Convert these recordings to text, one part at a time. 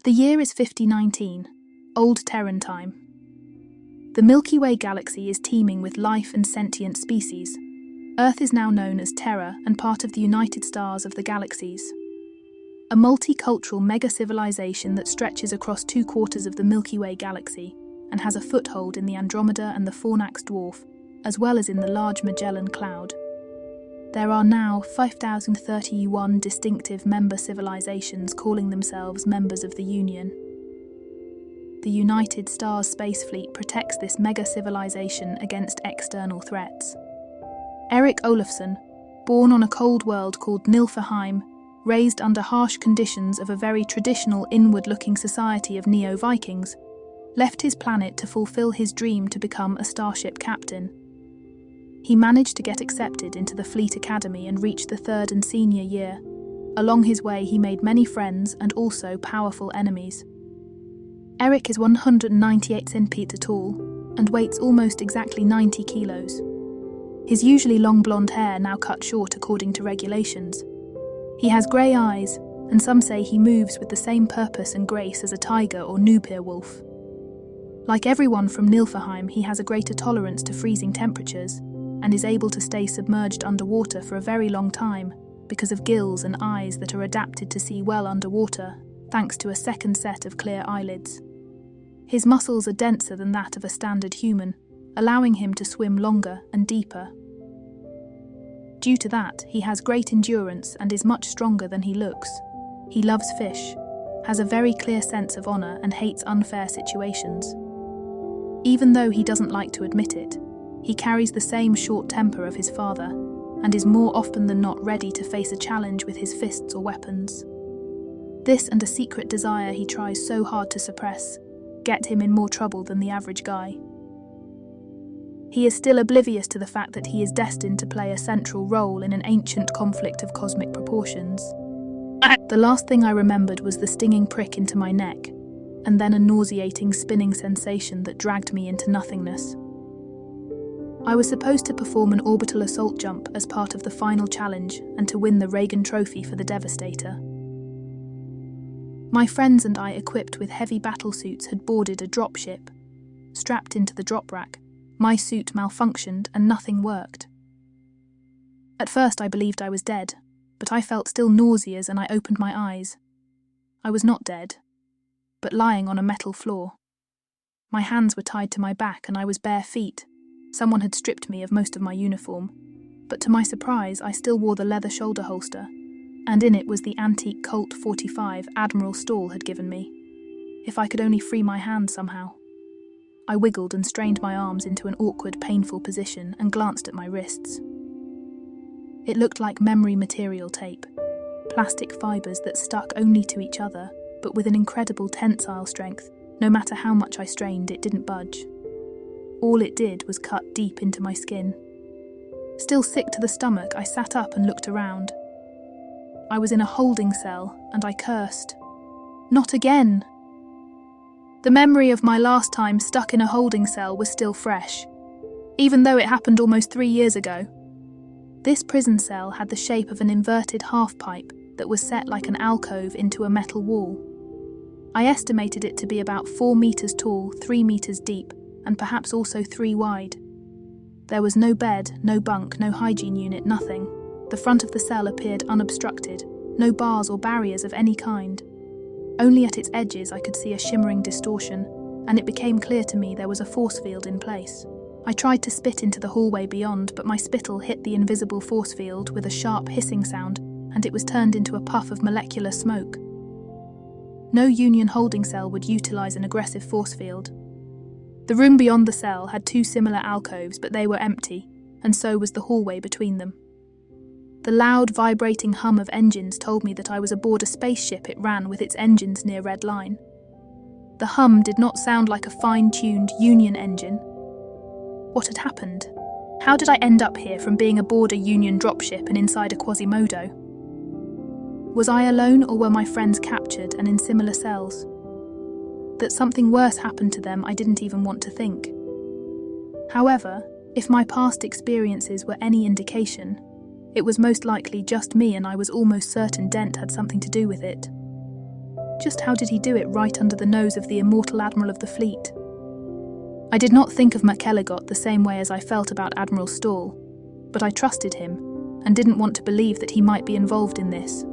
The year is 5019, Old Terran time. The Milky Way Galaxy is teeming with life and sentient species. Earth is now known as Terra and part of the United Stars of the Galaxies. A multicultural mega-civilization that stretches across 2/4 of the Milky Way Galaxy and has a foothold in the Andromeda and the Fornax Dwarf, as well as in the Large Magellan Cloud. There are now 5,031 distinctive member civilizations calling themselves members of the Union. The United Stars space fleet protects this mega-civilization against external threats. Eric Olafson, born on a cold world called Nilfeheim, raised under harsh conditions of a very traditional inward-looking society of Neo-Vikings, left his planet to fulfill his dream to become a Starship captain. He managed to get accepted into the Fleet Academy and reach the 3rd and senior year. Along his way he made many friends and also powerful enemies. Eric is 198 cm tall and weighs almost exactly 90 kilos. His usually long blonde hair now cut short according to regulations. He has grey eyes, and some say he moves with the same purpose and grace as a tiger or Nubir wolf. Like everyone from Nilfeheim, he has a greater tolerance to freezing temperatures and is able to stay submerged underwater for a very long time because of gills and eyes that are adapted to see well underwater, thanks to a second set of clear eyelids. His muscles are denser than that of a standard human, allowing him to swim longer and deeper. Due to that, he has great endurance and is much stronger than he looks. He loves fish, has a very clear sense of honor and hates unfair situations. Even though he doesn't like to admit it, he carries the same short temper of his father and is more often than not ready to face a challenge with his fists or weapons. This and a secret desire he tries so hard to suppress get him in more trouble than the average guy. He is still oblivious to the fact that he is destined to play a central role in an ancient conflict of cosmic proportions. The last thing I remembered was the stinging prick into my neck, and then a nauseating spinning sensation that dragged me into nothingness. I was supposed to perform an orbital assault jump as part of the final challenge and to win the Reagan Trophy for the Devastator. My friends and I, equipped with heavy battlesuits, had boarded a dropship. Strapped into the drop rack, my suit malfunctioned and nothing worked. At first I believed I was dead, but I felt still nauseous and I opened my eyes. I was not dead, but lying on a metal floor. My hands were tied to my back and I was bare feet. Someone had stripped me of most of my uniform, but to my surprise I still wore the leather shoulder holster, and in it was the antique Colt 45 Admiral Stall had given me. If I could only free my hand somehow. I wiggled and strained my arms into an awkward, painful position and glanced at my wrists. It looked like memory material tape, plastic fibres that stuck only to each other, but with an incredible tensile strength. No matter how much I strained, it didn't budge. All it did was cut deep into my skin. Still sick to the stomach, I sat up and looked around. I was in a holding cell, and I cursed. Not again! The memory of my last time stuck in a holding cell was still fresh, even though it happened almost 3 years ago. This prison cell had the shape of an inverted half-pipe that was set like an alcove into a metal wall. I estimated it to be about 4 meters tall, 3 meters deep, and perhaps also 3 wide. There was no bed, no bunk, no hygiene unit, nothing. The front of the cell appeared unobstructed, no bars or barriers of any kind. Only at its edges I could see a shimmering distortion, and it became clear to me there was a force field in place. I tried to spit into the hallway beyond, but my spittle hit the invisible force field with a sharp hissing sound, and it was turned into a puff of molecular smoke. No Union holding cell would utilize an aggressive force field. The room beyond the cell had 2 similar alcoves, but they were empty, and so was the hallway between them. The loud, vibrating hum of engines told me that I was aboard a spaceship it ran with its engines near red line. The hum did not sound like a fine-tuned Union engine. What had happened? How did I end up here from being aboard a Union dropship and inside a Quasimodo? Was I alone, or were my friends captured and in similar cells? That something worse happened to them I didn't even want to think. However, if my past experiences were any indication, it was most likely just me, and I was almost certain Dent had something to do with it. Just how did he do it right under the nose of the immortal Admiral of the fleet? I did not think of McElligott the same way as I felt about Admiral Stawell, but I trusted him and didn't want to believe that he might be involved in this.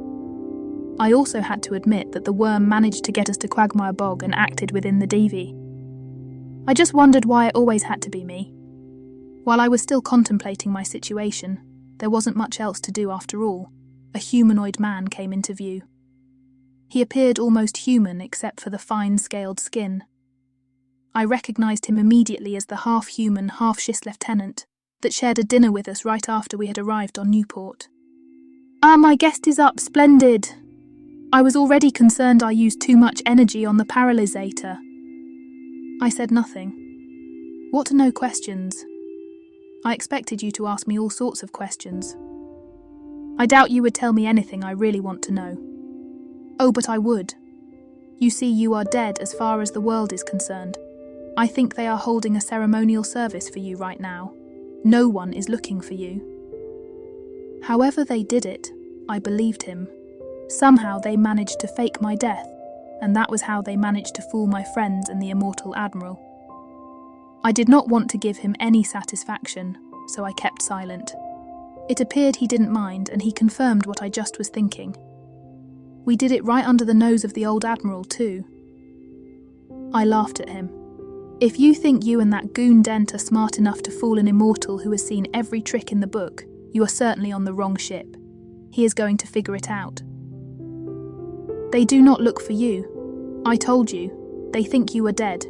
I also had to admit that the worm managed to get us to Quagmire Bog and acted within the Davy. I just wondered why it always had to be me. While I was still contemplating my situation, there wasn't much else to do after all. A humanoid man came into view. He appeared almost human except for the fine-scaled skin. I recognised him immediately as the half-human, half-Schiss lieutenant that shared a dinner with us right after we had arrived on Newport. "Ah, my guest is up, splendid!" I was already concerned I used too much energy on the paralysator. I said nothing. What are no questions? I expected you to ask me all sorts of questions. I doubt you would tell me anything I really want to know. Oh, but I would. You see, you are dead as far as the world is concerned. I think they are holding a ceremonial service for you right now. No one is looking for you. However they did it, I believed him. Somehow they managed to fake my death, and that was how they managed to fool my friends and the immortal Admiral. I did not want to give him any satisfaction, so I kept silent. It appeared he didn't mind, and he confirmed what I just was thinking. We did it right under the nose of the old Admiral, too. I laughed at him. If you think you and that goon Dent are smart enough to fool an immortal who has seen every trick in the book, you are certainly on the wrong ship. He is going to figure it out. They do not look for you. I told you. They think you are dead.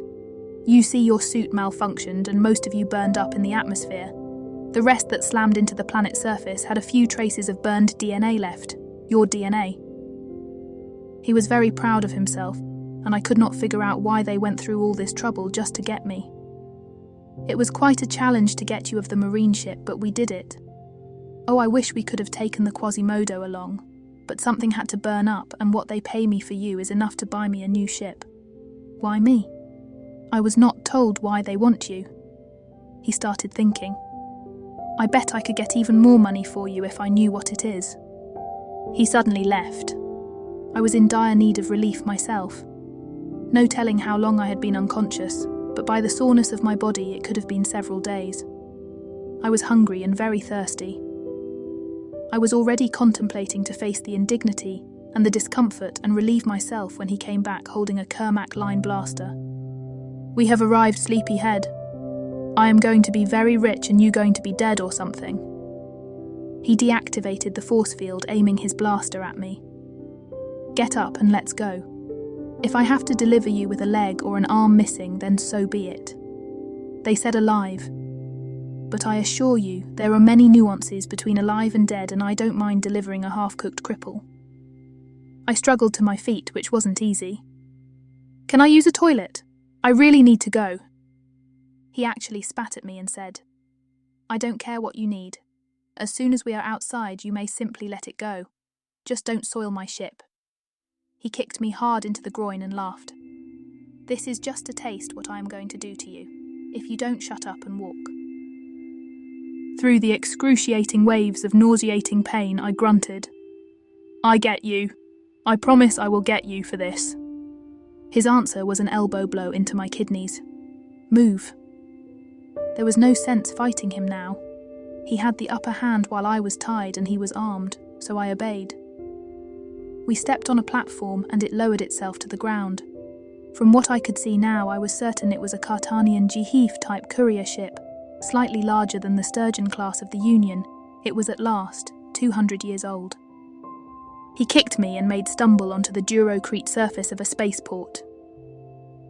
You see your suit malfunctioned and most of you burned up in the atmosphere. The rest that slammed into the planet's surface had a few traces of burned DNA left. Your DNA. He was very proud of himself, and I could not figure out why they went through all this trouble just to get me. It was quite a challenge to get you of the marine ship, but we did it. Oh, I wish we could have taken the Quasimodo along, but something had to burn up, and what they pay me for you is enough to buy me a new ship. Why me? I was not told why they want you. He started thinking. I bet I could get even more money for you if I knew what it is. He suddenly left. I was in dire need of relief myself. No telling how long I had been unconscious, but by the soreness of my body it could have been several days. I was hungry and very thirsty. I was already contemplating to face the indignity and the discomfort and relieve myself when he came back holding a Kermac line blaster. "We have arrived, sleepyhead. I am going to be very rich and you going to be dead or something." He deactivated the force field, aiming his blaster at me. "Get up and let's go. If I have to deliver you with a leg or an arm missing, then so be it." They said alive. But I assure you, there are many nuances between alive and dead, and I don't mind delivering a half-cooked cripple. I struggled to my feet, which wasn't easy. "Can I use a toilet? I really need to go." He actually spat at me and said, "I don't care what you need. As soon as we are outside, you may simply let it go. Just don't soil my ship." He kicked me hard into the groin and laughed. "This is just a taste what I am going to do to you, if you don't shut up and walk." Through the excruciating waves of nauseating pain, I grunted. "I get you. I promise I will get you for this." His answer was an elbow blow into my kidneys. "Move." There was no sense fighting him now. He had the upper hand while I was tied and he was armed, so I obeyed. We stepped on a platform and it lowered itself to the ground. From what I could see now, I was certain it was a Cartanian Jehef-type courier ship, slightly larger than the Sturgeon class of the Union. It was at last 200 years old. He kicked me and made stumble onto the Durocrete surface of a spaceport.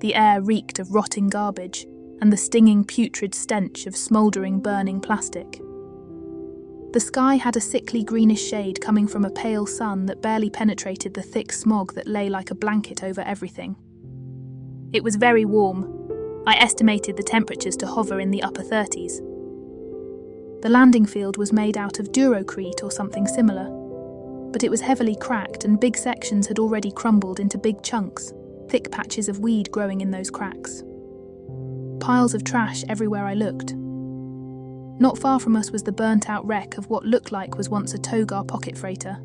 The air reeked of rotting garbage and the stinging putrid stench of smouldering burning plastic. The sky had a sickly greenish shade coming from a pale sun that barely penetrated the thick smog that lay like a blanket over everything. It was very warm. I estimated the temperatures to hover in the upper 30s. The landing field was made out of Durocrete or something similar, but it was heavily cracked and big sections had already crumbled into big chunks, thick patches of weed growing in those cracks. Piles of trash everywhere I looked. Not far from us was the burnt-out wreck of what looked like was once a Togar pocket freighter.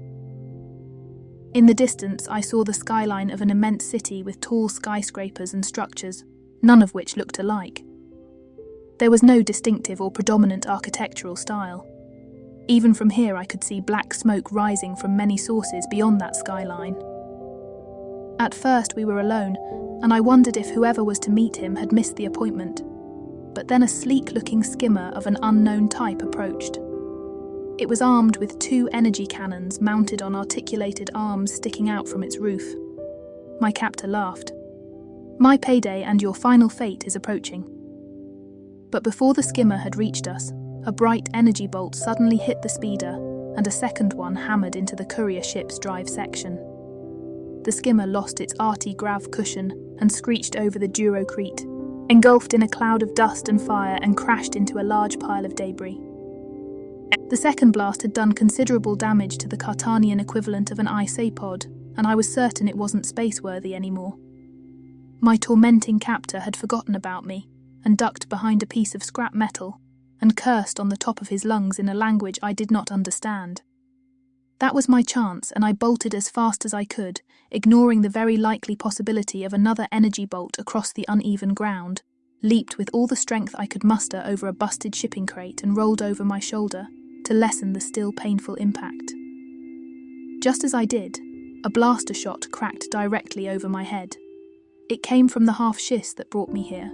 In the distance, I saw the skyline of an immense city with tall skyscrapers and structures, none of which looked alike. There was no distinctive or predominant architectural style. Even from here, I could see black smoke rising from many sources beyond that skyline. At first, we were alone, and I wondered if whoever was to meet him had missed the appointment. But then a sleek-looking skimmer of an unknown type approached. It was armed with 2 energy cannons mounted on articulated arms sticking out from its roof. My captor laughed. "My payday and your final fate is approaching." But before the skimmer had reached us, a bright energy bolt suddenly hit the speeder, and a second one hammered into the courier ship's drive section. The skimmer lost its arty grav cushion and screeched over the Durocrete, engulfed in a cloud of dust and fire, and crashed into a large pile of debris. The second blast had done considerable damage to the Cartanian equivalent of an isopod, and I was certain it wasn't spaceworthy anymore. My tormenting captor had forgotten about me and ducked behind a piece of scrap metal and cursed on the top of his lungs in a language I did not understand. That was my chance, and I bolted as fast as I could, ignoring the very likely possibility of another energy bolt across the uneven ground, leaped with all the strength I could muster over a busted shipping crate and rolled over my shoulder to lessen the still painful impact. Just as I did, a blaster shot cracked directly over my head. It came from the half-schist that brought me here.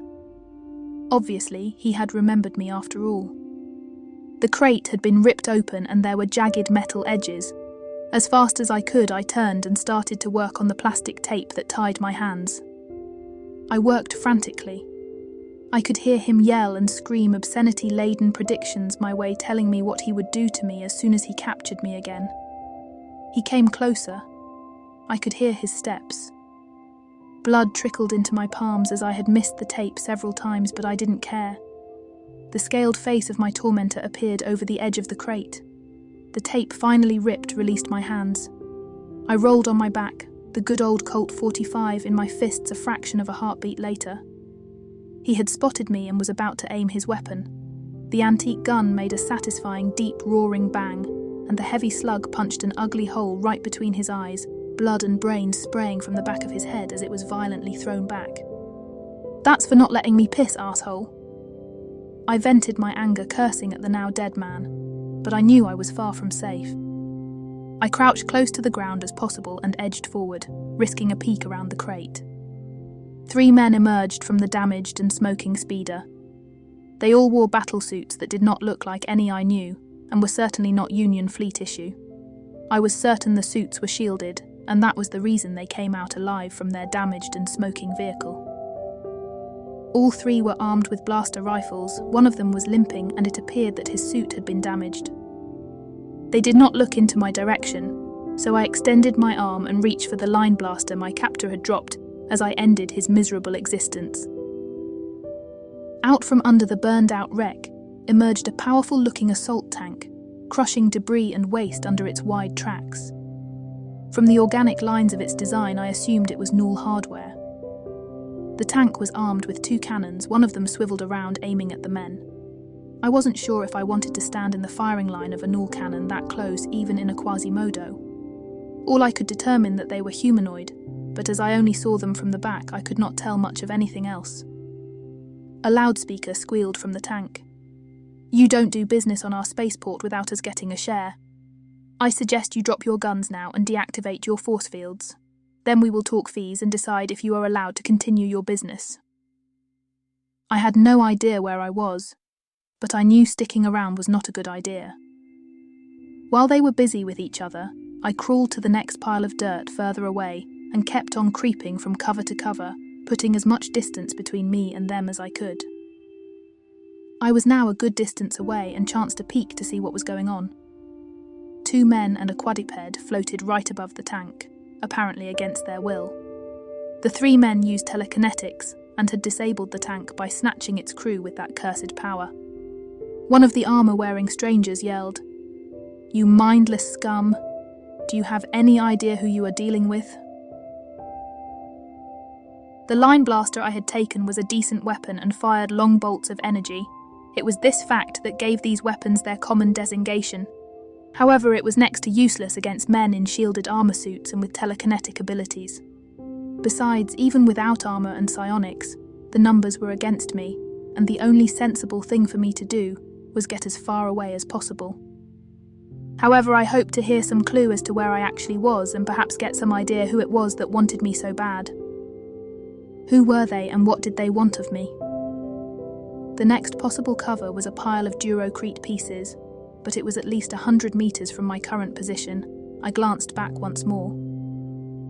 Obviously, he had remembered me after all. The crate had been ripped open and there were jagged metal edges. As fast as I could, I turned and started to work on the plastic tape that tied my hands. I worked frantically. I could hear him yell and scream obscenity-laden predictions my way, telling me what he would do to me as soon as he captured me again. He came closer. I could hear his steps. Blood trickled into my palms as I had missed the tape several times, but I didn't care. The scaled face of my tormentor appeared over the edge of the crate. The tape finally ripped, released my hands. I rolled on my back, the good old Colt 45 in my fists a fraction of a heartbeat later. He had spotted me and was about to aim his weapon. The antique gun made a satisfying, deep, roaring bang, and the heavy slug punched an ugly hole right between his eyes, blood and brains spraying from the back of his head as it was violently thrown back. "That's for not letting me piss, arsehole." I vented my anger, cursing at the now dead man, but I knew I was far from safe. I crouched close to the ground as possible and edged forward, risking a peek around the crate. 3 men emerged from the damaged and smoking speeder. They all wore battle suits that did not look like any I knew, and were certainly not Union Fleet issue. I was certain the suits were shielded, and that was the reason they came out alive from their damaged and smoking vehicle. All 3 were armed with blaster rifles. One of them was limping, and it appeared that his suit had been damaged. They did not look into my direction, so I extended my arm and reached for the line blaster my captor had dropped as I ended his miserable existence. Out from under the burned-out wreck emerged a powerful-looking assault tank, crushing debris and waste under its wide tracks. From the organic lines of its design, I assumed it was Null hardware. The tank was armed with 2 cannons, one of them swiveled around aiming at the men. I wasn't sure if I wanted to stand in the firing line of a Null cannon that close, even in a Quasimodo. All I could determine that they were humanoid, but as I only saw them from the back, I could not tell much of anything else. A loudspeaker squealed from the tank. "You don't do business on our spaceport without us getting a share. I suggest you drop your guns now and deactivate your force fields. Then we will talk fees and decide if you are allowed to continue your business." I had no idea where I was, but I knew sticking around was not a good idea. While they were busy with each other, I crawled to the next pile of dirt further away and kept on creeping from cover to cover, putting as much distance between me and them as I could. I was now a good distance away and chanced a peek to see what was going on. 2 men and a quadruped floated right above the tank, apparently against their will. The 3 men used telekinetics and had disabled the tank by snatching its crew with that cursed power. One of the armor-wearing strangers yelled, "You mindless scum! Do you have any idea who you are dealing with?" The line blaster I had taken was a decent weapon and fired long bolts of energy. It was this fact that gave these weapons their common designation. However, it was next to useless against men in shielded armor suits and with telekinetic abilities. Besides, even without armor and psionics, the numbers were against me, and the only sensible thing for me to do was get as far away as possible. However, I hoped to hear some clue as to where I actually was and perhaps get some idea who it was that wanted me so bad. Who were they and what did they want of me? The next possible cover was a pile of Durocrete pieces, but it was at least 100 meters from my current position. I glanced back once more.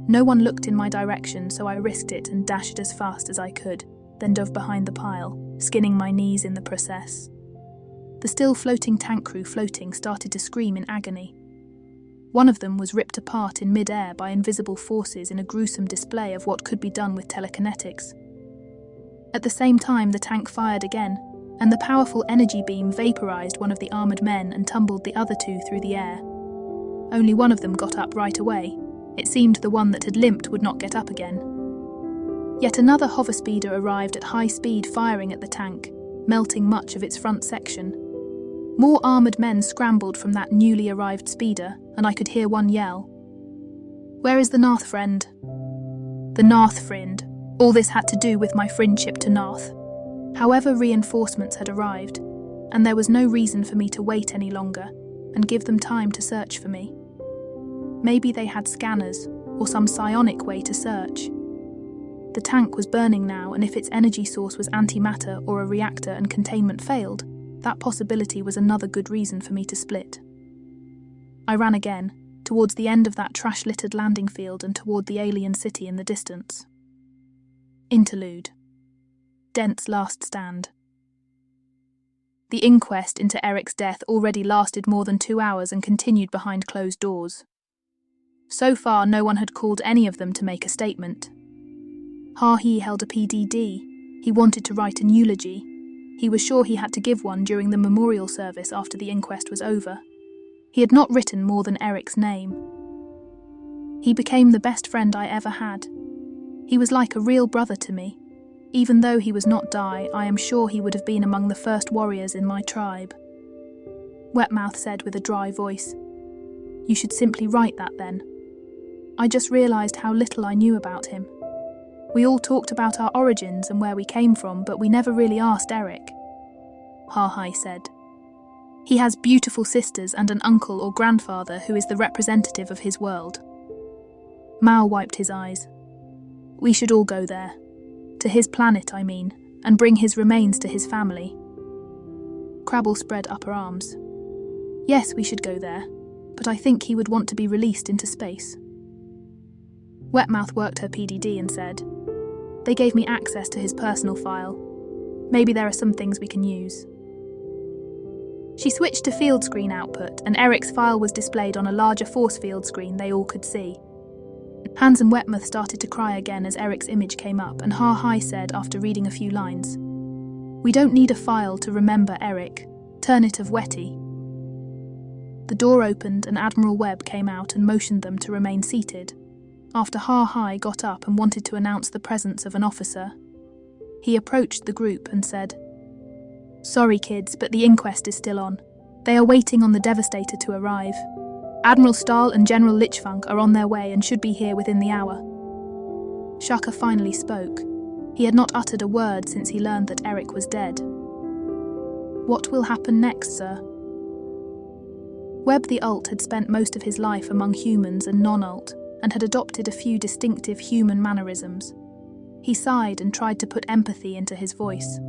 No one looked in my direction, so I risked it and dashed as fast as I could, then dove behind the pile, skinning my knees in the process. The still floating tank crew started to scream in agony. One of them was ripped apart in mid-air by invisible forces in a gruesome display of what could be done with telekinetics. At the same time, the tank fired again, and the powerful energy beam vaporized one of the armored men and tumbled the other two through the air. Only one of them got up right away. It seemed the one that had limped would not get up again. Yet another hoverspeeder arrived at high speed, firing at the tank, melting much of its front section. More armoured men scrambled from that newly arrived speeder, and I could hear one yell. "Where is the Narth friend?" The Narth friend. All this had to do with my friendship to Narth. However, reinforcements had arrived, and there was no reason for me to wait any longer and give them time to search for me. Maybe they had scanners or some psionic way to search. The tank was burning now, and if its energy source was antimatter or a reactor and containment failed, that possibility was another good reason for me to split. I ran again, towards the end of that trash-littered landing field and toward the alien city in the distance. Interlude. Dent's last stand. The inquest into Eric's death already lasted more than 2 hours and continued behind closed doors. So far, no one had called any of them to make a statement. Ha-He held a PDD. He wanted to write an eulogy. He was sure he had to give one during the memorial service after the inquest was over. He had not written more than Eric's name. He became the best friend I ever had. He was like a real brother to me. Even though he was not Dai, I am sure he would have been among the first warriors in my tribe. Wetmouth said with a dry voice, "You should simply write that then." I just realised how little I knew about him. We all talked about our origins and where we came from, but we never really asked Eric. Ha-He said. He has beautiful sisters and an uncle or grandfather who is the representative of his world. Mao wiped his eyes. We should all go there. To his planet, I mean, and bring his remains to his family. Crabble spread upper arms. Yes, we should go there, but I think he would want to be released into space. Wetmouth worked her PDD and said, "They gave me access to his personal file. Maybe there are some things we can use." She switched to field screen output, and Eric's file was displayed on a larger force field screen they all could see. Hans and Wetmouth started to cry again as Eric's image came up, and Ha-He said after reading a few lines, "We don't need a file to remember Eric. Turn it of Wetty." The door opened and Admiral Webb came out and motioned them to remain seated, after Ha-He got up and wanted to announce the presence of an officer. He approached the group and said, "Sorry kids, but the inquest is still on. They are waiting on the Devastator to arrive. Admiral Stahl and General Lichfunk are on their way and should be here within the hour." Shaka finally spoke. He had not uttered a word since he learned that Eric was dead. "What will happen next, sir?" Webb the Ult had spent most of his life among humans and non-Ult, and had adopted a few distinctive human mannerisms. He sighed and tried to put empathy into his voice.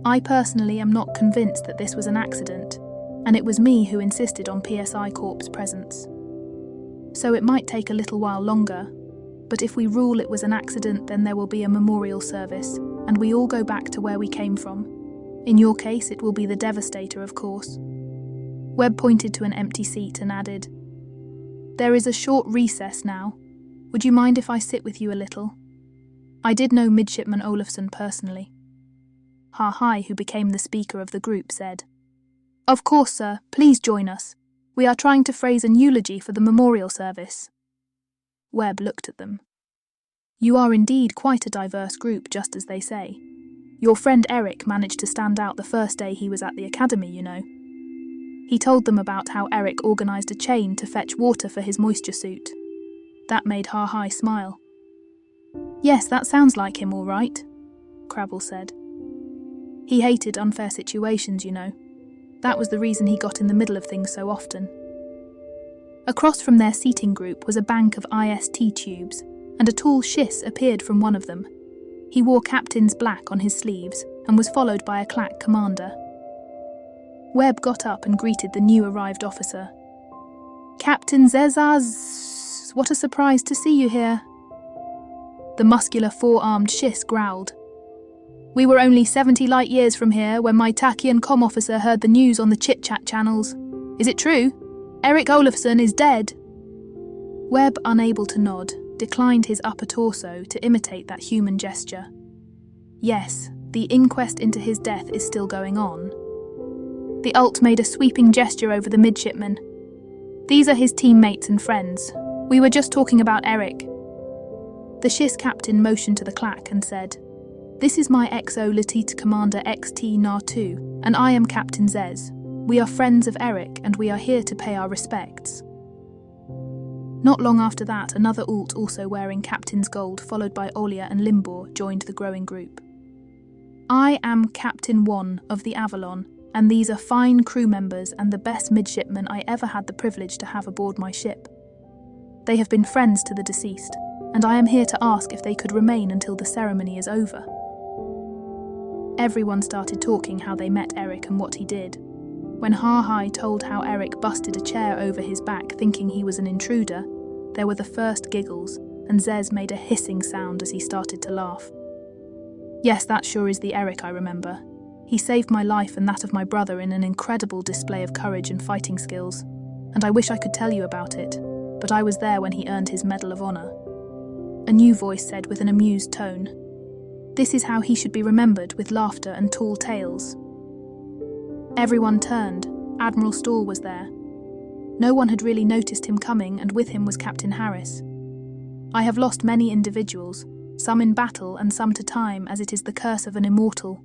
"I personally am not convinced that this was an accident, and it was me who insisted on PSI Corp's presence. So it might take a little while longer, but if we rule it was an accident, then there will be a memorial service, and we all go back to where we came from. In your case, it will be the Devastator, of course." Webb pointed to an empty seat and added, "There is a short recess now. Would you mind if I sit with you a little?" I did know Midshipman Olafson personally. Ha-He, who became the speaker of the group, said, "Of course, sir, please join us. We are trying to phrase an eulogy for the memorial service." Webb looked at them. "You are indeed quite a diverse group, just as they say. Your friend Eric managed to stand out the first day he was at the academy, you know." He told them about how Eric organised a chain to fetch water for his moisture suit. That made Ha-Hai smile. "Yes, that sounds like him all right," Crabble said. "He hated unfair situations, you know. That was the reason he got in the middle of things so often." Across from their seating group was a bank of IST tubes, and a tall Shiss appeared from one of them. He wore Captain's black on his sleeves and was followed by a clack commander. Webb got up and greeted the new arrived officer. "Captain Zezaz, what a surprise to see you here." The muscular four-armed Shiss growled. "We were only 70 light years from here when my Tachyon comm officer heard the news on the chit-chat channels. Is it true? Eric Olafson is dead." Webb, unable to nod, declined his upper torso to imitate that human gesture. Yes, the inquest into his death is still going on. The Alt made a sweeping gesture over the midshipmen. "These are his teammates and friends. We were just talking about Eric." The Shiss captain motioned to the clack and said, "This is my XO Lieutenant Commander XT Nar2, and I am Captain Zez. We are friends of Eric, and we are here to pay our respects." Not long after that, another Alt also wearing Captain's gold, followed by Olia and Limbor, joined the growing group. "I am Captain One of the Avalon, and these are fine crew members and the best midshipmen I ever had the privilege to have aboard my ship. They have been friends to the deceased, and I am here to ask if they could remain until the ceremony is over." Everyone started talking how they met Eric and what he did. When Ha-Hai told how Eric busted a chair over his back thinking he was an intruder, there were the first giggles, and Zez made a hissing sound as he started to laugh. "Yes, that sure is the Eric I remember. He saved my life and that of my brother in an incredible display of courage and fighting skills, and I wish I could tell you about it, but I was there when he earned his Medal of Honor." A new voice said with an amused tone, "This is how he should be remembered, with laughter and tall tales." Everyone turned. Admiral Stahl was there. No one had really noticed him coming, and with him was Captain Harris. "I have lost many individuals, some in battle and some to time, as it is the curse of an immortal,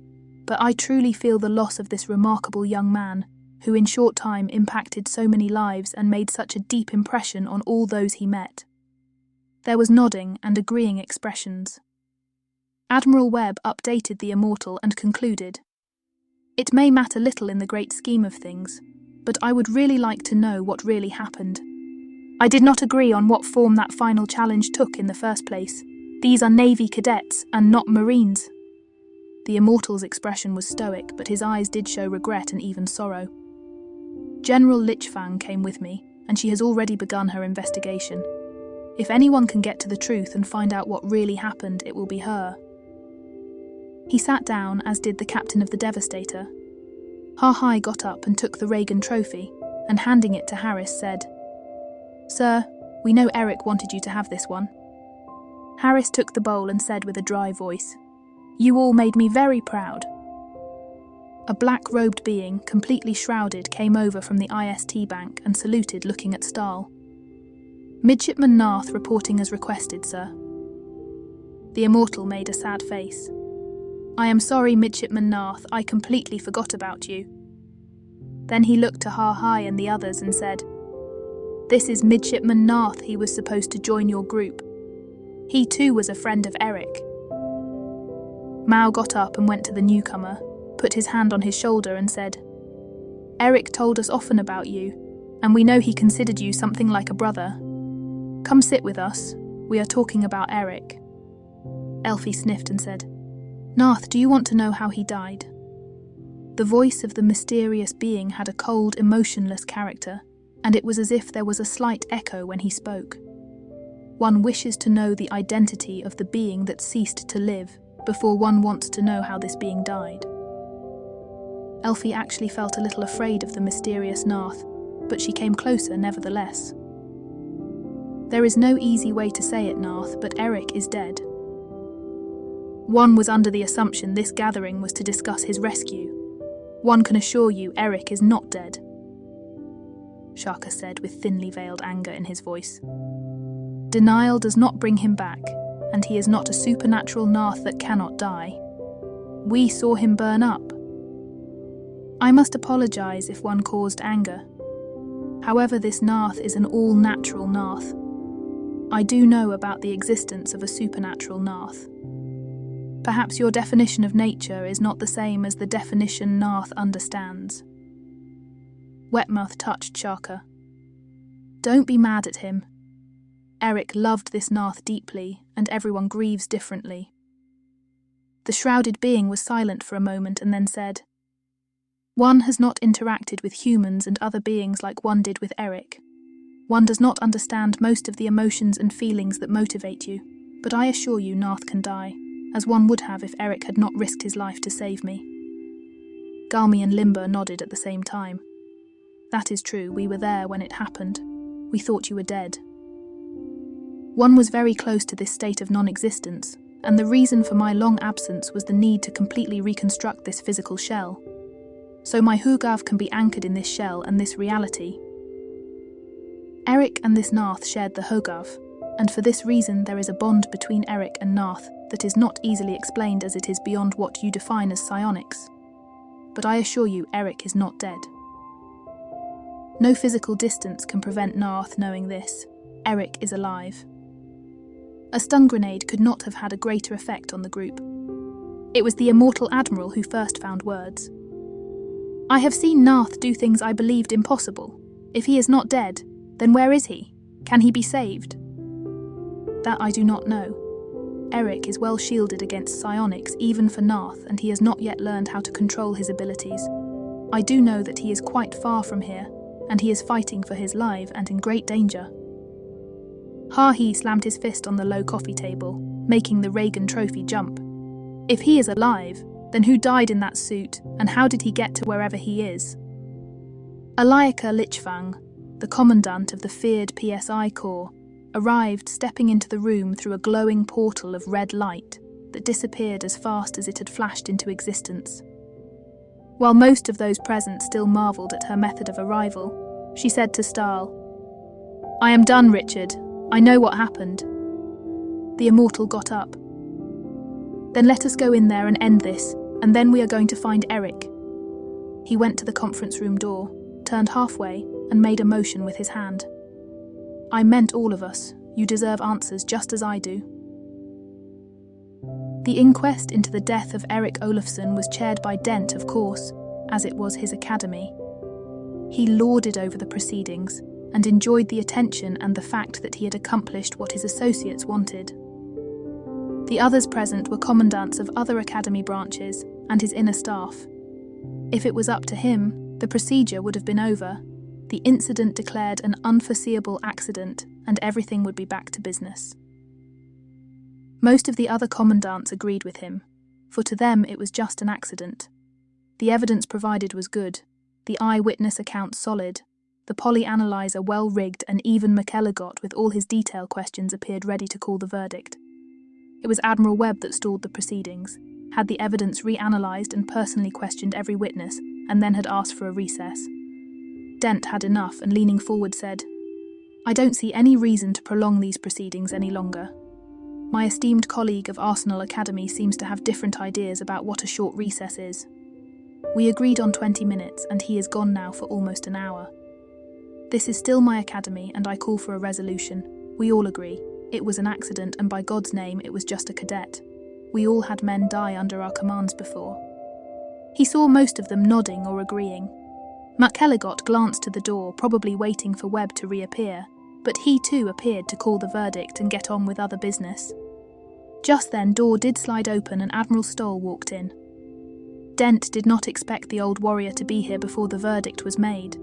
but I truly feel the loss of this remarkable young man, who in short time impacted so many lives and made such a deep impression on all those he met." There was nodding and agreeing expressions. Admiral Webb updated the immortal and concluded, "It may matter little in the great scheme of things, but I would really like to know what really happened. I did not agree on what form that final challenge took in the first place. These are Navy cadets and not Marines." The immortal's expression was stoic, but his eyes did show regret and even sorrow. "General Lichfang came with me, and she has already begun her investigation. If anyone can get to the truth and find out what really happened, it will be her." He sat down, as did the captain of the Devastator. Ha-Hai got up and took the Reagan trophy, and handing it to Harris said, "Sir, we know Eric wanted you to have this one." Harris took the bowl and said with a dry voice, "You all made me very proud." A black-robed being, completely shrouded, came over from the IST bank and saluted, looking at Stahl. "Midshipman Narth reporting as requested, sir." The immortal made a sad face. "I am sorry, Midshipman Narth, I completely forgot about you." Then he looked to Ha-Hai and the others and said, "This is Midshipman Narth. He was supposed to join your group. He too was a friend of Eric." Mao got up and went to the newcomer, put his hand on his shoulder and said, "Eric told us often about you, and we know he considered you something like a brother. Come sit with us. We are talking about Eric." Elfie sniffed and said, "Narth, do you want to know how he died?" The voice of the mysterious being had a cold, emotionless character, and it was as if there was a slight echo when he spoke. One wishes to know the identity of the being that ceased to live before one wants to know how this being died. Elfie actually felt a little afraid of the mysterious Narth, but she came closer nevertheless. "There is no easy way to say it, Narth, but Eric is dead. One was under the assumption this gathering was to discuss his rescue. One can assure you Eric is not dead," Shaka said with thinly veiled anger in his voice. "Denial does not bring him back, and he is not a supernatural Narth that cannot die. We saw him burn up." I must apologize if one caused anger. However, this Narth is an all-natural Narth. I do know about the existence of a supernatural Narth. Perhaps your definition of nature is not the same as the definition Narth understands. Wetmouth touched Shaka. Don't be mad at him. Eric loved this Narth deeply, and everyone grieves differently. The shrouded being was silent for a moment and then said, One has not interacted with humans and other beings like one did with Eric. One does not understand most of the emotions and feelings that motivate you, but I assure you Narth can die, as one would have if Eric had not risked his life to save me. Galmi and Limber nodded at the same time. That is true, we were there when it happened. We thought you were dead. One was very close to this state of non-existence, and the reason for my long absence was the need to completely reconstruct this physical shell. So my Hugav can be anchored in this shell and this reality. Eric and this Narth shared the Hugav, and for this reason there is a bond between Eric and Narth that is not easily explained as it is beyond what you define as psionics. But I assure you Eric is not dead. No physical distance can prevent Narth knowing this. Eric is alive. A stun grenade could not have had a greater effect on the group. It was the immortal Admiral who first found words. I have seen Narth do things I believed impossible. If he is not dead, then where is he? Can he be saved? That I do not know. Eric is well shielded against psionics even for Narth, and he has not yet learned how to control his abilities. I do know that he is quite far from here, and he is fighting for his life and in great danger. Hahi slammed his fist on the low coffee table, making the Reagan trophy jump. If he is alive, then who died in that suit, and how did he get to wherever he is? Alayaka Lichfang, the commandant of the feared PSI Corps, arrived stepping into the room through a glowing portal of red light that disappeared as fast as it had flashed into existence. While most of those present still marvelled at her method of arrival, she said to Stahl, I am done, Richard. I know what happened. The immortal got up. Then let us go in there and end this, and then we are going to find Eric. He went to the conference room door, turned halfway, and made a motion with his hand. I meant all of us. You deserve answers just as I do. The inquest into the death of Eric Olafson was chaired by Dent, of course, as it was his academy. He lorded over the proceedings and enjoyed the attention and the fact that he had accomplished what his associates wanted. The others present were commandants of other academy branches and his inner staff. If it was up to him, the procedure would have been over, the incident declared an unforeseeable accident, and everything would be back to business. Most of the other commandants agreed with him, for to them it was just an accident. The evidence provided was good, the eyewitness account solid, the polyanalyzer well-rigged, and even McElligott with all his detail questions appeared ready to call the verdict. It was Admiral Webb that stalled the proceedings, had the evidence reanalyzed and personally questioned every witness, and then had asked for a recess. Dent had enough and leaning forward said, I don't see any reason to prolong these proceedings any longer. My esteemed colleague of Arsenal Academy seems to have different ideas about what a short recess is. We agreed on 20 minutes and he is gone now for almost an hour. This is still my academy and I call for a resolution. We all agree. It was an accident and by God's name it was just a cadet. We all had men die under our commands before. He saw most of them nodding or agreeing. McElligott glanced to the door, probably waiting for Webb to reappear, but he too appeared to call the verdict and get on with other business. Just then, door did slide open and Admiral Stoll walked in. Dent did not expect the old warrior to be here before the verdict was made.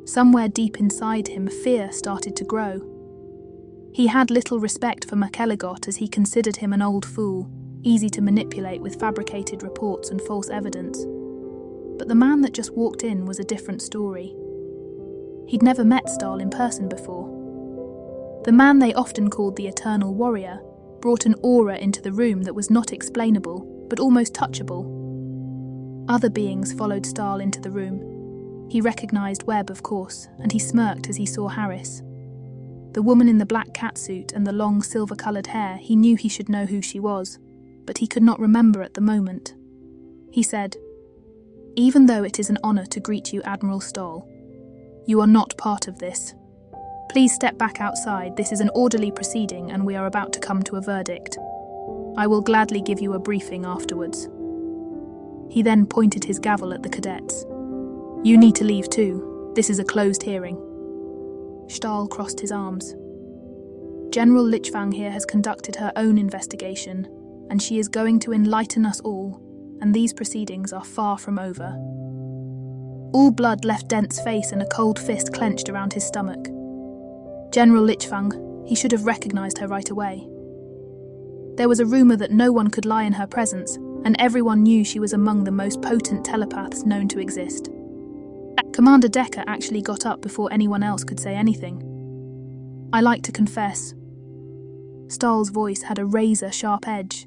Somewhere deep inside him, fear started to grow. He had little respect for McElligott as he considered him an old fool, easy to manipulate with fabricated reports and false evidence. But the man that just walked in was a different story. He'd never met Stahl in person before. The man they often called the Eternal Warrior brought an aura into the room that was not explainable, but almost touchable. Other beings followed Stahl into the room. He recognized Webb, of course, and he smirked as he saw Harris. The woman in the black catsuit and the long silver-coloured hair, he knew he should know who she was, but he could not remember at the moment. He said, even though it is an honor to greet you, Admiral Stoll. You are not part of this. Please step back outside. This is an orderly proceeding and we are about to come to a verdict. I will gladly give you a briefing afterwards. He then pointed his gavel at the cadets. You need to leave too. This is a closed hearing. Stahl crossed his arms. General Lichfang here has conducted her own investigation, and she is going to enlighten us all, and these proceedings are far from over. All blood left Dent's face and a cold fist clenched around his stomach. General Lichfang, he should have recognized her right away. There was a rumor that no one could lie in her presence, and everyone knew she was among the most potent telepaths known to exist. Commander Decker actually got up before anyone else could say anything. I like to confess. Stahl's voice had a razor-sharp edge.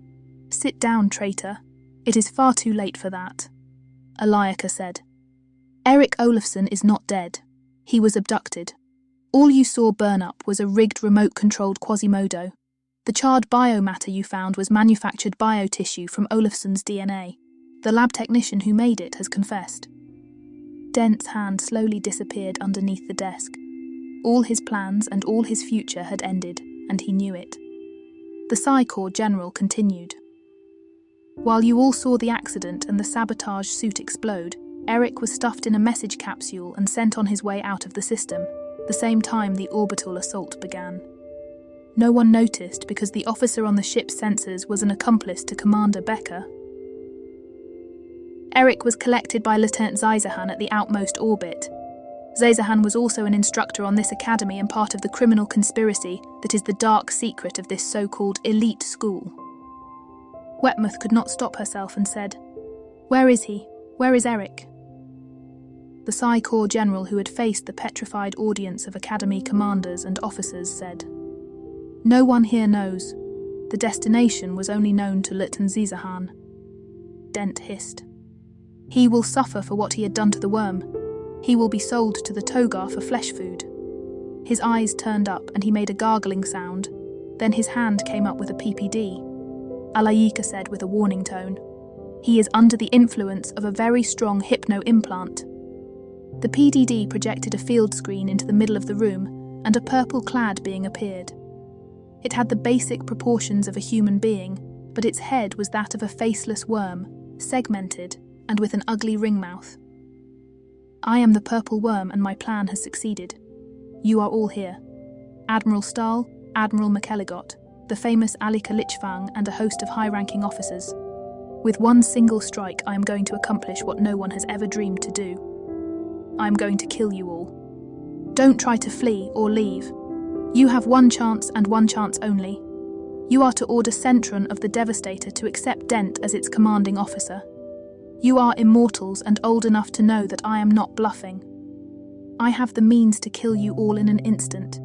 Sit down, traitor. It is far too late for that. Eliaka said. Eric Olafson is not dead. He was abducted. All you saw burn up was a rigged remote-controlled Quasimodo. The charred biomatter you found was manufactured biotissue from Olafson's DNA. The lab technician who made it has confessed. Dent's hand slowly disappeared underneath the desk. All his plans and all his future had ended, and he knew it. The Psi Corps general continued. While you all saw the accident and the sabotage suit explode, Eric was stuffed in a message capsule and sent on his way out of the system, the same time the orbital assault began. No one noticed because the officer on the ship's sensors was an accomplice to Commander Becker. Eric was collected by Lieutenant Zeiserhan at the outmost orbit. Zeiserhan was also an instructor on this academy and part of the criminal conspiracy that is the dark secret of this so-called elite school. Wetmouth could not stop herself and said, Where is he? Where is Eric? The Psi Corps general who had faced the petrified audience of academy commanders and officers said, No one here knows. The destination was only known to Lieutenant Zeiserhan. Dent hissed. He will suffer for what he had done to the worm. He will be sold to the Togar for flesh food. His eyes turned up and he made a gargling sound. Then his hand came up with a PPD. Alayika said with a warning tone. He is under the influence of a very strong hypno-implant. The PDD projected a field screen into the middle of the room, and a purple-clad being appeared. It had the basic proportions of a human being, but its head was that of a faceless worm, segmented, and with an ugly ring mouth. I am the purple worm and my plan has succeeded. You are all here. Admiral Stahl, Admiral McElligott, the famous Alika Lichfang and a host of high-ranking officers. With one single strike I am going to accomplish what no one has ever dreamed to do. I am going to kill you all. Don't try to flee or leave. You have one chance and one chance only. You are to order Centron of the Devastator to accept Dent as its commanding officer. You are immortals and old enough to know that I am not bluffing. I have the means to kill you all in an instant,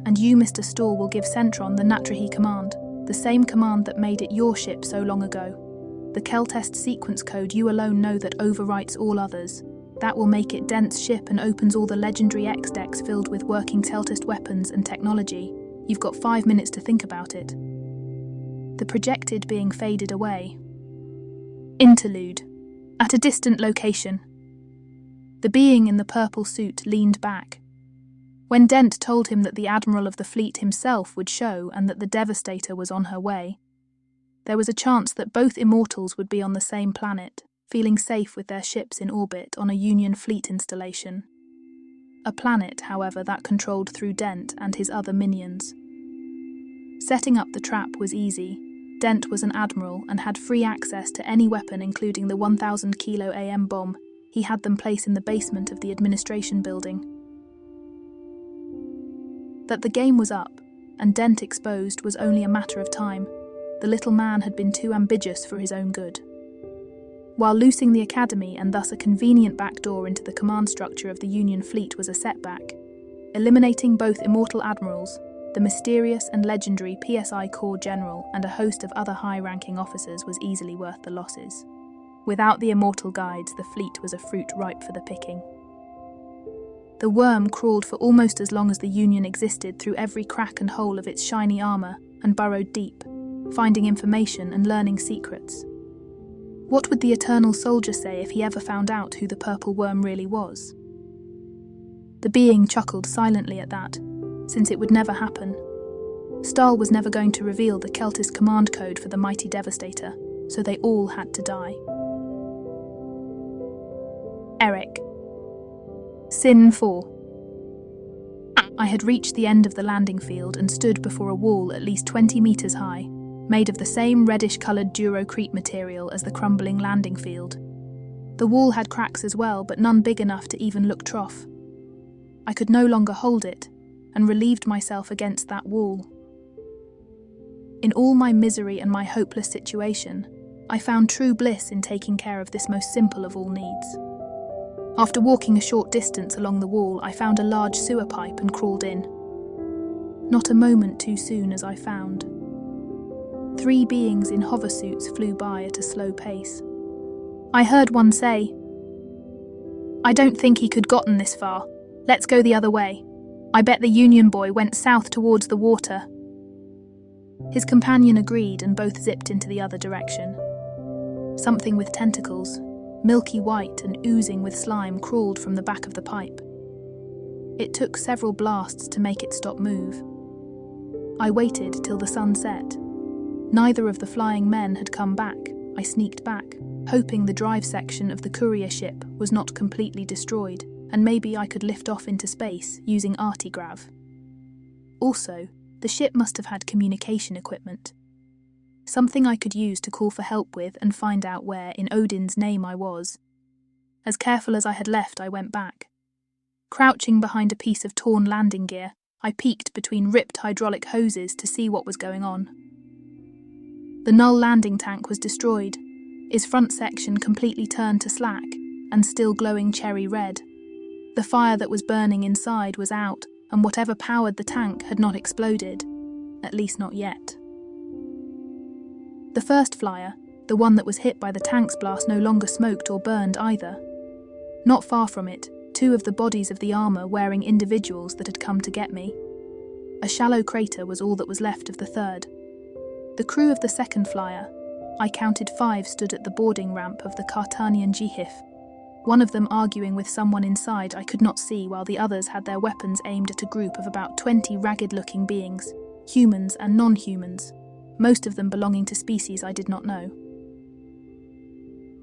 and you, Mr. Stahl, will give Centron the Natrahi command, the same command that made it your ship so long ago. The Keltest sequence code you alone know that overwrites all others. That will make it Dent's ship and opens all the legendary X-decks filled with working Teltest weapons and technology. You've got 5 minutes to think about it. The projected being faded away. Interlude. At a distant location. The being in the purple suit leaned back. When Dent told him that the Admiral of the fleet himself would show and that the Devastator was on her way, there was a chance that both immortals would be on the same planet, feeling safe with their ships in orbit on a Union fleet installation. A planet, however, that controlled through Dent and his other minions. Setting up the trap was easy. Dent was an admiral and had free access to any weapon including the 1,000-kilo AM bomb. He had them placed in the basement of the administration building. That the game was up, and Dent exposed was only a matter of time. The little man had been too ambitious for his own good. While loosing the academy and thus a convenient backdoor into the command structure of the Union fleet was a setback, eliminating both immortal admirals, the mysterious and legendary PSI Corps general and a host of other high-ranking officers was easily worth the losses. Without the immortal guides, the fleet was a fruit ripe for the picking. The worm crawled for almost as long as the Union existed through every crack and hole of its shiny armour and burrowed deep, finding information and learning secrets. What would the Eternal Soldier say if he ever found out who the purple worm really was? The being chuckled silently at that, since it would never happen. Stahl was never going to reveal the Keltis command code for the mighty Devastator, so they all had to die. Eric. Sin 4. I had reached the end of the landing field and stood before a wall at least 20 meters high, made of the same reddish-coloured durocrete material as the crumbling landing field. The wall had cracks as well, but none big enough to even look trough. I could no longer hold it, and relieved myself against that wall. In all my misery and my hopeless situation, I found true bliss in taking care of this most simple of all needs. After walking a short distance along the wall, I found a large sewer pipe and crawled in. Not a moment too soon, as I found. 3 beings in hoversuits flew by at a slow pace. I heard one say, "I don't think he could gotten this far. Let's go the other way. I bet the Union boy went south towards the water." His companion agreed, and both zipped into the other direction. Something with tentacles, milky white and oozing with slime, crawled from the back of the pipe. It took several blasts to make it stop move. I waited till the sun set. Neither of the flying men had come back. I sneaked back, hoping the drive section of the courier ship was not completely destroyed, and maybe I could lift off into space using artigrav. Also, the ship must have had communication equipment. Something I could use to call for help with and find out where, in Odin's name, I was. As careful as I had left, I went back. Crouching behind a piece of torn landing gear, I peeked between ripped hydraulic hoses to see what was going on. The null landing tank was destroyed, its front section completely turned to slack and still glowing cherry red. The fire that was burning inside was out, and whatever powered the tank had not exploded, at least not yet. The first flyer, the one that was hit by the tank's blast, no longer smoked or burned either. Not far from it, 2 of the bodies of the armour wearing individuals that had come to get me. A shallow crater was all that was left of the third. The crew of the second flyer, I counted 5, stood at the boarding ramp of the Cartanian Jihif, one of them arguing with someone inside I could not see, while the others had their weapons aimed at a group of about 20 ragged-looking beings, humans and non-humans, most of them belonging to species I did not know.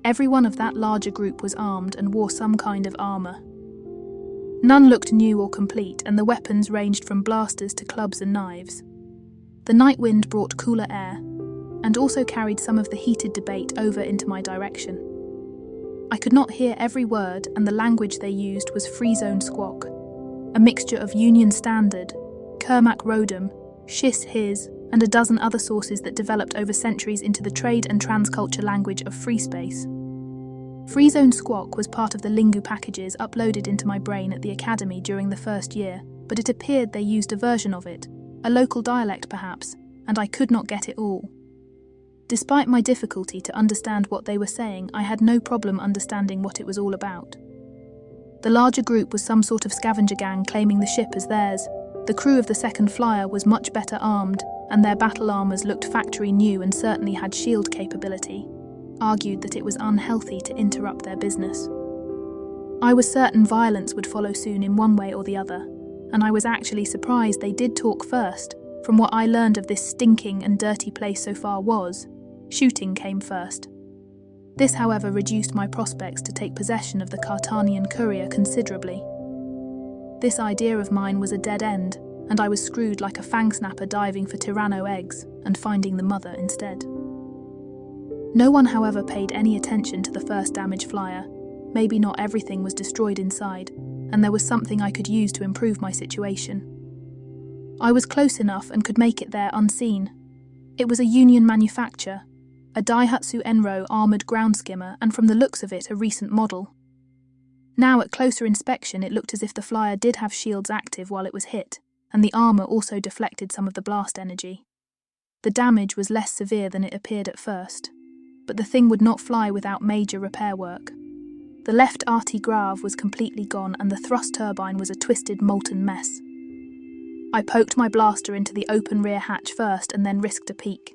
Every one of that larger group was armed and wore some kind of armour. None looked new or complete, and the weapons ranged from blasters to clubs and knives. The night wind brought cooler air, and also carried some of the heated debate over into my direction. I could not hear every word, and the language they used was free zone squawk, a mixture of Union Standard, Kermac Rodum, Shis His, and a dozen other sources that developed over centuries into the trade and transculture language of free space. Free zone squawk was part of the Lingu packages uploaded into my brain at the academy during the first year, but it appeared they used a version of it, a local dialect perhaps, and I could not get it all. Despite my difficulty to understand what they were saying, I had no problem understanding what it was all about. The larger group was some sort of scavenger gang claiming the ship as theirs. The crew of the second flyer was much better armed, and their battle armours looked factory new and certainly had shield capability. Argued that it was unhealthy to interrupt their business. I was certain violence would follow soon in one way or the other, and I was actually surprised they did talk first. From what I learned of this stinking and dirty place so far was, shooting came first. This, however, reduced my prospects to take possession of the Cartanian courier considerably. This idea of mine was a dead end, and I was screwed like a fang snapper diving for Tyranno eggs and finding the mother instead. No one, however, paid any attention to the first damaged flyer. Maybe not everything was destroyed inside, and there was something I could use to improve my situation. I was close enough and could make it there unseen. It was a Union manufacture, a Daihatsu Enro armoured ground skimmer, and from the looks of it, a recent model. Now, at closer inspection, it looked as if the flyer did have shields active while it was hit, and the armour also deflected some of the blast energy. The damage was less severe than it appeared at first, but the thing would not fly without major repair work. The left artigrav was completely gone, and the thrust turbine was a twisted, molten mess. I poked my blaster into the open rear hatch first and then risked a peek.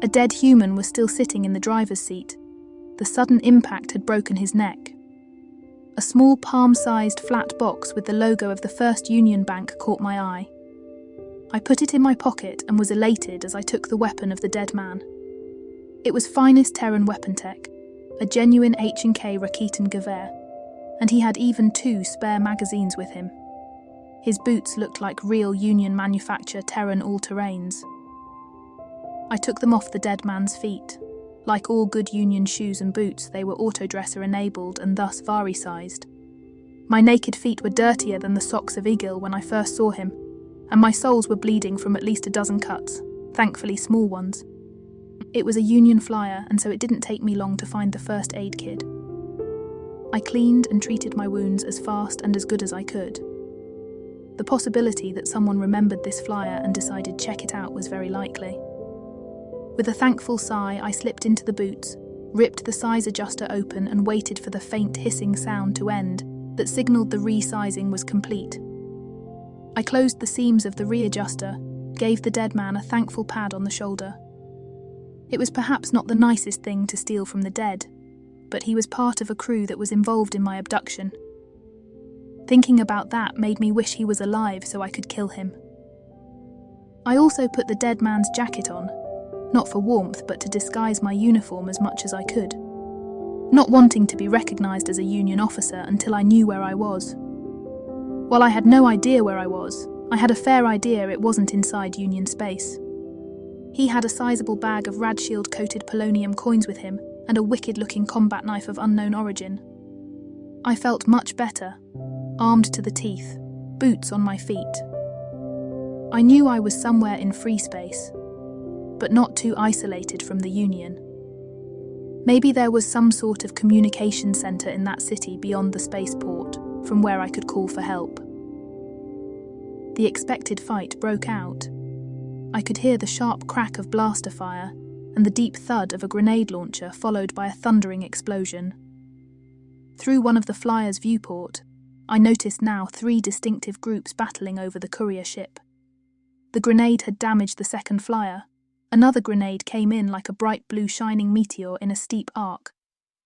A dead human was still sitting in the driver's seat. The sudden impact had broken his neck. A small palm-sized flat box with the logo of the First Union Bank caught my eye. I put it in my pocket and was elated as I took the weapon of the dead man. It was finest Terran weapon tech, a genuine H&K Rakitan Gewehr, and he had even 2 spare magazines with him. His boots looked like real Union manufacture Terran all-terrains. I took them off the dead man's feet. Like all good Union shoes and boots, they were autodresser enabled and thus vari-sized. My naked feet were dirtier than the socks of Igil when I first saw him, and my soles were bleeding from at least a dozen cuts, thankfully small ones. It was a Union flyer, and so it didn't take me long to find the first aid kit. I cleaned and treated my wounds as fast and as good as I could. The possibility that someone remembered this flyer and decided check it out was very likely. With a thankful sigh, I slipped into the boots, ripped the size adjuster open and waited for the faint hissing sound to end that signalled the resizing was complete. I closed the seams of the readjuster, gave the dead man a thankful pat on the shoulder. It was perhaps not the nicest thing to steal from the dead, but he was part of a crew that was involved in my abduction. Thinking about that made me wish he was alive so I could kill him. I also put the dead man's jacket on, not for warmth but to disguise my uniform as much as I could, not wanting to be recognised as a Union officer until I knew where I was. While I had no idea where I was, I had a fair idea it wasn't inside Union space. He had a sizable bag of Radshield-coated polonium coins with him and a wicked-looking combat knife of unknown origin. I felt much better, armed to the teeth, boots on my feet. I knew I was somewhere in free space, but not too isolated from the Union. Maybe there was some sort of communication centre in that city beyond the spaceport, from where I could call for help. The expected fight broke out. I could hear the sharp crack of blaster fire and the deep thud of a grenade launcher followed by a thundering explosion. Through one of the flyer's viewport, I noticed now 3 distinctive groups battling over the courier ship. The grenade had damaged the second flyer. Another grenade came in like a bright blue shining meteor in a steep arc.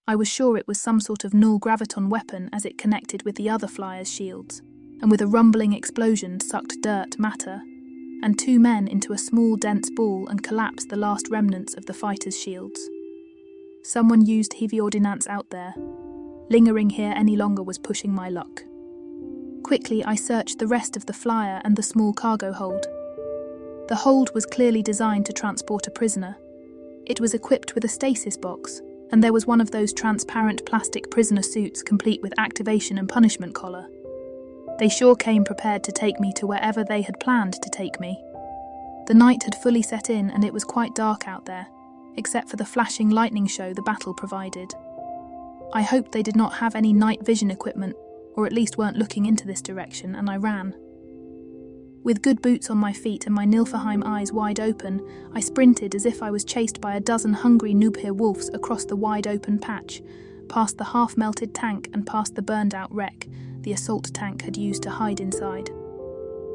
I was sure it was some sort of null graviton weapon as it connected with the other flyer's shields, and with a rumbling explosion sucked dirt, matter, and 2 men into a small dense ball and collapsed the last remnants of the fighters' shields. Someone used heavy ordnance out there. Lingering here any longer was pushing my luck. Quickly I searched the rest of the flyer and the small cargo hold. The hold was clearly designed to transport a prisoner. It was equipped with a stasis box, and there was one of those transparent plastic prisoner suits complete with activation and punishment collar. They sure came prepared to take me to wherever they had planned to take me. The night had fully set in and it was quite dark out there, except for the flashing lightning show the battle provided. I hoped they did not have any night vision equipment, or at least weren't looking into this direction, and I ran. With good boots on my feet and my Nilfeheim eyes wide open, I sprinted as if I was chased by a dozen hungry Nubhir wolves across the wide-open patch, past the half-melted tank and past the burned-out wreck the assault tank had used to hide inside,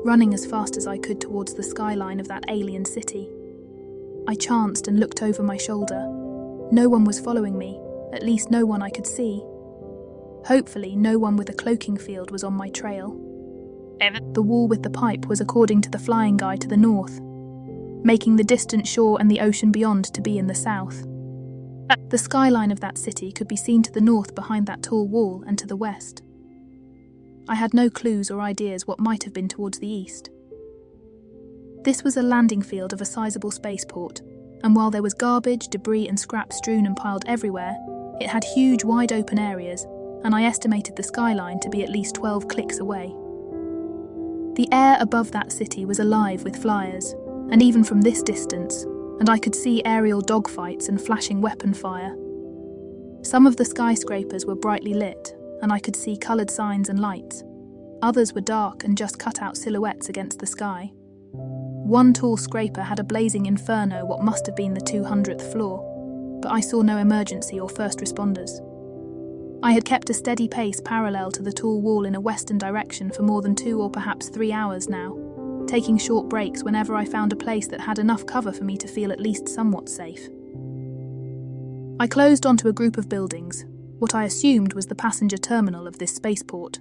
running as fast as I could towards the skyline of that alien city. I chanced and looked over my shoulder. No one was following me, at least no one I could see. Hopefully, no one with a cloaking field was on my trail. The wall with the pipe was according to the flying guy to the north, making the distant shore and the ocean beyond to be in the south. The skyline of that city could be seen to the north behind that tall wall and to the west. I had no clues or ideas what might have been towards the east. This was a landing field of a sizable spaceport, and while there was garbage, debris and scrap strewn and piled everywhere, it had huge wide open areas, and I estimated the skyline to be at least 12 clicks away. The air above that city was alive with flyers, and even from this distance, and I could see aerial dogfights and flashing weapon fire. Some of the skyscrapers were brightly lit, and I could see coloured signs and lights. Others were dark and just cut out silhouettes against the sky. One tall scraper had a blazing inferno what must have been the 200th floor, but I saw no emergency or first responders. I had kept a steady pace parallel to the tall wall in a western direction for more than 2 or perhaps 3 hours now, taking short breaks whenever I found a place that had enough cover for me to feel at least somewhat safe. I closed onto a group of buildings, what I assumed was the passenger terminal of this spaceport.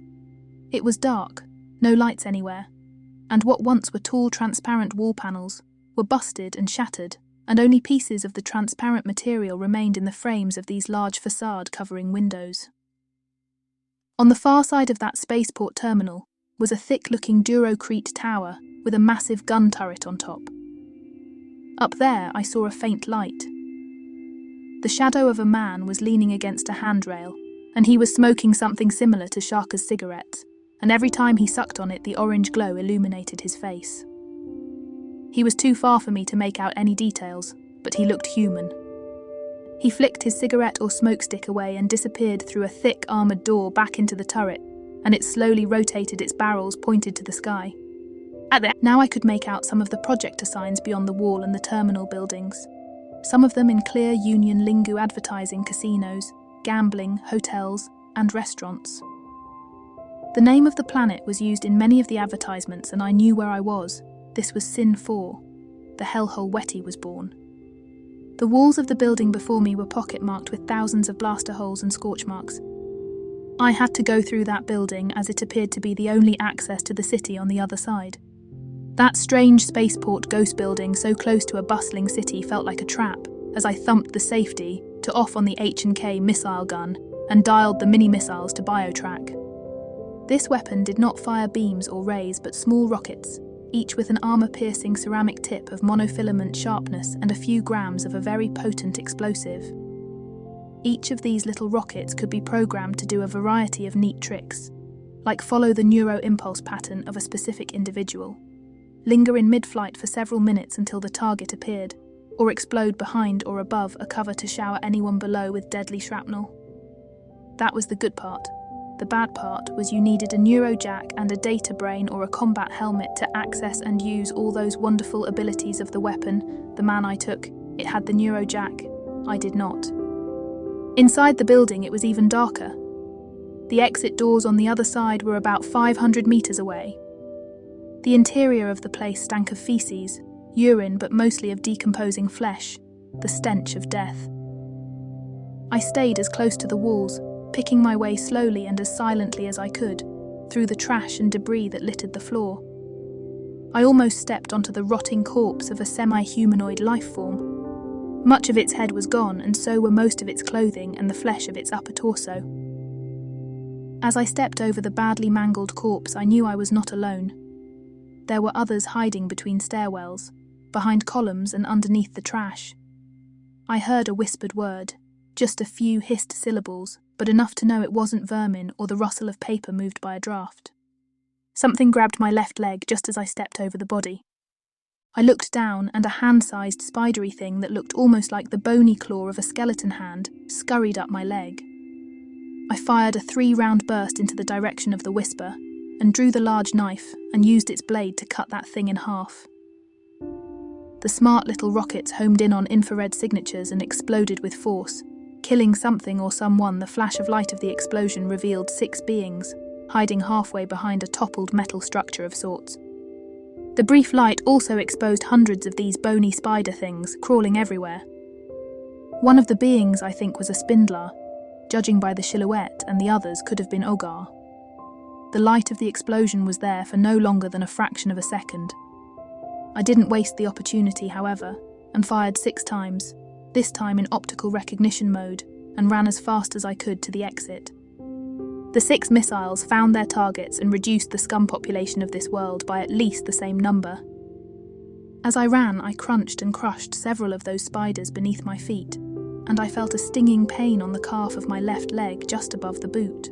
It was dark, no lights anywhere, and what once were tall transparent wall panels were busted and shattered, and only pieces of the transparent material remained in the frames of these large facade-covering windows. On the far side of that spaceport terminal was a thick-looking Durocrete tower with a massive gun turret on top. Up there I saw a faint light. The shadow of a man was leaning against a handrail, and he was smoking something similar to Shaka's cigarettes, and every time he sucked on it the orange glow illuminated his face. He was too far for me to make out any details, but he looked human. He flicked his cigarette or smoke stick away and disappeared through a thick armoured door back into the turret, and it slowly rotated its barrels pointed to the sky. Now I could make out some of the projector signs beyond the wall and the terminal buildings, some of them in clear Union Lingu advertising casinos, gambling, hotels, and restaurants. The name of the planet was used in many of the advertisements, and I knew where I was. This was Sin 4. The hellhole Wetty was born. The walls of the building before me were pocket-marked with thousands of blaster holes and scorch marks. I had to go through that building as it appeared to be the only access to the city on the other side. That strange spaceport ghost building so close to a bustling city felt like a trap as I thumped the safety to off on the H&K missile gun and dialed the mini-missiles to biotrack. This weapon did not fire beams or rays but small rockets, each with an armour-piercing ceramic tip of monofilament sharpness and a few grams of a very potent explosive. Each of these little rockets could be programmed to do a variety of neat tricks, like follow the neuro-impulse pattern of a specific individual, linger in mid-flight for several minutes until the target appeared, or explode behind or above a cover to shower anyone below with deadly shrapnel. That was the good part. The bad part was you needed a neurojack and a data brain or a combat helmet to access and use all those wonderful abilities of the weapon. The man I took, it had the neurojack. I did not. Inside the building it was even darker. The exit doors on the other side were about 500 meters away. The interior of the place stank of feces, urine but mostly of decomposing flesh, the stench of death. I stayed as close to the walls, picking my way slowly and as silently as I could, through the trash and debris that littered the floor. I almost stepped onto the rotting corpse of a semi-humanoid life form. Much of its head was gone, and so were most of its clothing and the flesh of its upper torso. As I stepped over the badly mangled corpse, I knew I was not alone. There were others hiding between stairwells, behind columns and underneath the trash. I heard a whispered word, just a few hissed syllables, but enough to know it wasn't vermin or the rustle of paper moved by a draft. Something grabbed my left leg just as I stepped over the body. I looked down, and a hand-sized spidery thing that looked almost like the bony claw of a skeleton hand scurried up my leg. I fired a 3-round burst into the direction of the whisper, and drew the large knife and used its blade to cut that thing in half. The smart little rockets homed in on infrared signatures and exploded with force, killing something or someone. The flash of light of the explosion revealed 6 beings, hiding halfway behind a toppled metal structure of sorts. The brief light also exposed hundreds of these bony spider things, crawling everywhere. One of the beings, I think, was a spindler, judging by the silhouette, and the others could have been Ogar. The light of the explosion was there for no longer than a fraction of a second. I didn't waste the opportunity, however, and fired 6 times, this time in optical recognition mode, and ran as fast as I could to the exit. The 6 missiles found their targets and reduced the scum population of this world by at least the same number. As I ran, I crunched and crushed several of those spiders beneath my feet, and I felt a stinging pain on the calf of my left leg just above the boot.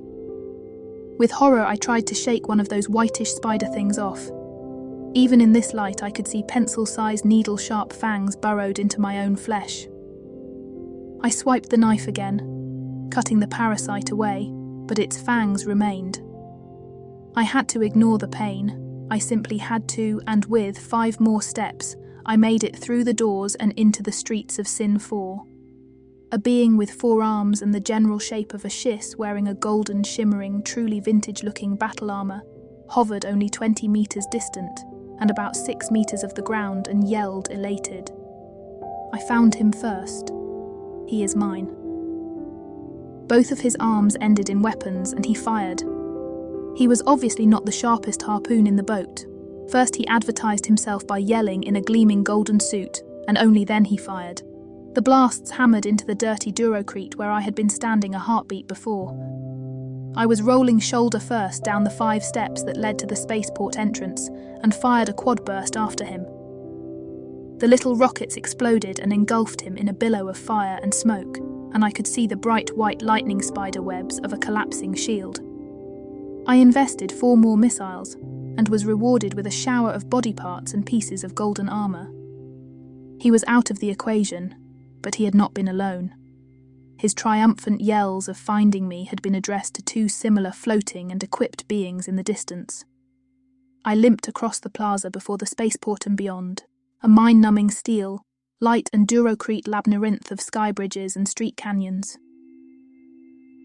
With horror, I tried to shake one of those whitish spider things off. Even in this light, I could see pencil-sized needle-sharp fangs burrowed into my own flesh. I swiped the knife again, cutting the parasite away, but its fangs remained. I had to ignore the pain. I simply had to, and with 5 more steps, I made it through the doors and into the streets of Sin 4. A being with 4 arms and the general shape of a Shiss, wearing a golden, shimmering, truly vintage-looking battle armour, hovered only 20 meters distant, and about 6 meters of the ground, and yelled elated. I found him first. He is mine. Both of his arms ended in weapons, and he fired. He was obviously not the sharpest harpoon in the boat. First he advertised himself by yelling in a gleaming golden suit, and only then he fired. The blasts hammered into the dirty durocrete where I had been standing a heartbeat before. I was rolling shoulder first down the 5 steps that led to the spaceport entrance, and fired a quad burst after him. The little rockets exploded and engulfed him in a billow of fire and smoke, and I could see the bright white lightning spider webs of a collapsing shield. I invested 4 more missiles, and was rewarded with a shower of body parts and pieces of golden armor. He was out of the equation, but he had not been alone. His triumphant yells of finding me had been addressed to 2 similar floating and equipped beings in the distance. I limped across the plaza before the spaceport and beyond, a mind-numbing steel, light and durocrete labyrinth of sky bridges and street canyons.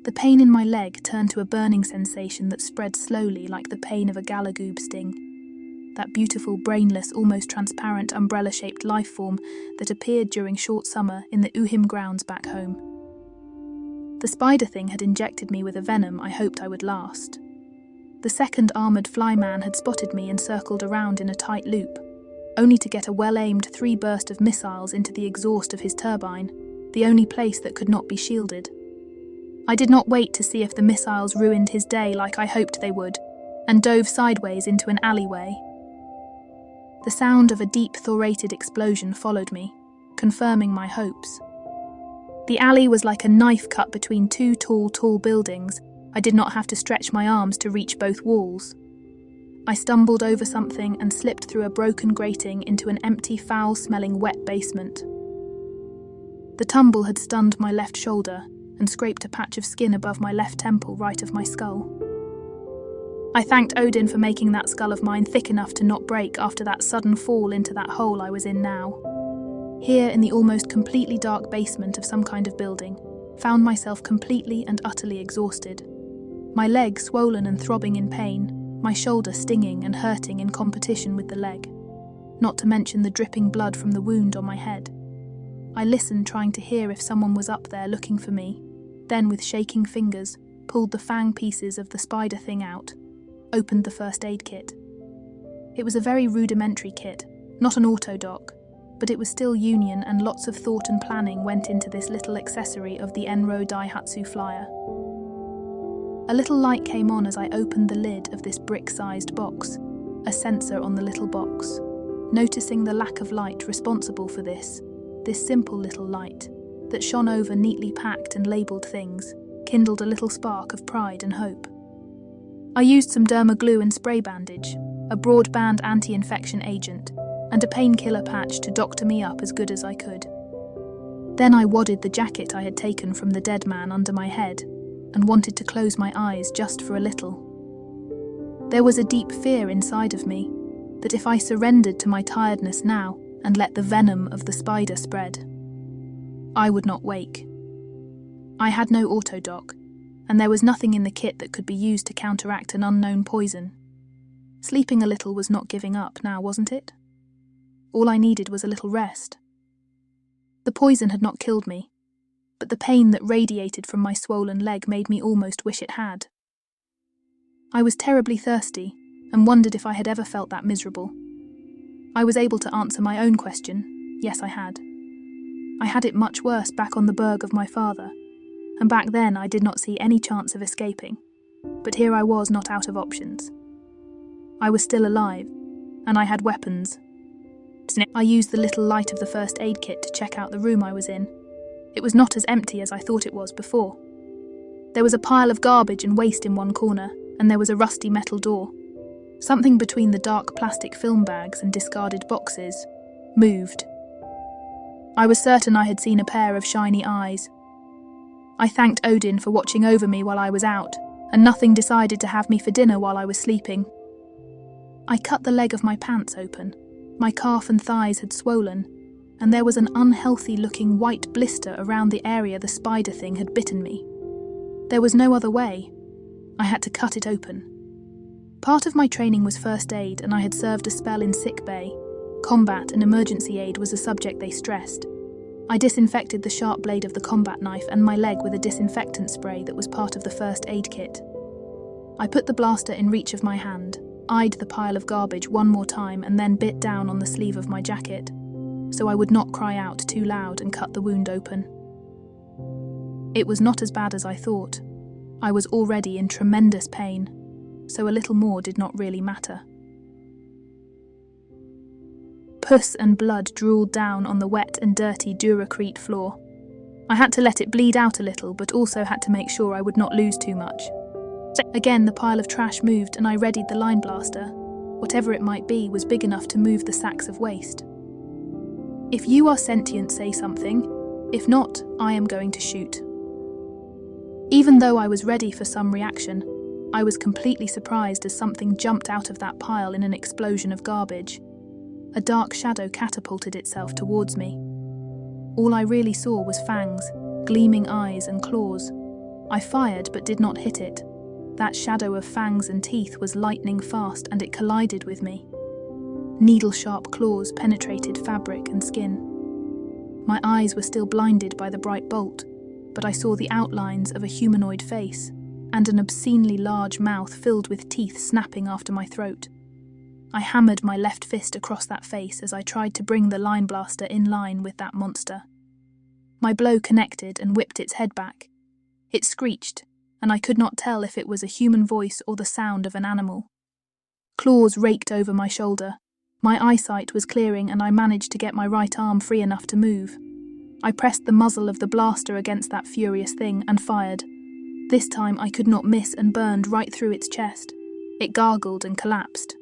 The pain in my leg turned to a burning sensation that spread slowly like the pain of a galagoob sting. That beautiful, brainless, almost transparent umbrella-shaped life form that appeared during short summer in the Uhim grounds back home. The spider thing had injected me with a venom I hoped I would last. The second armoured flyman had spotted me and circled around in a tight loop, only to get a well-aimed 3 burst of missiles into the exhaust of his turbine, the only place that could not be shielded. I did not wait to see if the missiles ruined his day like I hoped they would, and dove sideways into an alleyway. The sound of a deep thorated explosion followed me, confirming my hopes. The alley was like a knife cut between 2 tall buildings. I did not have to stretch my arms to reach both walls. I stumbled over something and slipped through a broken grating into an empty, foul-smelling wet basement. The tumble had stunned my left shoulder and scraped a patch of skin above my left temple right of my skull. I thanked Odin for making that skull of mine thick enough to not break after that sudden fall into that hole I was in now. Here, in the almost completely dark basement of some kind of building, found myself completely and utterly exhausted. My leg swollen and throbbing in pain, my shoulder stinging and hurting in competition with the leg, not to mention the dripping blood from the wound on my head. I listened, trying to hear if someone was up there looking for me, then with shaking fingers, pulled the fang pieces of the spider thing out, opened the first aid kit. It was a very rudimentary kit, not an auto-dock, but it was still Union, and lots of thought and planning went into this little accessory of the Enro Daihatsu Flyer. A little light came on as I opened the lid of this brick-sized box, a sensor on the little box. Noticing the lack of light responsible for this simple little light that shone over neatly packed and labelled things, kindled a little spark of pride and hope. I used some derma glue and spray bandage, a broadband anti-infection agent, and a painkiller patch to doctor me up as good as I could. Then I wadded the jacket I had taken from the dead man under my head and wanted to close my eyes just for a little. There was a deep fear inside of me that if I surrendered to my tiredness now and let the venom of the spider spread, I would not wake. I had no autodoc, and there was nothing in the kit that could be used to counteract an unknown poison. Sleeping a little was not giving up now, wasn't it? All I needed was a little rest. The poison had not killed me, but the pain that radiated from my swollen leg made me almost wish it had. I was terribly thirsty, and wondered if I had ever felt that miserable. I was able to answer my own question. Yes, I had. I had it much worse back on the burg of my father, and back then I did not see any chance of escaping. But here I was, not out of options. I was still alive, and I had weapons. I used the little light of the first aid kit to check out the room I was in. It was not as empty as I thought it was before. There was a pile of garbage and waste in one corner, and there was a rusty metal door. Something between the dark plastic film bags and discarded boxes moved. I was certain I had seen a pair of shiny eyes. I thanked Odin for watching over me while I was out, and nothing decided to have me for dinner while I was sleeping. I cut the leg of my pants open. My calf and thighs had swollen, and there was an unhealthy-looking white blister around the area the spider thing had bitten me. There was no other way. I had to cut it open. Part of my training was first aid, and I had served a spell in sick bay. Combat and emergency aid was a subject they stressed. I disinfected the sharp blade of the combat knife and my leg with a disinfectant spray that was part of the first aid kit. I put the blaster in reach of my hand, eyed the pile of garbage one more time, and then bit down on the sleeve of my jacket, so I would not cry out too loud and cut the wound open. It was not as bad as I thought. I was already in tremendous pain, so a little more did not really matter. Pus and blood drooled down on the wet and dirty Duracrete floor. I had to let it bleed out a little, but also had to make sure I would not lose too much. Again, the pile of trash moved and I readied the line blaster. Whatever it might be was big enough to move the sacks of waste. If you are sentient, say something. If not, I am going to shoot. Even though I was ready for some reaction, I was completely surprised as something jumped out of that pile in an explosion of garbage. A dark shadow catapulted itself towards me. All I really saw was fangs, gleaming eyes and claws. I fired but did not hit it. That shadow of fangs and teeth was lightning fast and it collided with me. Needle-sharp claws penetrated fabric and skin. My eyes were still blinded by the bright bolt, but I saw the outlines of a humanoid face and an obscenely large mouth filled with teeth snapping after my throat. I hammered my left fist across that face as I tried to bring the line blaster in line with that monster. My blow connected and whipped its head back. It screeched, and I could not tell if it was a human voice or the sound of an animal. Claws raked over my shoulder. My eyesight was clearing and I managed to get my right arm free enough to move. I pressed the muzzle of the blaster against that furious thing and fired. This time I could not miss and burned right through its chest. It gargled and collapsed.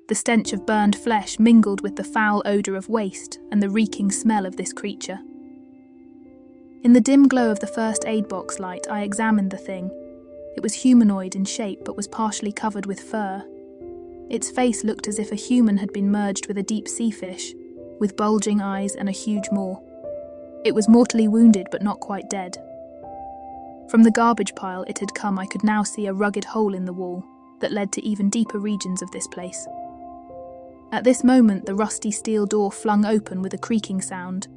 The stench of burned flesh mingled with the foul odour of waste and the reeking smell of this creature. In the dim glow of the first aid box light, I examined the thing. It was humanoid in shape but was partially covered with fur. Its face looked as if a human had been merged with a deep sea fish, with bulging eyes and a huge maw. It was mortally wounded but not quite dead. From the garbage pile it had come, I could now see a rugged hole in the wall that led to even deeper regions of this place. At this moment, the rusty steel door flung open with a creaking sound,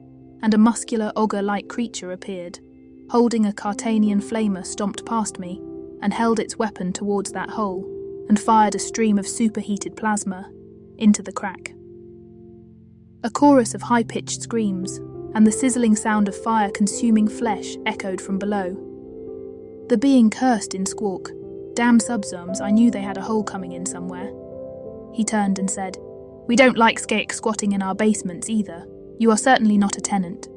and a muscular ogre-like creature appeared, holding a Cartanian flamer, stomped past me and held its weapon towards that hole and fired a stream of superheated plasma into the crack. A chorus of high-pitched screams and the sizzling sound of fire consuming flesh echoed from below. The being cursed in squawk. Damn subzoms, I knew they had a hole coming in somewhere. He turned and said, "We don't like skaic squatting in our basements either. You are certainly not a tenant."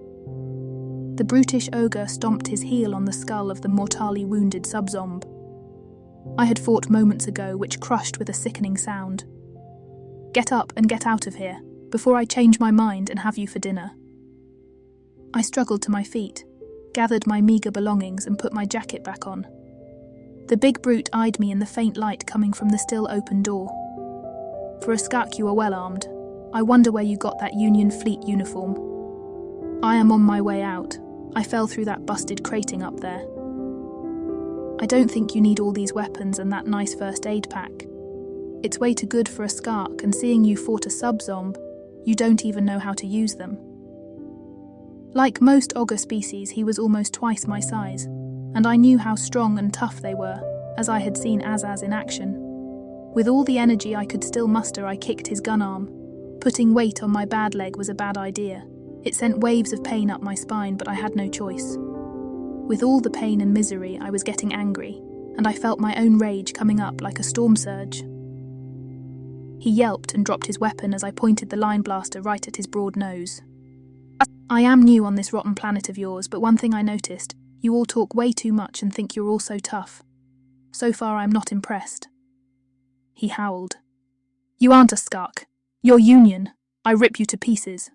The brutish ogre stomped his heel on the skull of the mortally wounded subzomb. I had fought moments ago, which crushed with a sickening sound. "Get up and get out of here, before I change my mind and have you for dinner." I struggled to my feet, gathered my meagre belongings and put my jacket back on. The big brute eyed me in the faint light coming from the still open door. "For a skak you are well armed. I wonder where you got that Union Fleet uniform." "I am on my way out. I fell through that busted crating up there." "I don't think you need all these weapons and that nice first aid pack. It's way too good for a skark, and seeing you fought a sub-zomb, you don't even know how to use them." Like most ogre species, he was almost twice my size, and I knew how strong and tough they were, as I had seen Azaz in action. With all the energy I could still muster, I kicked his gun arm. Putting weight on my bad leg was a bad idea. It sent waves of pain up my spine, but I had no choice. With all the pain and misery, I was getting angry, and I felt my own rage coming up like a storm surge. He yelped and dropped his weapon as I pointed the line blaster right at his broad nose. "I am new on this rotten planet of yours, but one thing I noticed, you all talk way too much and think you're all so tough. So far I'm not impressed." He howled. "You aren't a skark. You're Union. I rip you to pieces."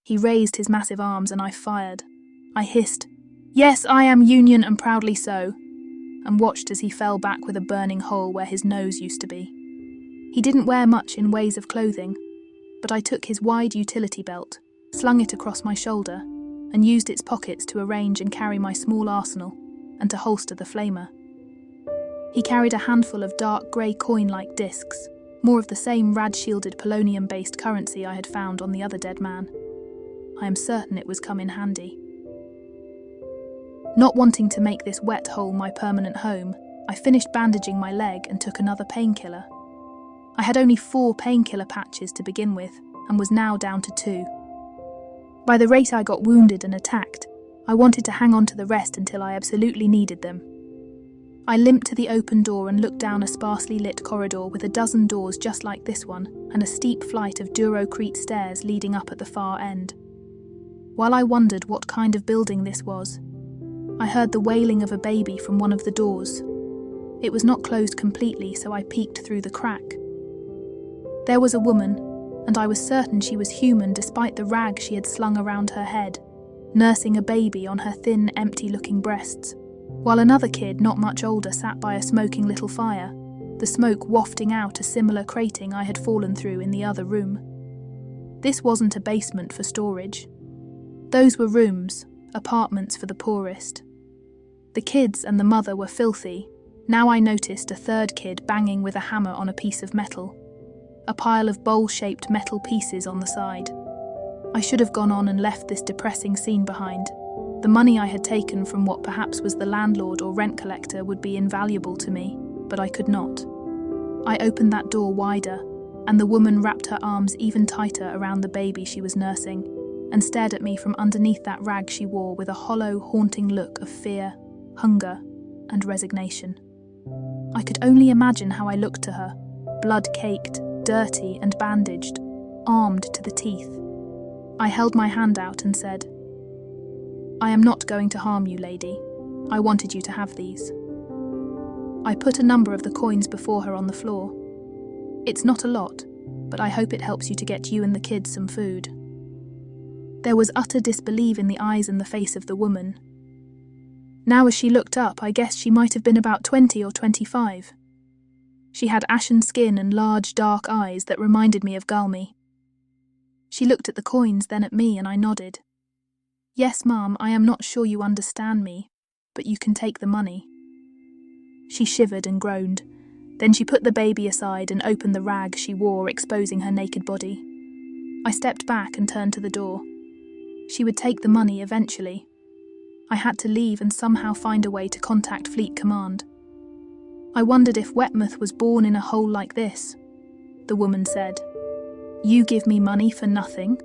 He raised his massive arms and I fired. I hissed, "Yes, I am Union and proudly so," and watched as he fell back with a burning hole where his nose used to be. He didn't wear much in ways of clothing, but I took his wide utility belt, slung it across my shoulder, and used its pockets to arrange and carry my small arsenal and to holster the flamer. He carried a handful of dark grey coin-like discs, more of the same rad-shielded polonium-based currency I had found on the other dead man. I am certain it was come in handy. Not wanting to make this wet hole my permanent home, I finished bandaging my leg and took another painkiller. I had only 4 painkiller patches to begin with, and was now down to 2. By the rate I got wounded and attacked, I wanted to hang on to the rest until I absolutely needed them. I limped to the open door and looked down a sparsely lit corridor with a dozen doors just like this one, and a steep flight of Durocrete stairs leading up at the far end. While I wondered what kind of building this was, I heard the wailing of a baby from one of the doors. It was not closed completely, so I peeked through the crack. There was a woman, and I was certain she was human despite the rag she had slung around her head, nursing a baby on her thin, empty-looking breasts, while another kid not much older sat by a smoking little fire, the smoke wafting out a similar crating I had fallen through in the other room. This wasn't a basement for storage. Those were rooms, apartments for the poorest. The kids and the mother were filthy. Now I noticed a third kid banging with a hammer on a piece of metal, a pile of bowl-shaped metal pieces on the side. I should have gone on and left this depressing scene behind. The money I had taken from what perhaps was the landlord or rent collector would be invaluable to me, but I could not. I opened that door wider, and the woman wrapped her arms even tighter around the baby she was nursing, and stared at me from underneath that rag she wore with a hollow, haunting look of fear, hunger, and resignation. I could only imagine how I looked to her, blood-caked, dirty and bandaged, armed to the teeth. I held my hand out and said, "I am not going to harm you, lady. I wanted you to have these." I put a number of the coins before her on the floor. "It's not a lot, but I hope it helps you to get you and the kids some food." There was utter disbelief in the eyes and the face of the woman. Now as she looked up, I guessed she might have been about 20 or 25. She had ashen skin and large, dark eyes that reminded me of Galmi. She looked at the coins, then at me, and I nodded. "Yes, Ma'am, I am not sure you understand me, but you can take the money." She shivered and groaned. Then she put the baby aside and opened the rag she wore, exposing her naked body. I stepped back and turned to the door. She would take the money eventually. I had to leave and somehow find a way to contact Fleet Command. I wondered if Wetmouth was born in a hole like this. The woman said, "You give me money for nothing?"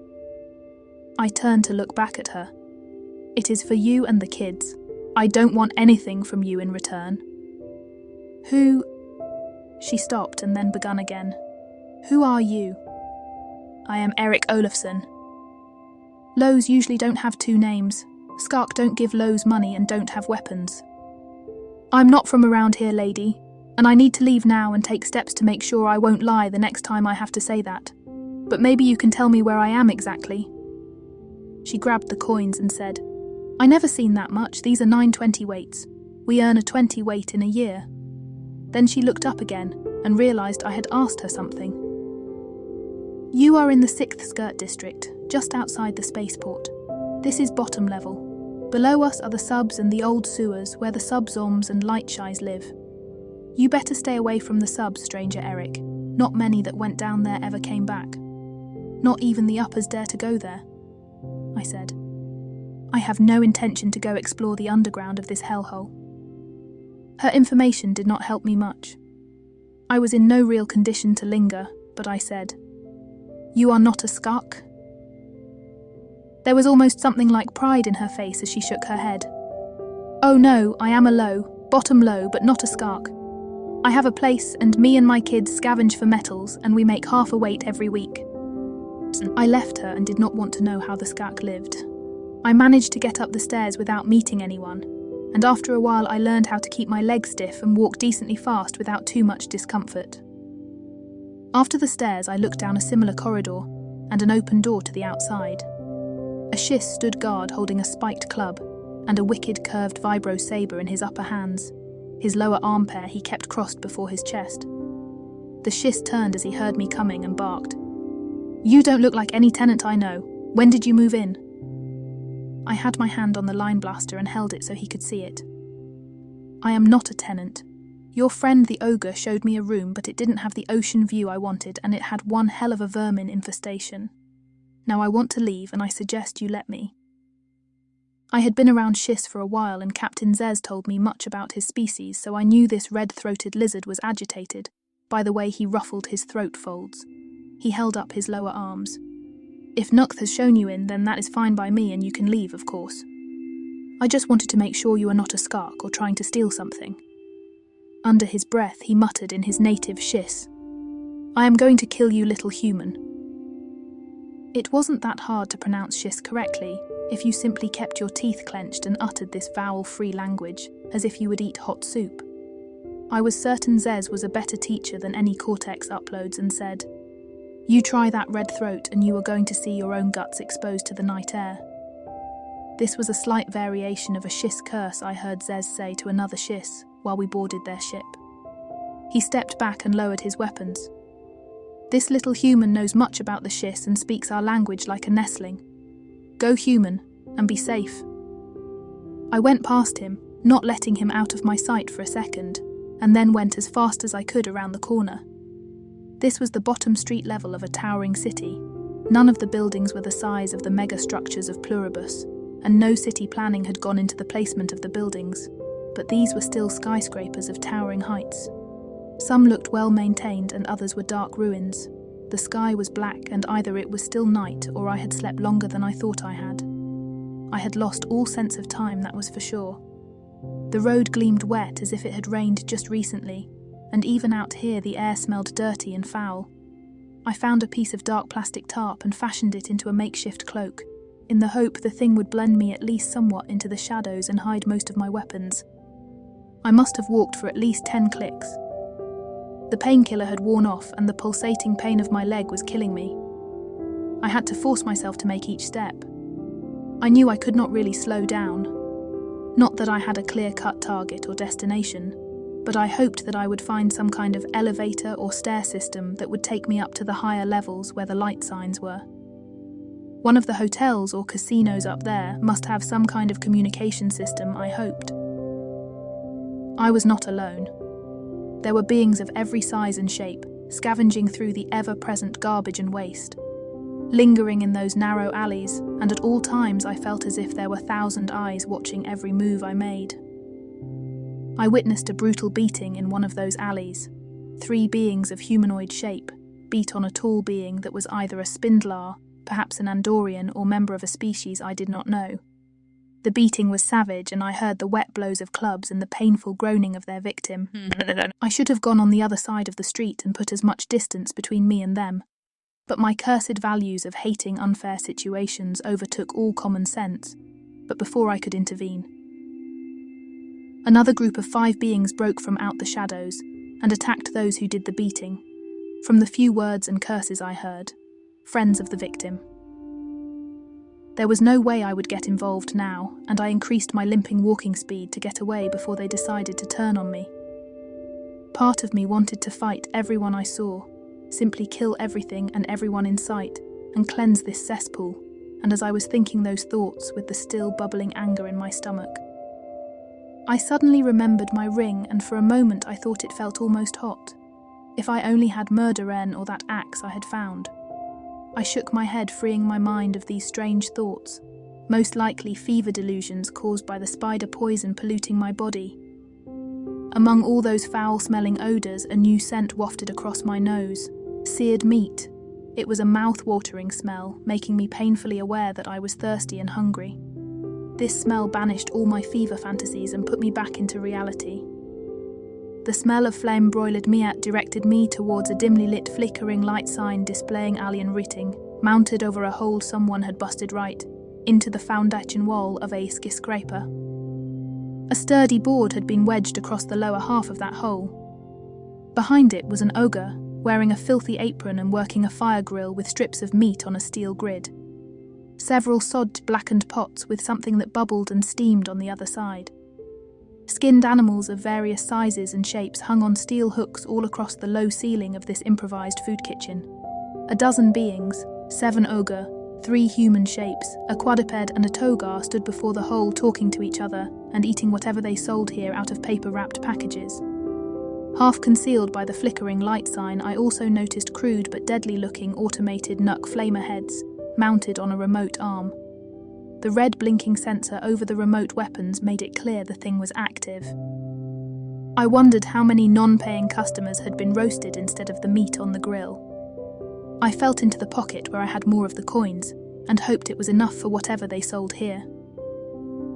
I turned to look back at her. "It is for you and the kids. I don't want anything from you in return." "Who?" She stopped and then begun again. "Who are you?" "I am Eric Olafson." Lows usually don't have 2 names. Skark don't give Lows money and don't have weapons. "I'm not from around here, lady, and I need to leave now and take steps to make sure I won't lie the next time I have to say that. But maybe you can tell me where I am exactly." She grabbed the coins and said, "I never seen that much. These are 920 weights. We earn a 20 weight in a year." Then she looked up again and realised I had asked her something. "You are in the 6th Skirt District, just outside the spaceport. This is bottom level. Below us are the subs and the old sewers where the subzombs and lightshies live. You better stay away from the subs, Stranger Eric. Not many that went down there ever came back. Not even the uppers dare to go there," I said. "I have no intention to go explore the underground of this hellhole." Her information did not help me much. I was in no real condition to linger, but I said, "You are not a Skark?" There was almost something like pride in her face as she shook her head. "Oh no, I am a Low, bottom Low, but not a Skark. I have a place and me and my kids scavenge for metals and we make half a weight every week." I left her and did not want to know how the Skark lived. I managed to get up the stairs without meeting anyone, and after a while I learned how to keep my legs stiff and walk decently fast without too much discomfort. After the stairs I looked down a similar corridor and an open door to the outside. A schist stood guard holding a spiked club and a wicked curved vibro saber in his upper hands. His lower arm pair he kept crossed before his chest. The schist turned as he heard me coming and barked, "You don't look like any tenant I know. When did you move in?" I had my hand on the line blaster and held it so he could see it. "I am not a tenant. Your friend the ogre showed me a room, but it didn't have the ocean view I wanted and it had one hell of a vermin infestation." Now I want to leave and I suggest you let me. I had been around Schiss for a while and Captain Zez told me much about his species, so I knew this red-throated lizard was agitated by the way he ruffled his throat folds. He held up his lower arms. If Nukt has shown you in, then that is fine by me and you can leave, of course. I just wanted to make sure you are not a skark or trying to steal something. Under his breath, he muttered in his native Schiss, I am going to kill you, little human. It wasn't that hard to pronounce Schiss correctly if you simply kept your teeth clenched and uttered this vowel-free language as if you would eat hot soup. I was certain Zez was a better teacher than any Cortex uploads and said, You try that red throat and you are going to see your own guts exposed to the night air. This was a slight variation of a Schiss curse I heard Zez say to another Schiss while we boarded their ship. He stepped back and lowered his weapons. This little human knows much about the Schiss and speaks our language like a nestling. Go human, and be safe. I went past him, not letting him out of my sight for a second, and then went as fast as I could around the corner. This was the bottom street level of a towering city. None of the buildings were the size of the mega-structures of Pluribus, and no city planning had gone into the placement of the buildings, but these were still skyscrapers of towering heights. Some looked well-maintained and others were dark ruins. The sky was black and either it was still night or I had slept longer than I thought I had. I had lost all sense of time, that was for sure. The road gleamed wet as if it had rained just recently, and even out here the air smelled dirty and foul. I found a piece of dark plastic tarp and fashioned it into a makeshift cloak, in the hope the thing would blend me at least somewhat into the shadows and hide most of my weapons. I must have walked for at least 10 clicks. The painkiller had worn off and the pulsating pain of my leg was killing me. I had to force myself to make each step. I knew I could not really slow down. Not that I had a clear-cut target or destination, but I hoped that I would find some kind of elevator or stair system that would take me up to the higher levels where the light signs were. One of the hotels or casinos up there must have some kind of communication system, I hoped. I was not alone. There were beings of every size and shape, scavenging through the ever-present garbage and waste. Lingering in those narrow alleys, and at all times I felt as if there were 1,000 eyes watching every move I made. I witnessed a brutal beating in one of those alleys. 3 beings of humanoid shape beat on a tall being that was either a spindlar, perhaps an Andorian or member of a species I did not know. The beating was savage and I heard the wet blows of clubs and the painful groaning of their victim. I should have gone on the other side of the street and put as much distance between me and them. But my cursed values of hating unfair situations overtook all common sense, but before I could intervene. Another group of 5 beings broke from out the shadows and attacked those who did the beating. From the few words and curses I heard, friends of the victim. There was no way I would get involved now, and I increased my limping walking speed to get away before they decided to turn on me. Part of me wanted to fight everyone I saw, simply kill everything and everyone in sight, and cleanse this cesspool, and as I was thinking those thoughts with the still bubbling anger in my stomach, I suddenly remembered my ring and for a moment I thought it felt almost hot. If I only had Murder-N or that axe I had found. I shook my head, freeing my mind of these strange thoughts, most likely fever delusions caused by the spider poison polluting my body. Among all those foul-smelling odours, a new scent wafted across my nose. Seared meat. It was a mouth-watering smell, making me painfully aware that I was thirsty and hungry. This smell banished all my fever fantasies and put me back into reality. The smell of flame-broiled miat directed me towards a dimly lit flickering light sign displaying alien writing, mounted over a hole someone had busted right into the foundation wall of a skyscraper. A sturdy board had been wedged across the lower half of that hole. Behind it was an ogre, wearing a filthy apron and working a fire grill with strips of meat on a steel grid. Several sodded blackened pots with something that bubbled and steamed on the other side. Skinned animals of various sizes and shapes hung on steel hooks all across the low ceiling of this improvised food kitchen. A dozen beings, 7 ogre, 3 human shapes, a quadruped and a togar stood before the hole talking to each other and eating whatever they sold here out of paper-wrapped packages. Half concealed by the flickering light sign, I also noticed crude but deadly-looking automated Nuck flamer heads, mounted on a remote arm. The red blinking sensor over the remote weapons made it clear the thing was active. I wondered how many non-paying customers had been roasted instead of the meat on the grill. I felt into the pocket where I had more of the coins, and hoped it was enough for whatever they sold here.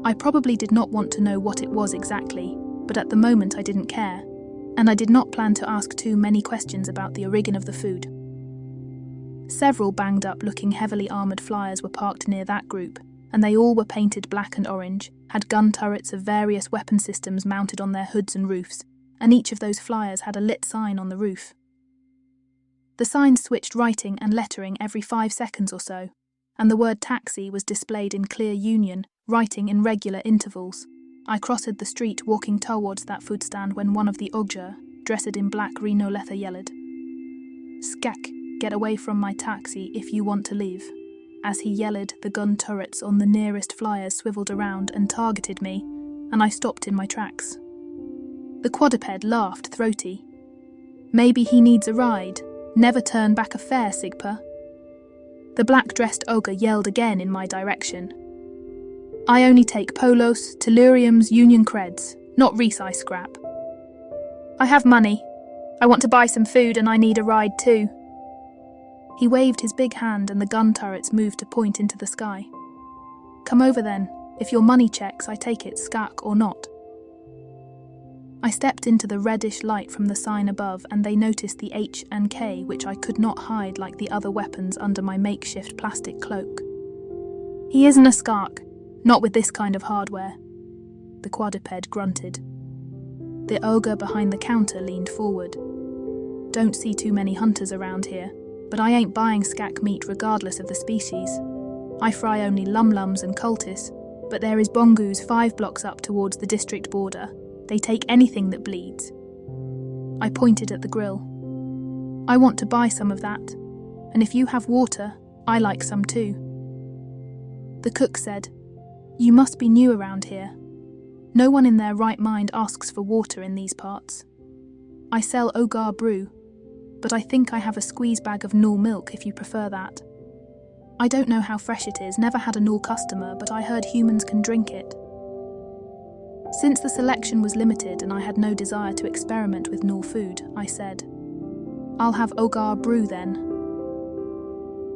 I probably did not want to know what it was exactly, but at the moment I didn't care, and I did not plan to ask too many questions about the origin of the food. Several banged-up looking heavily armoured flyers were parked near that group, and they all were painted black and orange, had gun turrets of various weapon systems mounted on their hoods and roofs, and each of those flyers had a lit sign on the roof. The signs switched writing and lettering every 5 seconds or so, and the word taxi was displayed in clear union, writing in regular intervals. I crossed the street walking towards that food stand when one of the ogre, dressed in black Reno leather, yelled, "Skak, get away from my taxi if you want to leave." As he yelled, the gun turrets on the nearest flyers swiveled around and targeted me, and I stopped in my tracks. The quadruped laughed throaty. "Maybe he needs a ride. Never turn back a fare, Sigpa." The black-dressed ogre yelled again in my direction. "I only take polos, telluriums, union creds, not resi scrap. I have money. I want to buy some food and I need a ride too." He waved his big hand and the gun turrets moved to point into the sky. "Come over then. If your money checks, I take it, skak or not." I stepped into the reddish light from the sign above and they noticed the H and K, which I could not hide like the other weapons under my makeshift plastic cloak. "He isn't a skak, not with this kind of hardware," the quadruped grunted. The ogre behind the counter leaned forward. "Don't see too many hunters around here, but I ain't buying skak meat regardless of the species. I fry only lum-lums and cultists, but there is bongoos 5 blocks up towards the district border. They take anything that bleeds." I pointed at the grill. "I want to buy some of that, and if you have water, I like some too." The cook said, "You must be new around here. No one in their right mind asks for water in these parts. I sell Ogar brew, but I think I have a squeeze bag of null milk if you prefer that. I don't know how fresh it is, never had a null customer, but I heard humans can drink it." Since the selection was limited and I had no desire to experiment with null food, I said, "I'll have Ogar brew then."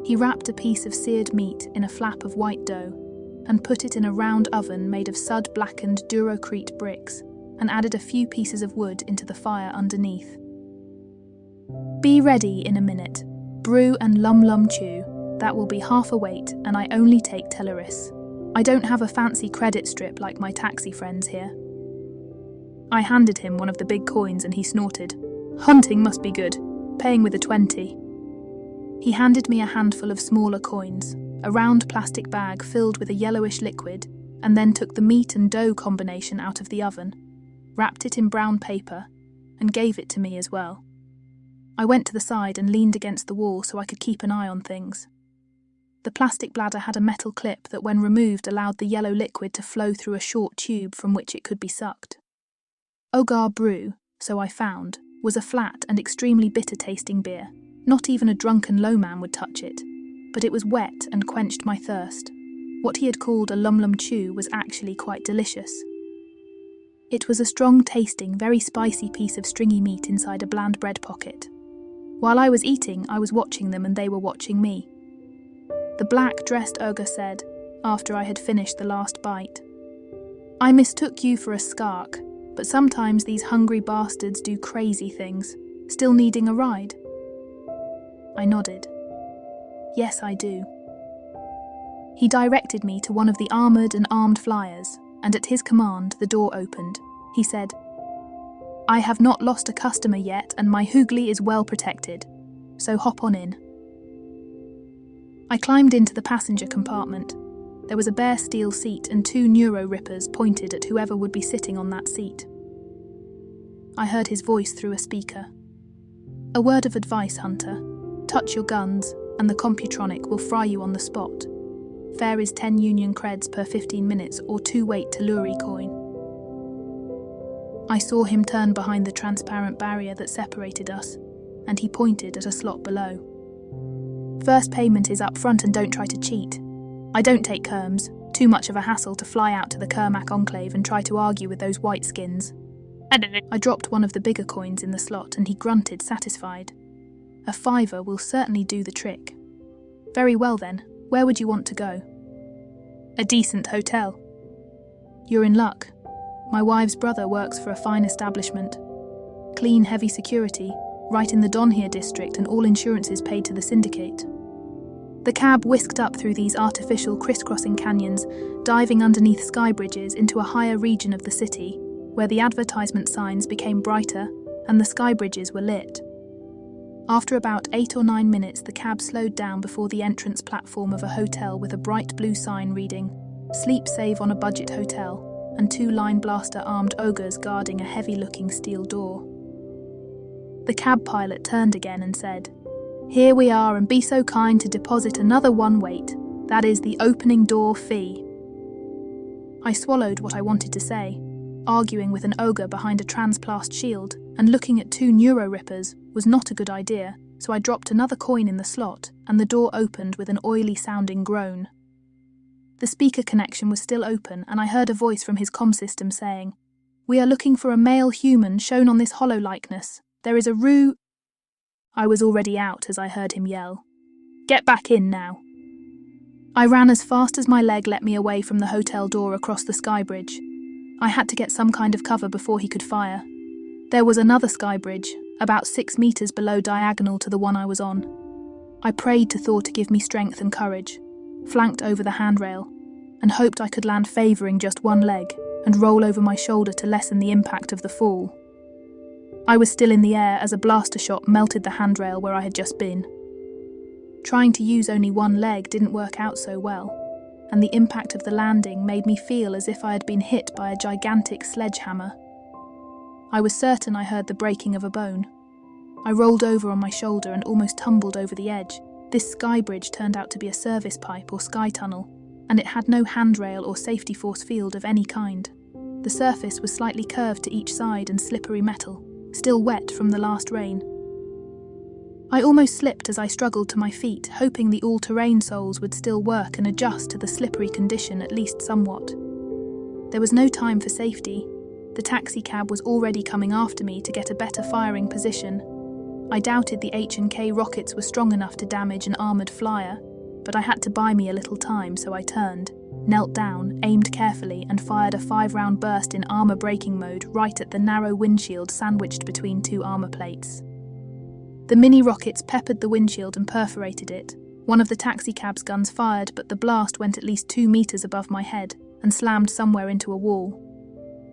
He wrapped a piece of seared meat in a flap of white dough and put it in a round oven made of sud-blackened Durocrete bricks and added a few pieces of wood into the fire underneath. "Be ready in a minute. Brew and lum-lum chew. That will be half a weight and I only take Telleris. I don't have a fancy credit strip like my taxi friends here." I handed him one of the big coins and he snorted. "Hunting must be good, paying with a 20. He handed me a handful of smaller coins, a round plastic bag filled with a yellowish liquid, and then took the meat and dough combination out of the oven, wrapped it in brown paper, and gave it to me as well. I went to the side and leaned against the wall so I could keep an eye on things. The plastic bladder had a metal clip that when removed allowed the yellow liquid to flow through a short tube from which it could be sucked. Ogar brew, so I found, was a flat and extremely bitter-tasting beer. Not even a drunken low man would touch it, but it was wet and quenched my thirst. What he had called a lum-lum chew was actually quite delicious. It was a strong-tasting, very spicy piece of stringy meat inside a bland bread pocket. While I was eating, I was watching them and they were watching me. The black-dressed ogre said, after I had finished the last bite, "I mistook you for a skak, but sometimes these hungry bastards do crazy things, still needing a ride?" I nodded. "Yes, I do." He directed me to one of the armoured and armed flyers, and at his command the door opened. He said, "I have not lost a customer yet and my hoogly is well protected, so hop on in." I climbed into the passenger compartment. There was a bare steel seat and 2 neuro-rippers pointed at whoever would be sitting on that seat. I heard his voice through a speaker. "A word of advice, Hunter. Touch your guns, and the computronic will fry you on the spot. Fare is 10 union creds per 15 minutes or 2 weight telluri coin." I saw him turn behind the transparent barrier that separated us, and he pointed at a slot below. First payment is up front and don't try to cheat. I don't take kerms. Too much of a hassle to fly out to the Kermac Enclave and try to argue with those white skins. I dropped one of the bigger coins in the slot and he grunted, satisfied. A fiver will certainly do the trick. Very well then, where would you want to go? A decent hotel. You're in luck. My wife's brother works for a fine establishment. Clean, heavy security, right in the Donhere district and all insurances paid to the syndicate. The cab whisked up through these artificial crisscrossing canyons, diving underneath sky bridges into a higher region of the city, where the advertisement signs became brighter and the sky bridges were lit. After about 8 or 9 minutes, the cab slowed down before the entrance platform of a hotel with a bright blue sign reading, "Sleep Save on a Budget Hotel," and 2 line blaster-armed ogres guarding a heavy-looking steel door. The cab pilot turned again and said, "Here we are, and be so kind to deposit another 1 weight. That is the opening door fee." I swallowed what I wanted to say. Arguing with an ogre behind a transplast shield and looking at 2 neuro-rippers was not a good idea, so I dropped another coin in the slot and the door opened with an oily-sounding groan. The speaker connection was still open and I heard a voice from his comm system saying, "We are looking for a male human shown on this hololikeness. There is a rue—" I was already out as I heard him yell, "Get back in now." I ran as fast as my leg let me away from the hotel door across the sky bridge. I had to get some kind of cover before he could fire. There was another sky bridge, about 6 meters below diagonal to the one I was on. I prayed to Thor to give me strength and courage, flanked over the handrail, and hoped I could land favouring just one leg and roll over my shoulder to lessen the impact of the fall. I was still in the air as a blaster shot melted the handrail where I had just been. Trying to use only one leg didn't work out so well, and the impact of the landing made me feel as if I had been hit by a gigantic sledgehammer. I was certain I heard the breaking of a bone. I rolled over on my shoulder and almost tumbled over the edge. This sky bridge turned out to be a service pipe or sky tunnel, and it had no handrail or safety force field of any kind. The surface was slightly curved to each side and slippery metal, still wet from the last rain. I almost slipped as I struggled to my feet, hoping the all-terrain soles would still work and adjust to the slippery condition at least somewhat. There was no time for safety. The taxi cab was already coming after me to get a better firing position. I doubted the H&K rockets were strong enough to damage an armoured flyer, but I had to buy me a little time, so I turned, knelt down, aimed carefully, and fired a 5-round burst in armour braking mode right at the narrow windshield sandwiched between 2 armour plates. The mini-rockets peppered the windshield and perforated it. One of the taxicab's guns fired, but the blast went at least 2 meters above my head and slammed somewhere into a wall.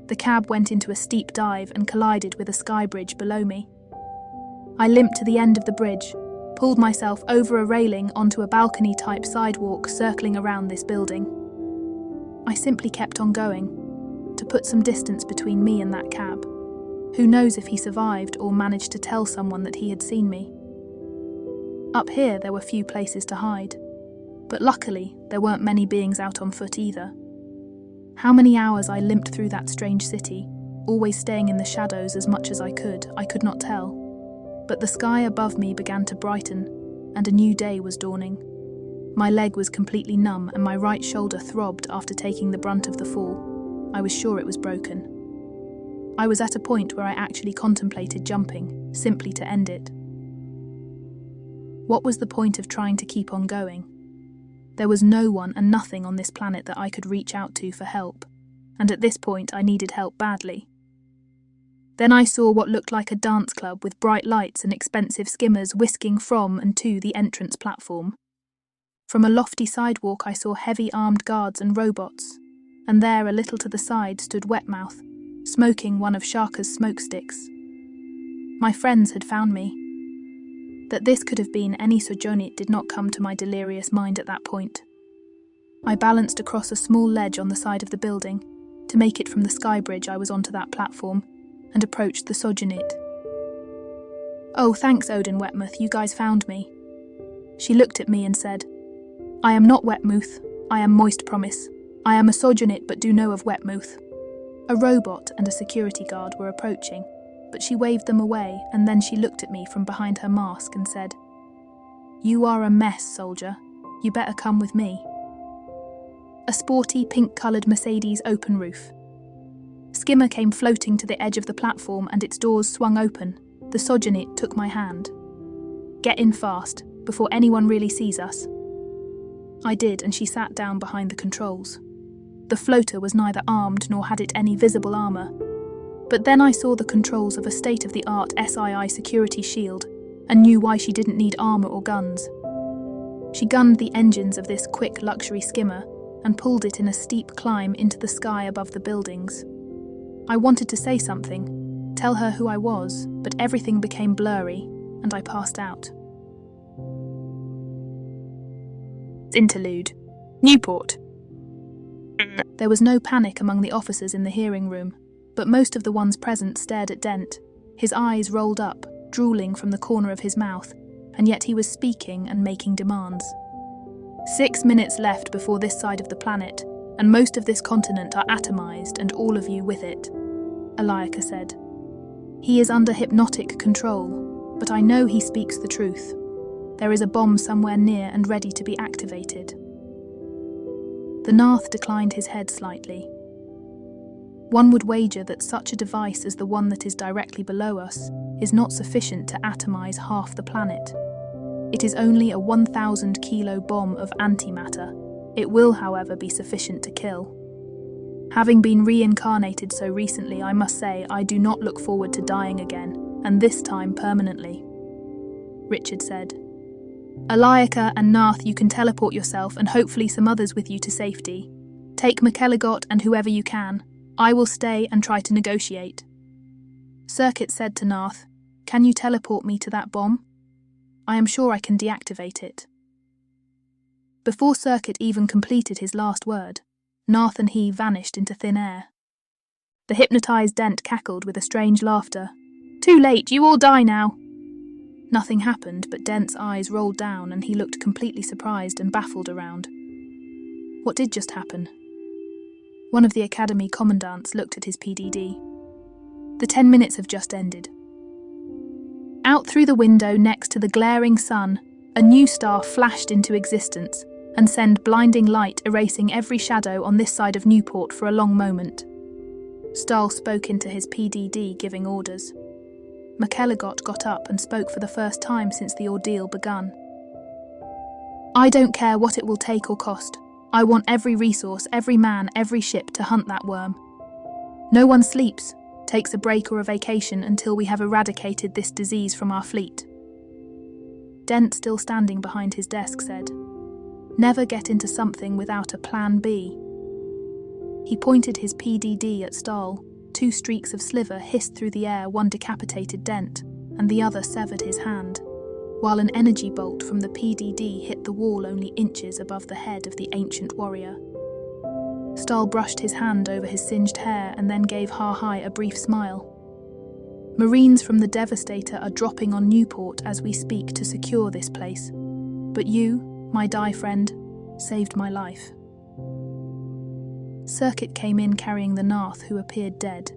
The cab went into a steep dive and collided with a sky bridge below me. I limped to the end of the bridge, pulled myself over a railing onto a balcony-type sidewalk circling around this building. I simply kept on going, to put some distance between me and that cab. Who knows if he survived or managed to tell someone that he had seen me. Up here there were few places to hide, but luckily there weren't many beings out on foot either. How many hours I limped through that strange city, always staying in the shadows as much as I could not tell. But the sky above me began to brighten, and a new day was dawning. My leg was completely numb and my right shoulder throbbed after taking the brunt of the fall. I was sure it was broken. I was at a point where I actually contemplated jumping, simply to end it. What was the point of trying to keep on going? There was no one and nothing on this planet that I could reach out to for help, and at this point I needed help badly. Then I saw what looked like a dance club with bright lights and expensive skimmers whisking from and to the entrance platform. From a lofty sidewalk I saw heavy armed guards and robots, and there a little to the side stood Wetmouth, smoking one of Sharka's smoke sticks. My friends had found me. That this could have been any Sojournit did not come to my delirious mind at that point. I balanced across a small ledge on the side of the building, to make it from the sky bridge I was onto that platform, and approached the Sojournit. "Oh, thanks, Odin Wetmouth, you guys found me." She looked at me and said, "I am not Wetmouth, I am Moist Promise. I am a Sojournit but do know of Wetmouth." A robot and a security guard were approaching, but she waved them away and then she looked at me from behind her mask and said, "You are a mess, soldier. You better come with me." A sporty, pink-coloured Mercedes open roof. Skimmer came floating to the edge of the platform and its doors swung open. The sojourner took my hand. "Get in fast, before anyone really sees us." I did, and she sat down behind the controls. The floater was neither armed nor had it any visible armour. But then I saw the controls of a state-of-the-art SII security shield and knew why she didn't need armour or guns. She gunned the engines of this quick luxury skimmer and pulled it in a steep climb into the sky above the buildings. I wanted to say something, tell her who I was, but everything became blurry and I passed out. Interlude. Newport. There was no panic among the officers in the hearing room, but most of the ones present stared at Dent, his eyes rolled up, drooling from the corner of his mouth, and yet he was speaking and making demands. 6 minutes left before this side of the planet, and most of this continent are atomized and all of you with it, Eliaka said. He is under hypnotic control, but I know he speaks the truth. There is a bomb somewhere near and ready to be activated. The Narth declined his head slightly. One would wager that such a device as the one that is directly below us is not sufficient to atomize half the planet. It is only a 1,000-kilo bomb of antimatter. It will, however, be sufficient to kill. Having been reincarnated so recently, I must say I do not look forward to dying again, and this time permanently. Richard said. Eliaka and Narth, you can teleport yourself and hopefully some others with you to safety. Take McElligott and whoever you can. I will stay and try to negotiate. Circuit said to Narth, "Can you teleport me to that bomb? I am sure I can deactivate it." Before Circuit even completed his last word, Narth and he vanished into thin air. The hypnotized Dent cackled with a strange laughter. "Too late, you all die now." Nothing happened, but Dent's eyes rolled down and he looked completely surprised and baffled around. What did just happen? One of the Academy commandants looked at his PDD. The 10 minutes have just ended. Out through the window next to the glaring sun, a new star flashed into existence and sent blinding light erasing every shadow on this side of Newport for a long moment. Stahl spoke into his PDD, giving orders. McElligott got up and spoke for the first time since the ordeal begun. "I don't care what it will take or cost. I want every resource, every man, every ship to hunt that worm. No one sleeps, takes a break or a vacation until we have eradicated this disease from our fleet." Dent, still standing behind his desk, said, "Never get into something without a plan B." He pointed his PDD at Stahl. 2 streaks of sliver hissed through the air, one decapitated Dent, and the other severed his hand, while an energy bolt from the PDD hit the wall only inches above the head of the ancient warrior. Stahl brushed his hand over his singed hair and then gave Ha-Hai a brief smile. "Marines from the Devastator are dropping on Newport as we speak to secure this place. But you, my die friend, saved my life." Circuit came in carrying the Narth, who appeared dead.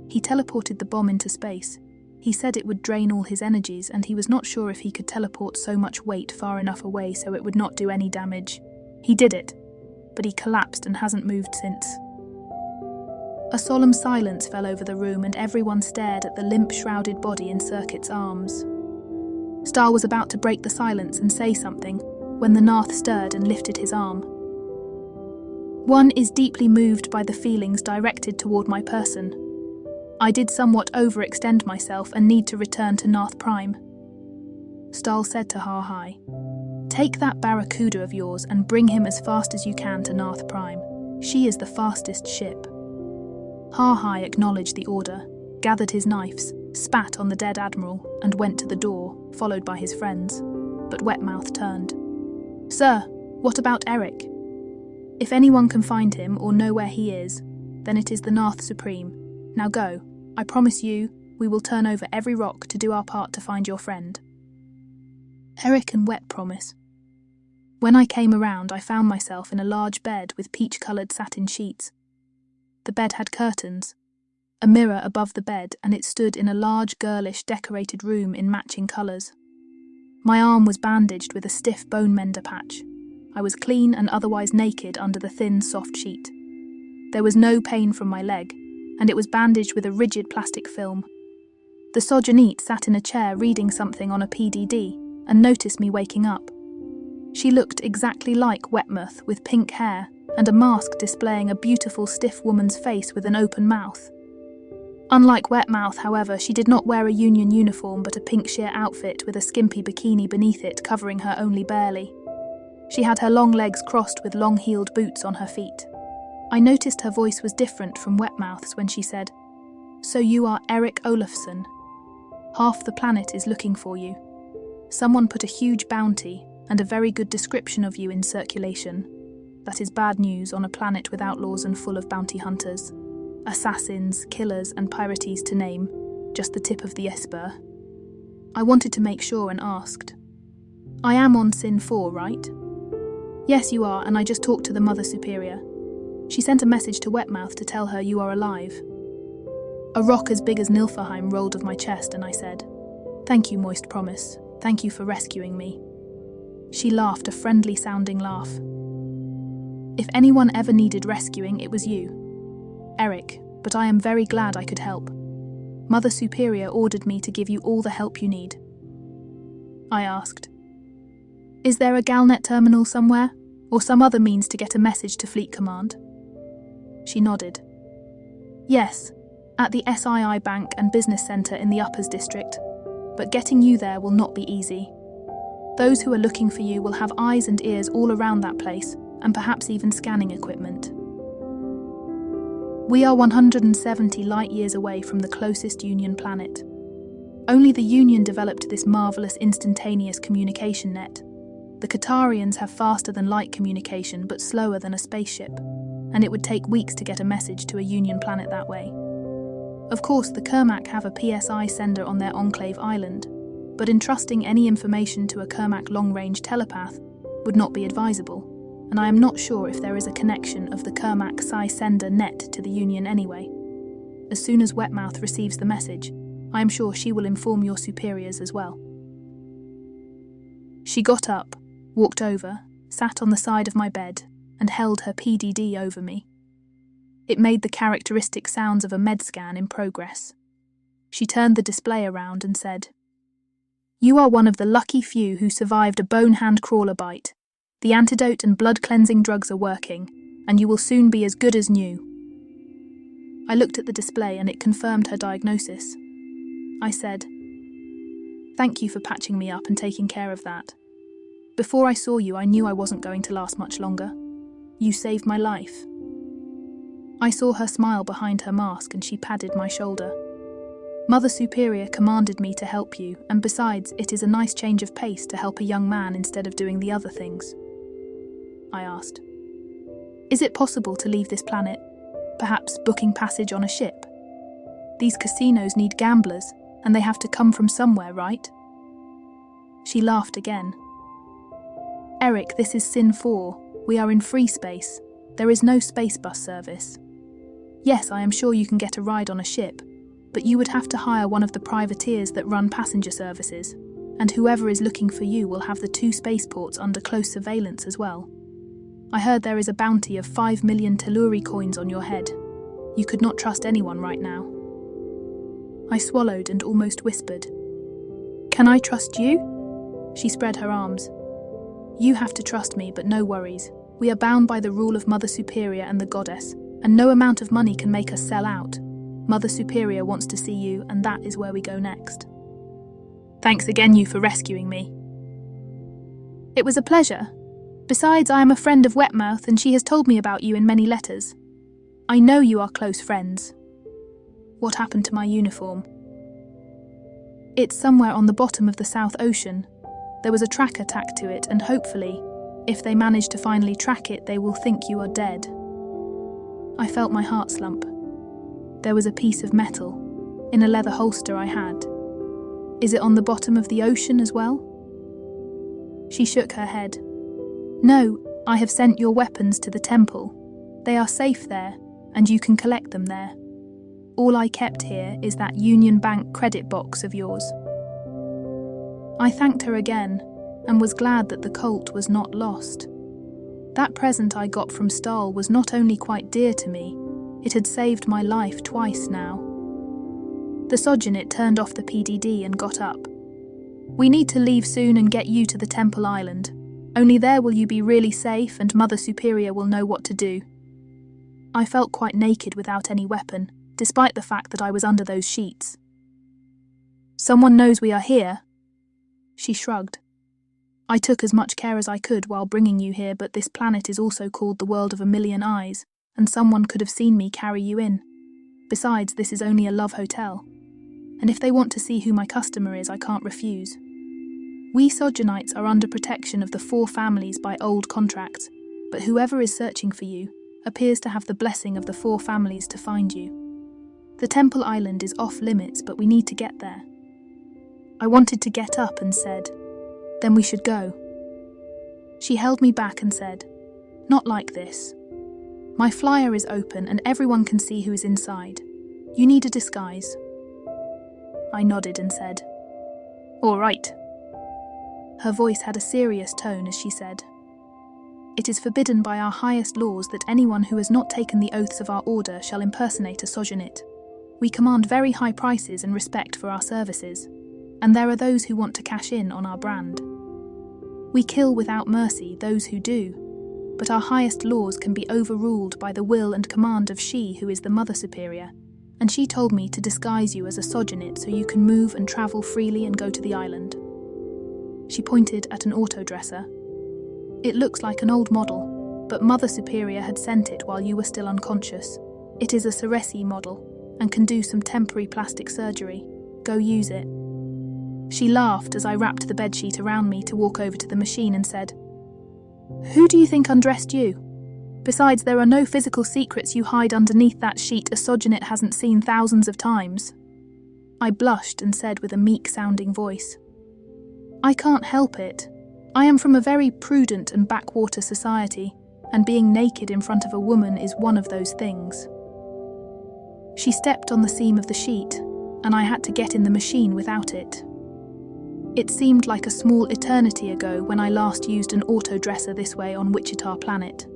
He teleported the bomb into space. He said it would drain all his energies, and he was not sure if he could teleport so much weight far enough away so it would not do any damage. He did it, but he collapsed and hasn't moved since. A solemn silence fell over the room and everyone stared at the limp, shrouded body in Circuit's arms. Stahl was about to break the silence and say something when the Narth stirred and lifted his arm. "One is deeply moved by the feelings directed toward my person. I did somewhat overextend myself and need to return to Narth Prime." Stahl said to Ha-Hai, "Take that barracuda of yours and bring him as fast as you can to Narth Prime. She is the fastest ship." Ha-Hai acknowledged the order, gathered his knives, spat on the dead admiral, and went to the door, followed by his friends. But Wetmouth turned. "Sir, what about Eric? If anyone can find him or know where he is, then it is the Narth Supreme. Now go. I promise you, we will turn over every rock to do our part to find your friend." Eric and Wet promise. When I came around, I found myself in a large bed with peach-coloured satin sheets. The bed had curtains, a mirror above the bed, and it stood in a large, girlish, decorated room in matching colours. My arm was bandaged with a stiff bone mender patch. I was clean and otherwise naked under the thin, soft sheet. There was no pain from my leg, and it was bandaged with a rigid plastic film. The sojournite sat in a chair reading something on a PDD and noticed me waking up. She looked exactly like Wetmouth, with pink hair and a mask displaying a beautiful stiff woman's face with an open mouth. Unlike Wetmouth, however, she did not wear a union uniform but a pink sheer outfit with a skimpy bikini beneath it covering her only barely. She had her long legs crossed with long-heeled boots on her feet. I noticed her voice was different from Wetmouth's when she said, "So you are Eric Olafson. Half the planet is looking for you. Someone put a huge bounty and a very good description of you in circulation. That is bad news on a planet with outlaws and full of bounty hunters. Assassins, killers and pirates to name, just the tip of the iceberg." I wanted to make sure and asked, "I am on Sin 4, right?" "Yes, you are, and I just talked to the Mother Superior. She sent a message to Wetmouth to tell her you are alive." A rock as big as Nilfeheim rolled of my chest and I said, "Thank you, Moist Promise. Thank you for rescuing me." She laughed, a friendly-sounding laugh. "If anyone ever needed rescuing, it was you, Eric, but I am very glad I could help. Mother Superior ordered me to give you all the help you need." I asked, "Is there a Galnet terminal somewhere, or some other means to get a message to Fleet Command?" She nodded. "Yes, at the SII Bank and Business Centre in the Uppers District, but getting you there will not be easy. Those who are looking for you will have eyes and ears all around that place, and perhaps even scanning equipment. We are 170 light-years away from the closest Union planet. Only the Union developed this marvellous instantaneous communication net. The Qatarians have faster-than-light communication but slower than a spaceship, and it would take weeks to get a message to a Union planet that way. Of course, the Kermak have a PSI sender on their enclave island, but entrusting any information to a Kermak long-range telepath would not be advisable, and I am not sure if there is a connection of the Kermak Psi sender net to the Union anyway. As soon as Wetmouth receives the message, I am sure she will inform your superiors as well." She got up, walked over, sat on the side of my bed, and held her PDD over me. It made the characteristic sounds of a med scan in progress. She turned the display around and said, "You are one of the lucky few who survived a bone hand crawler bite. The antidote and blood-cleansing drugs are working, and you will soon be as good as new." I looked at the display and it confirmed her diagnosis. I said, "Thank you for patching me up and taking care of that. Before I saw you, I knew I wasn't going to last much longer. You saved my life." I saw her smile behind her mask and she patted my shoulder. "Mother Superior commanded me to help you, and besides, it is a nice change of pace to help a young man instead of doing the other things." I asked, "Is it possible to leave this planet, perhaps booking passage on a ship? These casinos need gamblers, and they have to come from somewhere, right?" She laughed again. "Eric, this is Sin 4. We are in free space. There is no space bus service. Yes, I am sure you can get a ride on a ship, but you would have to hire one of the privateers that run passenger services, and whoever is looking for you will have the 2 spaceports under close surveillance as well. I heard there is a bounty of 5 million Telluri coins on your head. You could not trust anyone right now." I swallowed and almost whispered, "Can I trust you?" She spread her arms. "You have to trust me, but no worries. We are bound by the rule of Mother Superior and the Goddess, and no amount of money can make us sell out. Mother Superior wants to see you, and that is where we go next." "Thanks again, you, for rescuing me." "It was a pleasure. Besides, I am a friend of Wetmouth, and she has told me about you in many letters. I know you are close friends." "What happened to my uniform?" "It's somewhere on the bottom of the South Ocean. There was a tracker tacked to it, and hopefully, if they manage to finally track it, they will think you are dead." I felt my heart slump. There was a piece of metal, in a leather holster I had. "Is it on the bottom of the ocean as well?" She shook her head. "No, I have sent your weapons to the temple. They are safe there, and you can collect them there. All I kept here is that Union Bank credit box of yours." I thanked her again and was glad that the colt was not lost. That present I got from Stahl was not only quite dear to me, it had saved my life twice now. The Sojourner turned off the PDD and got up. We need to leave soon and get you to the Temple Island. Only there will you be really safe and Mother Superior will know what to do. I felt quite naked without any weapon, despite the fact that I was under those sheets. Someone knows we are here? She shrugged. I took as much care as I could while bringing you here, but this planet is also called the World of a Million Eyes, and someone could have seen me carry you in. Besides, this is only a love hotel. And if they want to see who my customer is, I can't refuse. We Sojournites are under protection of the 4 families by old contracts, but whoever is searching for you appears to have the blessing of the 4 families to find you. The Temple Island is off limits, but we need to get there. I wanted to get up and said, "Then we should go." She held me back and said, "Not like this. My flyer is open and everyone can see who is inside. You need a disguise." I nodded and said, "All right." Her voice had a serious tone as she said, "It is forbidden by our highest laws that anyone who has not taken the oaths of our order shall impersonate a Sojourner. We command very high prices and respect for our services, and there are those who want to cash in on our brand. We kill without mercy those who do, but our highest laws can be overruled by the will and command of she who is the Mother Superior, and she told me to disguise you as a Sojourner so you can move and travel freely and go to the island." She pointed at an auto-dresser. "It looks like an old model, but Mother Superior had sent it while you were still unconscious. It is a Ceresi model, and can do some temporary plastic surgery. Go use it." She laughed as I wrapped the bedsheet around me to walk over to the machine and said, "Who do you think undressed you? Besides, there are no physical secrets you hide underneath that sheet a Sojourner hasn't seen thousands of times." I blushed and said with a meek-sounding voice, "I can't help it. I am from a very prudent and backwater society, and being naked in front of a woman is one of those things." She stepped on the seam of the sheet, and I had to get in the machine without it. It seemed like a small eternity ago when I last used an auto-dresser this way on Wichita Planet.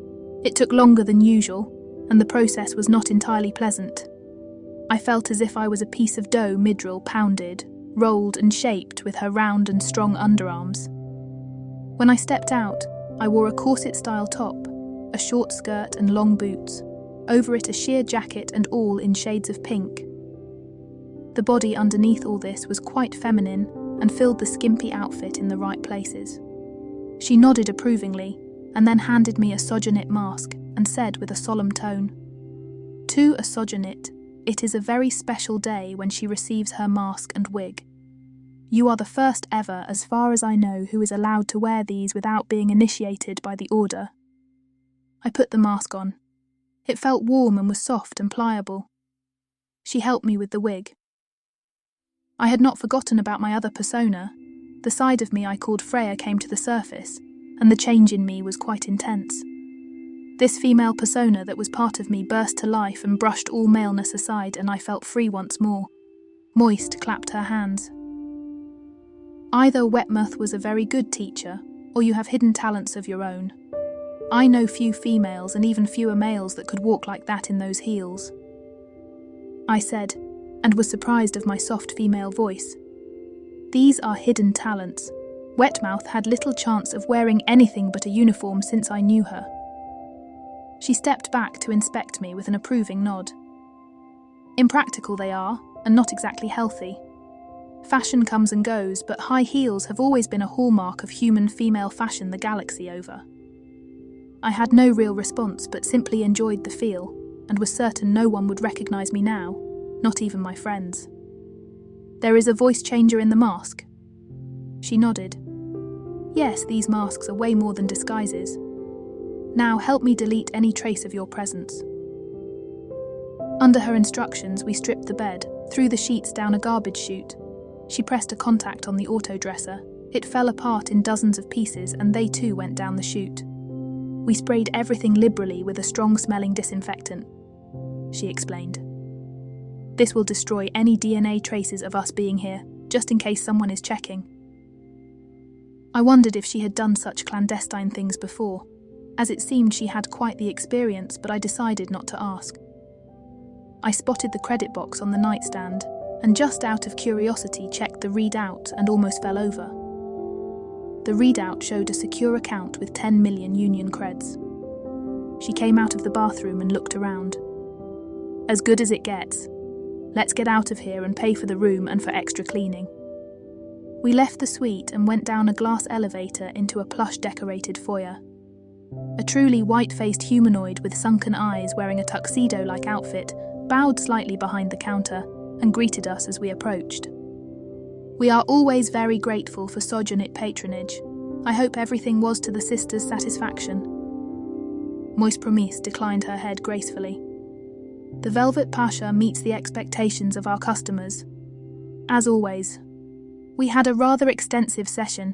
It took longer than usual, and the process was not entirely pleasant. I felt as if I was a piece of dough Midril pounded, rolled and shaped with her round and strong underarms. When I stepped out, I wore a corset-style top, a short skirt and long boots, over it a sheer jacket and all in shades of pink. The body underneath all this was quite feminine and filled the skimpy outfit in the right places. She nodded approvingly, and then handed me a Sojourner mask and said with a solemn tone, "To a Sojourner, it is a very special day when she receives her mask and wig. You are the first ever, as far as I know, who is allowed to wear these without being initiated by the order." I put the mask on. It felt warm and was soft and pliable. She helped me with the wig. I had not forgotten about my other persona. The side of me I called Freya came to the surface, and the change in me was quite intense. This female persona that was part of me burst to life and brushed all maleness aside, and I felt free once more. Moist clapped her hands. "Either Wetmouth was a very good teacher, or you have hidden talents of your own. I know few females and even fewer males that could walk like that in those heels," I said, and was surprised of my soft female voice. "These are hidden talents. Wetmouth had little chance of wearing anything but a uniform since I knew her." She stepped back to inspect me with an approving nod. "Impractical they are, and not exactly healthy. Fashion comes and goes, but high heels have always been a hallmark of human female fashion the galaxy over." I had no real response, but simply enjoyed the feel, and was certain no one would recognize me now, not even my friends. "There is a voice changer in the mask?" She nodded. "Yes, these masks are way more than disguises. Now help me delete any trace of your presence." Under her instructions, we stripped the bed, threw the sheets down a garbage chute. She pressed a contact on the auto-dresser. It fell apart in dozens of pieces, and they too went down the chute. We sprayed everything liberally with a strong-smelling disinfectant, she explained. "This will destroy any DNA traces of us being here, just in case someone is checking." I wondered if she had done such clandestine things before, as it seemed she had quite the experience, but I decided not to ask. I spotted the credit box on the nightstand, and just out of curiosity checked the readout and almost fell over. The readout showed a secure account with 10 million Union creds. She came out of the bathroom and looked around. As good as it gets. Let's get out of here and pay for the room and for extra cleaning. We left the suite and went down a glass elevator into a plush-decorated foyer. A truly white-faced humanoid with sunken eyes wearing a tuxedo-like outfit bowed slightly behind the counter and greeted us as we approached. We are always very grateful for Sojournit patronage. I hope everything was to the sisters' satisfaction. Moist Promise declined her head gracefully. The Velvet Pasha meets the expectations of our customers. As always, we had a rather extensive session,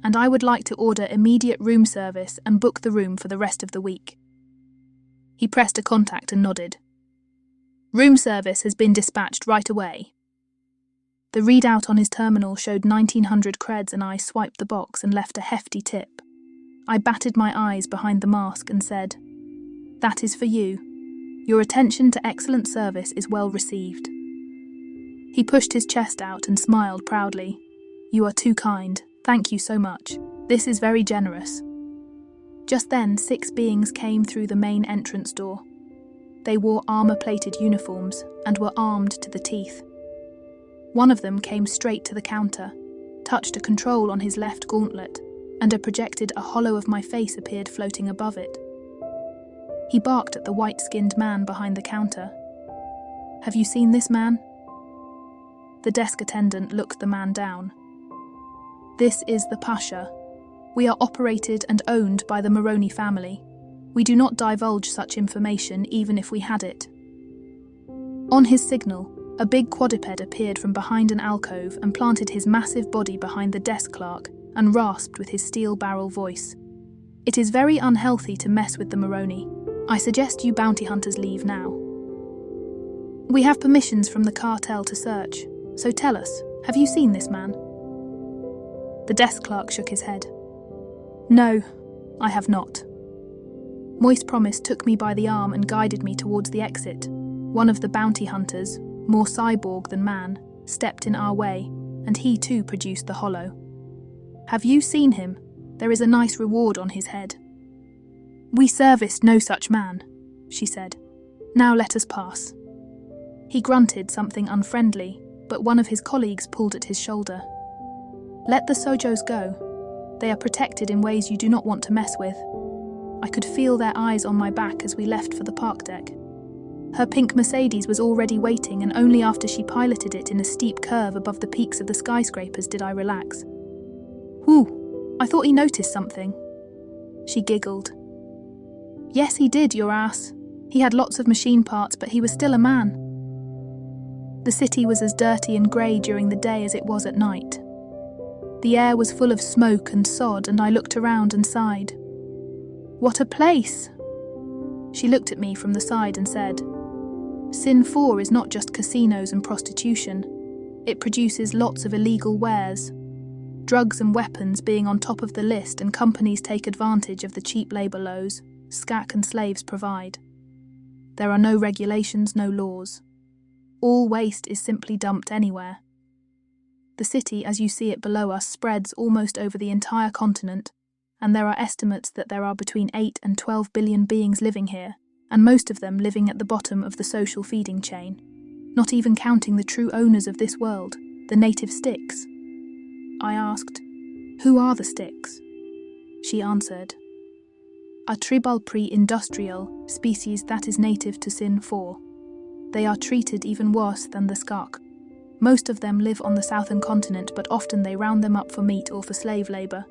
and I would like to order immediate room service and book the room for the rest of the week. He pressed a contact and nodded. Room service has been dispatched right away. The readout on his terminal showed 1900 creds and I swiped the box and left a hefty tip. I batted my eyes behind the mask and said, "That is for you. Your attention to excellent service is well received." He pushed his chest out and smiled proudly. "You are too kind. Thank you so much. This is very generous." Just then, 6 beings came through the main entrance door. They wore armour-plated uniforms and were armed to the teeth. One of them came straight to the counter, touched a control on his left gauntlet, and a hollow of my face appeared floating above it. He barked at the white-skinned man behind the counter. "Have you seen this man?" The desk attendant looked the man down. "This is the Pasha. We are operated and owned by the Moroni family. We do not divulge such information even if we had it." On his signal, a big quadruped appeared from behind an alcove and planted his massive body behind the desk clerk and rasped with his steel barrel voice. "It is very unhealthy to mess with the Moroni. I suggest you bounty hunters leave now. We have permissions from the cartel to search, so tell us, have you seen this man?" The desk clerk shook his head. "No, I have not." Moist Promise took me by the arm and guided me towards the exit. One of the bounty hunters, more cyborg than man, stepped in our way, and he too produced the hollow. "Have you seen him? There is a nice reward on his head." "We serviced no such man," she said. "Now let us pass." He grunted something unfriendly, but one of his colleagues pulled at his shoulder. "Let the Sojos go. They are protected in ways you do not want to mess with." I could feel their eyes on my back as we left for the park deck. Her pink Mercedes was already waiting, and only after she piloted it in a steep curve above the peaks of the skyscrapers did I relax. "Whew, I thought he noticed something." She giggled. "Yes, he did, your ass. He had lots of machine parts, but he was still a man." The city was as dirty and grey during the day as it was at night. The air was full of smoke and sod, and I looked around and sighed. "What a place!" She looked at me from the side and said, "Sin 4 is not just casinos and prostitution. It produces lots of illegal wares. Drugs and weapons being on top of the list, and companies take advantage of the cheap labour lows SCAC and slaves provide. There are no regulations, no laws. All waste is simply dumped anywhere. The city, as you see it below us, spreads almost over the entire continent, and there are estimates that there are between 8 and 12 billion beings living here, and most of them living at the bottom of the social feeding chain, not even counting the true owners of this world, the native sticks." I asked, "Who are the sticks?" She answered, "A tribal pre-industrial species that is native to Sin 4. They are treated even worse than the Skak. Most of them live on the southern continent, but often they round them up for meat or for slave labour.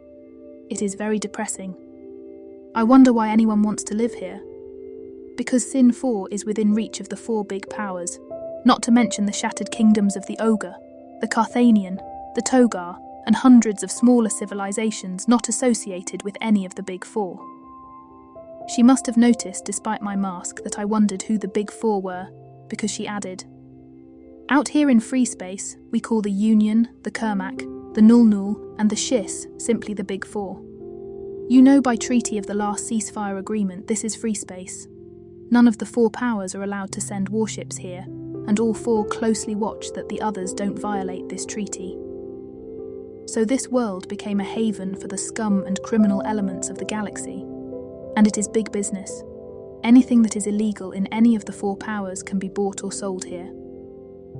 It is very depressing. I wonder why anyone wants to live here. Because Sin 4 is within reach of the 4 big powers, not to mention the shattered kingdoms of the Ogre, the Carthanian, the Togar, and hundreds of smaller civilizations not associated with any of the big 4. She must have noticed, despite my mask, that I wondered who the big 4 were, because she added, "Out here in free space, we call the Union, the Kermak, the null, and the schiss, simply the Big Four. You know by treaty of the last ceasefire agreement this is free space. None of the four powers are allowed to send warships here, and all four closely watch that the others don't violate this treaty. So this world became a haven for the scum and criminal elements of the galaxy. And it is big business. Anything that is illegal in any of the four powers can be bought or sold here.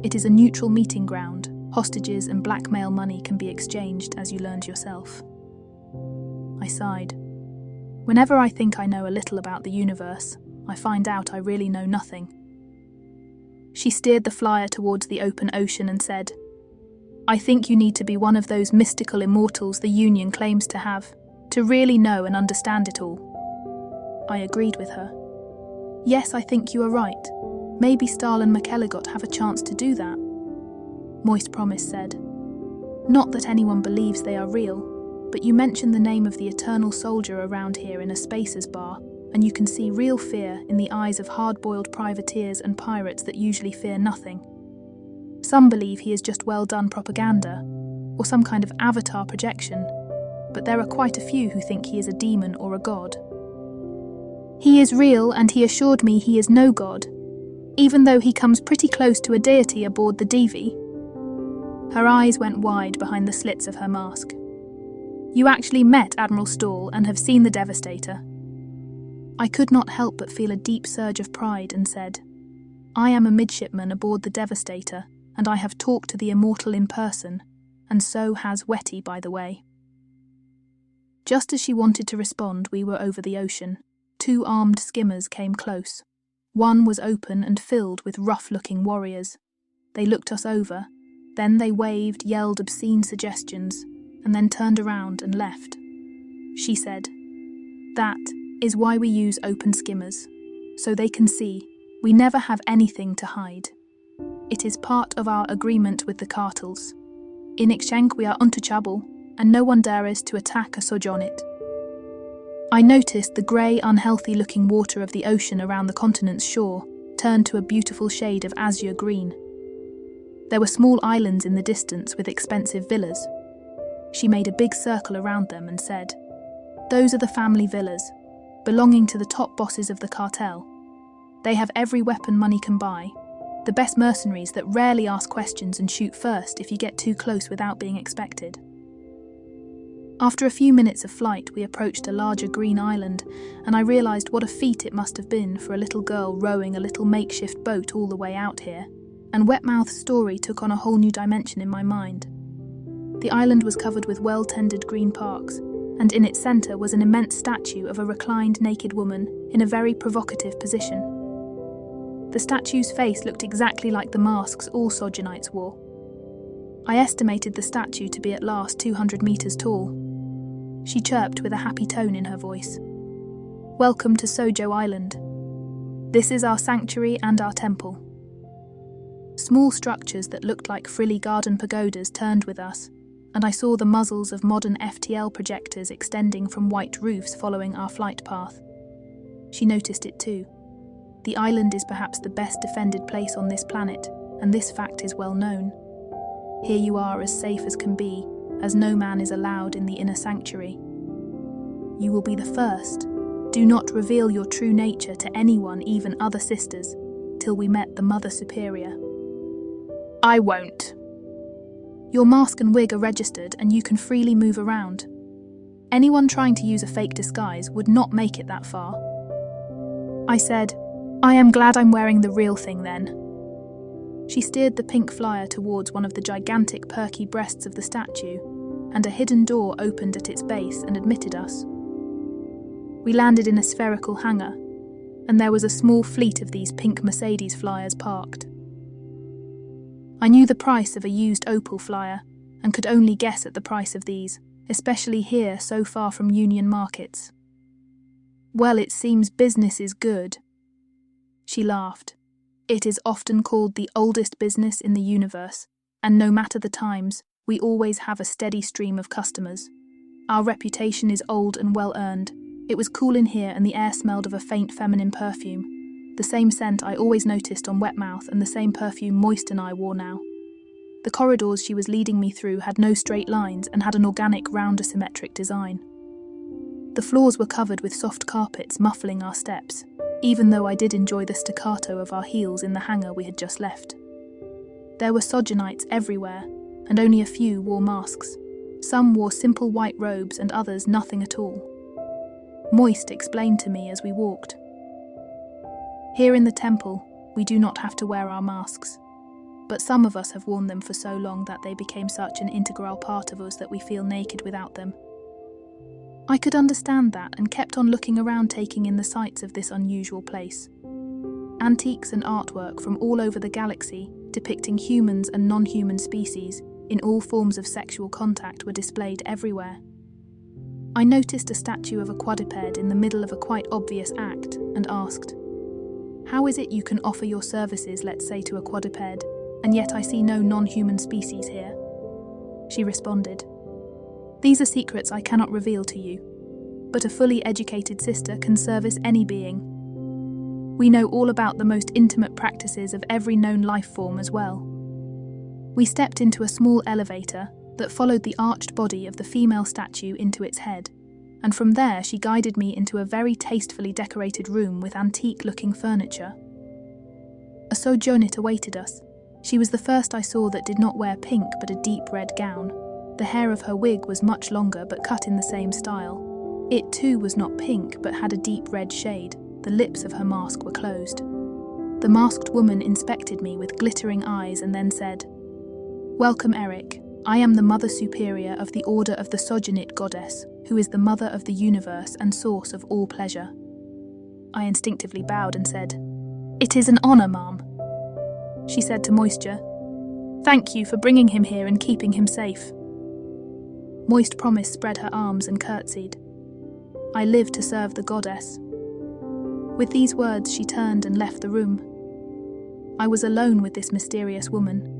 It is a neutral meeting ground. Hostages and blackmail money can be exchanged, as you learned yourself. I sighed. Whenever I think I know a little about the universe, I find out I really know nothing. She steered the flyer towards the open ocean and said, "I think you need to be one of those mystical immortals the Union claims to have, to really know and understand it all." I agreed with her. Yes, I think you are right. Maybe Stahl and McElligott have a chance to do that. Moist Promise said, "Not that anyone believes they are real, but you mention the name of the eternal soldier around here in a Spacers bar, and you can see real fear in the eyes of hard-boiled privateers and pirates that usually fear nothing. Some believe he is just well-done propaganda, or some kind of avatar projection, but there are quite a few who think he is a demon or a god. He is real, and he assured me he is no god, even though he comes pretty close to a deity aboard the Devi." Her eyes went wide behind the slits of her mask. "You actually met Admiral Stahl and have seen the Devastator?" I could not help but feel a deep surge of pride and said, "I am a midshipman aboard the Devastator, and I have talked to the Immortal in person, and so has Wetty, by the way." Just as she wanted to respond, we were over the ocean. 2 armed skimmers came close. One was open and filled with rough-looking warriors. They looked us over, then they waved, yelled obscene suggestions, and then turned around and left. She said, "That is why we use open skimmers, so they can see. We never have anything to hide. It is part of our agreement with the cartels. In exchange we are untouchable, and no one dares to attack us or on it." I noticed the grey, unhealthy-looking water of the ocean around the continent's shore turned to a beautiful shade of azure green. There were small islands in the distance with expensive villas. She made a big circle around them and said, "Those are the family villas, belonging to the top bosses of the cartel. They have every weapon money can buy, the best mercenaries that rarely ask questions and shoot first if you get too close without being expected." After a few minutes of flight, we approached a larger green island, and I realised what a feat it must have been for a little girl rowing a little makeshift boat all the way out here, and Wetmouth's story took on a whole new dimension in my mind. The island was covered with well-tended green parks, and in its centre was an immense statue of a reclined naked woman in a very provocative position. The statue's face looked exactly like the masks all Sojournites wore. I estimated the statue to be at last 200 metres tall. She chirped with a happy tone in her voice. "Welcome to Sojo Island. This is our sanctuary and our temple." Small structures that looked like frilly garden pagodas turned with us, and I saw the muzzles of modern FTL projectors extending from white roofs following our flight path. She noticed it too. The island is perhaps the best defended place on this planet, and this fact is well known. Here you are as safe as can be, as no man is allowed in the inner sanctuary. You will be the first. Do not reveal your true nature to anyone, even other sisters, till we met the Mother Superior. I won't. Your mask and wig are registered and you can freely move around. Anyone trying to use a fake disguise would not make it that far. I said, "I am glad I'm wearing the real thing then." She steered the pink flyer towards one of the gigantic perky breasts of the statue, and a hidden door opened at its base and admitted us. We landed in a spherical hangar, and there was a small fleet of these pink Mercedes flyers parked. I knew the price of a used Opal flyer, and could only guess at the price of these, especially here so far from Union markets. Well, it seems business is good. She laughed. It is often called the oldest business in the universe, and no matter the times, we always have a steady stream of customers. Our reputation is old and well-earned. It was cool in here and the air smelled of a faint feminine perfume, the same scent I always noticed on Wetmouth and the same perfume Moist and I wore now. The corridors she was leading me through had no straight lines and had an organic, rounder, symmetric design. The floors were covered with soft carpets muffling our steps, even though I did enjoy the staccato of our heels in the hangar we had just left. There were sojournites everywhere, and only a few wore masks. Some wore simple white robes and others nothing at all. Moist explained to me as we walked. Here in the temple, we do not have to wear our masks, but some of us have worn them for so long that they became such an integral part of us that we feel naked without them. I could understand that and kept on looking around, taking in the sights of this unusual place. Antiques and artwork from all over the galaxy, depicting humans and non-human species in all forms of sexual contact, were displayed everywhere. I noticed a statue of a quadruped in the middle of a quite obvious act and asked, "How is it you can offer your services, let's say, to a quadruped, and yet I see no non-human species here?" She responded, "These are secrets I cannot reveal to you, but a fully educated sister can service any being. We know all about the most intimate practices of every known life form as well." We stepped into a small elevator that followed the arched body of the female statue into its head, and from there she guided me into a very tastefully decorated room with antique-looking furniture. A sojournit awaited us. She was the first I saw that did not wear pink but a deep red gown. The hair of her wig was much longer but cut in the same style. It too was not pink but had a deep red shade. The lips of her mask were closed. The masked woman inspected me with glittering eyes and then said, "Welcome, Eric. I am the Mother Superior of the Order of the Sojournit Goddess, who is the mother of the universe and source of all pleasure." I instinctively bowed and said, "It is an honor, ma'am." She said to Moisture, "Thank you for bringing him here and keeping him safe." Moist Promise spread her arms and curtsied. "I live to serve the goddess." With these words, she turned and left the room. I was alone with this mysterious woman.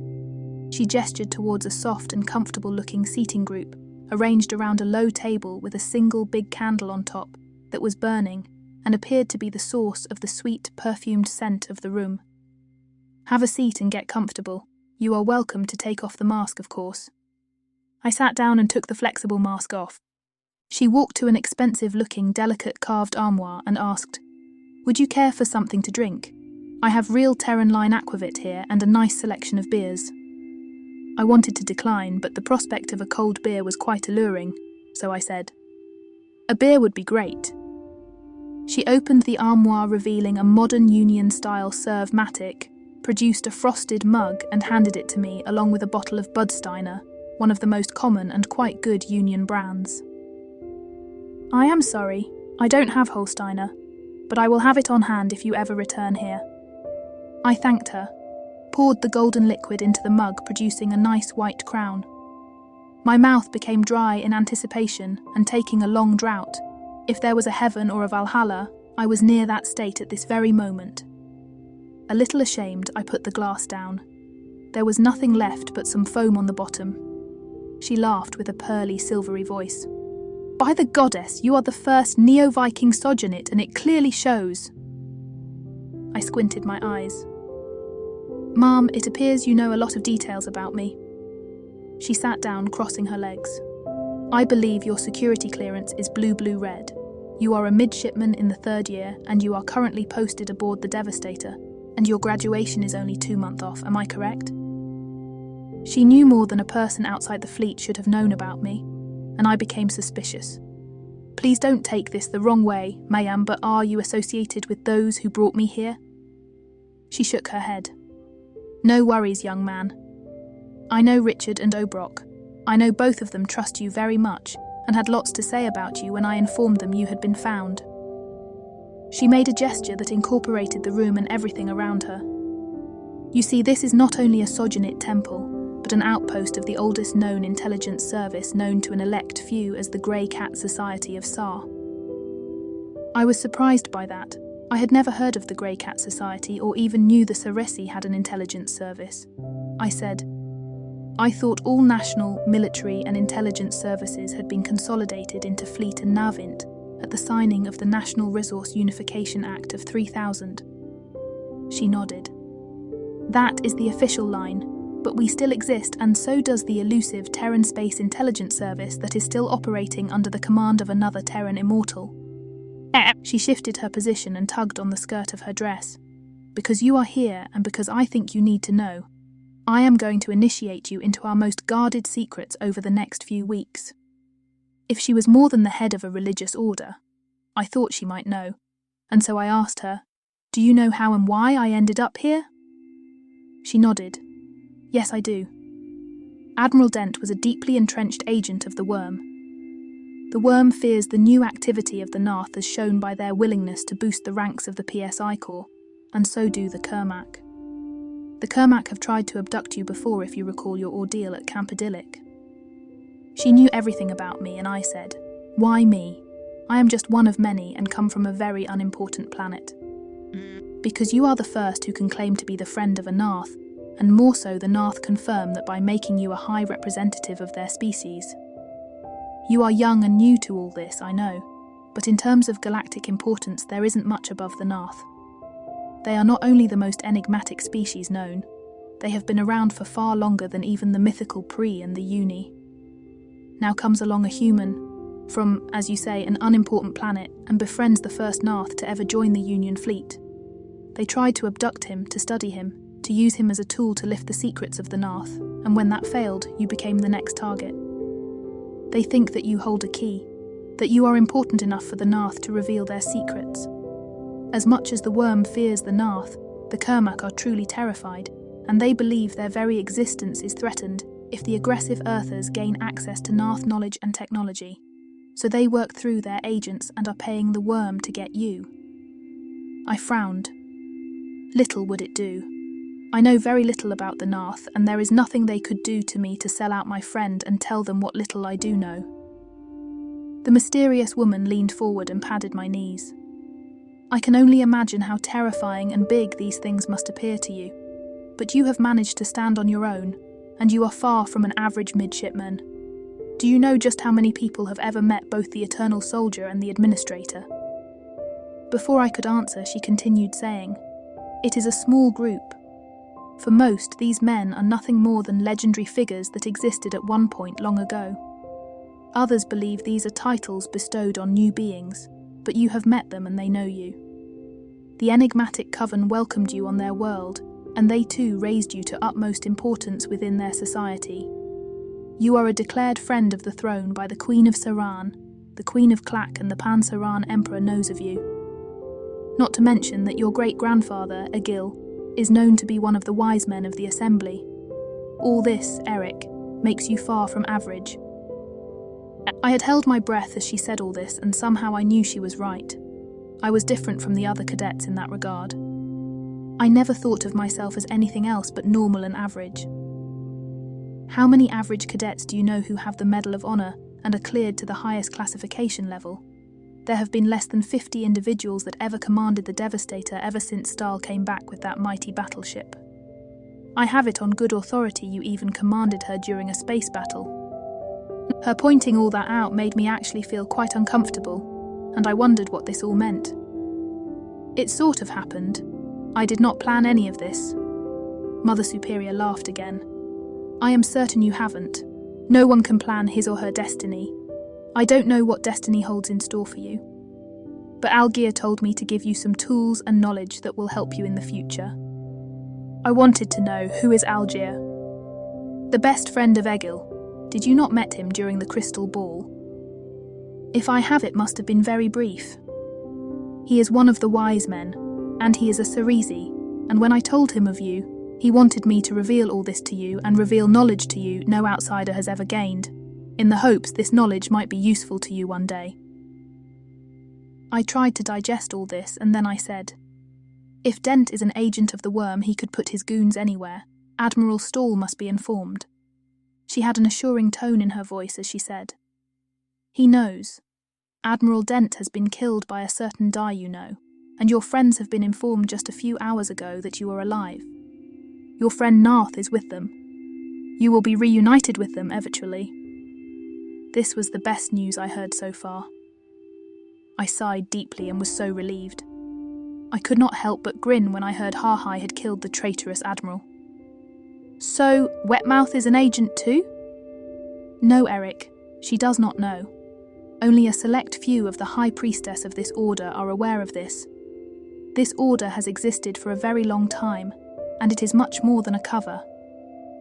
She gestured towards a soft and comfortable-looking seating group, arranged around a low table with a single big candle on top that was burning and appeared to be the source of the sweet, perfumed scent of the room. "Have a seat and get comfortable. You are welcome to take off the mask, of course." I sat down and took the flexible mask off. She walked to an expensive-looking, delicate carved armoire and asked, "Would you care for something to drink? I have real Terran line aquavit here and a nice selection of beers." I wanted to decline, but the prospect of a cold beer was quite alluring, so I said, "A beer would be great." She opened the armoire, revealing a modern Union-style Serve-matic, produced a frosted mug and handed it to me along with a bottle of Budsteiner, one of the most common and quite good Union brands. "I am sorry, I don't have Holsteiner, but I will have it on hand if you ever return here." I thanked her, poured the golden liquid into the mug, producing a nice white crown. My mouth became dry in anticipation and taking a long draught. If there was a heaven or a Valhalla, I was near that state at this very moment. A little ashamed, I put the glass down. There was nothing left but some foam on the bottom. She laughed with a pearly, silvery voice. "By the goddess, you are the first Neo-Viking sojournit, and it clearly shows." I squinted my eyes. "Ma'am, it appears you know a lot of details about me." She sat down, crossing her legs. "I believe your security clearance is blue-blue-red. You are a midshipman in the 3rd year, and you are currently posted aboard the Devastator, and your graduation is only 2 months off, am I correct?" She knew more than a person outside the fleet should have known about me, and I became suspicious. "Please don't take this the wrong way, ma'am, but are you associated with those who brought me here?" She shook her head. "No worries, young man. I know Richard and O'Brock. I know both of them trust you very much and had lots to say about you when I informed them you had been found." She made a gesture that incorporated the room and everything around her. "You see, this is not only a sojournit temple, but an outpost of the oldest known intelligence service known to an elect few as the Grey Cat Society of Sar." I was surprised by that. I had never heard of the Grey Cat Society or even knew the Saresi had an intelligence service. I said, "I thought all national, military and intelligence services had been consolidated into Fleet and Navint at the signing of the National Resource Unification Act of 3000. She nodded. "That is the official line, but we still exist, and so does the elusive Terran Space Intelligence Service that is still operating under the command of another Terran immortal. She shifted her position and tugged on the skirt of her dress. Because you are here, and because I think you need to know, I am going to initiate you into our most guarded secrets over the next few weeks. If she was more than the head of a religious order, I thought she might know, and so I asked her, "Do you know how and why I ended up here?" She nodded. "Yes, I do." Admiral Dent was a deeply entrenched agent of the Worm. The Worm fears the new activity of the Narth as shown by their willingness to boost the ranks of the PSI Corps, and so do the Kermac. The Kermac have tried to abduct you before, if you recall your ordeal at Camp Idyllic. She knew everything about me, and I said, "Why me? I am just one of many and come from a very unimportant planet." Because you are the first who can claim to be the friend of a Narth, and more so the Narth confirm that by making you a high representative of their species. You are young and new to all this, I know, but in terms of galactic importance there isn't much above the Narth. They are not only the most enigmatic species known, they have been around for far longer than even the mythical Pre and the Uni. Now comes along a human, from, as you say, an unimportant planet, and befriends the first Narth to ever join the Union fleet. They tried to abduct him, to study him, to use him as a tool to lift the secrets of the Narth, and when that failed, you became the next target. They think that you hold a key, that you are important enough for the Narth to reveal their secrets. As much as the Worm fears the Narth, the Kermac are truly terrified, and they believe their very existence is threatened if the aggressive Earthers gain access to Narth knowledge and technology. So they work through their agents and are paying the Worm to get you. I frowned. Little would it do. I know very little about the Narth, and there is nothing they could do to me to sell out my friend and tell them what little I do know. The mysterious woman leaned forward and patted my knees. I can only imagine how terrifying and big these things must appear to you, but you have managed to stand on your own, and you are far from an average midshipman. Do you know just how many people have ever met both the Eternal Soldier and the Administrator? Before I could answer, she continued saying, "It is a small group. For most, these men are nothing more than legendary figures that existed at one point long ago. Others believe these are titles bestowed on new beings, but you have met them and they know you. The enigmatic Coven welcomed you on their world, and they too raised you to utmost importance within their society. You are a declared friend of the throne by the Queen of Saran, the Queen of Clack, and the Pan-Saran Emperor knows of you. Not to mention that your great-grandfather, Egil, is known to be one of the wise men of the Assembly. All this, Eric, makes you far from average." I had held my breath as she said all this, and somehow I knew she was right. I was different from the other cadets in that regard. I never thought of myself as anything else but normal and average. How many average cadets do you know who have the Medal of Honor and are cleared to the highest classification level? There have been less than 50 individuals that ever commanded the Devastator ever since Stahl came back with that mighty battleship. I have it on good authority you even commanded her during a space battle. Her pointing all that out made me actually feel quite uncomfortable, and I wondered what this all meant. It sort of happened. I did not plan any of this. Mother Superior laughed again. I am certain you haven't. No one can plan his or her destiny. I don't know what destiny holds in store for you. But Algier told me to give you some tools and knowledge that will help you in the future. I wanted to know, who is Algier? The best friend of Egil. Did you not met him during the Crystal Ball? If I have, it must have been very brief. He is one of the wise men, and he is a Cerezi, and when I told him of you, he wanted me to reveal all this to you and reveal knowledge to you no outsider has ever gained, in the hopes this knowledge might be useful to you one day. I tried to digest all this, and then I said, if Dent is an agent of the Worm, he could put his goons anywhere. Admiral Stahl must be informed. She had an assuring tone in her voice as she said, he knows. Admiral Dent has been killed by a certain die you know, and your friends have been informed just a few hours ago that you are alive. Your friend Narth is with them. You will be reunited with them eventually. This was the best news I heard so far. I sighed deeply and was so relieved. I could not help but grin when I heard Harhai had killed the traitorous admiral. So, Wetmouth is an agent too? No, Eric, she does not know. Only a select few of the High Priestess of this order are aware of this. This order has existed for a very long time, and it is much more than a cover.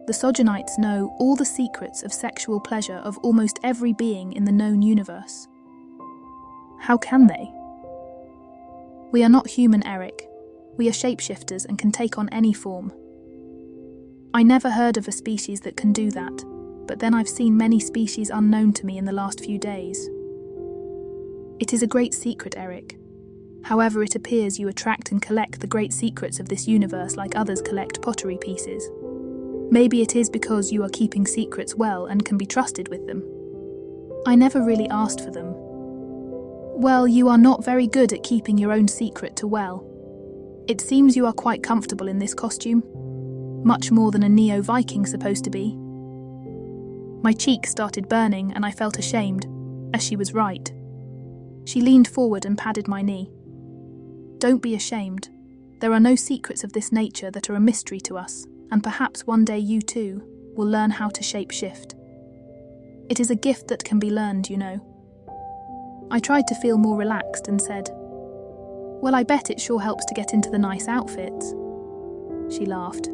The Sojournites know all the secrets of sexual pleasure of almost every being in the known universe. How can they? We are not human, Eric. We are shapeshifters and can take on any form. I never heard of a species that can do that, but then I've seen many species unknown to me in the last few days. It is a great secret, Eric. However, it appears you attract and collect the great secrets of this universe like others collect pottery pieces. Maybe it is because you are keeping secrets well and can be trusted with them. I never really asked for them. Well, you are not very good at keeping your own secret to well. It seems you are quite comfortable in this costume. Much more than a neo-Viking supposed to be. My cheeks started burning and I felt ashamed, as she was right. She leaned forward and patted my knee. Don't be ashamed. There are no secrets of this nature that are a mystery to us, and perhaps one day you too will learn how to shape-shift. It is a gift that can be learned, you know. I tried to feel more relaxed and said, well, I bet it sure helps to get into the nice outfits. She laughed.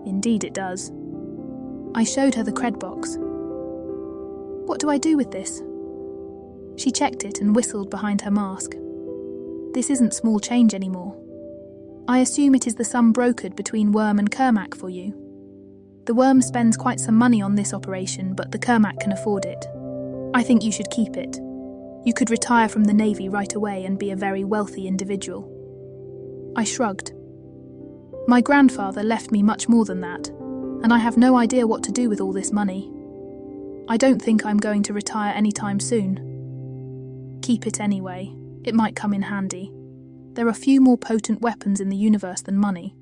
Indeed it does. I showed her the cred box. What do I do with this? She checked it and whistled behind her mask. This isn't small change anymore. I assume it is the sum brokered between Worm and Kermack for you. The Worm spends quite some money on this operation, but the Kermack can afford it. I think you should keep it. You could retire from the Navy right away and be a very wealthy individual. I shrugged. My grandfather left me much more than that, and I have no idea what to do with all this money. I don't think I'm going to retire anytime soon. Keep it anyway. It might come in handy. There are few more potent weapons in the universe than money.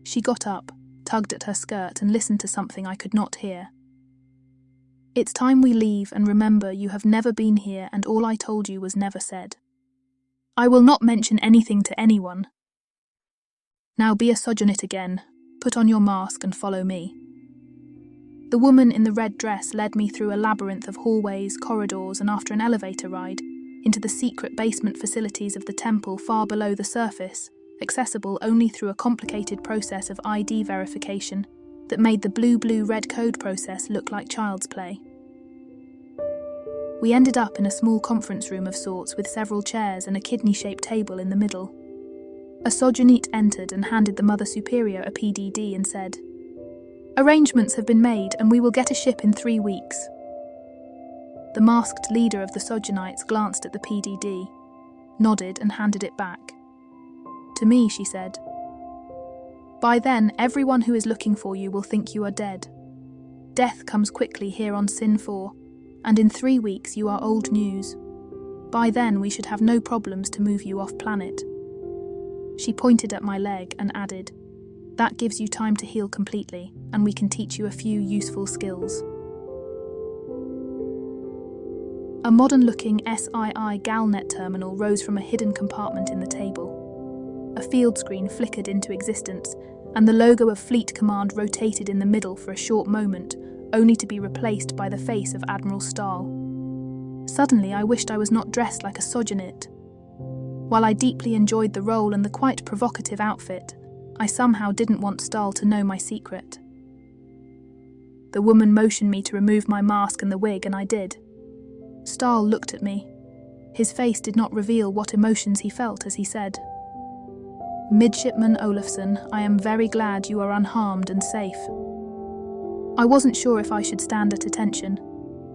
She got up, tugged at her skirt, and listened to something I could not hear. It's time we leave, and remember you have never been here and all I told you was never said. I will not mention anything to anyone. Now be a Sojournite again. Put on your mask and follow me. The woman in the red dress led me through a labyrinth of hallways, corridors, and after an elevator ride, into the secret basement facilities of the temple far below the surface, accessible only through a complicated process of ID verification that made the blue-blue-red code process look like child's play. We ended up in a small conference room of sorts with several chairs and a kidney-shaped table in the middle. A Sojournite entered and handed the Mother Superior a PDD and said, "Arrangements have been made and we will get a ship in 3 weeks." The masked leader of the Sojournites glanced at the PDD, nodded and handed it back. To me, she said, "By then, everyone who is looking for you will think you are dead. Death comes quickly here on Sin 4, and in 3 weeks you are old news. By then we should have no problems to move you off planet." She pointed at my leg and added, "That gives you time to heal completely, and we can teach you a few useful skills." A modern-looking SII Galnet terminal rose from a hidden compartment in the table. A field screen flickered into existence, and the logo of Fleet Command rotated in the middle for a short moment, only to be replaced by the face of Admiral Stahl. Suddenly I wished I was not dressed like a Sojournite. While I deeply enjoyed the role and the quite provocative outfit, I somehow didn't want Stahl to know my secret. The woman motioned me to remove my mask and the wig, and I did. Stahl looked at me. His face did not reveal what emotions he felt as he said, "Midshipman Olafson, I am very glad you are unharmed and safe." I wasn't sure if I should stand at attention.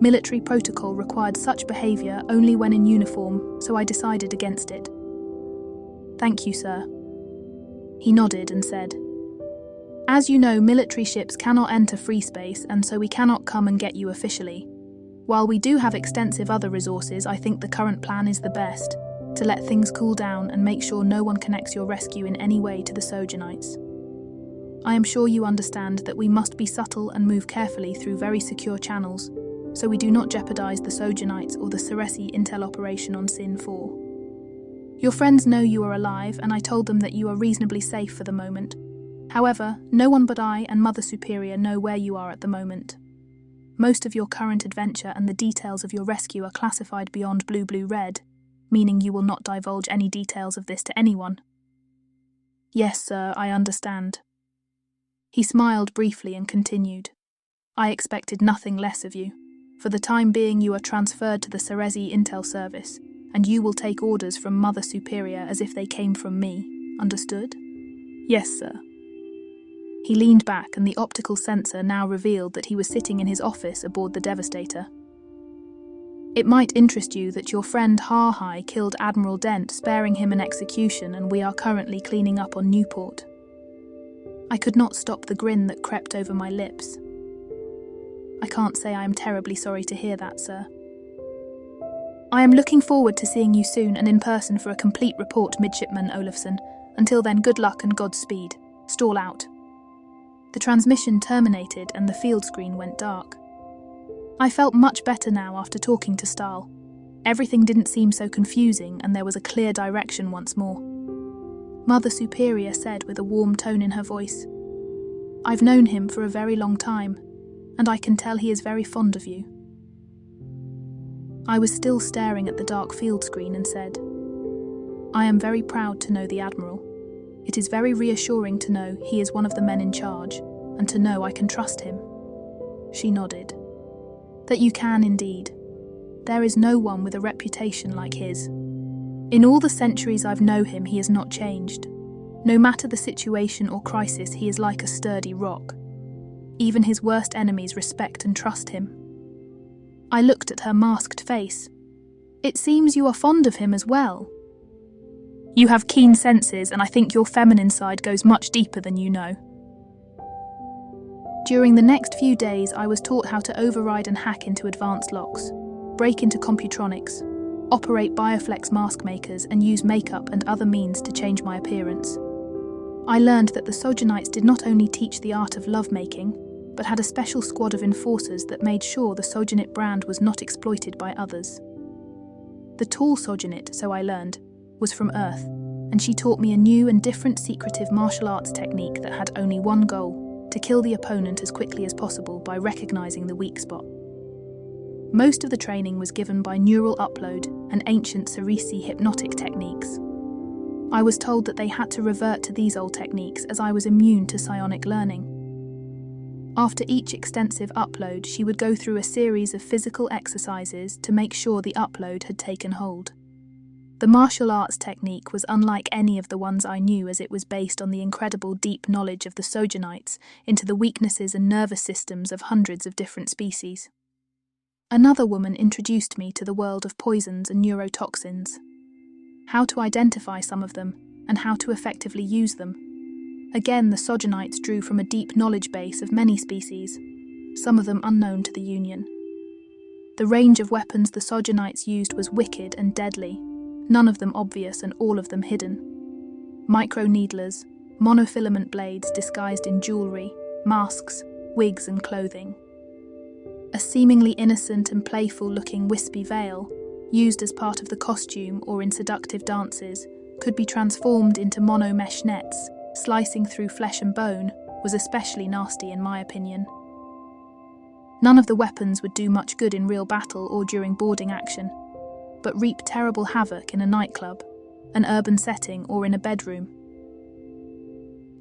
Military protocol required such behaviour only when in uniform, so I decided against it. "Thank you, sir." He nodded and said, "As you know, military ships cannot enter free space, and so we cannot come and get you officially. While we do have extensive other resources, I think the current plan is the best, to let things cool down and make sure no one connects your rescue in any way to the Sojournites. I am sure you understand that we must be subtle and move carefully through very secure channels, so we do not jeopardize the Sojournites or the Ceresi intel operation on Sin 4. Your friends know you are alive, and I told them that you are reasonably safe for the moment. However, no one but I and Mother Superior know where you are at the moment. Most of your current adventure and the details of your rescue are classified beyond blue-blue-red, meaning you will not divulge any details of this to anyone. Yes, sir, I understand. He smiled briefly and continued. I expected nothing less of you. For the time being, you are transferred to the Cerezi Intel Service, and you will take orders from Mother Superior as if they came from me. Understood? Yes, sir. He leaned back, and the optical sensor now revealed that he was sitting in his office aboard the Devastator. It might interest you that your friend Harhai killed Admiral Dent, sparing him an execution, and we are currently cleaning up on Newport. I could not stop the grin that crept over my lips. I can't say I am terribly sorry to hear that, sir. I am looking forward to seeing you soon and in person for a complete report, Midshipman Olafson. Until then, good luck and Godspeed. Stall out. The transmission terminated and the field screen went dark. I felt much better now after talking to Stahl. Everything didn't seem so confusing and there was a clear direction once more. Mother Superior said with a warm tone in her voice, I've known him for a very long time, and I can tell he is very fond of you. I was still staring at the dark field screen and said, I am very proud to know the Admiral. It is very reassuring to know he is one of the men in charge, and to know I can trust him. She nodded. That you can indeed. There is no one with a reputation like his. In all the centuries I've known him, he has not changed. No matter the situation or crisis, he is like a sturdy rock. Even his worst enemies respect and trust him. I looked at her masked face. It seems you are fond of him as well. You have keen senses, and I think your feminine side goes much deeper than you know. During the next few days, I was taught how to override and hack into advanced locks, break into computronics, operate Bioflex mask makers, and use makeup and other means to change my appearance. I learned that the Sojournites did not only teach the art of lovemaking, but had a special squad of enforcers that made sure the Sojournite brand was not exploited by others. The tall Sojournite, so I learned, was from Earth, and she taught me a new and different secretive martial arts technique that had only one goal: to kill the opponent as quickly as possible by recognizing the weak spot. Most of the training was given by neural upload and ancient Cerezi hypnotic techniques. I was told that they had to revert to these old techniques as I was immune to psionic learning. After each extensive upload, she would go through a series of physical exercises to make sure the upload had taken hold. The martial arts technique was unlike any of the ones I knew, as it was based on the incredible deep knowledge of the Sojournites into the weaknesses and nervous systems of hundreds of different species. Another woman introduced me to the world of poisons and neurotoxins, how to identify some of them, and how to effectively use them. Again, the Sojournites drew from a deep knowledge base of many species, some of them unknown to the Union. The range of weapons the Sojournites used was wicked and deadly, none of them obvious and all of them hidden. Micro-needlers, monofilament blades disguised in jewellery, masks, wigs and clothing. A seemingly innocent and playful-looking wispy veil, used as part of the costume or in seductive dances, could be transformed into mono-mesh nets. Slicing through flesh and bone was especially nasty in my opinion. None of the weapons would do much good in real battle or during boarding action, but reap terrible havoc in a nightclub, an urban setting, or in a bedroom.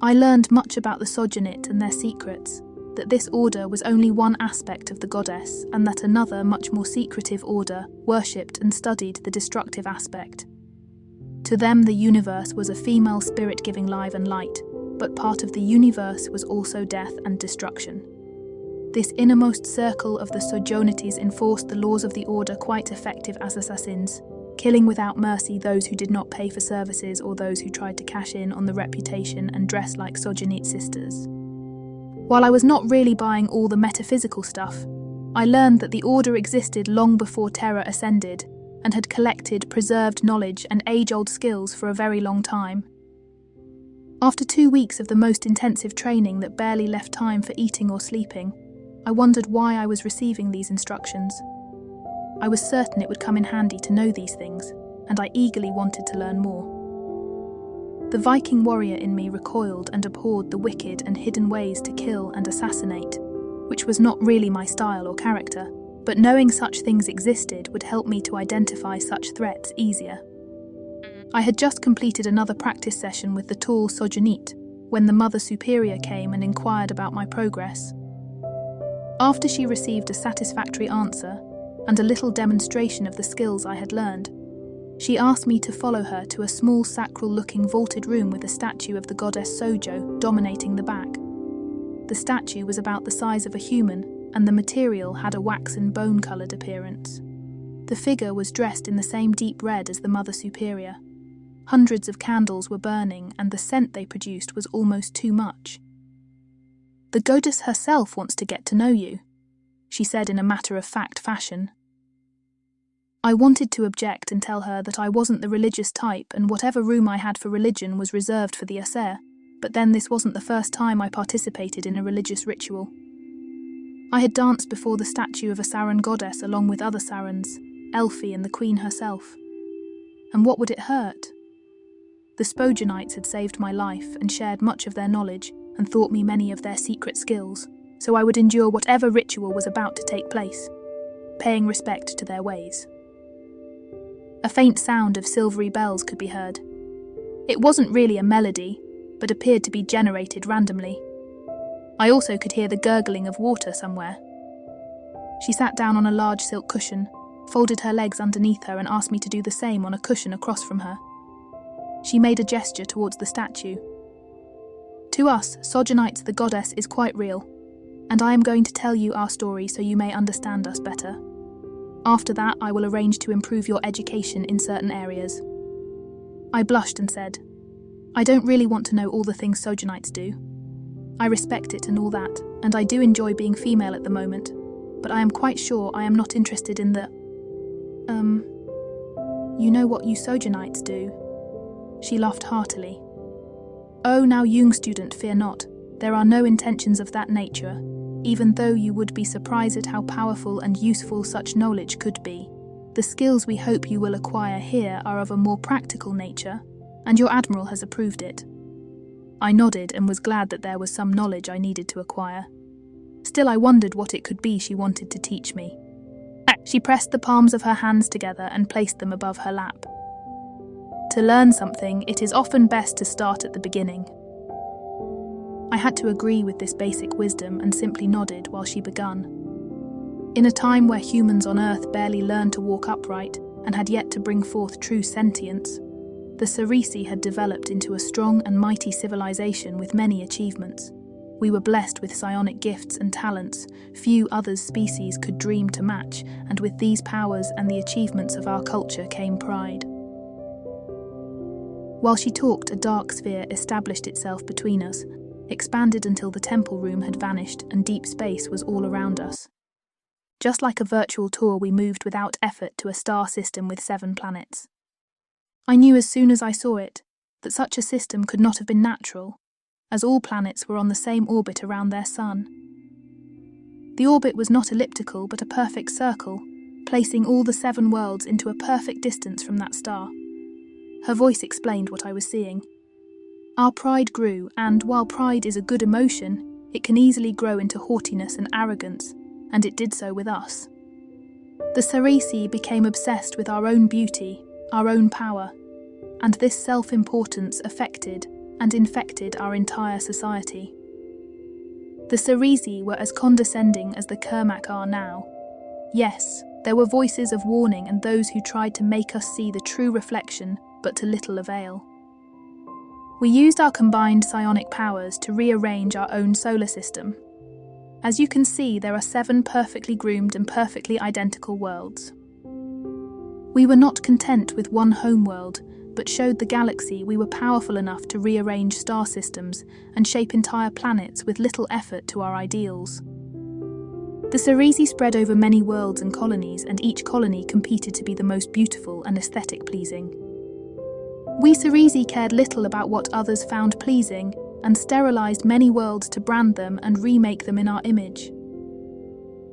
I learned much about the Sojournite and their secrets, that this order was only one aspect of the goddess, and that another, much more secretive order worshipped and studied the destructive aspect. To them, the universe was a female spirit giving life and light, but part of the universe was also death and destruction. This innermost circle of the Sojournites enforced the laws of the order, quite effective as assassins, killing without mercy those who did not pay for services or those who tried to cash in on the reputation and dress like Sojournite sisters. While I was not really buying all the metaphysical stuff, I learned that the order existed long before Terra ascended, and had collected, preserved knowledge and age-old skills for a very long time. After 2 weeks of the most intensive training that barely left time for eating or sleeping, I wondered why I was receiving these instructions. I was certain it would come in handy to know these things, and I eagerly wanted to learn more. The Viking warrior in me recoiled and abhorred the wicked and hidden ways to kill and assassinate, which was not really my style or character, but knowing such things existed would help me to identify such threats easier. I had just completed another practice session with the tall Sojournet when the Mother Superior came and inquired about my progress. After she received a satisfactory answer and a little demonstration of the skills I had learned, she asked me to follow her to a small sacral-looking vaulted room with a statue of the goddess Sojo dominating the back. The statue was about the size of a human, and the material had a waxen bone-coloured appearance. The figure was dressed in the same deep red as the Mother Superior. Hundreds of candles were burning, and the scent they produced was almost too much. "The goddess herself wants to get to know you," she said in a matter-of-fact fashion. I wanted to object and tell her that I wasn't the religious type and whatever room I had for religion was reserved for the Aser, but then this wasn't the first time I participated in a religious ritual. I had danced before the statue of a Saran goddess along with other Sarans, Elfie and the Queen herself. And what would it hurt? The Spogenites had saved my life and shared much of their knowledge and taught me many of their secret skills, so I would endure whatever ritual was about to take place, paying respect to their ways. A faint sound of silvery bells could be heard. It wasn't really a melody, but appeared to be generated randomly. I also could hear the gurgling of water somewhere. She sat down on a large silk cushion, folded her legs underneath her and asked me to do the same on a cushion across from her. She made a gesture towards the statue. To us, Sojournites the goddess is quite real, and I am going to tell you our story so you may understand us better. After that, I will arrange to improve your education in certain areas. I blushed and said, I don't really want to know all the things Sojournites do. I respect it and all that, and I do enjoy being female at the moment, but I am quite sure I am not interested in the... You know what you Sojournites do? She laughed heartily. Oh, now young student, fear not. There are no intentions of that nature, even though you would be surprised at how powerful and useful such knowledge could be. The skills we hope you will acquire here are of a more practical nature, and your Admiral has approved it. I nodded and was glad that there was some knowledge I needed to acquire. Still, I wondered what it could be she wanted to teach me. She pressed the palms of her hands together and placed them above her lap. To learn something, it is often best to start at the beginning. I had to agree with this basic wisdom and simply nodded while she began. In a time where humans on Earth barely learned to walk upright and had yet to bring forth true sentience, the Cerisi had developed into a strong and mighty civilization with many achievements. We were blessed with psionic gifts and talents few other species could dream to match, and with these powers and the achievements of our culture came pride. While she talked, a dark sphere established itself between us, expanded until the temple room had vanished and deep space was all around us. Just like a virtual tour, we moved without effort to a star system with 7 planets. I knew as soon as I saw it that such a system could not have been natural, as all planets were on the same orbit around their sun. The orbit was not elliptical but a perfect circle, placing all the 7 worlds into a perfect distance from that star. Her voice explained what I was seeing. Our pride grew, and while pride is a good emotion, it can easily grow into haughtiness and arrogance, and it did so with us. The Cerisi became obsessed with our own beauty, our own power, and this self-importance affected and infected our entire society. The Cerisi were as condescending as the Kermak are now. Yes, there were voices of warning and those who tried to make us see the true reflection, but to little avail. We used our combined psionic powers to rearrange our own solar system. As you can see, there are 7 perfectly groomed and perfectly identical worlds. We were not content with one homeworld, but showed the galaxy we were powerful enough to rearrange star systems and shape entire planets with little effort to our ideals. The Cerisi spread over many worlds and colonies, and each colony competed to be the most beautiful and aesthetic-pleasing. We Cerisi cared little about what others found pleasing and sterilized many worlds to brand them and remake them in our image.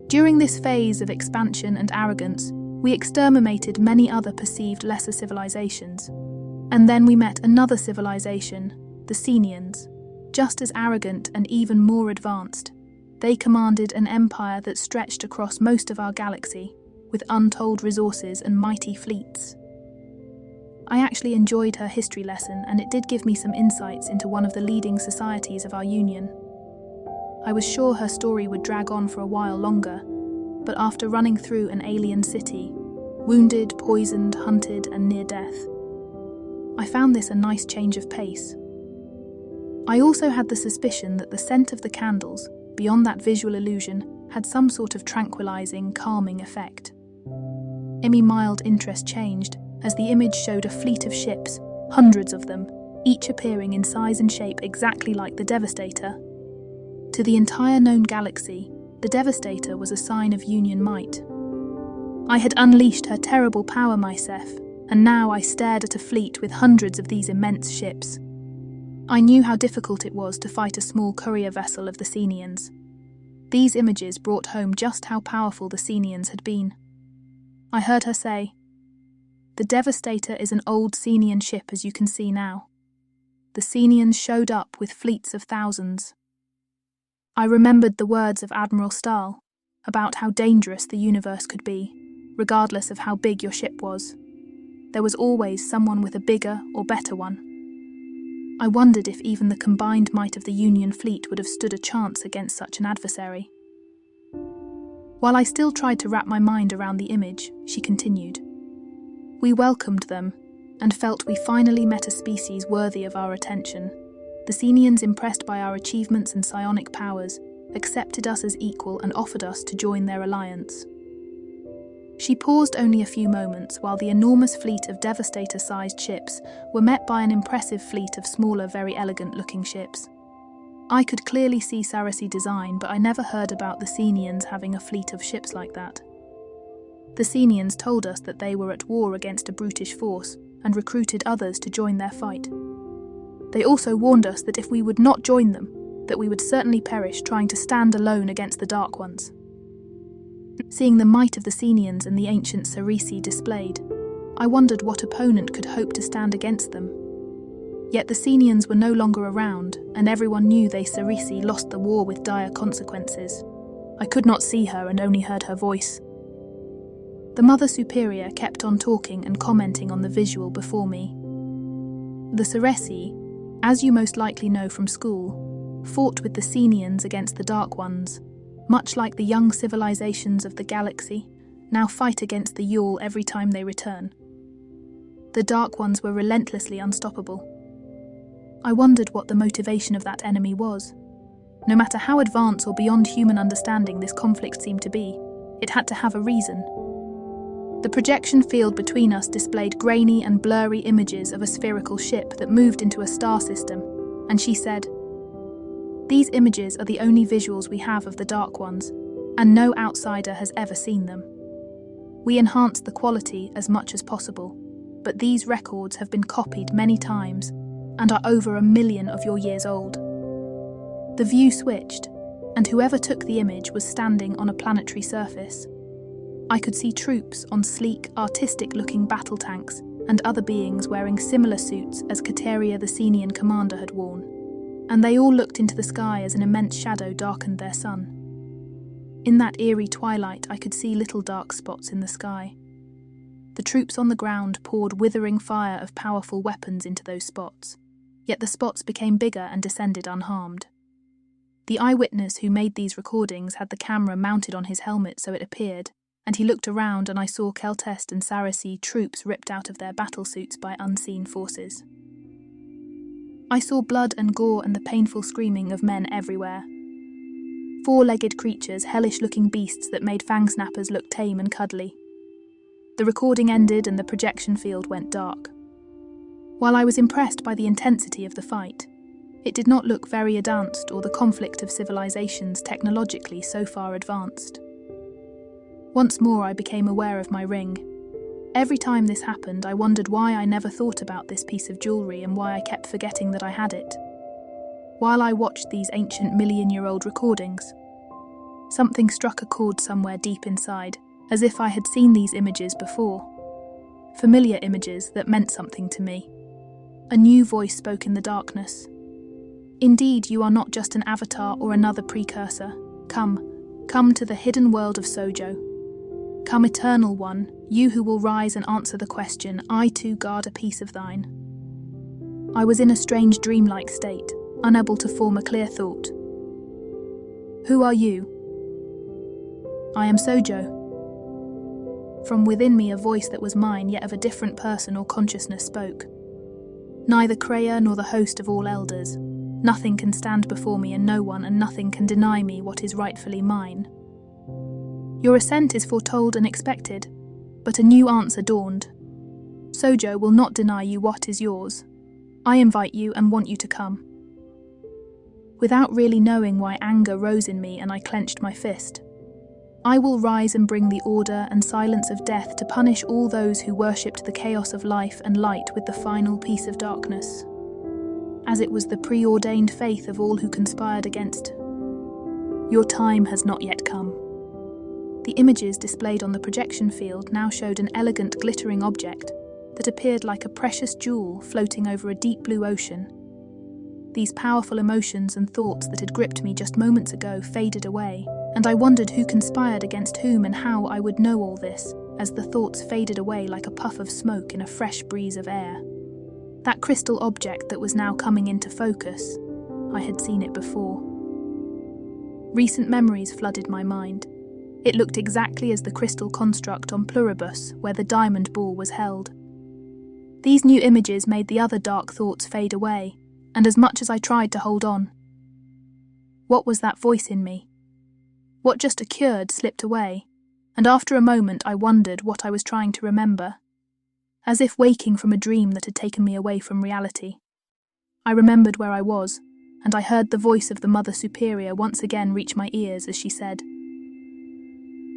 During this phase of expansion and arrogance, we exterminated many other perceived lesser civilizations, And then we met another civilization, the Senians, just as arrogant and even more advanced. They commanded an empire that stretched across most of our galaxy, with untold resources and mighty fleets. I actually enjoyed her history lesson, and it did give me some insights into one of the leading societies of our union. I was sure her story would drag on for a while longer, but after running through an alien city, wounded, poisoned, hunted, and near death, I found this a nice change of pace. I also had the suspicion that the scent of the candles, beyond that visual illusion, had some sort of tranquilizing, calming effect. Emmy's mild interest changed as the image showed a fleet of ships, hundreds of them, each appearing in size and shape exactly like the Devastator. To the entire known galaxy, the Devastator was a sign of Union might. I had unleashed her terrible power myself, and now I stared at a fleet with hundreds of these immense ships. I knew how difficult it was to fight a small courier vessel of the Senians. These images brought home just how powerful the Senians had been. I heard her say, "The Devastator is an old Senian ship, as you can see now. The Senians showed up with fleets of thousands." I remembered the words of Admiral Stahl about how dangerous the universe could be, regardless of how big your ship was. There was always someone with a bigger or better one. I wondered if even the combined might of the Union fleet would have stood a chance against such an adversary. While I still tried to wrap my mind around the image, she continued, "We welcomed them, and felt we finally met a species worthy of our attention. The Senians, impressed by our achievements and psionic powers, accepted us as equal and offered us to join their alliance." She paused only a few moments while the enormous fleet of Devastator-sized ships were met by an impressive fleet of smaller, very elegant-looking ships. I could clearly see Sarasi design, but I never heard about the Senians having a fleet of ships like that. The Senians told us that they were at war against a brutish force and recruited others to join their fight. They also warned us that if we would not join them, that we would certainly perish trying to stand alone against the Dark Ones. Seeing the might of the Senians and the ancient Sarisi displayed, I wondered what opponent could hope to stand against them. Yet the Senians were no longer around, and everyone knew they Sarisi lost the war with dire consequences. I could not see her and only heard her voice. The Mother Superior kept on talking and commenting on the visual before me. The Sarisi, as you most likely know from school, fought with the Senians against the Dark Ones, much like the young civilizations of the galaxy now fight against the Yule every time they return. The Dark Ones were relentlessly unstoppable. I wondered what the motivation of that enemy was. No matter how advanced or beyond human understanding this conflict seemed to be, it had to have a reason. The projection field between us displayed grainy and blurry images of a spherical ship that moved into a star system, and she said, "These images are the only visuals we have of the Dark Ones, and no outsider has ever seen them. We enhanced the quality as much as possible, but these records have been copied many times and are over 1 million of your years old." The view switched, and whoever took the image was standing on a planetary surface. I could see troops on sleek, artistic-looking battle tanks and other beings wearing similar suits as Kateria the Senian commander had worn, and they all looked into the sky as an immense shadow darkened their sun. In that eerie twilight, I could see little dark spots in the sky. The troops on the ground poured withering fire of powerful weapons into those spots, yet the spots became bigger and descended unharmed. The eyewitness who made these recordings had the camera mounted on his helmet so it appeared, and he looked around and I saw Keltest and Sarasi troops ripped out of their battlesuits by unseen forces. I saw blood and gore and the painful screaming of men everywhere. Four-legged creatures, hellish-looking beasts that made fang snappers look tame and cuddly. The recording ended and the projection field went dark. While I was impressed by the intensity of the fight, it did not look very advanced or the conflict of civilizations technologically so far advanced. Once more I became aware of my ring. Every time this happened, I wondered why I never thought about this piece of jewellery and why I kept forgetting that I had it. While I watched these ancient million-year-old recordings, something struck a chord somewhere deep inside, as if I had seen these images before. Familiar images that meant something to me. A new voice spoke in the darkness. Indeed, you are not just an avatar or another precursor. Come to the hidden world of Sojo. Come, Eternal One, you who will rise and answer the question, I too guard a piece of thine. I was in a strange dreamlike state, unable to form a clear thought. Who are you? I am Sojo. From within me a voice that was mine, yet of a different person or consciousness spoke. Neither Kreia nor the host of all elders. Nothing can stand before me and no one and nothing can deny me what is rightfully mine. Your ascent is foretold and expected, but a new answer dawned. Sojo will not deny you what is yours. I invite you and want you to come. Without really knowing why, anger rose in me and I clenched my fist. I will rise and bring the order and silence of death to punish all those who worshipped the chaos of life and light with the final piece of darkness, as it was the preordained faith of all who conspired against. Your time has not yet come. The images displayed on the projection field now showed an elegant glittering object that appeared like a precious jewel floating over a deep blue ocean. These powerful emotions and thoughts that had gripped me just moments ago faded away, and I wondered who conspired against whom and how I would know all this, as the thoughts faded away like a puff of smoke in a fresh breeze of air. That crystal object that was now coming into focus, I had seen it before. Recent memories flooded my mind. It looked exactly as the crystal construct on Pluribus, where the diamond ball was held. These new images made the other dark thoughts fade away, and as much as I tried to hold on. What was that voice in me? What just occurred slipped away, and after a moment I wondered what I was trying to remember, as if waking from a dream that had taken me away from reality. I remembered where I was, and I heard the voice of the Mother Superior once again reach my ears as she said,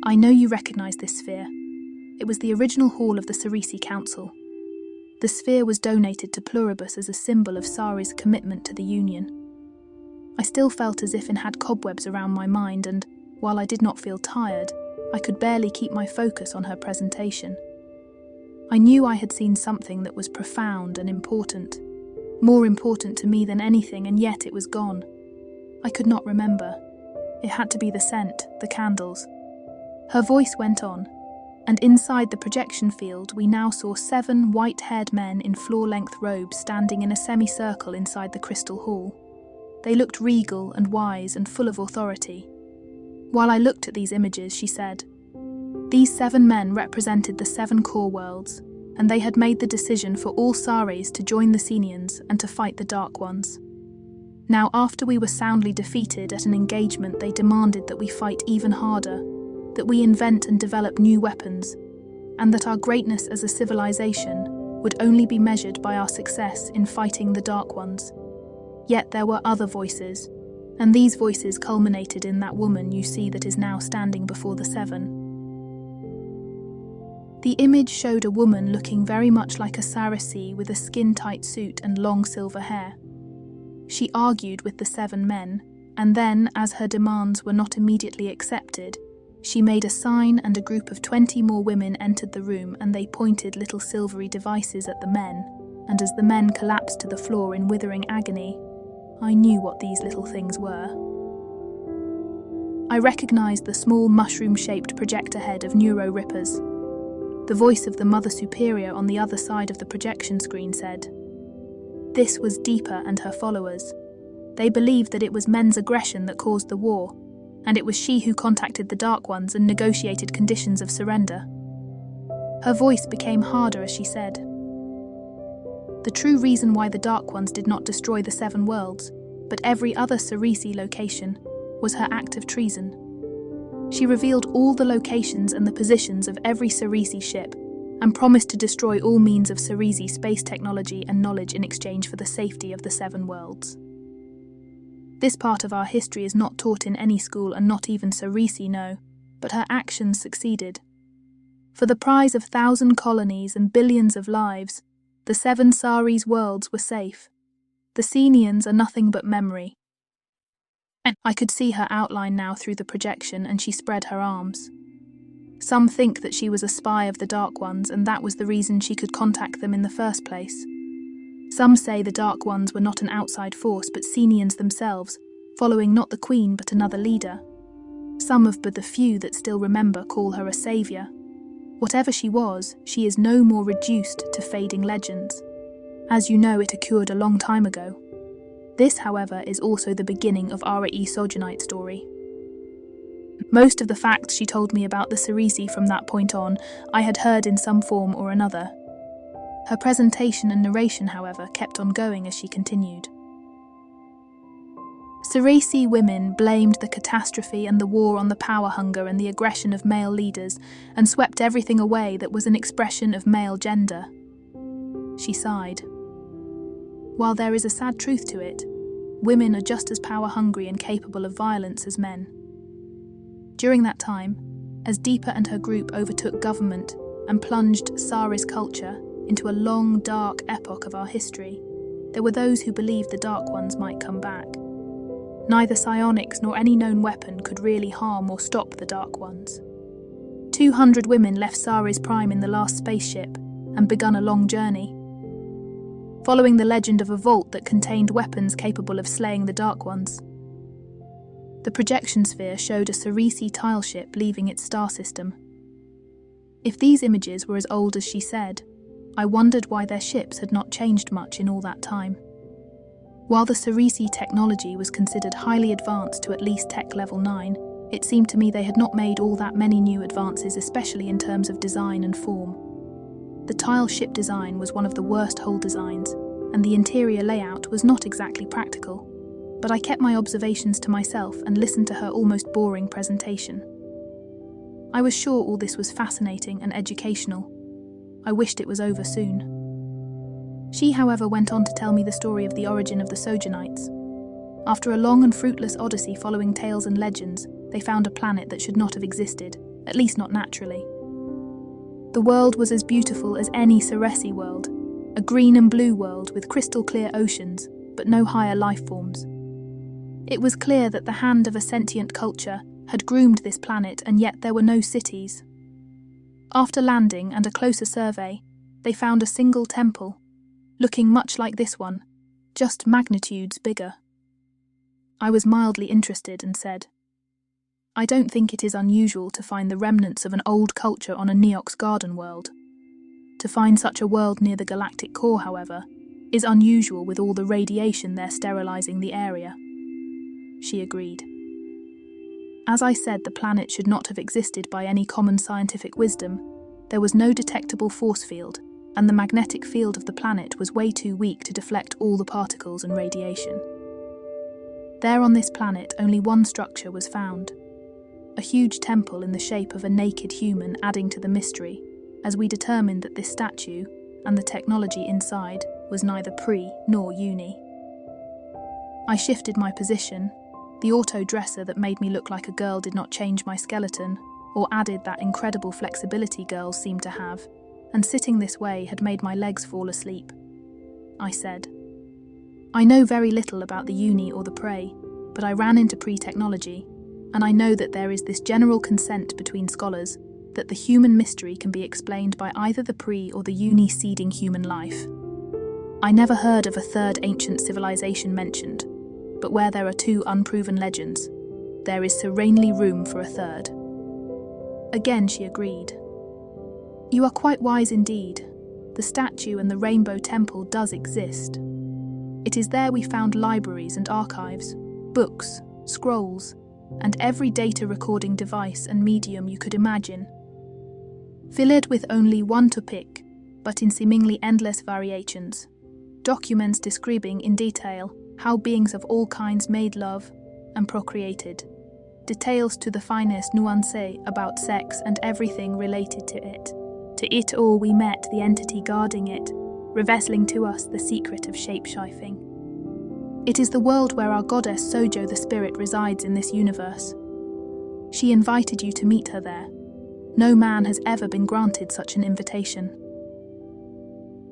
I know you recognize this sphere. It was the original hall of the Cerisi Council. The sphere was donated to Pluribus as a symbol of Sari's commitment to the Union. I still felt as if it had cobwebs around my mind, and, while I did not feel tired, I could barely keep my focus on her presentation. I knew I had seen something that was profound and important, more important to me than anything, and yet it was gone. I could not remember. It had to be the scent, the candles. Her voice went on, and inside the projection field we now saw 7 white-haired men in floor-length robes standing in a semicircle inside the crystal hall. They looked regal and wise and full of authority. While I looked at these images, she said, these 7 men represented the 7 core worlds, and they had made the decision for all Saris to join the Senians and to fight the Dark Ones. Now, after we were soundly defeated at an engagement, they demanded that we fight even harder, that we invent and develop new weapons, and that our greatness as a civilization would only be measured by our success in fighting the Dark Ones. Yet there were other voices, and these voices culminated in that woman you see that is now standing before the 7. The image showed a woman looking very much like a Sarisi with a skin-tight suit and long silver hair. She argued with the 7 men, and then, as her demands were not immediately accepted, she made a sign and a group of 20 more women entered the room, and they pointed little silvery devices at the men, and as the men collapsed to the floor in withering agony, I knew what these little things were. I recognized the small mushroom-shaped projector head of Neuro Rippers. The voice of the Mother Superior on the other side of the projection screen said, this was Deepa and her followers. They believed that it was men's aggression that caused the war, and it was she who contacted the Dark Ones and negotiated conditions of surrender. Her voice became harder as she said, the true reason why the Dark Ones did not destroy the 7 worlds, but every other Cerisi location, was her act of treason. She revealed all the locations and the positions of every Cerisi ship, and promised to destroy all means of Cerisi space technology and knowledge in exchange for the safety of the 7 worlds. This part of our history is not taught in any school, and not even Cerisi know, but her actions succeeded. For the prize of 1,000 colonies and billions of lives, the 7 Saris worlds were safe. The Senians are nothing but memory. I could see her outline now through the projection, and she spread her arms. Some think that she was a spy of the Dark Ones, and that was the reason she could contact them in the first place. Some say the Dark Ones were not an outside force but Senians themselves, following not the Queen but another leader. Some of but the few that still remember call her a saviour. Whatever she was, she is no more reduced to fading legends. As you know, it occurred a long time ago. This, however, is also the beginning of R.E. Sojournite's story. Most of the facts she told me about the Cerisi from that point on, I had heard in some form or another. Her presentation and narration, however, kept on going as she continued. Cerisi women blamed the catastrophe and the war on the power hunger and the aggression of male leaders and swept everything away that was an expression of male gender. She sighed. While there is a sad truth to it, women are just as power-hungry and capable of violence as men. During that time, as Deepa and her group overtook government and plunged Sari's culture into a long, dark epoch of our history, there were those who believed the Dark Ones might come back. Neither psionics nor any known weapon could really harm or stop the Dark Ones. 200 women left Sari's prime in the last spaceship and begun a long journey, following the legend of a vault that contained weapons capable of slaying the Dark Ones. The projection sphere showed a Cerisi tile ship leaving its star system. If these images were as old as she said, I wondered why their ships had not changed much in all that time. While the Cerisi technology was considered highly advanced to at least Tech Level 9, it seemed to me they had not made all that many new advances, especially in terms of design and form. The tile ship design was one of the worst hull designs, and the interior layout was not exactly practical, but I kept my observations to myself and listened to her almost boring presentation. I was sure all this was fascinating and educational. I wished it was over soon. She, however, went on to tell me the story of the origin of the Sojournites. After a long and fruitless odyssey following tales and legends, they found a planet that should not have existed, at least not naturally. The world was as beautiful as any Ceresi world, a green and blue world with crystal clear oceans, but no higher life forms. It was clear that the hand of a sentient culture had groomed this planet, and yet there were no cities. After landing and a closer survey, they found a single temple, looking much like this one, just magnitudes bigger. I was mildly interested and said, I don't think it is unusual to find the remnants of an old culture on a Neox garden world. To find such a world near the galactic core, however, is unusual with all the radiation there sterilizing the area. She agreed. As I said, the planet should not have existed by any common scientific wisdom. There was no detectable force field, and the magnetic field of the planet was way too weak to deflect all the particles and radiation. There on this planet, only one structure was found. A huge temple in the shape of a naked human, adding to the mystery, as we determined that this statue, and the technology inside, was neither pre nor uni. I shifted my position. The auto-dresser that made me look like a girl did not change my skeleton, or added that incredible flexibility girls seem to have, and sitting this way had made my legs fall asleep. I said, I know very little about the uni or the prey, but I ran into pre-technology, and I know that there is this general consent between scholars that the human mystery can be explained by either the pre or the uni seeding human life. I never heard of a third ancient civilization mentioned, but where there are two unproven legends, there is serenely room for a third. Again she agreed. You are quite wise indeed. The statue and the Rainbow Temple does exist. It is there we found libraries and archives, books, scrolls, and every data recording device and medium you could imagine. Filled with only one topic, but in seemingly endless variations. Documents describing in detail how beings of all kinds made love and procreated. Details to the finest nuance about sex and everything related to it. To it all we met the entity guarding it, revealing to us the secret of shape-shifting. It is the world where our goddess Sojo the Spirit resides in this universe. She invited you to meet her there. No man has ever been granted such an invitation.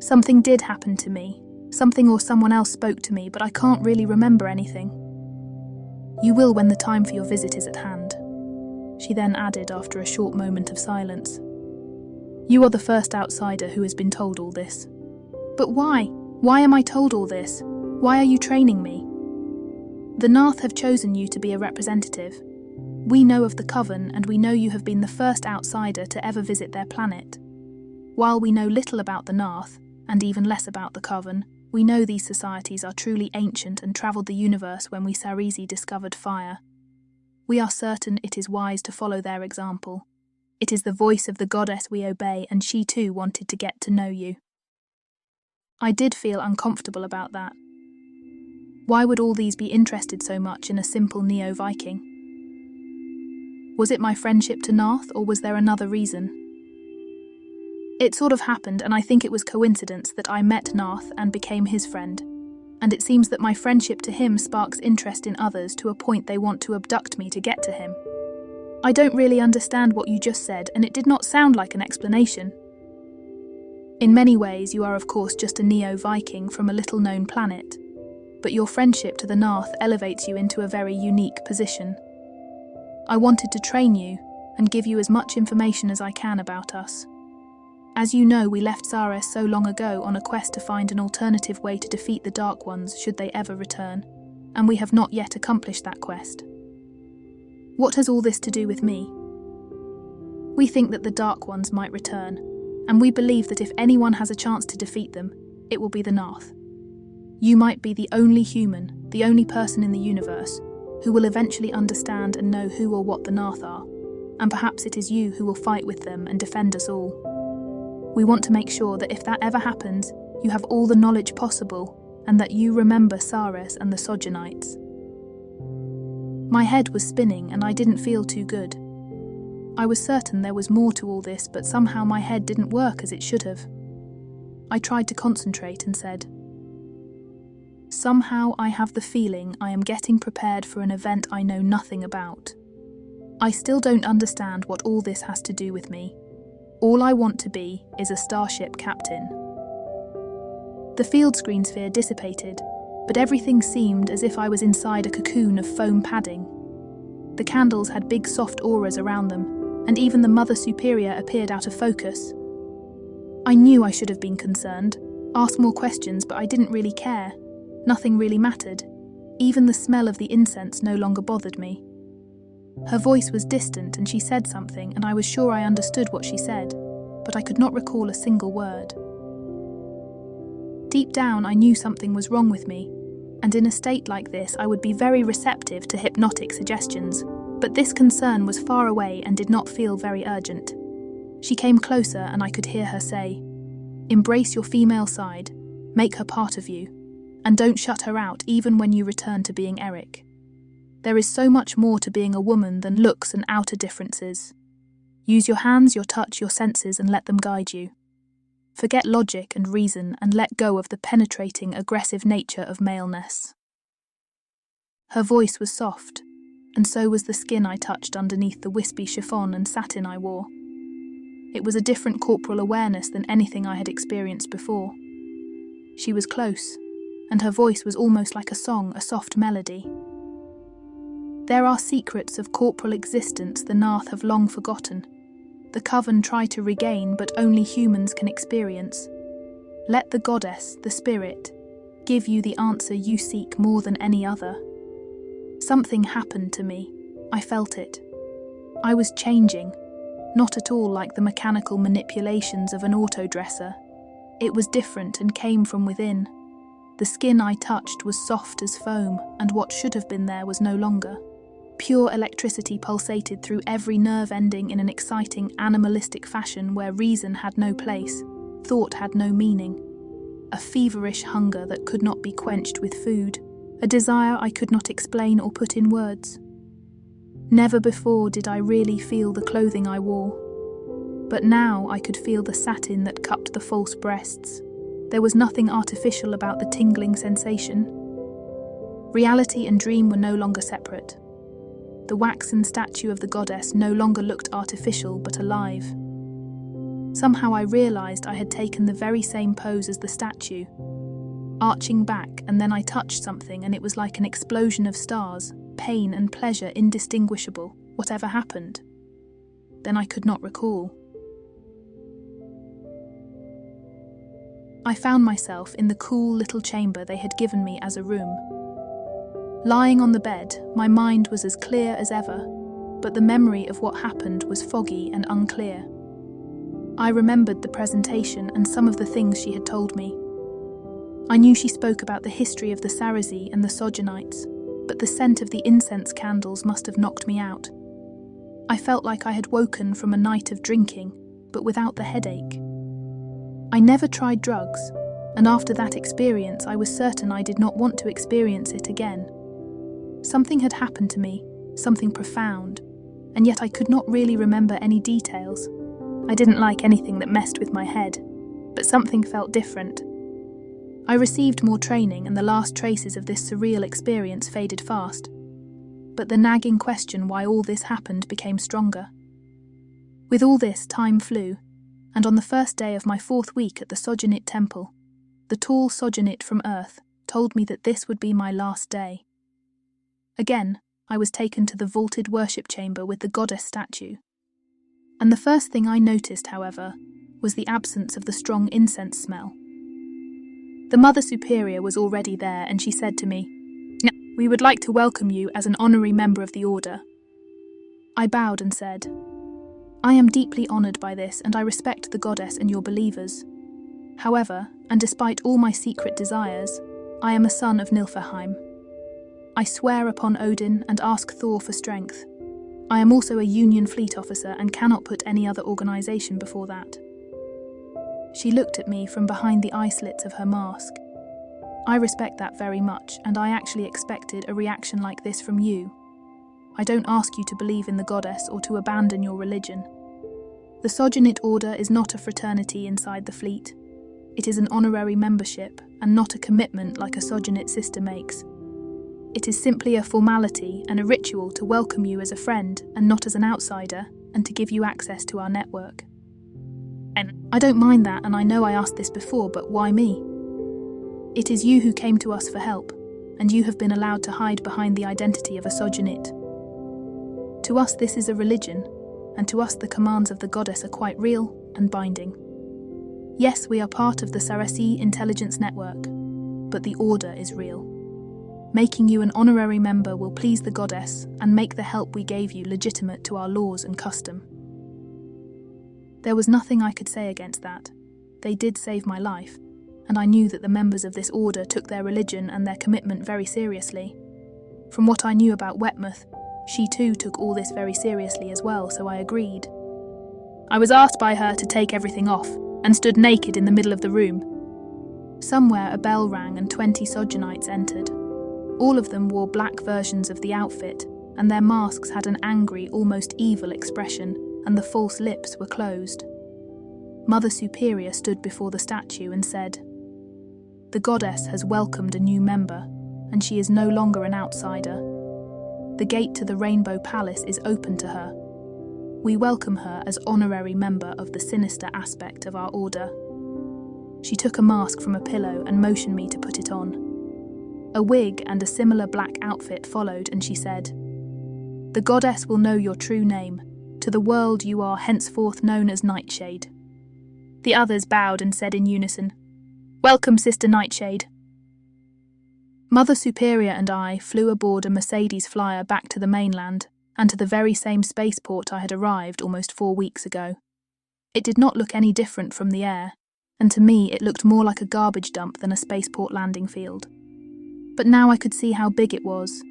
Something did happen to me. Something or someone else spoke to me, but I can't really remember anything. You will when the time for your visit is at hand. She then added after a short moment of silence. You are the first outsider who has been told all this. But why? Why am I told all this? Why are you training me? The Narth have chosen you to be a representative. We know of the Coven, and we know you have been the first outsider to ever visit their planet. While we know little about the Narth, and even less about the Coven, we know these societies are truly ancient and travelled the universe when we Sarisi discovered fire. We are certain it is wise to follow their example. It is the voice of the goddess we obey, and she too wanted to get to know you. I did feel uncomfortable about that. Why would all these be interested so much in a simple Neo-Viking? Was it my friendship to Narth, or was there another reason? It sort of happened, and I think it was coincidence that I met Narth and became his friend. And it seems that my friendship to him sparks interest in others to a point they want to abduct me to get to him. I don't really understand what you just said, and it did not sound like an explanation. In many ways, you are of course just a Neo-Viking from a little-known planet, but your friendship to the Narth elevates you into a very unique position. I wanted to train you and give you as much information as I can about us. As you know, we left Sares so long ago on a quest to find an alternative way to defeat the Dark Ones should they ever return, and we have not yet accomplished that quest. What has all this to do with me? We think that the Dark Ones might return, and we believe that if anyone has a chance to defeat them, it will be the Narth. You might be the only human, the only person in the universe, who will eventually understand and know who or what the Narth are, and perhaps it is you who will fight with them and defend us all. We want to make sure that if that ever happens, you have all the knowledge possible, and that you remember Sares and the Sojournites. My head was spinning and I didn't feel too good. I was certain there was more to all this, but somehow my head didn't work as it should have. I tried to concentrate and said, "Somehow I have the feeling I am getting prepared for an event I know nothing about. I still don't understand what all this has to do with me. All I want to be is a Starship captain." The field screen sphere dissipated, but everything seemed as if I was inside a cocoon of foam padding. The candles had big soft auras around them, and even the Mother Superior appeared out of focus. I knew I should have been concerned, asked more questions, but I didn't really care. Nothing really mattered. Even the smell of the incense no longer bothered me. Her voice was distant and she said something, and I was sure I understood what she said, but I could not recall a single word. Deep down, I knew something was wrong with me, and in a state like this, I would be very receptive to hypnotic suggestions, but this concern was far away and did not feel very urgent. She came closer and I could hear her say, "Embrace your female side, make her part of you, and don't shut her out even when you return to being Eric. There is so much more to being a woman than looks and outer differences. Use your hands, your touch, your senses, and let them guide you. Forget logic and reason and let go of the penetrating, aggressive nature of maleness." Her voice was soft, and so was the skin I touched underneath the wispy chiffon and satin I wore. It was a different corporal awareness than anything I had experienced before. She was close, and her voice was almost like a song, a soft melody. There are secrets of corporal existence the Narth have long forgotten. The Coven try to regain, but only humans can experience. Let the goddess, the spirit, give you the answer you seek more than any other. Something happened to me. I felt it. I was changing, not at all like the mechanical manipulations of an autodresser. It was different and came from within. The skin I touched was soft as foam, and what should have been there was no longer. Pure electricity pulsated through every nerve ending in an exciting, animalistic fashion where reason had no place, thought had no meaning. A feverish hunger that could not be quenched with food, a desire I could not explain or put in words. Never before did I really feel the clothing I wore, but now I could feel the satin that cupped the false breasts. There was nothing artificial about the tingling sensation. Reality and dream were no longer separate. The waxen statue of the goddess no longer looked artificial but alive. Somehow I realized I had taken the very same pose as the statue, arching back, and then I touched something and it was like an explosion of stars, pain and pleasure indistinguishable, whatever happened. Then I could not recall. I found myself in the cool little chamber they had given me as a room. Lying on the bed, my mind was as clear as ever, but the memory of what happened was foggy and unclear. I remembered the presentation and some of the things she had told me. I knew she spoke about the history of the Sarasi and the Sojournites, but the scent of the incense candles must have knocked me out. I felt like I had woken from a night of drinking, but without the headache. I never tried drugs, and after that experience I was certain I did not want to experience it again. Something had happened to me, something profound, and yet I could not really remember any details. I didn't like anything that messed with my head, but something felt different. I received more training and the last traces of this surreal experience faded fast, but the nagging question why all this happened became stronger. With all this, time flew, and on the first day of my 4th week at the Sojournit Temple, the tall Sojournit from Earth told me that this would be my last day. Again, I was taken to the vaulted worship chamber with the goddess statue. And the first thing I noticed, however, was the absence of the strong incense smell. The Mother Superior was already there, and she said to me, "We would like to welcome you as an honorary member of the Order." I bowed and said, "I am deeply honored by this, and I respect the goddess and your believers. However, and despite all my secret desires, I am a son of Nilfeheim. I swear upon Odin and ask Thor for strength. I am also a Union fleet officer and cannot put any other organization before that." She looked at me from behind the eye slits of her mask. "I respect that very much, and I actually expected a reaction like this from you. I don't ask you to believe in the goddess or to abandon your religion. The Sojournit Order is not a fraternity inside the fleet. It is an honorary membership, and not a commitment like a Sojournit sister makes. It is simply a formality and a ritual to welcome you as a friend and not as an outsider, and to give you access to our network. And I don't mind that, and I know I asked this before, but why me? It is you who came to us for help, and you have been allowed to hide behind the identity of a Sojournit. To us this is a religion, and to us the commands of the goddess are quite real and binding. Yes, we are part of the Sarasi intelligence network, but the Order is real. Making you an honorary member will please the goddess and make the help we gave you legitimate to our laws and custom." There was nothing I could say against that. They did save my life, and I knew that the members of this order took their religion and their commitment very seriously. From what I knew about Wetmouth, she too took all this very seriously as well, so I agreed. I was asked by her to take everything off, and stood naked in the middle of the room. Somewhere a bell rang and 20 Sojournites entered. All of them wore black versions of the outfit, and their masks had an angry, almost evil expression, and the false lips were closed. Mother Superior stood before the statue and said, "The goddess has welcomed a new member, and she is no longer an outsider. The gate to the Rainbow Palace is open to her. We welcome her as honorary member of the sinister aspect of our order." She took a mask from a pillow and motioned me to put it on. A wig and a similar black outfit followed, and she said, "The goddess will know your true name. To the world you are henceforth known as Nightshade." The others bowed and said in unison, "Welcome, Sister Nightshade." Mother Superior and I flew aboard a Mercedes flyer back to the mainland, and to the very same spaceport I had arrived almost 4 weeks ago. It did not look any different from the air, and to me it looked more like a garbage dump than a spaceport landing field. But now I could see how big it was,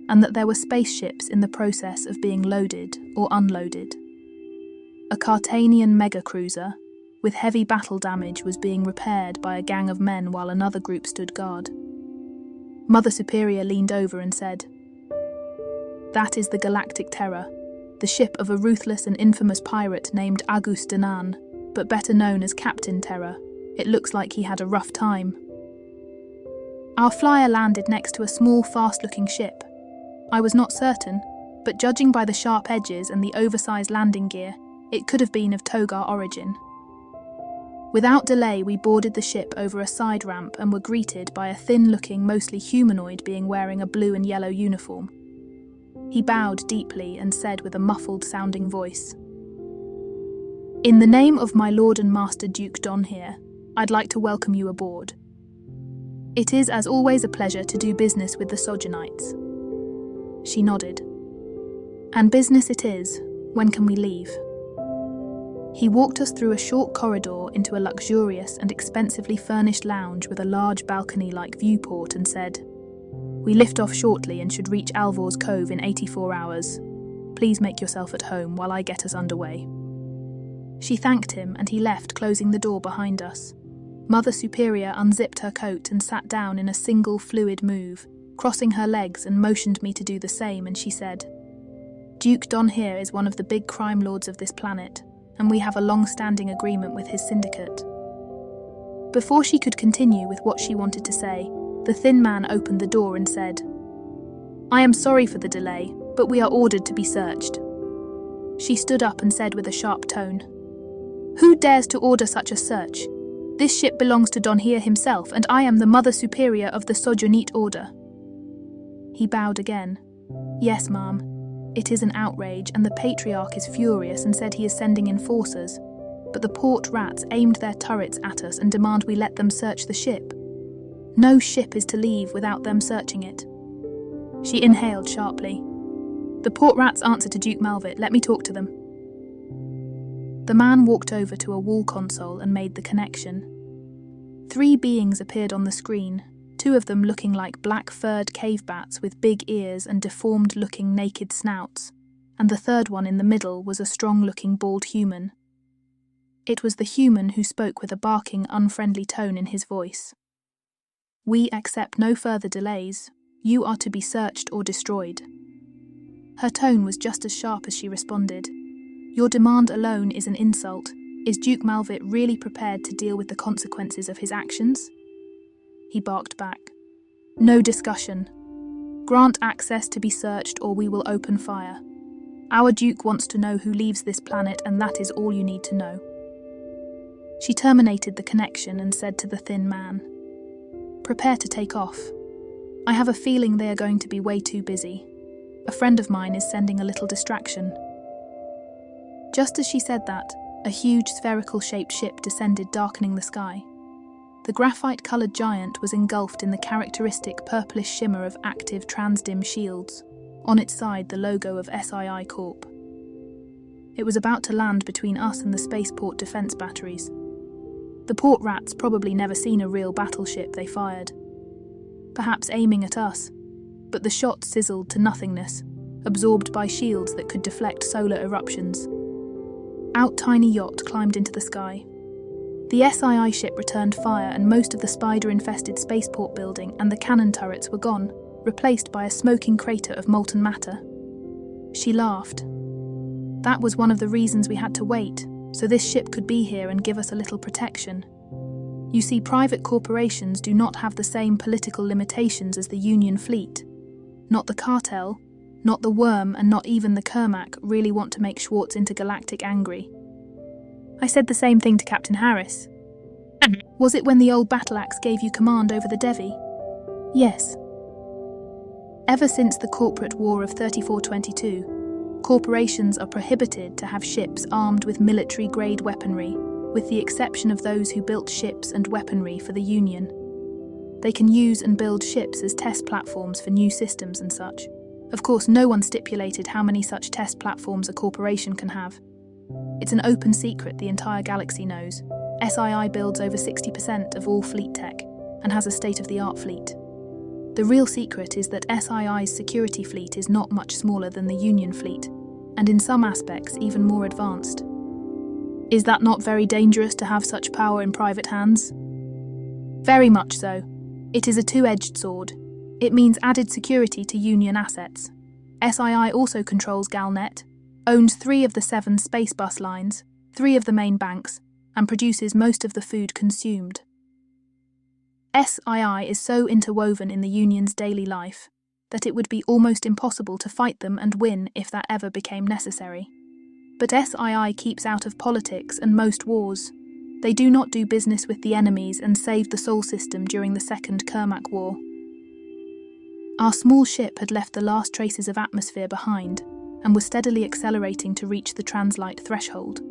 and that there were spaceships in the process of being loaded or unloaded. A Cartanian megacruiser, with heavy battle damage, was being repaired by a gang of men while another group stood guard. Mother Superior leaned over and said, "That is the Galactic Terror, the ship of a ruthless and infamous pirate named Agus Danan, but better known as Captain Terror. It looks like he had a rough time." Our flyer landed next to a small, fast-looking ship. I was not certain, but judging by the sharp edges and the oversized landing gear, it could have been of Togar origin. Without delay, we boarded the ship over a side ramp and were greeted by a thin-looking, mostly humanoid being wearing a blue and yellow uniform. He bowed deeply and said with a muffled-sounding voice, "In the name of my Lord and Master Duke Don here, I'd like to welcome you aboard. It is, as always, a pleasure to do business with the Sojournites." She nodded. "And business it is. When can we leave?" He walked us through a short corridor into a luxurious and expensively furnished lounge with a large balcony-like viewport and said, "We lift off shortly and should reach Alvor's Cove in 84 hours. Please make yourself at home while I get us underway." She thanked him and he left, closing the door behind us. Mother Superior unzipped her coat and sat down in a single fluid move, crossing her legs and motioned me to do the same, and she said, "Duke Don here is one of the big crime lords of this planet, and we have a long-standing agreement with his syndicate." Before she could continue with what she wanted to say, the thin man opened the door and said, "I am sorry for the delay, but we are ordered to be searched." She stood up and said with a sharp tone, "Who dares to order such a search? This ship belongs to Don here himself, and I am the Mother Superior of the Sojournite Order." He bowed again. "Yes, ma'am. It is an outrage, and the Patriarch is furious and said he is sending enforcers, but the port rats aimed their turrets at us and demand we let them search the ship. No ship is to leave without them searching it." She inhaled sharply. "The port rats answer to Duke Malvit. Let me talk to them." The man walked over to a wall console and made the connection. 3 beings appeared on the screen, 2 of them looking like black-furred cave bats with big ears and deformed-looking naked snouts, and the third one in the middle was a strong-looking bald human. It was the human who spoke with a barking, unfriendly tone in his voice. "We accept no further delays. You are to be searched or destroyed." Her tone was just as sharp as she responded. "Your demand alone is an insult. Is Duke Malvit really prepared to deal with the consequences of his actions?" He barked back. "No discussion. Grant access to be searched or we will open fire. Our Duke wants to know who leaves this planet, and that is all you need to know." She terminated the connection and said to the thin man, "Prepare to take off. I have a feeling they are going to be way too busy. A friend of mine is sending a little distraction." Just as she said that, a huge spherical-shaped ship descended, darkening the sky. The graphite-coloured giant was engulfed in the characteristic purplish shimmer of active transdim shields. On its side, the logo of SII Corp. It was about to land between us and the spaceport defence batteries. The port rats probably never seen a real battleship, they fired. Perhaps aiming at us, but the shot sizzled to nothingness, absorbed by shields that could deflect solar eruptions. Out tiny yacht climbed into the sky. The SII ship returned fire, and most of the spider-infested spaceport building and the cannon turrets were gone, replaced by a smoking crater of molten matter. She laughed. "That was one of the reasons we had to wait, so this ship could be here and give us a little protection. You see, private corporations do not have the same political limitations as the Union fleet. Not the cartel, not the Worm, and not even the Kermac really want to make Schwartz intergalactic angry." I said the same thing to Captain Harris. "Was it when the old battle axe gave you command over the Devi?" "Yes." Ever since the corporate war of 3422, corporations are prohibited to have ships armed with military-grade weaponry, with the exception of those who built ships and weaponry for the Union. They can use and build ships as test platforms for new systems and such. Of course, no one stipulated how many such test platforms a corporation can have. It's an open secret the entire galaxy knows. SII builds over 60% of all fleet tech, and has a state-of-the-art fleet. The real secret is that SII's security fleet is not much smaller than the Union fleet, and in some aspects even more advanced. Is that not very dangerous to have such power in private hands? Very much so. It is a two-edged sword. It means added security to Union assets. SII also controls Galnet, owns 3 of the 7 space bus lines, 3 of the main banks, and produces most of the food consumed. SII is so interwoven in the Union's daily life that it would be almost impossible to fight them and win if that ever became necessary. But SII keeps out of politics and most wars. They do not do business with the enemies and saved the Sol system during the Second Kermac War. Our small ship had left the last traces of atmosphere behind and was steadily accelerating to reach the translight threshold.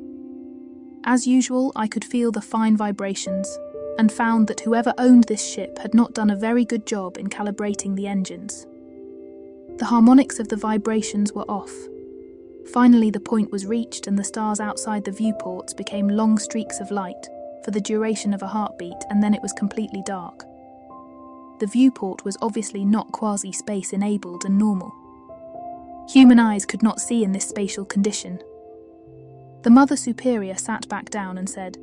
As usual, I could feel the fine vibrations, and found that whoever owned this ship had not done a very good job in calibrating the engines. The harmonics of the vibrations were off. Finally, the point was reached and the stars outside the viewports became long streaks of light for the duration of a heartbeat, and then it was completely dark. The viewport was obviously not quasi-space enabled and normal. Human eyes could not see in this spatial condition. The Mother Superior sat back down and said,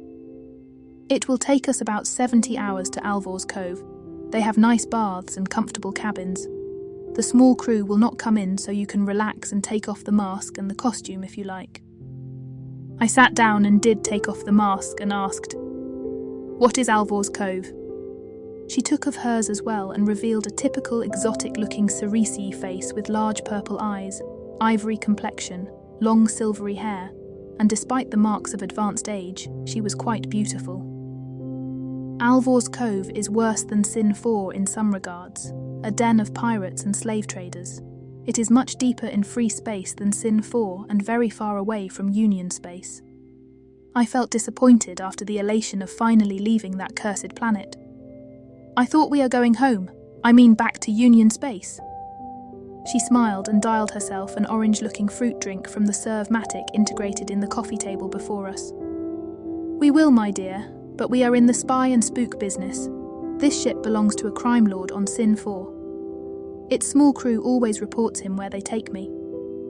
"It will take us about 70 hours to Alvor's Cove. They have nice baths and comfortable cabins. The small crew will not come in, so you can relax and take off the mask and the costume if you like." I sat down and did take off the mask and asked, "What is Alvor's Cove?" She took of hers as well and revealed a typical exotic-looking Cerisi face with large purple eyes, ivory complexion, long silvery hair, and despite the marks of advanced age, she was quite beautiful. Alvor's Cove is worse than Sin 4 in some regards, a den of pirates and slave traders. It is much deeper in free space than Sin 4 and very far away from Union space. I felt disappointed after the elation of finally leaving that cursed planet. "I thought we are going home. I mean back to Union space." She smiled and dialed herself an orange-looking fruit drink from the Serve-matic integrated in the coffee table before us. "We will, my dear, but we are in the spy and spook business. This ship belongs to a crime lord on Sin 4. Its small crew always reports him where they take me.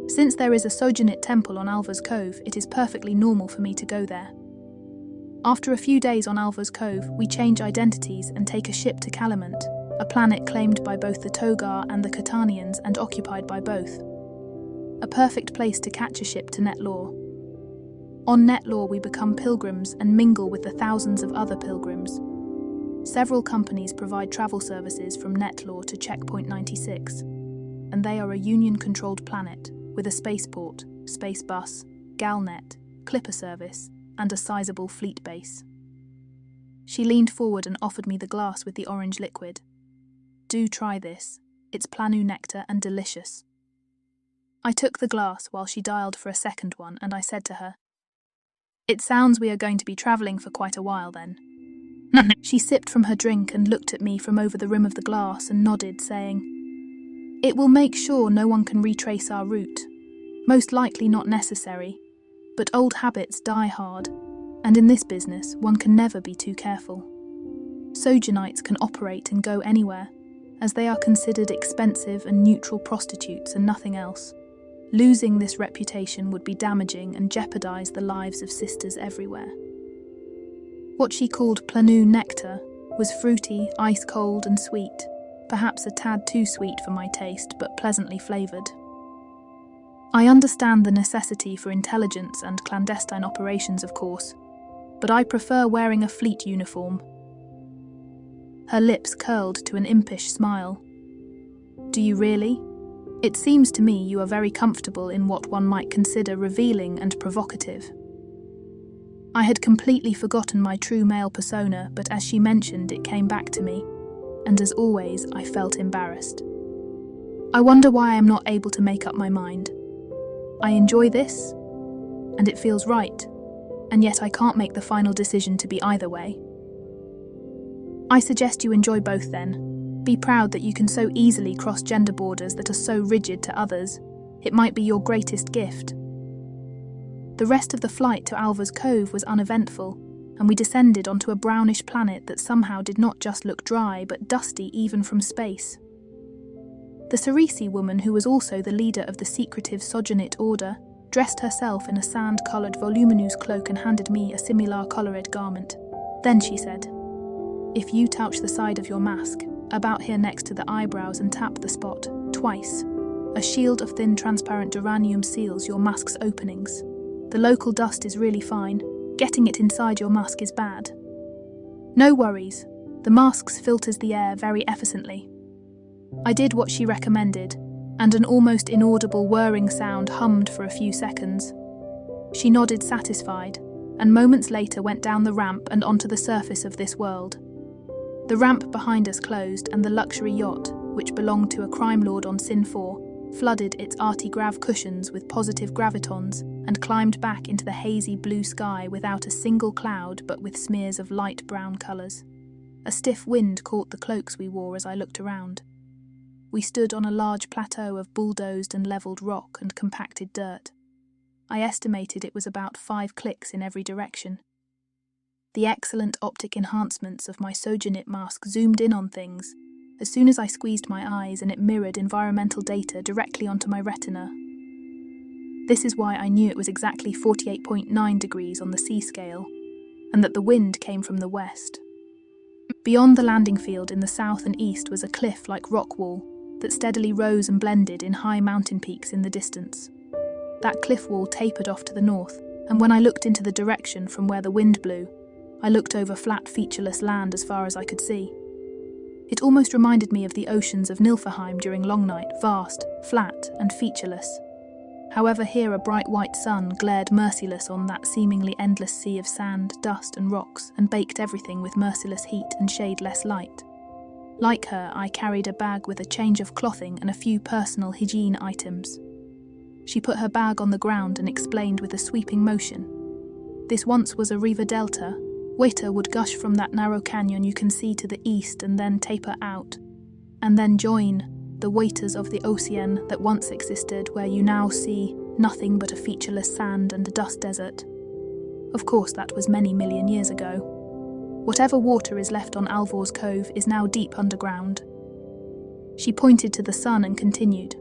Since there is a Sojournit temple on Alvor's Cove, it is perfectly normal for me to go there. After a few days on Alvor's Cove, we change identities and take a ship to Calamant, a planet claimed by both the Togar and the Catanians and occupied by both. A perfect place to catch a ship to Netlor. On Netlor we become pilgrims and mingle with the thousands of other pilgrims. Several companies provide travel services from Netlor to Checkpoint 96, and they are a Union-controlled planet with a spaceport, space bus, Galnet, Clipper service, and a sizable fleet base. She leaned forward and offered me the glass with the orange liquid. "Do try this. It's Planu nectar and delicious." I took the glass while she dialed for a second one, and I said to her, "It sounds we are going to be travelling for quite a while then." She sipped from her drink and looked at me from over the rim of the glass and nodded, saying, "It will make sure no one can retrace our route. Most likely not necessary, but old habits die hard, and in this business one can never be too careful. Sojournites can operate and go anywhere, as they are considered expensive and neutral prostitutes and nothing else. Losing this reputation would be damaging and jeopardise the lives of sisters everywhere." What she called Planu nectar was fruity, ice-cold and sweet, perhaps a tad too sweet for my taste, but pleasantly flavoured. I understand the necessity for intelligence and clandestine operations, of course, but I prefer wearing a fleet uniform. Her lips curled to an impish smile. "Do you really? It seems to me you are very comfortable in what one might consider revealing and provocative." I had completely forgotten my true male persona, but as she mentioned, it came back to me, and as always, I felt embarrassed. I wonder why I am not able to make up my mind. I enjoy this, and it feels right, and yet I can't make the final decision to be either way. I suggest you enjoy both then. Be proud that you can so easily cross gender borders that are so rigid to others. It might be your greatest gift. The rest of the flight to Alvor's Cove was uneventful, and we descended onto a brownish planet that somehow did not just look dry, but dusty even from space. The Cerisi woman, who was also the leader of the secretive Sojournit order, dressed herself in a sand-coloured voluminous cloak and handed me a similar coloured garment. Then she said, "If you touch the side of your mask, about here next to the eyebrows, and tap the spot, twice, a shield of thin transparent duranium seals your mask's openings. The local dust is really fine. Getting it inside your mask is bad. No worries. The mask filters the air very efficiently." I did what she recommended, and an almost inaudible whirring sound hummed for a few seconds. She nodded satisfied, and moments later went down the ramp and onto the surface of this world. The ramp behind us closed, and the luxury yacht, which belonged to a crime lord on Sin 4, flooded its arty-grav cushions with positive gravitons and climbed back into the hazy blue sky without a single cloud but with smears of light brown colours. A stiff wind caught the cloaks we wore as I looked around. We stood on a large plateau of bulldozed and levelled rock and compacted dirt. I estimated it was about 5 clicks in every direction. The excellent optic enhancements of my Sojournit mask zoomed in on things as soon as I squeezed my eyes, and it mirrored environmental data directly onto my retina. This is why I knew it was exactly 48.9 degrees on the C scale, and that the wind came from the west. Beyond the landing field in the south and east was a cliff-like rock wall that steadily rose and blended in high mountain peaks in the distance. That cliff wall tapered off to the north, and when I looked into the direction from where the wind blew, I looked over flat, featureless land as far as I could see. It almost reminded me of the oceans of Nilfeheim during long night, vast, flat, and featureless. However, here a bright white sun glared merciless on that seemingly endless sea of sand, dust, and rocks, and baked everything with merciless heat and shade-less light. Like her, I carried a bag with a change of clothing and a few personal hygiene items. She put her bag on the ground and explained with a sweeping motion. This once was a river delta. Water would gush from that narrow canyon you can see to the east and then taper out, and then join the waters of the ocean that once existed, where you now see nothing but a featureless sand and a dust desert. Of course, that was many million years ago. Whatever water is left on Alvor's Cove is now deep underground. She pointed to the sun and continued.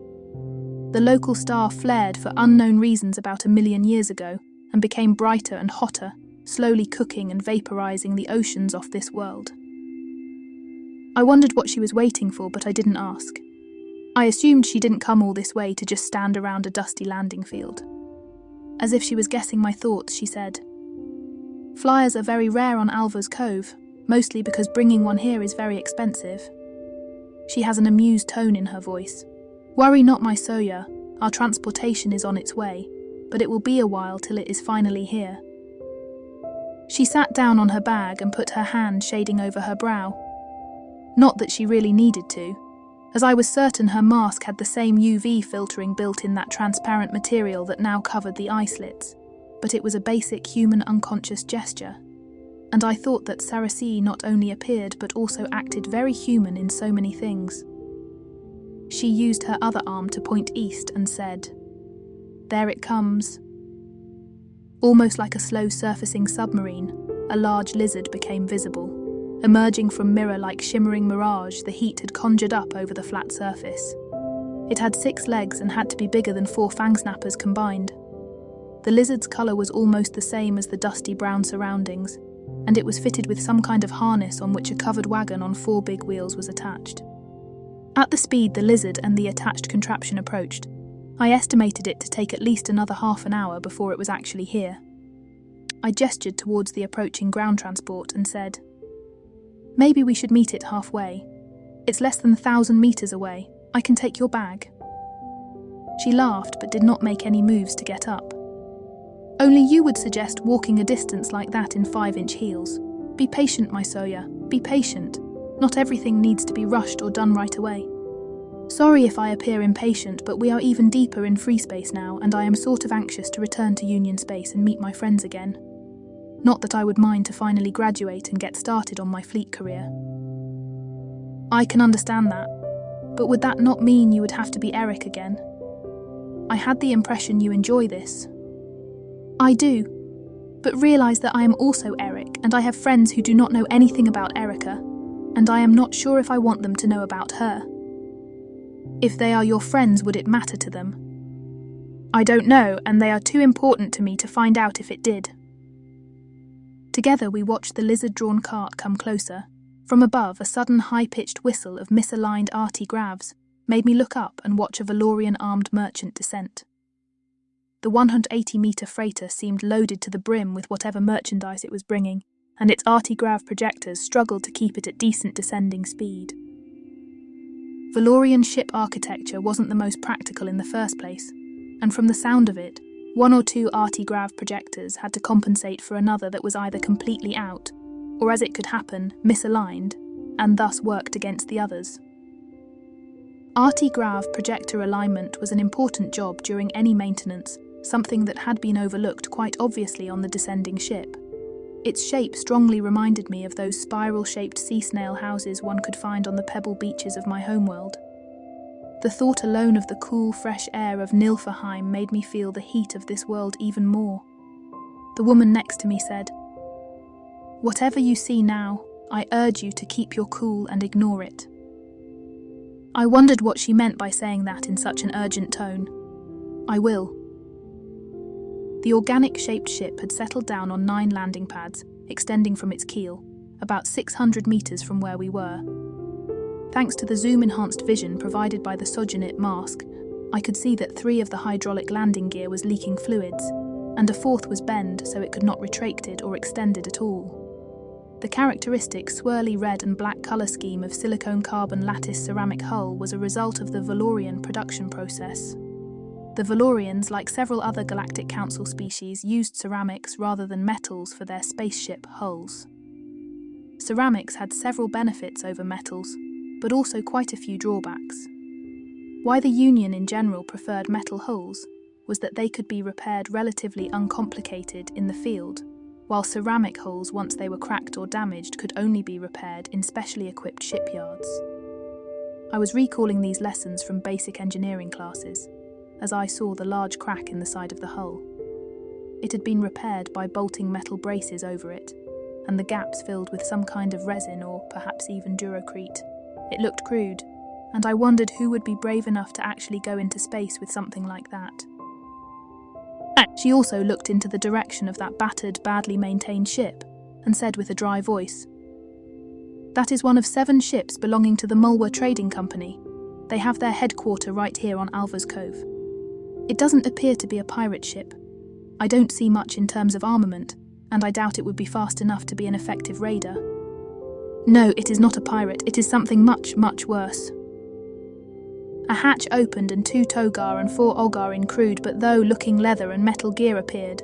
The local star flared for unknown reasons about 1 million years ago and became brighter and hotter, slowly cooking and vaporizing the oceans off this world. I wondered what she was waiting for, but I didn't ask. I assumed she didn't come all this way to just stand around a dusty landing field. As if she was guessing my thoughts, she said, "Flyers are very rare on Alvor's Cove, mostly because bringing one here is very expensive." She has an amused tone in her voice. "Worry not, my Soya, our transportation is on its way, but it will be a while till it is finally here." She sat down on her bag and put her hand shading over her brow. Not that she really needed to, as I was certain her mask had the same UV filtering built in that transparent material that now covered the eye slits, but it was a basic human unconscious gesture, and I thought that Sarasi not only appeared but also acted very human in so many things. She used her other arm to point east and said, "There it comes." Almost like a slow surfacing submarine, a large lizard became visible. Emerging from mirror-like shimmering mirage the heat had conjured up over the flat surface. It had 6 legs and had to be bigger than 4 fang snappers combined. The lizard's colour was almost the same as the dusty brown surroundings, and it was fitted with some kind of harness on which a covered wagon on 4 big wheels was attached. At the speed the lizard and the attached contraption approached, I estimated it to take at least another half an hour before it was actually here. I gestured towards the approaching ground transport and said, "Maybe we should meet it halfway. It's less than 1,000 meters away. I can take your bag." She laughed but did not make any moves to get up. "Only you would suggest walking a distance like that in 5-inch heels. Be patient, my Soya, be patient. Not everything needs to be rushed or done right away. Sorry if I appear impatient, but we are even deeper in free space now, and I am sort of anxious to return to Union space and meet my friends again. Not that I would mind to finally graduate and get started on my fleet career." "I can understand that, but would that not mean you would have to be Eric again? I had the impression you enjoy this." "I do, but realise that I am also Eric, and I have friends who do not know anything about Erica, and I am not sure if I want them to know about her." "If they are your friends, would it matter to them?" "I don't know, and they are too important to me to find out if it did." Together we watched the lizard-drawn cart come closer. From above, a sudden high-pitched whistle of misaligned arty gravs made me look up and watch a Valorian-armed merchant descent. The 180-meter freighter seemed loaded to the brim with whatever merchandise it was bringing, and its arty-grav projectors struggled to keep it at decent descending speed. Valorian ship architecture wasn't the most practical in the first place, and from the sound of it, 1 or 2 arty-grav projectors had to compensate for another that was either completely out, or as it could happen, misaligned, and thus worked against the others. Arty-grav projector alignment was an important job during any maintenance, something that had been overlooked quite obviously on the descending ship. Its shape strongly reminded me of those spiral-shaped sea snail houses one could find on the pebble beaches of my homeworld. The thought alone of the cool, fresh air of Nilfeheim made me feel the heat of this world even more. The woman next to me said, "Whatever you see now, I urge you to keep your cool and ignore it." I wondered what she meant by saying that in such an urgent tone. "I will." The organic-shaped ship had settled down on 9 landing pads, extending from its keel, about 600 meters from where we were. Thanks to the zoom-enhanced vision provided by the Sojournit mask, I could see that 3 of the hydraulic landing gear was leaking fluids, and a 4th was bent so it could not retracted or extended at all. The characteristic swirly red and black colour scheme of silicone carbon lattice ceramic hull was a result of the Valorian production process. The Valorians, like several other Galactic Council species, used ceramics rather than metals for their spaceship hulls. Ceramics had several benefits over metals, but also quite a few drawbacks. Why the Union in general preferred metal hulls was that they could be repaired relatively uncomplicated in the field, while ceramic hulls, once they were cracked or damaged, could only be repaired in specially equipped shipyards. I was recalling these lessons from basic engineering classes, as I saw the large crack in the side of the hull. It had been repaired by bolting metal braces over it, and the gaps filled with some kind of resin or perhaps even durocrete. It looked crude, and I wondered who would be brave enough to actually go into space with something like that. She also looked into the direction of that battered, badly maintained ship, and said with a dry voice, "That is one of 7 ships belonging to the Mulwer Trading Company. They have their headquarter right here on Alva's Cove. It doesn't appear to be a pirate ship. I don't see much in terms of armament, and I doubt it would be fast enough to be an effective raider. No, it is not a pirate, it is something much, much worse." A hatch opened and 2 Togar and 4 Olgarin crewed but though looking leather and metal gear appeared.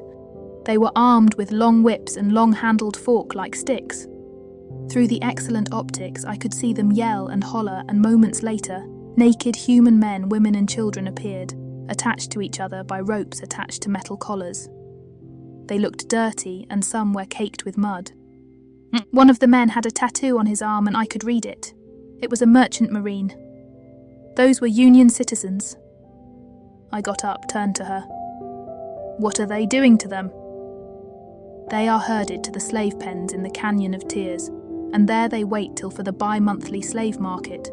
They were armed with long whips and long-handled fork-like sticks. Through the excellent optics, I could see them yell and holler, and moments later, naked human men, women and children appeared, attached to each other by ropes attached to metal collars. They looked dirty, and some were caked with mud. One of the men had a tattoo on his arm and I could read it. It was a merchant marine. Those were Union citizens. I got up, turned to her. "What are they doing to them?" "They are herded to the slave pens in the Canyon of Tears, and there they wait till for the bi-monthly slave market.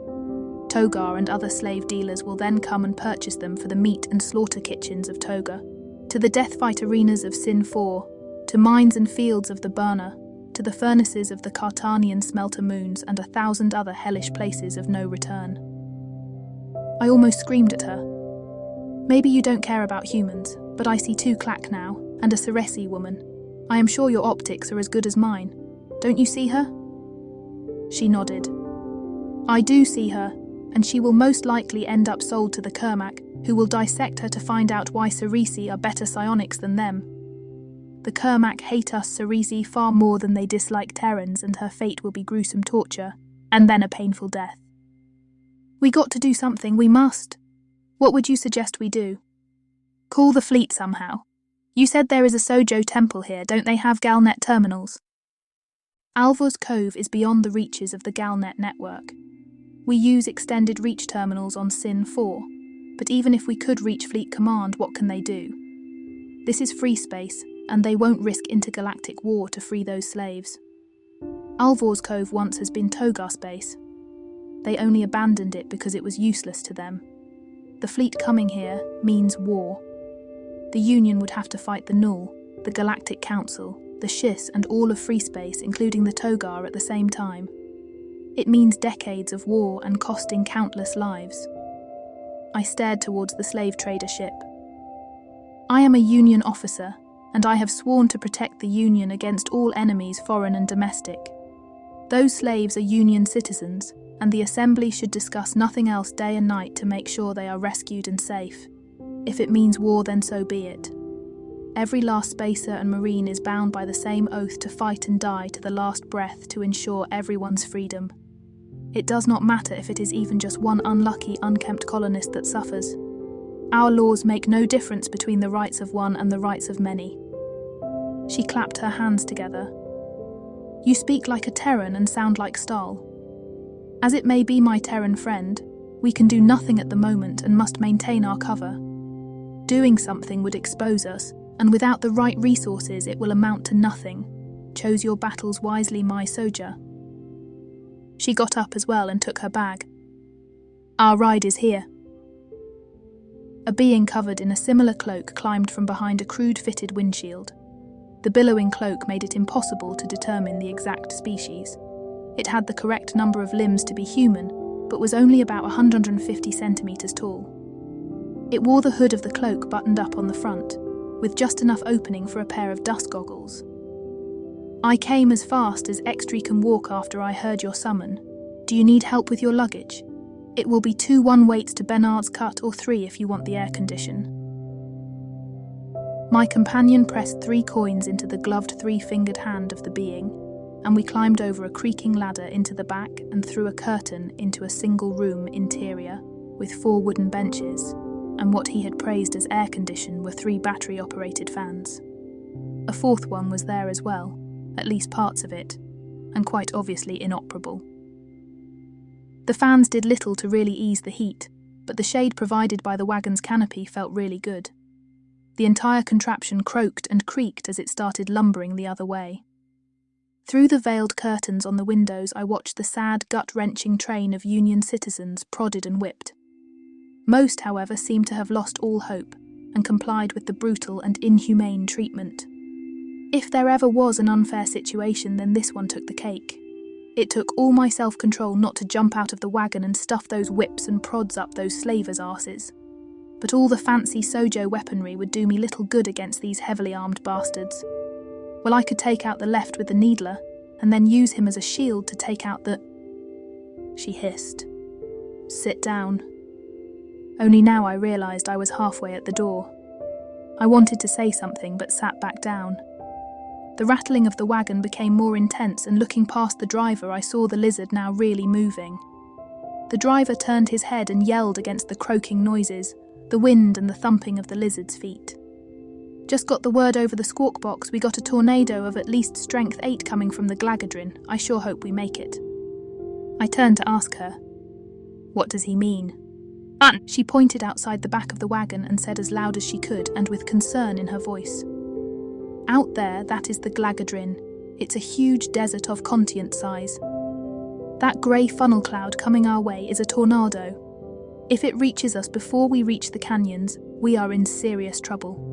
Togar and other slave dealers will then come and purchase them for the meat and slaughter kitchens of Toga, to the deathfight arenas of Sin 4, to mines and fields of the Burner, to the furnaces of the Cartanian smelter moons and 1,000 other hellish places of no return." I almost screamed at her. "Maybe you don't care about humans, but I see 2 Clack now, and a Ceresi woman. I am sure your optics are as good as mine. Don't you see her?" She nodded. "I do see her, and she will most likely end up sold to the Kermac, who will dissect her to find out why Ceresi are better psionics than them. The Kermac hate us Ceresi far more than they dislike Terrans, and her fate will be gruesome torture, and then a painful death. We got to do something, we must. What would you suggest we do?" "Call the fleet somehow. You said there is a Sojo temple here, don't they have Galnet terminals?" Alva's Cove is beyond the reaches of the Galnet network. We use extended reach terminals on Sin 4, but even if we could reach Fleet Command, what can they do? This is free space, and they won't risk intergalactic war to free those slaves. Alvor's Cove once has been Togar space. They only abandoned it because it was useless to them. The fleet coming here means war. The Union would have to fight the Null, the Galactic Council, the Schiss and all of free space, including the Togar, at the same time. It means decades of war and costing countless lives. I stared towards the slave trader ship. I am a Union officer, and I have sworn to protect the Union against all enemies, foreign and domestic. Those slaves are Union citizens, and the Assembly should discuss nothing else day and night to make sure they are rescued and safe. If it means war, then so be it. Every last spacer and marine is bound by the same oath to fight and die to the last breath to ensure everyone's freedom. It does not matter if it is even just one unlucky, unkempt colonist that suffers. Our laws make no difference between the rights of one and the rights of many." She clapped her hands together, You speak like a Terran and sound like Stahl. As it may be my Terran friend, we can do nothing at the moment and must maintain our cover. Doing something would expose us, and without the right resources it will amount to nothing. Chose your battles wisely, my Soja. She got up as well and took her bag. Our ride is here. A being covered in a similar cloak climbed from behind a crude-fitted windshield. The billowing cloak made it impossible to determine the exact species. It had the correct number of limbs to be human, but was only about 150 centimeters tall. It wore the hood of the cloak buttoned up on the front, with just enough opening for a pair of dust goggles. I came as fast as Extree can walk after I heard your summon. Do you need help with your luggage? It will be 2 one-weights to Bernard's Cut or 3 if you want the air condition. My companion pressed 3 coins into the gloved 3-fingered hand of the being, and we climbed over a creaking ladder into the back and through a curtain into a single-room interior with 4 wooden benches, and what he had praised as air condition were 3 battery-operated fans. A 4th one was there as well, at least parts of it, and quite obviously inoperable. The fans did little to really ease the heat, but the shade provided by the wagon's canopy felt really good. The entire contraption croaked and creaked as it started lumbering the other way. Through the veiled curtains on the windows I watched the sad, gut-wrenching train of Union citizens prodded and whipped. Most, however, seemed to have lost all hope and complied with the brutal and inhumane treatment. If there ever was an unfair situation, then this one took the cake. It took all my self-control not to jump out of the wagon and stuff those whips and prods up those slavers' arses. But all the fancy Sojo weaponry would do me little good against these heavily armed bastards. Well, I could take out the left with the needler, and then use him as a shield to take out the... She hissed. Sit down. Only now I realised I was halfway at the door. I wanted to say something, but sat back down. The rattling of the wagon became more intense, and looking past the driver I saw the lizard now really moving. The driver turned his head and yelled against the croaking noises, the wind and the thumping of the lizard's feet. Just got the word over the squawk box we got a tornado of at least strength 8 coming from the Glagadrin. I sure hope we make it. I turned to ask her. What does he mean? She pointed outside the back of the wagon and said as loud as she could and with concern in her voice. Out there, that is the Glagadrin. It's a huge desert of continent size. That grey funnel cloud coming our way is a tornado. If it reaches us before we reach the canyons, we are in serious trouble.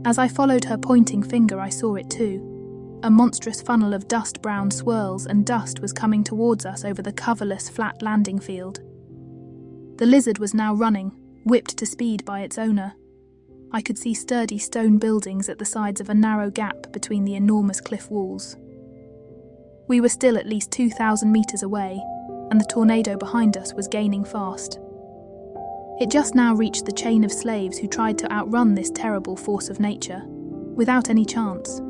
As I followed her pointing finger, I saw it too. A monstrous funnel of dust-brown swirls and dust was coming towards us over the coverless flat landing field. The lizard was now running, whipped to speed by its owner. I could see sturdy stone buildings at the sides of a narrow gap between the enormous cliff walls. We were still at least 2,000 meters away, and the tornado behind us was gaining fast. It just now reached the chain of slaves who tried to outrun this terrible force of nature, without any chance.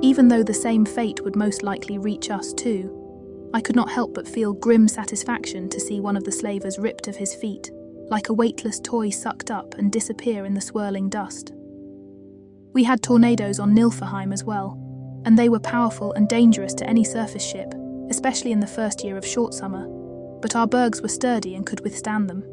Even though the same fate would most likely reach us too, I could not help but feel grim satisfaction to see one of the slavers ripped of his feet, like a weightless toy sucked up and disappear in the swirling dust. We had tornadoes on Nilfeheim as well, and they were powerful and dangerous to any surface ship, especially in the first year of short summer, but our bergs were sturdy and could withstand them.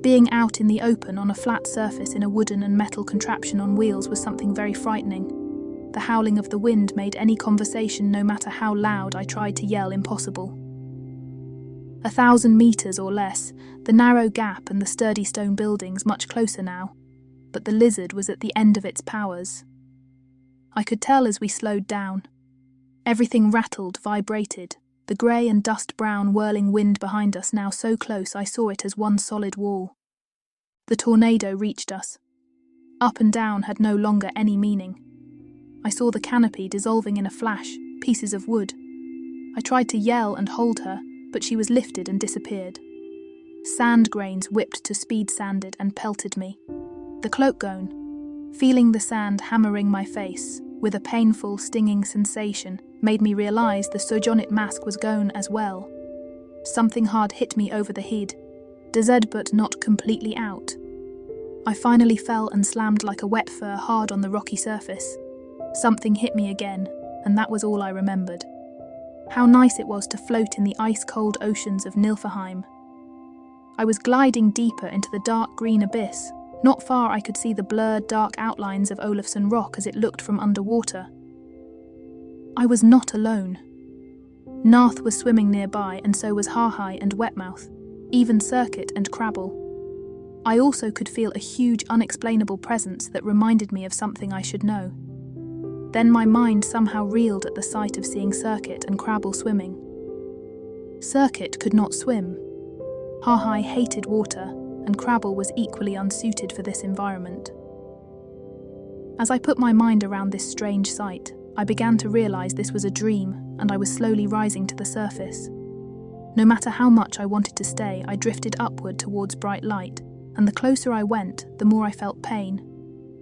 Being out in the open on a flat surface in a wooden and metal contraption on wheels was something very frightening. The howling of the wind made any conversation, no matter how loud I tried to yell, impossible. 1,000 meters or less, the narrow gap and the sturdy stone buildings much closer now, but the lizard was at the end of its powers. I could tell as we slowed down. Everything rattled, vibrated, the grey and dust-brown whirling wind behind us now so close I saw it as one solid wall. The tornado reached us. Up and down had no longer any meaning. I saw the canopy dissolving in a flash, pieces of wood. I tried to yell and hold her, but she was lifted and disappeared. Sand grains whipped to speed sanded and pelted me. The cloak gone, feeling the sand hammering my face, with a painful, stinging sensation, made me realise the Sojonit mask was gone as well. Something hard hit me over the head, dazed but not completely out. I finally fell and slammed like a wet fur hard on the rocky surface. Something hit me again, and that was all I remembered. How nice it was to float in the ice-cold oceans of Nilfeheim. I was gliding deeper into the dark green abyss. Not far I could see the blurred dark outlines of Olafson rock as it looked from underwater. I was not alone. Narth was swimming nearby, and so was Harhai and Wetmouth, even Circuit and Crabble. I also could feel a huge unexplainable presence that reminded me of something I should know. Then my mind somehow reeled at the sight of seeing Circuit and Crabble swimming. Circuit could not swim. Harhai hated water, and Crabble was equally unsuited for this environment. As I put my mind around this strange sight, I began to realize this was a dream, and I was slowly rising to the surface. No matter how much I wanted to stay, I drifted upward towards bright light, and the closer I went, the more I felt pain,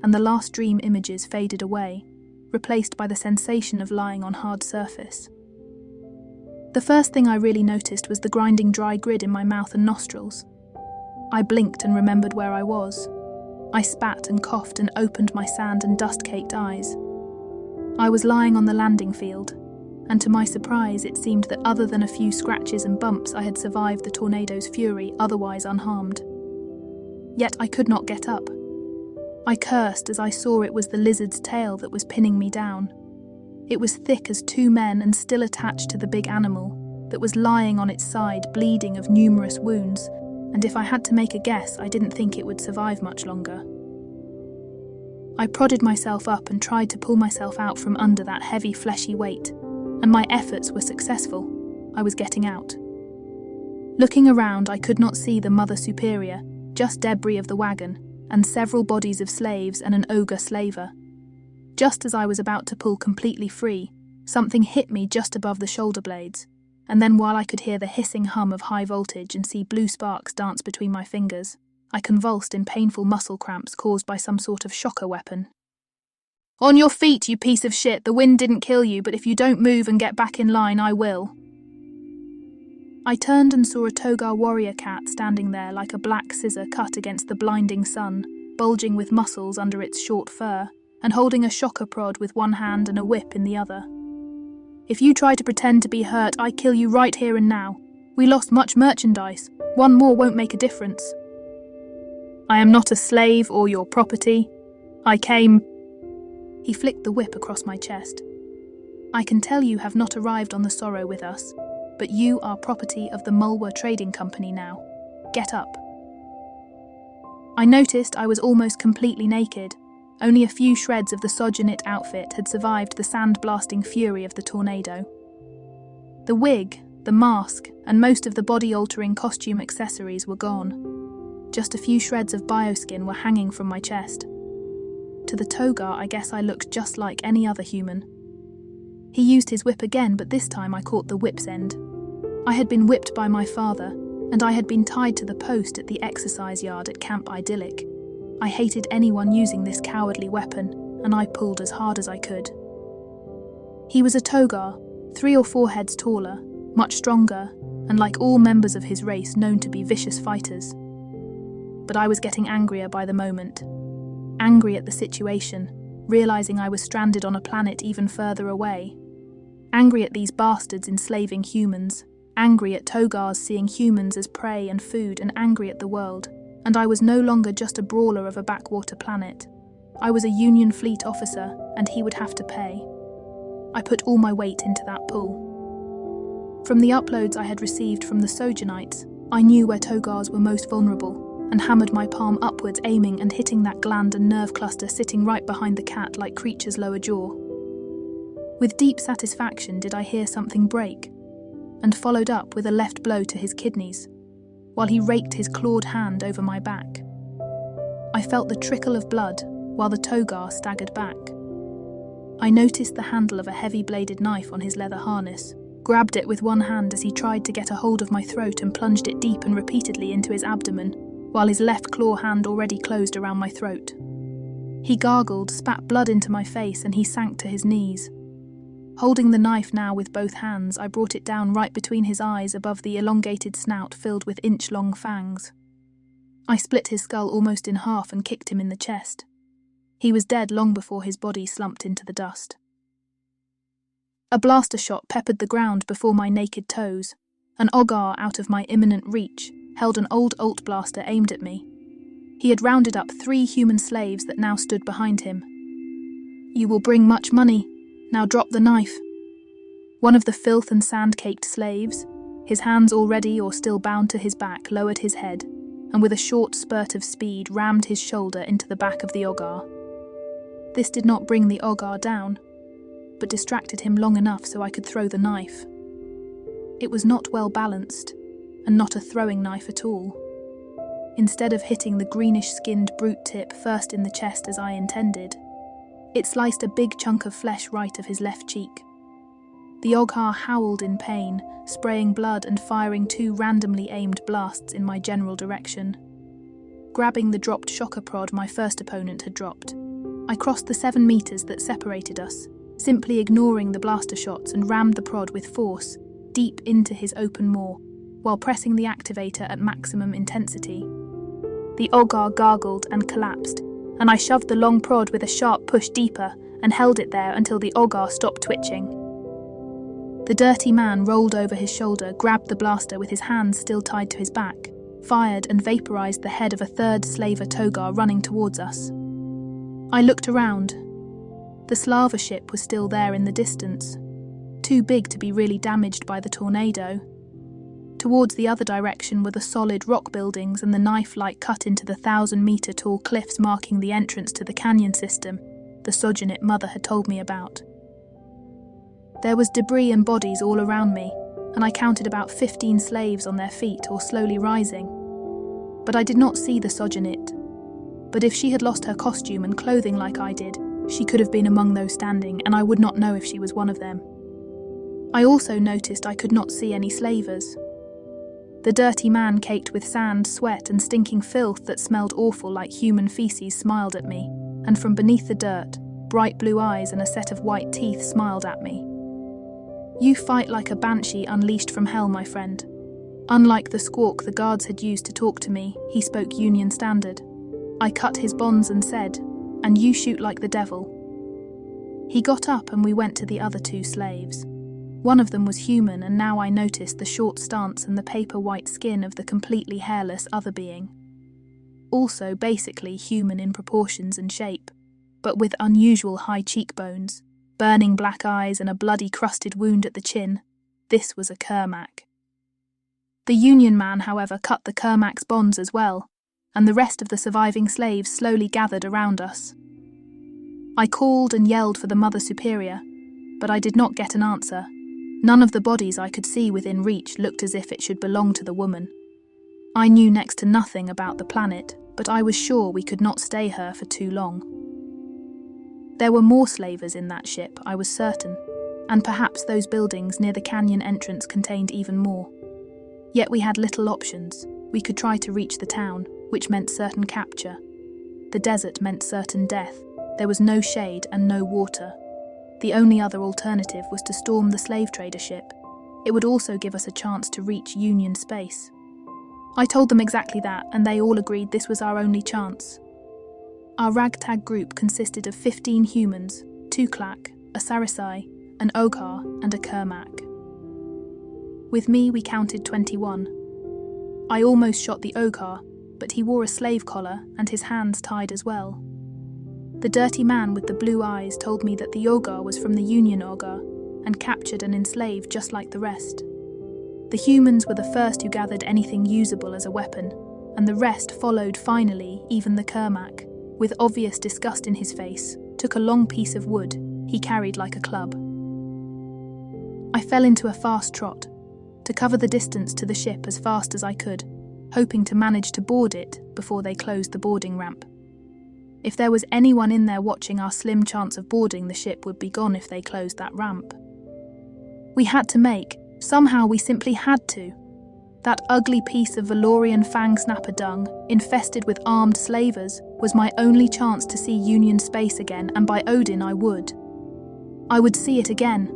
and the last dream images faded away, replaced by the sensation of lying on hard surface. The first thing I really noticed was the grinding dry grid in my mouth and nostrils. I blinked and remembered where I was. I spat and coughed and opened my sand and dust-caked eyes. I was lying on the landing field, and to my surprise it seemed that other than a few scratches and bumps I had survived the tornado's fury, otherwise unharmed. Yet I could not get up. I cursed as I saw it was the lizard's tail that was pinning me down. It was thick as 2 men and still attached to the big animal that was lying on its side, bleeding of numerous wounds, and if I had to make a guess, I didn't think it would survive much longer. I prodded myself up and tried to pull myself out from under that heavy fleshy weight, and my efforts were successful. I was getting out. Looking around, I could not see the Mother Superior, just debris of the wagon, and several bodies of slaves and an ogre slaver. Just as I was about to pull completely free, something hit me just above the shoulder blades, and then while I could hear the hissing hum of high voltage and see blue sparks dance between my fingers, I convulsed in painful muscle cramps caused by some sort of shocker weapon. "On your feet, you piece of shit! The wind didn't kill you, but if you don't move and get back in line, I will." I turned and saw a Togar warrior cat standing there like a black scissor cut against the blinding sun, bulging with muscles under its short fur, and holding a shocker prod with one hand and a whip in the other. "If you try to pretend to be hurt, I kill you right here and now. We lost much merchandise. One more won't make a difference." "I am not a slave or your property. I came—" He flicked the whip across my chest. "I can tell you have not arrived on the Sorrow with us, but you are property of the Mulwa Trading Company now. Get up." I noticed I was almost completely naked. Only a few shreds of the Sojournit outfit had survived the sand-blasting fury of the tornado. The wig, the mask, and most of the body-altering costume accessories were gone. Just a few shreds of bioskin were hanging from my chest. To the Togar, I guess I looked just like any other human. He used his whip again, but this time I caught the whip's end. I had been whipped by my father, and I had been tied to the post at the exercise yard at Camp Idyllic. I hated anyone using this cowardly weapon, and I pulled as hard as I could. He was a Togar, 3 or 4 heads taller, much stronger, and like all members of his race known to be vicious fighters. But I was getting angrier by the moment. Angry at the situation, realizing I was stranded on a planet even further away. Angry at these bastards enslaving humans. Angry at Togars seeing humans as prey and food, and angry at the world. And I was no longer just a brawler of a backwater planet. I was a Union fleet officer, and he would have to pay. I put all my weight into that pull. From the uploads I had received from the Sojournites, I knew where Togars were most vulnerable, and hammered my palm upwards, aiming and hitting that gland and nerve cluster sitting right behind the cat-like creature's lower jaw. With deep satisfaction did I hear something break, and followed up with a left blow to his kidneys, while he raked his clawed hand over my back. I felt the trickle of blood, while the Togar staggered back. I noticed the handle of a heavy-bladed knife on his leather harness, grabbed it with one hand as he tried to get a hold of my throat and plunged it deep and repeatedly into his abdomen, while his left claw hand already closed around my throat. He gargled, spat blood into my face, and he sank to his knees. Holding the knife now with both hands, I brought it down right between his eyes above the elongated snout filled with inch-long fangs. I split his skull almost in half and kicked him in the chest. He was dead long before his body slumped into the dust. A blaster shot peppered the ground before my naked toes. An Ogar out of my imminent reach held an old Alt blaster aimed at me. He had rounded up 3 human slaves that now stood behind him. "You will bring much money. Now drop the knife." One of the filth and sand-caked slaves, his hands already or still bound to his back, lowered his head, and with a short spurt of speed rammed his shoulder into the back of the Ogar. This did not bring the Ogar down, but distracted him long enough so I could throw the knife. It was not well balanced, and not a throwing knife at all. Instead of hitting the greenish-skinned brute tip first in the chest as I intended, it sliced a big chunk of flesh right of his left cheek. The Ogar howled in pain, spraying blood and firing 2 randomly aimed blasts in my general direction. Grabbing the dropped shocker prod my first opponent had dropped, I crossed the 7 meters that separated us, simply ignoring the blaster shots, and rammed the prod with force deep into his open maw, while pressing the activator at maximum intensity. The Ogar gargled and collapsed, and I shoved the long prod with a sharp push deeper and held it there until the Ogar stopped twitching. The dirty man rolled over his shoulder, grabbed the blaster with his hands still tied to his back, fired and vaporized the head of a 3rd slaver Togar running towards us. I looked around. The Slava ship was still there in the distance, too big to be really damaged by the tornado. Towards the other direction were the solid rock buildings and the knife-like cut into the 1,000-meter-tall cliffs marking the entrance to the canyon system the Sojournet mother had told me about. There was debris and bodies all around me, and I counted about 15 slaves on their feet or slowly rising. But I did not see the Sojournet. But if she had lost her costume and clothing like I did, she could have been among those standing, and I would not know if she was one of them. I also noticed I could not see any slavers. The dirty man caked with sand, sweat, and stinking filth that smelled awful like human feces smiled at me, and from beneath the dirt, bright blue eyes and a set of white teeth smiled at me. "You fight like a banshee unleashed from hell, my friend." Unlike the squawk the guards had used to talk to me, he spoke Union Standard. I cut his bonds and said, "And you shoot like the devil." He got up and we went to the other 2 slaves. One of them was human, and now I noticed the short stance and the paper-white skin of the completely hairless other being. Also basically human in proportions and shape, but with unusual high cheekbones, burning black eyes and a bloody crusted wound at the chin. This was a Kermac. The Union man, however, cut the Kermac's bonds as well, and the rest of the surviving slaves slowly gathered around us. I called and yelled for the Mother Superior, but I did not get an answer. None of the bodies I could see within reach looked as if it should belong to the woman. I knew next to nothing about the planet, but I was sure we could not stay her for too long. There were more slavers in that ship, I was certain, and perhaps those buildings near the canyon entrance contained even more. Yet we had little options. We could try to reach the town, which meant certain capture. The desert meant certain death. There was no shade and no water. The only other alternative was to storm the slave trader ship. It would also give us a chance to reach Union space. I told them exactly that, and they all agreed this was our only chance. Our ragtag group consisted of 15 humans, 2 Clack, a Sarasai, an Ogar, and a Kermac. With me, we counted 21. I almost shot the Ogar, but he wore a slave collar and his hands tied as well. The dirty man with the blue eyes told me that the Ogar was from the Union Ogar and captured and enslaved just like the rest. The humans were the first who gathered anything usable as a weapon, and the rest followed finally, even the Kermac, with obvious disgust in his face, took a long piece of wood he carried like a club. I fell into a fast trot, to cover the distance to the ship as fast as I could, hoping to manage to board it before they closed the boarding ramp. If there was anyone in there watching, our slim chance of boarding the ship would be gone if they closed that ramp. We had to make, somehow we simply had to. That ugly piece of Valorian fang snapper dung, infested with armed slavers, was my only chance to see Union space again, and by Odin I would. I would see it again.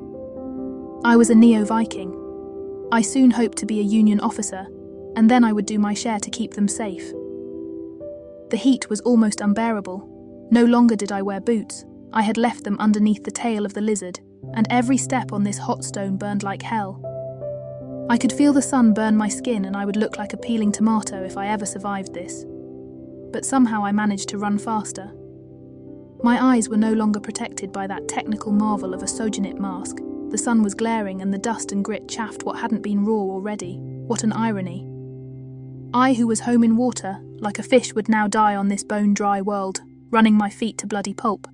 I was a Neo-Viking. I soon hoped to be a Union officer, and then I would do my share to keep them safe. The heat was almost unbearable. No longer did I wear boots. I had left them underneath the tail of the lizard, and every step on this hot stone burned like hell. I could feel the sun burn my skin, and I would look like a peeling tomato if I ever survived this. But somehow I managed to run faster. My eyes were no longer protected by that technical marvel of a sojournet mask. The sun was glaring and the dust and grit chaffed what hadn't been raw already. What an irony. I, who was home in water, like a fish, would now die on this bone-dry world, running my feet to bloody pulp.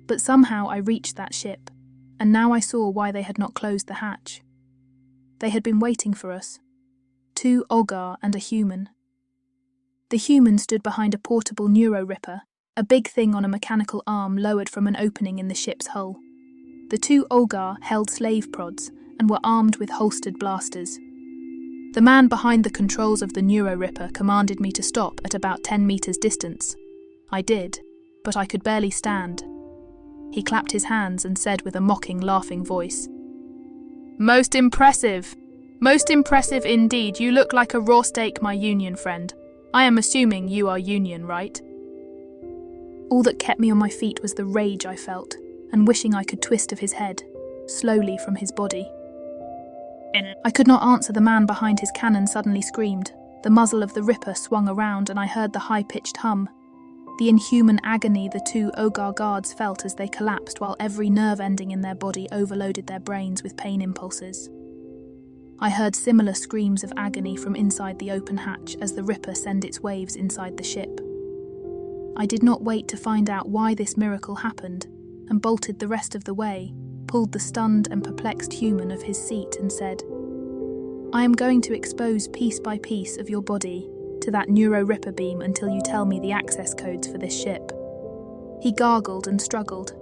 But somehow I reached that ship, and now I saw why they had not closed the hatch. They had been waiting for us. 2 Olgar and a human. The human stood behind a portable neuro-ripper, a big thing on a mechanical arm lowered from an opening in the ship's hull. The 2 Olgar held slave prods and were armed with holstered blasters. The man behind the controls of the neuro-ripper commanded me to stop at about 10 meters distance. I did, but I could barely stand. He clapped his hands and said with a mocking, laughing voice, "Most impressive! Most impressive indeed. You look like a raw steak, my Union friend. I am assuming you are Union, right?" All that kept me on my feet was the rage I felt, and wishing I could twist of his head, slowly from his body. I could not answer. The man behind his cannon suddenly screamed. The muzzle of the ripper swung around and I heard the high-pitched hum. The inhuman agony the 2 Olgar guards felt as they collapsed, while every nerve ending in their body overloaded their brains with pain impulses. I heard similar screams of agony from inside the open hatch as the ripper sent its waves inside the ship. I did not wait to find out why this miracle happened, and bolted the rest of the way, pulled the stunned and perplexed human of his seat and said, "I am going to expose piece by piece of your body to that neuro-ripper beam until you tell me the access codes for this ship." He gargled and struggled.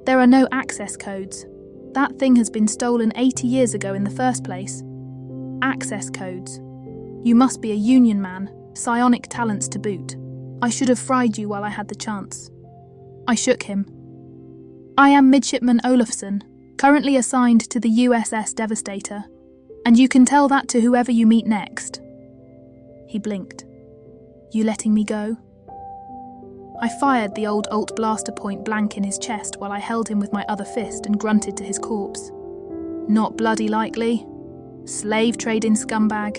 "There are no access codes. That thing has been stolen 80 years ago in the first place. Access codes. You must be a Union man, psionic talents to boot. I should have fried you while I had the chance." I shook him. "I am Midshipman Olafson, currently assigned to the USS Devastator, and you can tell that to whoever you meet next." He blinked. "You letting me go?" I fired the old Alt blaster point blank in his chest while I held him with my other fist and grunted to his corpse. "Not bloody likely. Slave trading scumbag."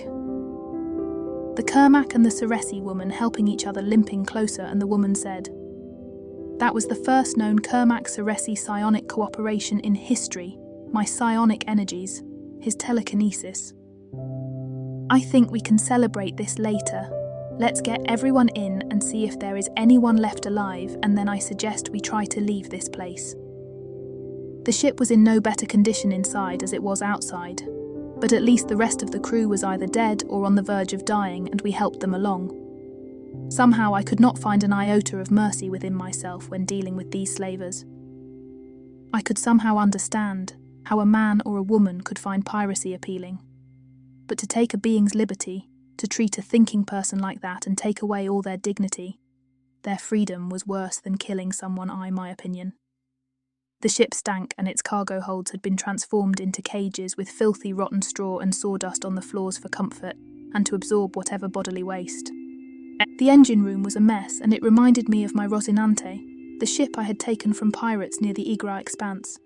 The Kermac and the Ceresi woman helping each other limping closer, and the woman said, "That was the first known Kermac-Ceresi psionic cooperation in history. My psionic energies, his telekinesis. I think we can celebrate this later. Let's get everyone in and see if there is anyone left alive, and then I suggest we try to leave this place." The ship was in no better condition inside as it was outside, but at least the rest of the crew was either dead or on the verge of dying, and we helped them along. Somehow I could not find an iota of mercy within myself when dealing with these slavers. I could somehow understand how a man or a woman could find piracy appealing. But to take a being's liberty, to treat a thinking person like that and take away all their dignity, their freedom, was worse than killing someone, in my opinion. The ship stank, and its cargo holds had been transformed into cages with filthy rotten straw and sawdust on the floors for comfort and to absorb whatever bodily waste. The engine room was a mess, and it reminded me of my Rocinante, the ship I had taken from pirates near the Igra Expanse.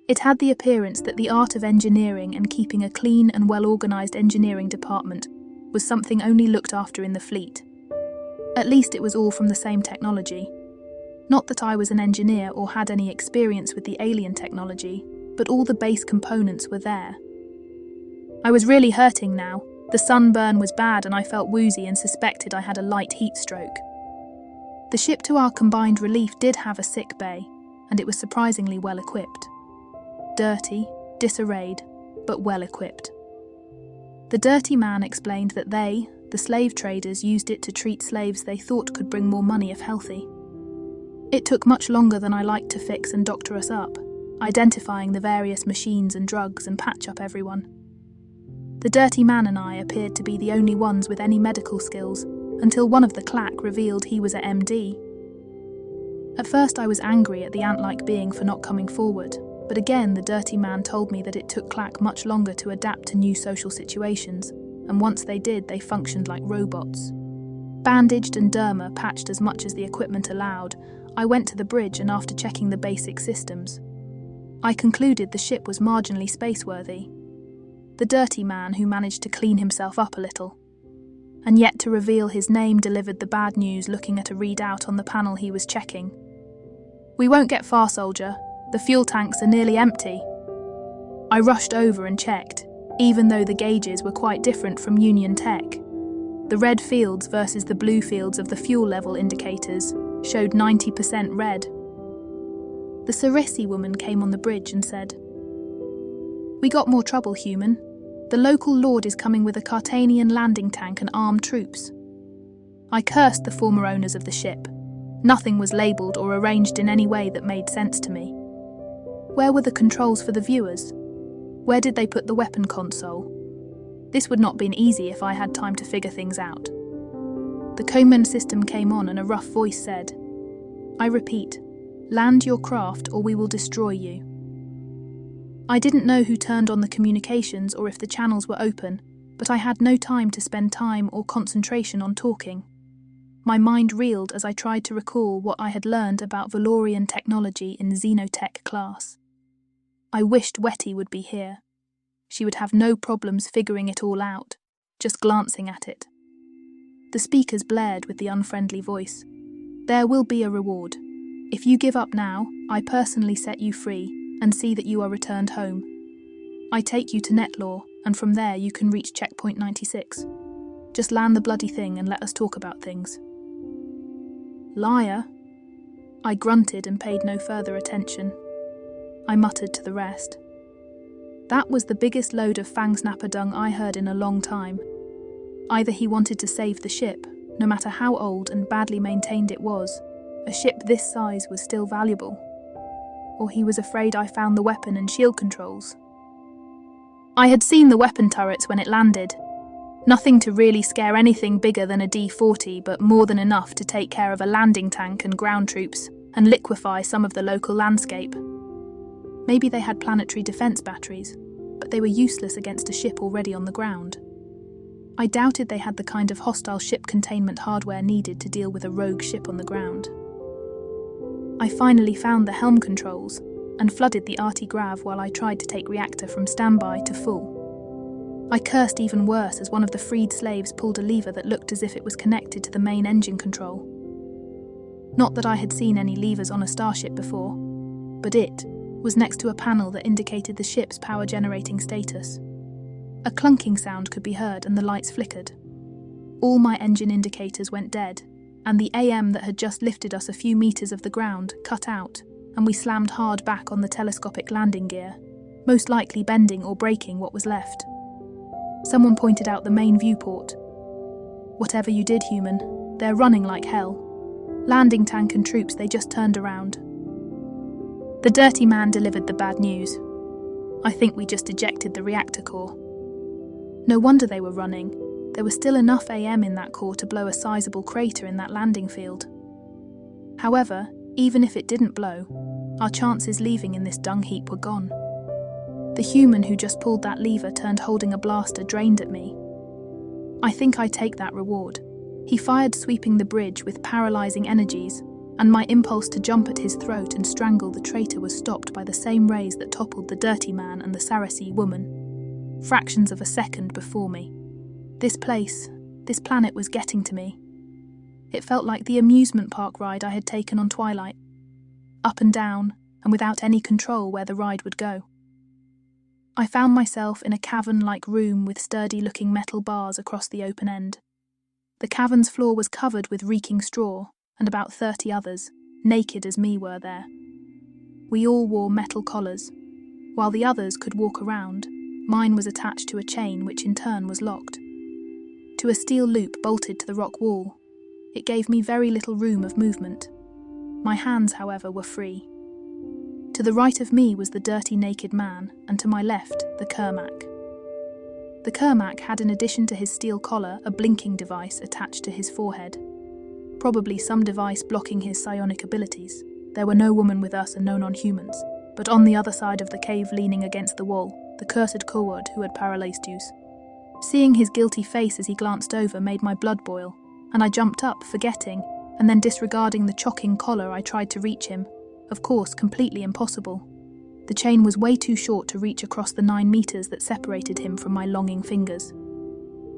It had the appearance that the art of engineering and keeping a clean and well-organised engineering department was something only looked after in the fleet. At least it was all from the same technology. Not that I was an engineer or had any experience with the alien technology, but all the base components were there. I was really hurting now. The sunburn was bad and I felt woozy and suspected I had a light heat stroke. The ship, to our combined relief, did have a sick bay, and it was surprisingly well equipped. Dirty, disarrayed, but well equipped. The dirty man explained that they, the slave traders, used it to treat slaves they thought could bring more money if healthy. It took much longer than I liked to fix and doctor us up, identifying the various machines and drugs and patch up everyone. The dirty man and I appeared to be the only ones with any medical skills, until one of the clack revealed he was a MD. At first I was angry at the ant-like being for not coming forward, but again the dirty man told me that it took clack much longer to adapt to new social situations, and once they did, they functioned like robots. Bandaged and derma patched as much as the equipment allowed, I went to the bridge, and after checking the basic systems, I concluded the ship was marginally spaceworthy. The dirty man who managed to clean himself up a little. And yet to reveal his name delivered the bad news looking at a readout on the panel he was checking. "We won't get far, soldier. The fuel tanks are nearly empty." I rushed over and checked, even though the gauges were quite different from Union Tech. The red fields versus the blue fields of the fuel level indicators showed 90% red. The Sarisi woman came on the bridge and said, "We got more trouble, human. The local lord is coming with a Cartanian landing tank and armed troops." I cursed the former owners of the ship. Nothing was labelled or arranged in any way that made sense to me. Where were the controls for the viewers? Where did they put the weapon console? This would not have been easy if I had time to figure things out. The command system came on and a rough voice said, "I repeat, land your craft or we will destroy you." I didn't know who turned on the communications or if the channels were open, but I had no time to spend time or concentration on talking. My mind reeled as I tried to recall what I had learned about Valorian technology in Xenotech class. I wished Wetty would be here. She would have no problems figuring it all out, just glancing at it. The speakers blared with the unfriendly voice. "There will be a reward. If you give up now, I personally set you free and see that you are returned home. I take you to Netlaw, and from there you can reach checkpoint 96. Just land the bloody thing and let us talk about things." "Liar." I grunted and paid no further attention. I muttered to the rest. That was the biggest load of fangsnapper dung I heard in a long time. Either he wanted to save the ship, no matter how old and badly maintained it was. A ship this size was still valuable. Or he was afraid I found the weapon and shield controls. I had seen the weapon turrets when it landed. Nothing to really scare anything bigger than a D-40, but more than enough to take care of a landing tank and ground troops, and liquefy some of the local landscape. Maybe they had planetary defense batteries, but they were useless against a ship already on the ground. I doubted they had the kind of hostile ship containment hardware needed to deal with a rogue ship on the ground. I finally found the helm controls and flooded the anti-grav while I tried to take reactor from standby to full. I cursed even worse as one of the freed slaves pulled a lever that looked as if it was connected to the main engine control. Not that I had seen any levers on a starship before, but it was next to a panel that indicated the ship's power generating status. A clunking sound could be heard and the lights flickered. All my engine indicators went dead, and the AM that had just lifted us a few meters of the ground cut out, and we slammed hard back on the telescopic landing gear, most likely bending or breaking what was left. Someone pointed out the main viewport. "Whatever you did, human, they're running like hell. Landing tank and troops, they just turned around." The dirty man delivered the bad news. "I think we just ejected the reactor core." No wonder they were running. There was still enough AM in that core to blow a sizable crater in that landing field. However, even if it didn't blow, our chances leaving in this dung heap were gone. The human who just pulled that lever turned holding a blaster drained at me. I think I take that reward. He fired sweeping the bridge with paralysing energies, and my impulse to jump at his throat and strangle the traitor was stopped by the same rays that toppled the dirty man and the Sarisi woman. Fractions of a second before me. This place, this planet was getting to me. It felt like the amusement park ride I had taken on Twilight. Up and down, and without any control where the ride would go. I found myself in a cavern-like room with sturdy-looking metal bars across the open end. The cavern's floor was covered with reeking straw, and about 30 others, naked as me, were there. We all wore metal collars. While the others could walk around, mine was attached to a chain which in turn was locked. To a steel loop bolted to the rock wall. It gave me very little room of movement. My hands, however, were free. To the right of me was the dirty naked man, and to my left, the Kermac. The Kermac had, in addition to his steel collar, a blinking device attached to his forehead. Probably some device blocking his psionic abilities. There were no women with us and no non-humans, but on the other side of the cave leaning against the wall, the cursed coward who had paralysed us. Seeing his guilty face as he glanced over made my blood boil, and I jumped up, forgetting, and then disregarding the chocking collar I tried to reach him. Of course, completely impossible. The chain was way too short to reach across the 9 meters that separated him from my longing fingers.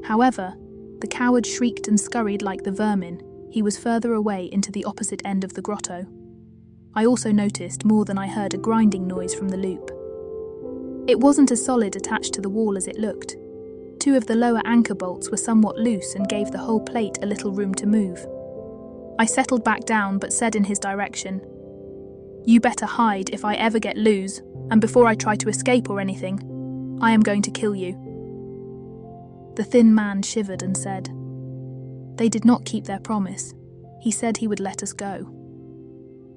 However, the coward shrieked and scurried like the vermin. He was further away into the opposite end of the grotto. I also noticed more than I heard a grinding noise from the loop. It wasn't as solid attached to the wall as it looked. 2 of the lower anchor bolts were somewhat loose and gave the whole plate a little room to move. I settled back down but said in his direction, "You better hide if I ever get loose, and before I try to escape or anything, I am going to kill you." The thin man shivered and said, "They did not keep their promise. He said he would let us go."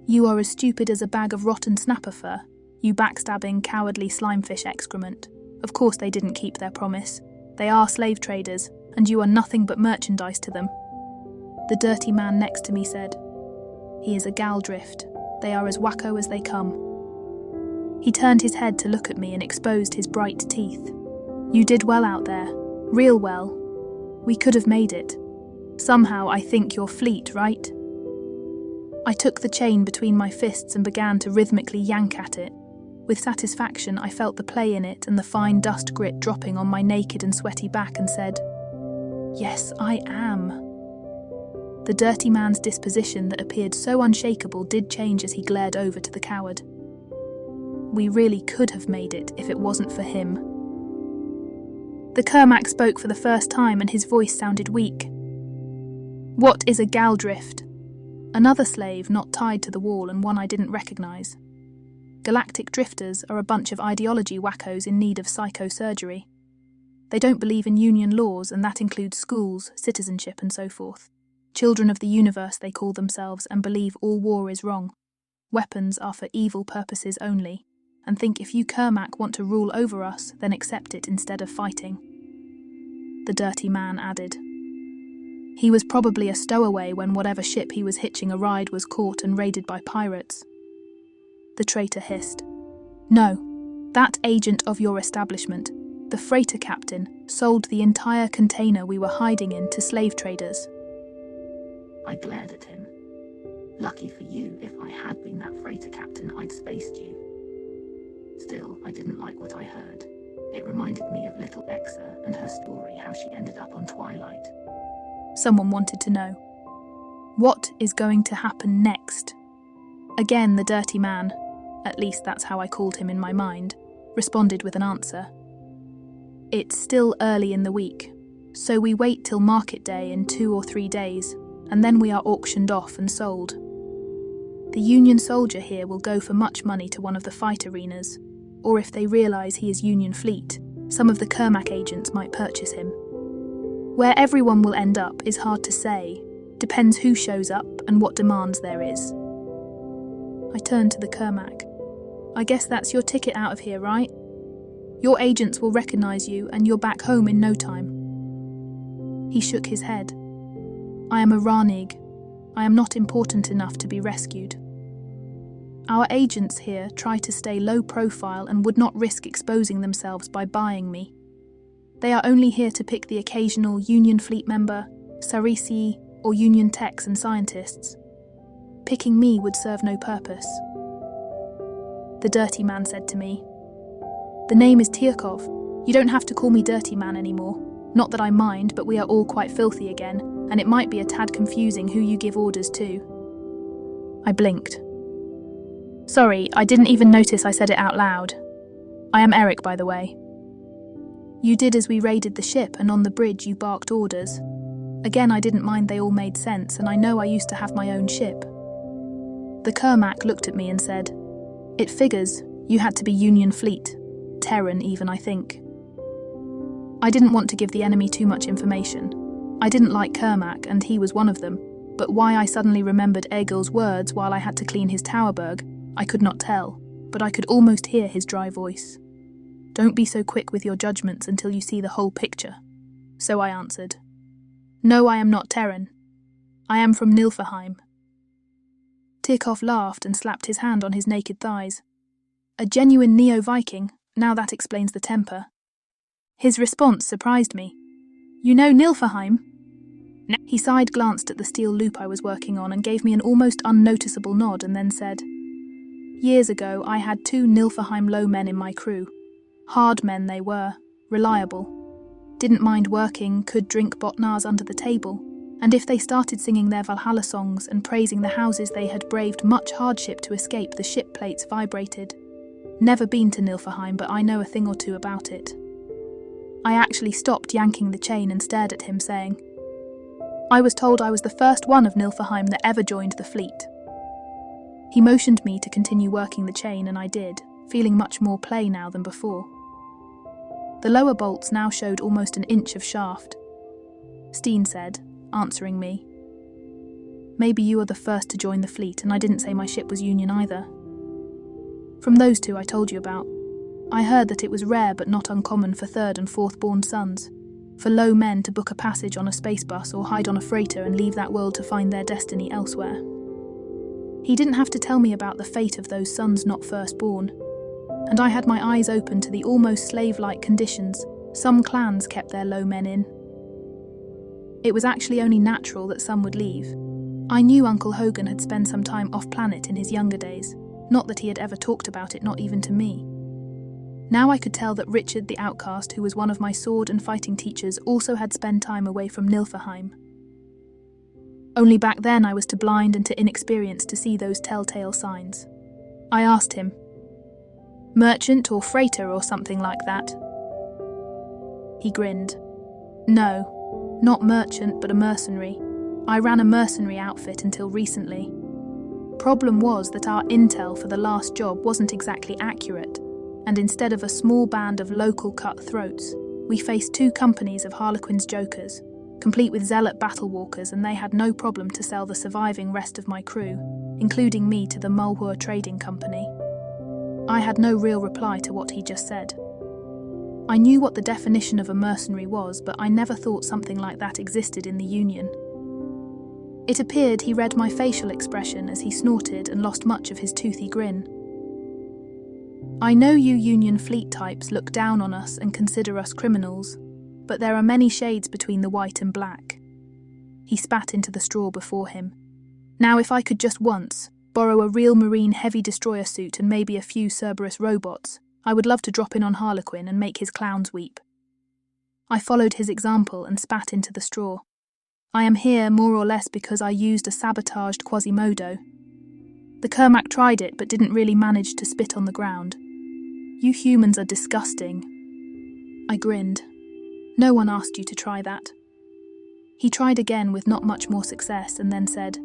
"You are as stupid as a bag of rotten snapper fur, you backstabbing, cowardly slimefish excrement. Of course they didn't keep their promise. They are slave traders, and you are nothing but merchandise to them." The dirty man next to me said, "He is a galdrift. They are as wacko as they come." He turned his head to look at me and exposed his bright teeth. "You did well out there. Real well. We could have made it. Somehow I think you're fleet, right?" I took the chain between my fists and began to rhythmically yank at it. With satisfaction, I felt the play in it and the fine dust grit dropping on my naked and sweaty back and said, "Yes, I am." The dirty man's disposition that appeared so unshakable did change as he glared over to the coward. We really could have made it if it wasn't for him. The Kermac spoke for the first time and his voice sounded weak. "What is a galdrift?" Another slave not tied to the wall and one I didn't recognize. Galactic drifters are a bunch of ideology wackos in need of psychosurgery. They don't believe in union laws, and that includes schools, citizenship and so forth. Children of the universe they call themselves and believe all war is wrong. Weapons are for evil purposes only, and think if you Kermac want to rule over us, then accept it instead of fighting. The dirty man added. He was probably a stowaway when whatever ship he was hitching a ride was caught and raided by pirates. The traitor hissed. "No, that agent of your establishment, the freighter captain, sold the entire container we were hiding in to slave traders." I glared at him. Lucky for you, if I had been that freighter captain, I'd spaced you. Still, I didn't like what I heard. It reminded me of little Exa and her story, how she ended up on Twilight. Someone wanted to know. What is going to happen next? Again, the dirty man, at least that's how I called him in my mind, responded with an answer. "It's still early in the week, so we wait till market day in 2 or 3 days, and then we are auctioned off and sold. The Union soldier here will go for much money to one of the fight arenas, or if they realise he is Union fleet, some of the Kermac agents might purchase him. Where everyone will end up is hard to say, depends who shows up and what demands there is." I turned to the Kermac. "I guess that's your ticket out of here, right? Your agents will recognise you and you're back home in no time." He shook his head. "I am a Ranig. I am not important enough to be rescued. Our agents here try to stay low profile and would not risk exposing themselves by buying me. They are only here to pick the occasional Union fleet member, Sarisi, or Union techs and scientists. Picking me would serve no purpose." The dirty man said to me, "The name is Tirkov. You don't have to call me dirty man anymore. Not that I mind, but we are all quite filthy again, and it might be a tad confusing who you give orders to." I blinked. "Sorry, I didn't even notice I said it out loud. I am Eric, by the way." "You did as we raided the ship, and on the bridge you barked orders. Again, I didn't mind, they all made sense, and I know I used to have my own ship." The Kermac looked at me and said, "It figures. You had to be Union fleet. Terran even, I think." I didn't want to give the enemy too much information. I didn't like Kermac, and he was one of them, but why I suddenly remembered Egil's words while I had to clean his towerberg, I could not tell, but I could almost hear his dry voice. "Don't be so quick with your judgments until you see the whole picture." So I answered, "No, I am not Terran. I am from Nilfeheim." Tirkov laughed and slapped his hand on his naked thighs. "A genuine Neo-Viking, now that explains the temper." His response surprised me. "You know Nilfeheim?" He side-glanced at the steel loop I was working on and gave me an almost unnoticeable nod and then said, Years ago, I had 2 Nilfeheim low men in my crew. Hard men they were, reliable. Didn't mind working, could drink botnars under the table, and if they started singing their Valhalla songs and praising the houses they had braved much hardship to escape, the ship plates vibrated. Never been to Nilfeheim, but I know a thing or two about it. I actually stopped yanking the chain and stared at him, saying, "I was told I was the first one of Nilfeheim that ever joined the fleet." He motioned me to continue working the chain, and I did, feeling much more play now than before. The lower bolts now showed almost an inch of shaft. Steen said, answering me, "Maybe you are the first to join the fleet, and I didn't say my ship was Union either." From those 2 I told you about, I heard that it was rare but not uncommon for 3rd and 4th born sons, for low men to book a passage on a space bus or hide on a freighter and leave that world to find their destiny elsewhere. He didn't have to tell me about the fate of those sons not firstborn, and I had my eyes open to the almost slave-like conditions some clans kept their low men in. It was actually only natural that some would leave. I knew Uncle Hogan had spent some time off-planet in his younger days, not that he had ever talked about it, not even to me. Now I could tell that Richard the outcast, who was one of my sword and fighting teachers, also had spent time away from Nilfeheim. Only back then I was too blind and too inexperienced to see those telltale signs. I asked him, "Merchant or freighter or something like that?" He grinned. "No, not merchant, but a mercenary. I ran a mercenary outfit until recently. Problem was that our intel for the last job wasn't exactly accurate, and instead of a small band of local cutthroats, we faced 2 companies of Harlequin's jokers, complete with zealot battle-walkers, and they had no problem to sell the surviving rest of my crew, including me, to the Mulhur Trading Company." I had no real reply to what he just said. I knew what the definition of a mercenary was, but I never thought something like that existed in the Union. It appeared he read my facial expression as he snorted and lost much of his toothy grin. "I know you Union fleet types look down on us and consider us criminals, but there are many shades between the white and black." He spat into the straw before him. "Now, if I could just once borrow a real marine heavy destroyer suit and maybe a few Cerberus robots, I would love to drop in on Harlequin and make his clowns weep." I followed his example and spat into the straw. "I am here more or less because I used a sabotaged Quasimodo. The Kermac tried it but didn't really manage to spit on the ground. You humans are disgusting." I grinned. "No one asked you to try that." He tried again with not much more success and then said,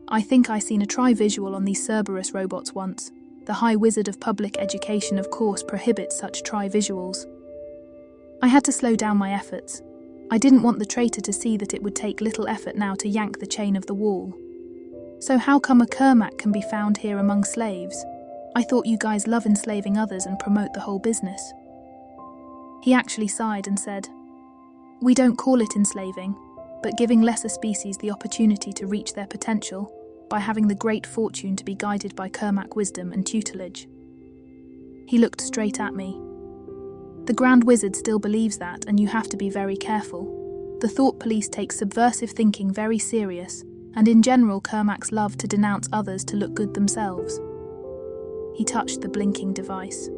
"I think I seen a tri-visual on these Cerberus robots once. The High Wizard of Public Education of course prohibits such tri-visuals." I had to slow down my efforts. I didn't want the traitor to see that it would take little effort now to yank the chain of the wall. "So how come a Kermac can be found here among slaves? I thought you guys love enslaving others and promote the whole business." He actually sighed and said, "We don't call it enslaving, but giving lesser species the opportunity to reach their potential by having the great fortune to be guided by Kermac wisdom and tutelage." He looked straight at me. "The Grand Wizard still believes that, and you have to be very careful. The Thought Police take subversive thinking very serious, and in general Kermacs love to denounce others to look good themselves." He touched the blinking device.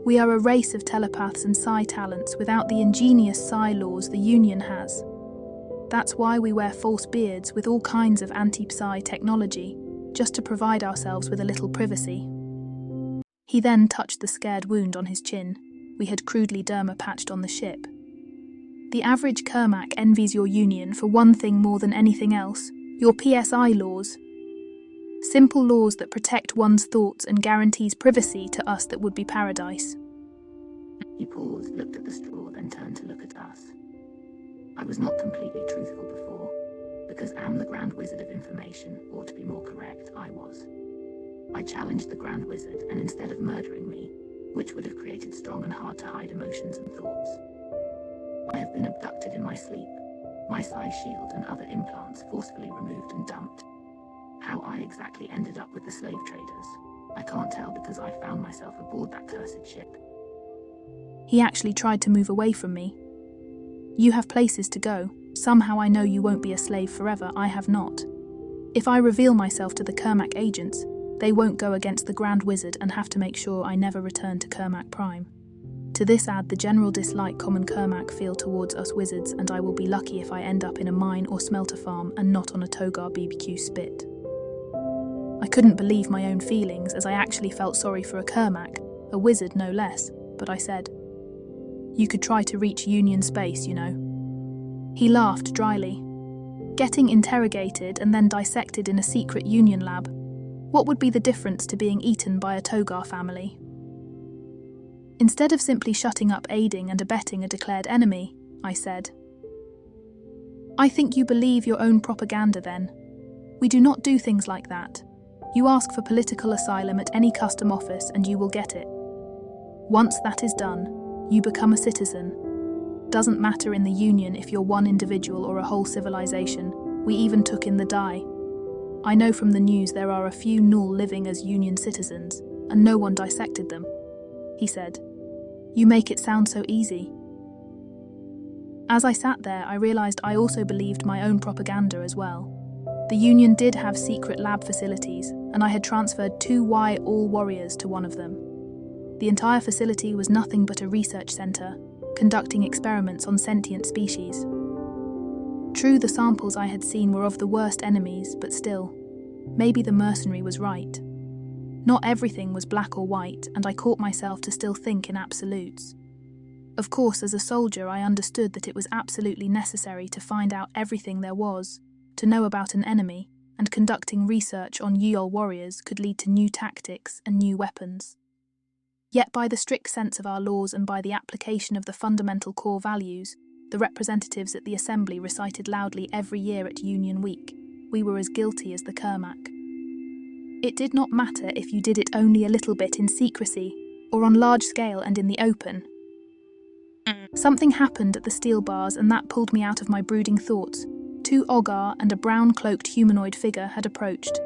"We are a race of telepaths and psi talents without the ingenious psi laws the Union has. That's why we wear false beards with all kinds of anti-psi technology, just to provide ourselves with a little privacy." He then touched the scared wound on his chin. We had crudely derma-patched on the ship. "The average Kermac envies your Union for one thing more than anything else, your PSI laws. Simple laws that protect one's thoughts and guarantees privacy to us that would be paradise." He paused, looked at the straw, then turned to look at us. I was not completely truthful before, because am the Grand Wizard of Information, or to be more correct, I was. I challenged the Grand Wizard, and instead of murdering me, which would have created strong and hard-to-hide emotions and thoughts, I have been abducted in my sleep, my psi shield and other implants forcefully removed and dumped. How I exactly ended up with the slave traders, I can't tell because I found myself aboard that cursed ship. He actually tried to move away from me. "You have places to go. Somehow I know you won't be a slave forever. I have not. If I reveal myself to the Kermac agents, They won't go against the Grand Wizard and have to make sure I never return to Kermac Prime. To this add the general dislike common Kermac feel towards us wizards, and I will be lucky if I end up in a mine or smelter farm and not on a Togar BBQ spit. I couldn't believe my own feelings, as I actually felt sorry for a Kermac, a wizard no less, but I said, "You could try to reach Union space, you know." He laughed dryly. Getting interrogated and then dissected in a secret Union lab, what would be the difference to being eaten by a Togar family? Instead of simply shutting up aiding and abetting a declared enemy, I said, "I think you believe your own propaganda then. We do not do things like that. You ask for political asylum at any custom office and you will get it. Once that is done, you become a citizen. Doesn't matter in the Union if you're one individual or a whole civilization. We even took in the die. I know from the news there are a few Null living as Union citizens, and no one dissected them," he said. "You make it sound so easy." As I sat there, I realized I also believed my own propaganda as well. The Union did have secret lab facilities, and I had transferred 2 all warriors to one of them. The entire facility was nothing but a research center, conducting experiments on sentient species. True, the samples I had seen were of the worst enemies, but still, maybe the mercenary was right. Not everything was black or white, and I caught myself to still think in absolutes. Of course, as a soldier, I understood that it was absolutely necessary to find out everything there was, to know about an enemy, and conducting research on Yeol warriors could lead to new tactics and new weapons. Yet by the strict sense of our laws and by the application of the fundamental core values, the representatives at the Assembly recited loudly every year at Union Week, we were as guilty as the Kermac. It did not matter if you did it only a little bit in secrecy, or on large scale and in the open. Something happened at the steel bars, and that pulled me out of my brooding thoughts. 2 Ogar and a brown-cloaked humanoid figure had approached.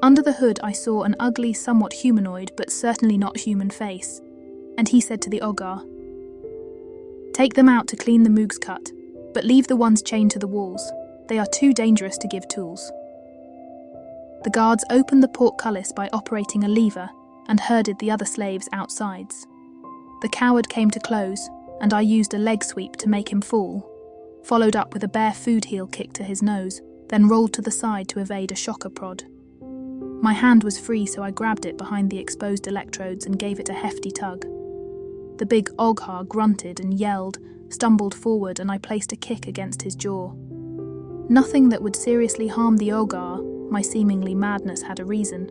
Under the hood I saw an ugly, somewhat humanoid but certainly not human face, and he said to the Ogar, "Take them out to clean the Moog's cut, but leave the ones chained to the walls. They are too dangerous to give tools." The guards opened the portcullis by operating a lever and herded the other slaves outsides. The coward came to close, and I used a leg sweep to make him fall, followed up with a bare food heel kick to his nose, then rolled to the side to evade a shocker prod. My hand was free, so I grabbed it behind the exposed electrodes and gave it a hefty tug. The big Oghar grunted and yelled, stumbled forward, and I placed a kick against his jaw. Nothing that would seriously harm the Oghar, my seemingly madness had a reason.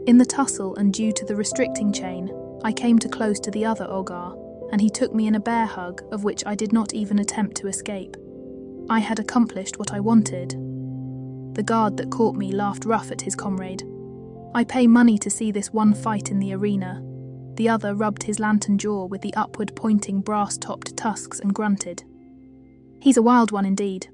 In the tussle and due to the restricting chain, I came too close to the other Oghar, and he took me in a bear hug, of which I did not even attempt to escape. I had accomplished what I wanted. The guard that caught me laughed rough at his comrade. "I pay money to see this one fight in the arena." The other rubbed his lantern jaw with the upward-pointing brass-topped tusks and grunted. "He's a wild one indeed."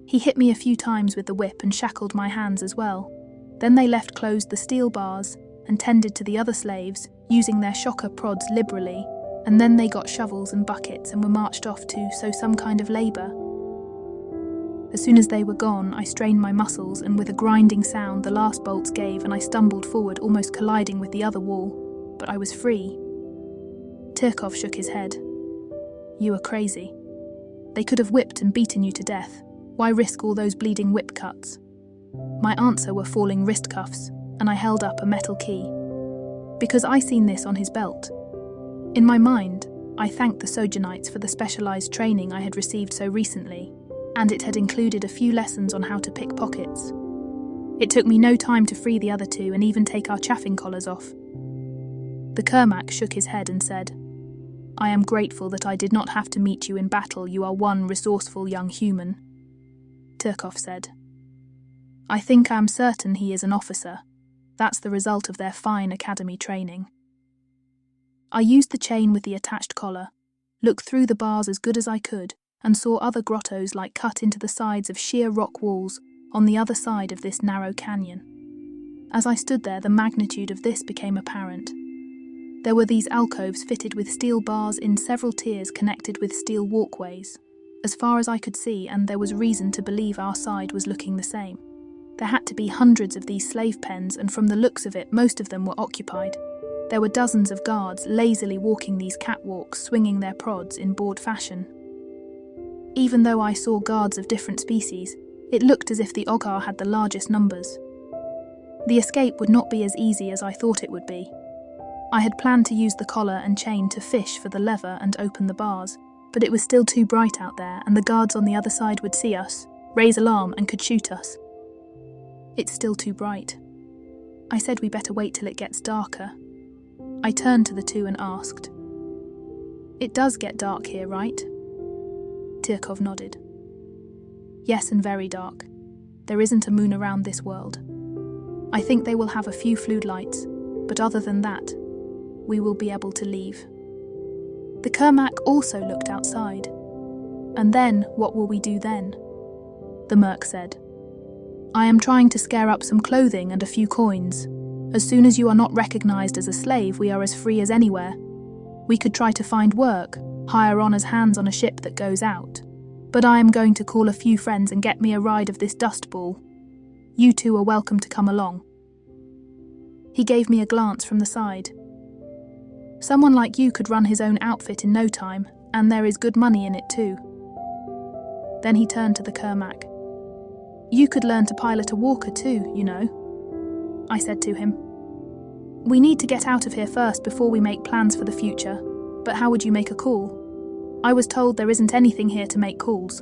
He hit me a few times with the whip and shackled my hands as well. Then they left closed the steel bars and tended to the other slaves, using their shocker prods liberally, and then they got shovels and buckets and were marched off to some kind of labour. As soon as they were gone, I strained my muscles, and with a grinding sound the last bolts gave and I stumbled forward, almost colliding with the other wall. But I was free. Tirkov shook his head. "You are crazy. They could have whipped and beaten you to death. Why risk all those bleeding whip cuts?" My answer were falling wrist cuffs, and I held up a metal key. Because I seen this on his belt. In my mind, I thanked the Sojournites for the specialised training I had received so recently, and it had included a few lessons on how to pick pockets. It took me no time to free the other 2 and even take our chaffing collars off. The Kermac shook his head and said, "I am grateful that I did not have to meet you in battle. You are one resourceful young human." Tirkov said, "I think I am certain he is an officer. That's the result of their fine academy training." I used the chain with the attached collar, looked through the bars as good as I could, and saw other grottos like cut into the sides of sheer rock walls on the other side of this narrow canyon. As I stood there, the magnitude of this became apparent. There were these alcoves fitted with steel bars in several tiers connected with steel walkways, as far as I could see, and there was reason to believe our side was looking the same. There had to be hundreds of these slave pens, and from the looks of it, most of them were occupied. There were dozens of guards lazily walking these catwalks, swinging their prods in bored fashion. Even though I saw guards of different species, it looked as if the Ogar had the largest numbers. The escape would not be as easy as I thought it would be. I had planned to use the collar and chain to fish for the lever and open the bars, but it was still too bright out there, and the guards on the other side would see us, raise alarm, and could shoot us. It's still too bright. I said we better wait till it gets darker. I turned to the two and asked, "It does get dark here, right?" Tirkov nodded. "Yes, and very dark. There isn't a moon around this world. I think they will have a few floodlights, but other than that, we will be able to leave." The Kermak also looked outside. "And then, what will we do then?" The Merc said, "I am trying to scare up some clothing and a few coins. As soon as you are not recognized as a slave, we are as free as anywhere. We could try to find work, hire on as hands on a ship that goes out. But I am going to call a few friends and get me a ride of this dust ball. You two are welcome to come along." He gave me a glance from the side. "Someone like you could run his own outfit in no time, and there is good money in it too." Then he turned to the Kermak. "You could learn to pilot a walker too, you know." I said to him, "We need to get out of here first before we make plans for the future, but how would you make a call? I was told there isn't anything here to make calls."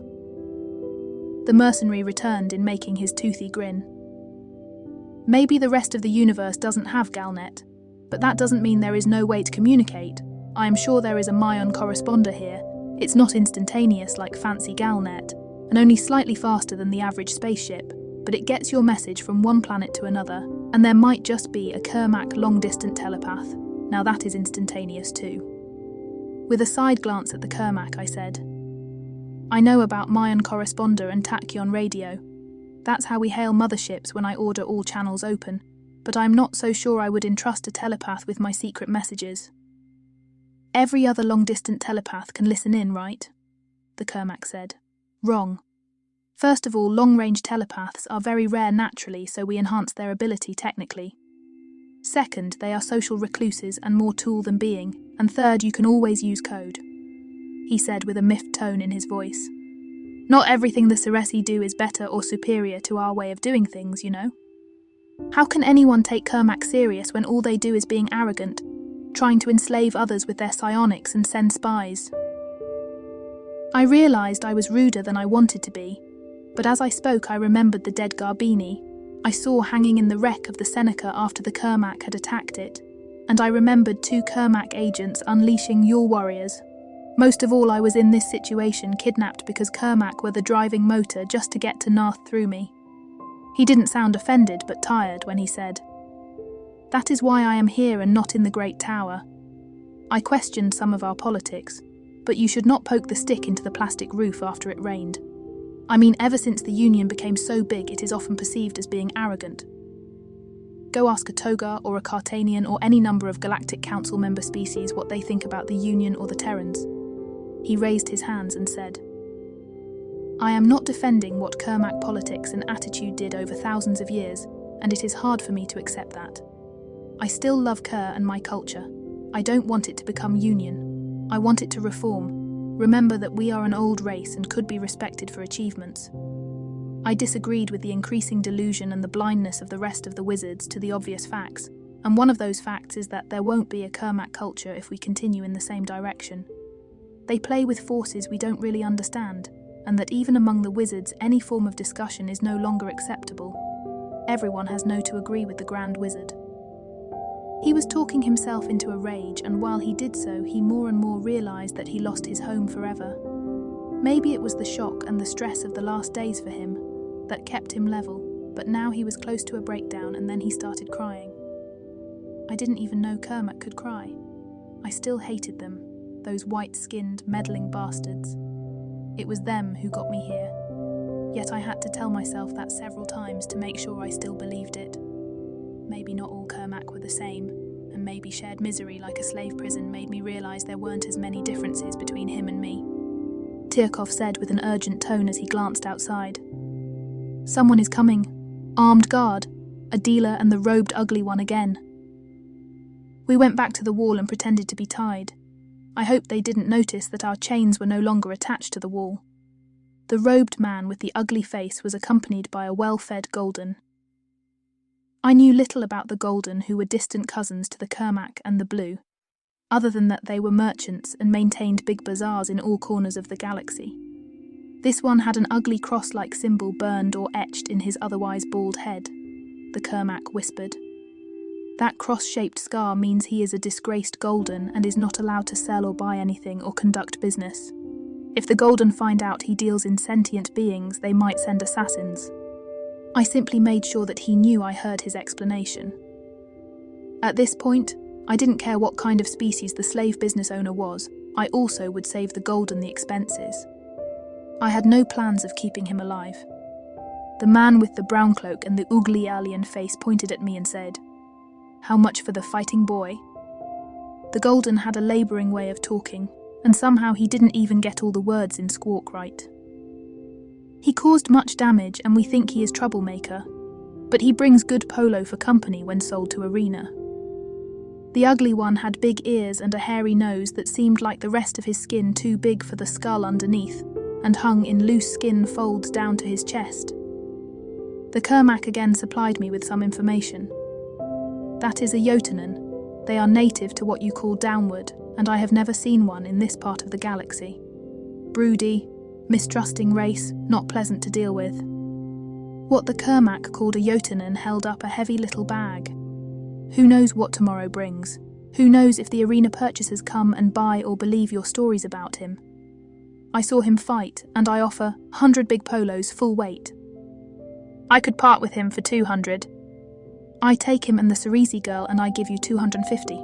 The mercenary returned in making his toothy grin. "Maybe the rest of the universe doesn't have Galnet, but that doesn't mean there is no way to communicate. I am sure there is a Mayon corresponder here. It's not instantaneous like fancy Galnet, and only slightly faster than the average spaceship, but it gets your message from one planet to another, and there might just be a Kermak long-distant telepath. Now that is instantaneous too." With a side glance at the Kermak, I said, "I know about Mayan corresponder and tachyon radio. That's how we hail motherships when I order all channels open, but I'm not so sure I would entrust a telepath with my secret messages." "Every other long-distant telepath can listen in, right?" the Kermak said. "Wrong. First of all, long-range telepaths are very rare naturally, so we enhance their ability technically. Second, they are social recluses and more tool than being. And third, you can always use code," he said with a miffed tone in his voice. "Not everything the Ceresi do is better or superior to our way of doing things, you know. How can anyone take Kermak serious when all they do is being arrogant, trying to enslave others with their psionics and send spies?" I realised I was ruder than I wanted to be, but as I spoke I remembered the dead Garbini I saw hanging in the wreck of the Seneca after the Kermak had attacked it, and I remembered 2 Kermak agents unleashing your warriors. Most of all, I was in this situation kidnapped because Kermak were the driving motor just to get to Narth through me. He didn't sound offended but tired when he said, "That is why I am here and not in the Great Tower. I questioned some of our politics, but you should not poke the stick into the plastic roof after it rained. I mean, ever since the Union became so big, it is often perceived as being arrogant. Go ask a Togar or a Cartanian or any number of Galactic Council member species what they think about the Union or the Terrans." He raised his hands and said, "I am not defending what Kermak politics and attitude did over thousands of years, and it is hard for me to accept that. I still love Kerr and my culture. I don't want it to become Union. I want it to reform. Remember that we are an old race and could be respected for achievements." I disagreed with the increasing delusion and the blindness of the rest of the wizards to the obvious facts, and one of those facts is that there won't be a Kermak culture if we continue in the same direction. They play with forces we don't really understand, and that even among the wizards any form of discussion is no longer acceptable. Everyone has no to agree with the Grand Wizard. He was talking himself into a rage, and while he did so, he more and more realised that he lost his home forever. Maybe it was the shock and the stress of the last days for him that kept him level, but now he was close to a breakdown, and then he started crying. I didn't even know Kermak could cry. I still hated them, those white-skinned, meddling bastards. It was them who got me here. Yet I had to tell myself that several times to make sure I still believed it. Maybe not all Kermak were the same, and maybe shared misery like a slave prison made me realise there weren't as many differences between him and me. Tirkov said with an urgent tone as he glanced outside. "Someone is coming," Armed guard, a dealer and the robed ugly one again. We went back to the wall and pretended to be tied. I hoped they didn't notice that our chains were no longer attached to the wall. The robed man with the ugly face was accompanied by a well-fed Golden. I knew little about the Golden, who were distant cousins to the Kermac and the Blue, other than that they were merchants and maintained big bazaars in all corners of the galaxy. This one had an ugly cross-like symbol burned or etched in his otherwise bald head, the Kermac whispered. That cross-shaped scar means he is a disgraced Golden and is not allowed to sell or buy anything or conduct business. If the Golden find out he deals in sentient beings, they might send assassins. I simply made sure that he knew I heard his explanation. At this point, I didn't care what kind of species the slave business owner was, I also would save the Golden the expenses. I had no plans of keeping him alive. The man with the brown cloak and the ugly alien face pointed at me and said, "How much for the fighting boy?" The Golden had a labouring way of talking, and somehow he didn't even get all the words in squawk right. He caused much damage and we think he is troublemaker, but he brings good polo for company when sold to Arena. The ugly one had big ears and a hairy nose that seemed like the rest of his skin too big for the skull underneath, and hung in loose skin folds down to his chest. The Kermac again supplied me with some information. That is a Jotunen. They are native to what you call Downward, and I have never seen one in this part of the galaxy. Broody, mistrusting race, not pleasant to deal with. What the Kermac called a Jotunen held up a heavy little bag. Who knows what tomorrow brings? Who knows if the Arena purchasers come and buy or believe your stories about him? I saw him fight, and I offer 100 big polos full weight. I could part with him for 200. I take him and the Cerisi girl and I give you 250.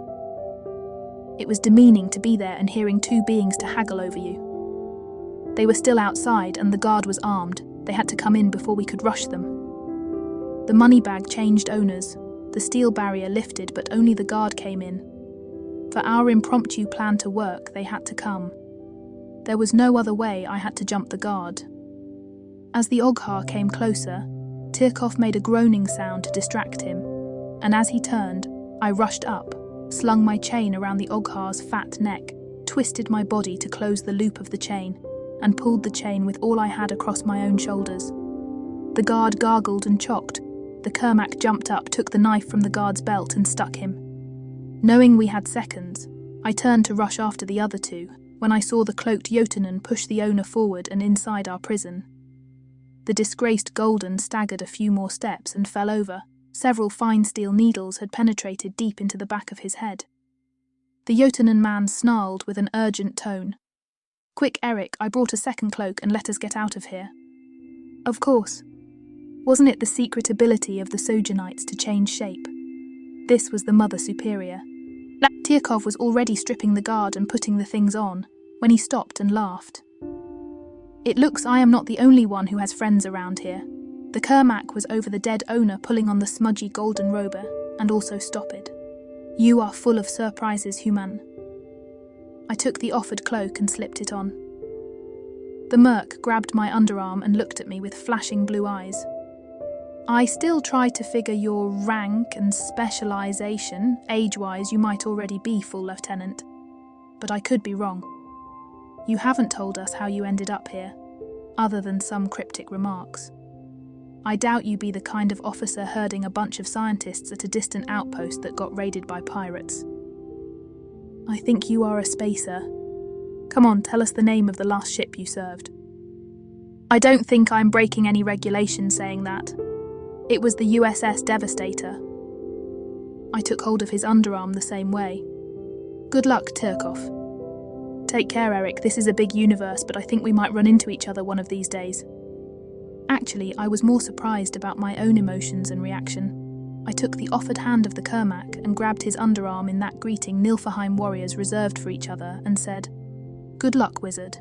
It was demeaning to be there and hearing two beings to haggle over you. They were still outside and the guard was armed. They had to come in before we could rush them. The money bag changed owners. The steel barrier lifted, but only the guard came in. For our impromptu plan to work, they had to come. There was no other way. I had to jump the guard. As the Oghar came closer, Tirkov made a groaning sound to distract him, and as he turned, I rushed up, slung my chain around the Oghar's fat neck, twisted my body to close the loop of the chain, and pulled the chain with all I had across my own shoulders. The guard gargled and chocked. The Kermac jumped up, took the knife from the guard's belt and stuck him. Knowing we had seconds, I turned to rush after the other two, when I saw the cloaked Jotunen push the owner forward and inside our prison. The disgraced Golden staggered a few more steps and fell over. Several fine steel needles had penetrated deep into the back of his head. The Jotunen man snarled with an urgent tone. "Quick, Eric, I brought a second cloak and let us get out of here." Of course. Wasn't it the secret ability of the Sojournites to change shape? This was the Mother Superior. Tirkov was already stripping the guard and putting the things on, when he stopped and laughed. "It looks I am not the only one who has friends around here." The Kermac was over the dead owner pulling on the smudgy Golden rober, and also stopped. "You are full of surprises, human." I took the offered cloak and slipped it on. The merc grabbed my underarm and looked at me with flashing blue eyes. "I still try to figure your rank and specialization. Age-wise, you might already be full lieutenant. But I could be wrong. You haven't told us how you ended up here, other than some cryptic remarks. I doubt you be the kind of officer herding a bunch of scientists at a distant outpost that got raided by pirates. I think you are a spacer. Come on, tell us the name of the last ship you served." "I don't think I'm breaking any regulations saying that. It was the USS Devastator." I took hold of his underarm the same way. "Good luck, Tirkov." "Take care, Eric. This is a big universe, but I think we might run into each other one of these days." Actually, I was more surprised about my own emotions and reaction. I took the offered hand of the Kermac and grabbed his underarm in that greeting Nilfeheim warriors reserved for each other and said, "Good luck, wizard.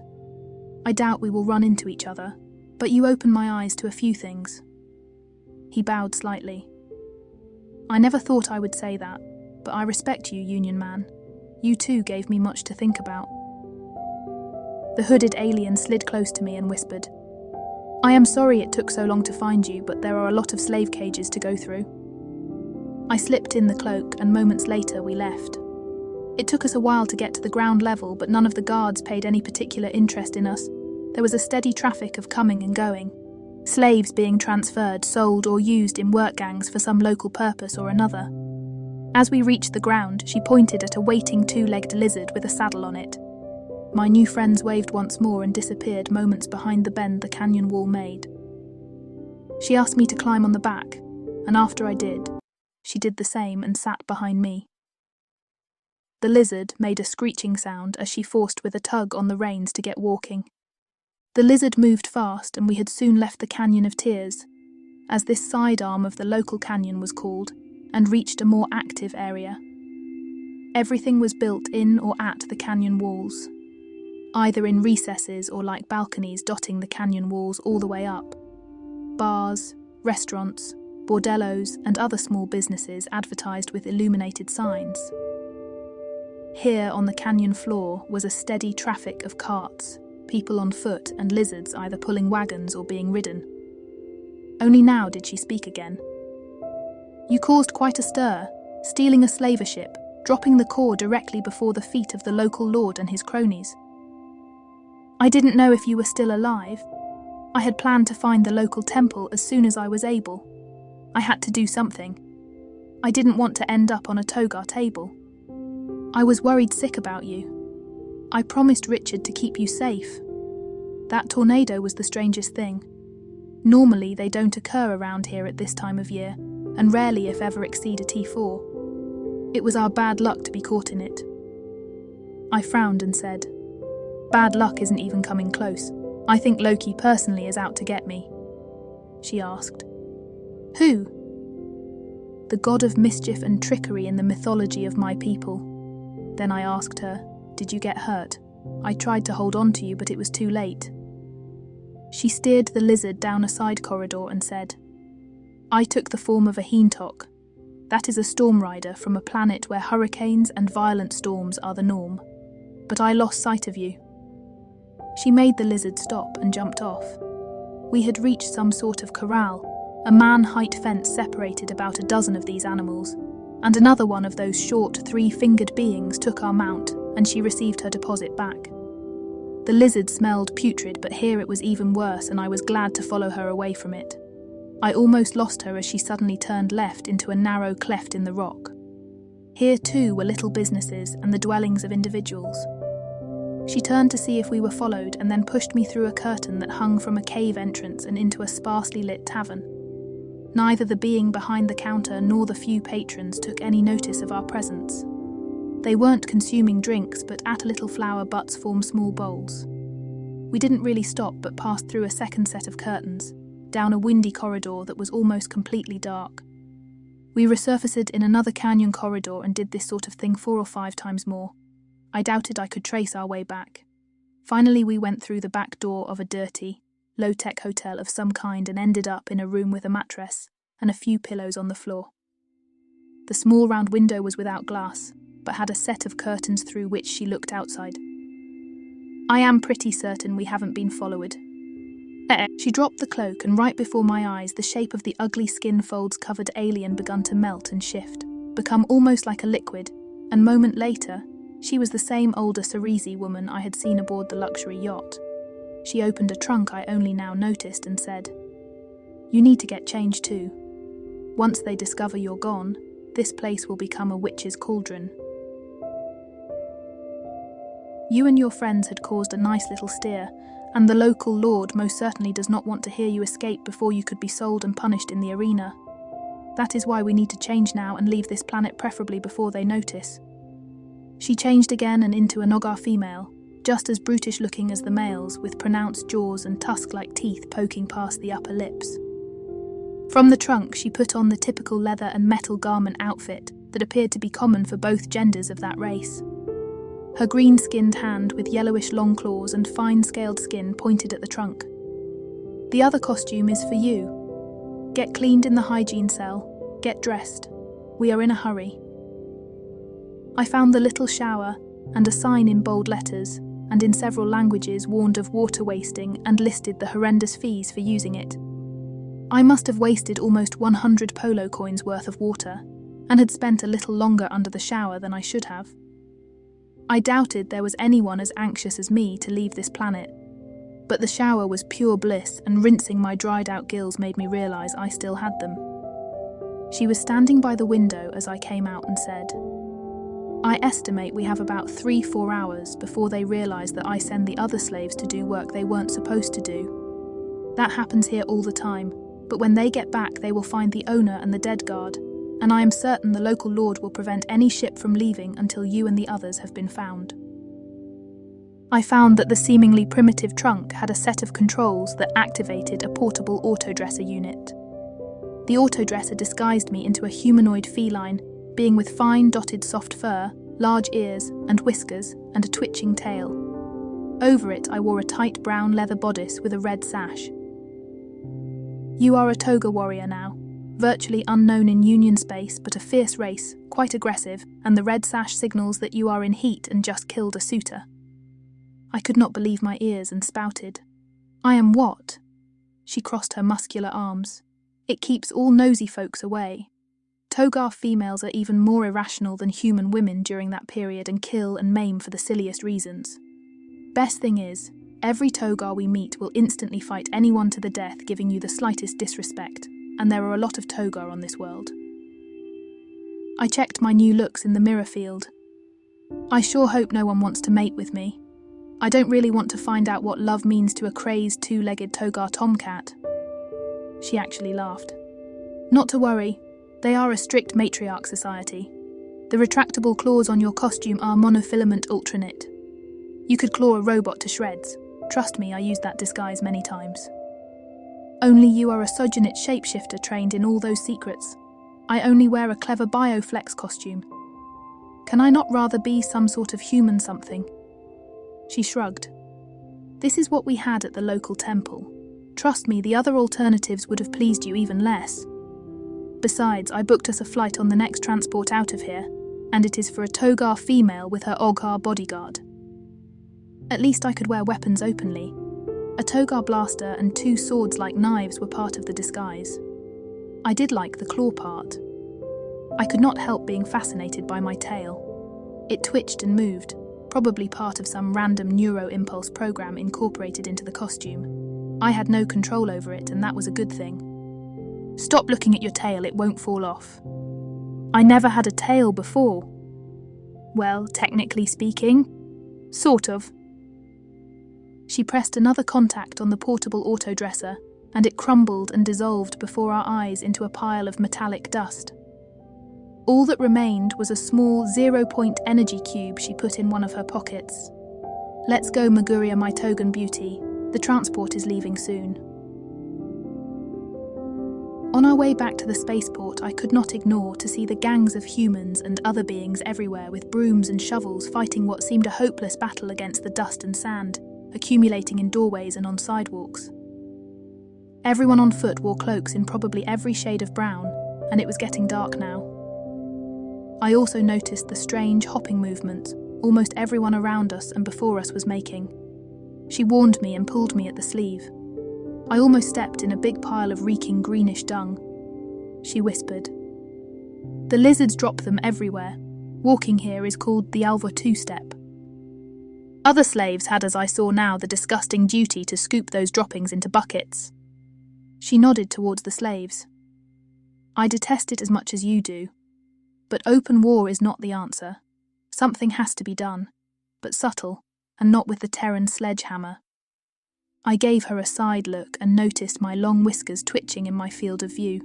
I doubt we will run into each other, but you opened my eyes to a few things." He bowed slightly. "I never thought I would say that, but I respect you, Union Man. You too gave me much to think about." The hooded alien slid close to me and whispered, I am sorry it took so long to find you, but there are a lot of slave cages to go through. I slipped in the cloak, and moments later we left. It took us a while to get to the ground level, but none of the guards paid any particular interest in us. There was a steady traffic of coming and going. Slaves being transferred, sold or used in work gangs for some local purpose or another. As we reached the ground, she pointed at a waiting two-legged lizard with a saddle on it. My new friends waved once more and disappeared moments behind the bend the canyon wall made. She asked me to climb on the back, and after I did, she did the same and sat behind me. The lizard made a screeching sound as she forced with a tug on the reins to get walking. The lizard moved fast, and we had soon left the Canyon of Tears, as this side arm of the local canyon was called, and reached a more active area. Everything was built in or at the canyon walls, either in recesses or like balconies dotting the canyon walls all the way up. Bars, restaurants, bordellos, and other small businesses advertised with illuminated signs. Here on the canyon floor was a steady traffic of carts, people on foot, and lizards either pulling wagons or being ridden. Only now did she speak again. You caused quite a stir, stealing a slaver ship, dropping the core directly before the feet of the local lord and his cronies. I didn't know if you were still alive. I had planned to find the local temple as soon as I was able. I had to do something. I didn't want to end up on a toga table. I was worried sick about you. I promised Richard to keep you safe. That tornado was the strangest thing. Normally they don't occur around here at this time of year, and rarely if ever exceed a T4. It was our bad luck to be caught in it. I frowned and said, "Bad luck isn't even coming close. I think Loki personally is out to get me." She asked, "Who?" "The god of mischief and trickery in the mythology of my people." Then I asked her, "Did you get hurt? I tried to hold on to you, but it was too late." She steered the lizard down a side corridor and said, "I took the form of a heentok. That is a storm rider from a planet where hurricanes and violent storms are the norm. But I lost sight of you." She made the lizard stop and jumped off. We had reached some sort of corral. A man-height fence separated about a dozen of these animals, and another one of those short, three-fingered beings took our mount, and she received her deposit back. The lizard smelled putrid, but here it was even worse, and I was glad to follow her away from it. I almost lost her as she suddenly turned left into a narrow cleft in the rock. Here too were little businesses and the dwellings of individuals. She turned to see if we were followed and then pushed me through a curtain that hung from a cave entrance and into a sparsely lit tavern. Neither the being behind the counter nor the few patrons took any notice of our presence. They weren't consuming drinks, but at a little flower butts form small bowls. We didn't really stop, but passed through a second set of curtains, down a windy corridor that was almost completely dark. We resurfaced in another canyon corridor and did this sort of thing 4 or 5 times more. I doubted I could trace our way back. Finally we went through the back door of a dirty, low-tech hotel of some kind and ended up in a room with a mattress and a few pillows on the floor. The small round window was without glass, but had a set of curtains through which she looked outside. "I am pretty certain we haven't been followed." She dropped the cloak, and right before my eyes the shape of the ugly skin folds covered alien begun to melt and shift, become almost like a liquid, and a moment later she was the same older Cerezi woman I had seen aboard the luxury yacht. She opened a trunk I only now noticed and said, "You need to get changed too. Once they discover you're gone, this place will become a witch's cauldron." You and your friends had caused a nice little stir, and the local lord most certainly does not want to hear you escape before you could be sold and punished in the arena. That is why we need to change now and leave this planet preferably before they notice. She changed again and into a Nogar female, just as brutish looking as the males, with pronounced jaws and tusk-like teeth poking past the upper lips. From the trunk she put on the typical leather and metal garment outfit that appeared to be common for both genders of that race. Her green-skinned hand with yellowish long claws and fine-scaled skin pointed at the trunk. "The other costume is for you. Get cleaned in the hygiene cell. Get dressed. We are in a hurry." I found the little shower and a sign in bold letters, and in several languages warned of water wasting and listed the horrendous fees for using it. I must have wasted almost 100 polo coins worth of water, and had spent a little longer under the shower than I should have. I doubted there was anyone as anxious as me to leave this planet, but the shower was pure bliss, and rinsing my dried-out gills made me realise I still had them. She was standing by the window as I came out and said, "I estimate we have about 3-4 hours before they realise that I send the other slaves to do work they weren't supposed to do. That happens here all the time, but when they get back they will find the owner and the dead guard, and I am certain the local lord will prevent any ship from leaving until you and the others have been found." I found that the seemingly primitive trunk had a set of controls that activated a portable autodresser unit. The autodresser disguised me into a humanoid feline, being with fine dotted soft fur, large ears and whiskers, and a twitching tail. Over it I wore a tight brown leather bodice with a red sash. You are a toga warrior now, virtually unknown in Union space, but a fierce race, quite aggressive, and the red sash signals that you are in heat and just killed a suitor. I could not believe my ears and spouted. "I am what?" She crossed her muscular arms. "It keeps all nosy folks away. Togar females are even more irrational than human women during that period and kill and maim for the silliest reasons. Best thing is, every Togar we meet will instantly fight anyone to the death giving you the slightest disrespect, and there are a lot of Togar on this world." I checked my new looks in the mirror field. I sure hope no one wants to mate with me. I don't really want to find out what love means to a crazed two-legged Togar tomcat. She actually laughed. "Not to worry, they are a strict matriarch society. The retractable claws on your costume are monofilament ultraknit. You could claw a robot to shreds. Trust me, I used that disguise many times. Only you are a sojournit shapeshifter trained in all those secrets. I only wear a clever bioflex costume. Can I not rather be some sort of human something?" She shrugged. "This is what we had at the local temple. Trust me, the other alternatives would have pleased you even less. Besides, I booked us a flight on the next transport out of here, and it is for a Togar female with her Oggar bodyguard. At least I could wear weapons openly. A Togar blaster and 2 swords like knives were part of the disguise. I did like the claw part. I could not help being fascinated by my tail. It twitched and moved, probably part of some random neuro-impulse program incorporated into the costume. I had no control over it, and that was a good thing. "Stop looking at your tail, it won't fall off." "I never had a tail before." "Well, technically speaking, sort of." She pressed another contact on the portable autodresser, and it crumbled and dissolved before our eyes into a pile of metallic dust. All that remained was a small 0-point energy cube she put in one of her pockets. "Let's go, Maguria, my Togan beauty. The transport is leaving soon." On our way back to the spaceport, I could not ignore to see the gangs of humans and other beings everywhere with brooms and shovels fighting what seemed a hopeless battle against the dust and sand, accumulating in doorways and on sidewalks. Everyone on foot wore cloaks in probably every shade of brown, and it was getting dark now. I also noticed the strange hopping movements almost everyone around us and before us was making. She warned me and pulled me at the sleeve. I almost stepped in a big pile of reeking greenish dung. She whispered, "The lizards drop them everywhere. Walking here is called the Alva two-step." Other slaves had, as I saw now, the disgusting duty to scoop those droppings into buckets. She nodded towards the slaves. "I detest it as much as you do. But open war is not the answer. Something has to be done, but subtle, and not with the Terran sledgehammer." I gave her a side look and noticed my long whiskers twitching in my field of view.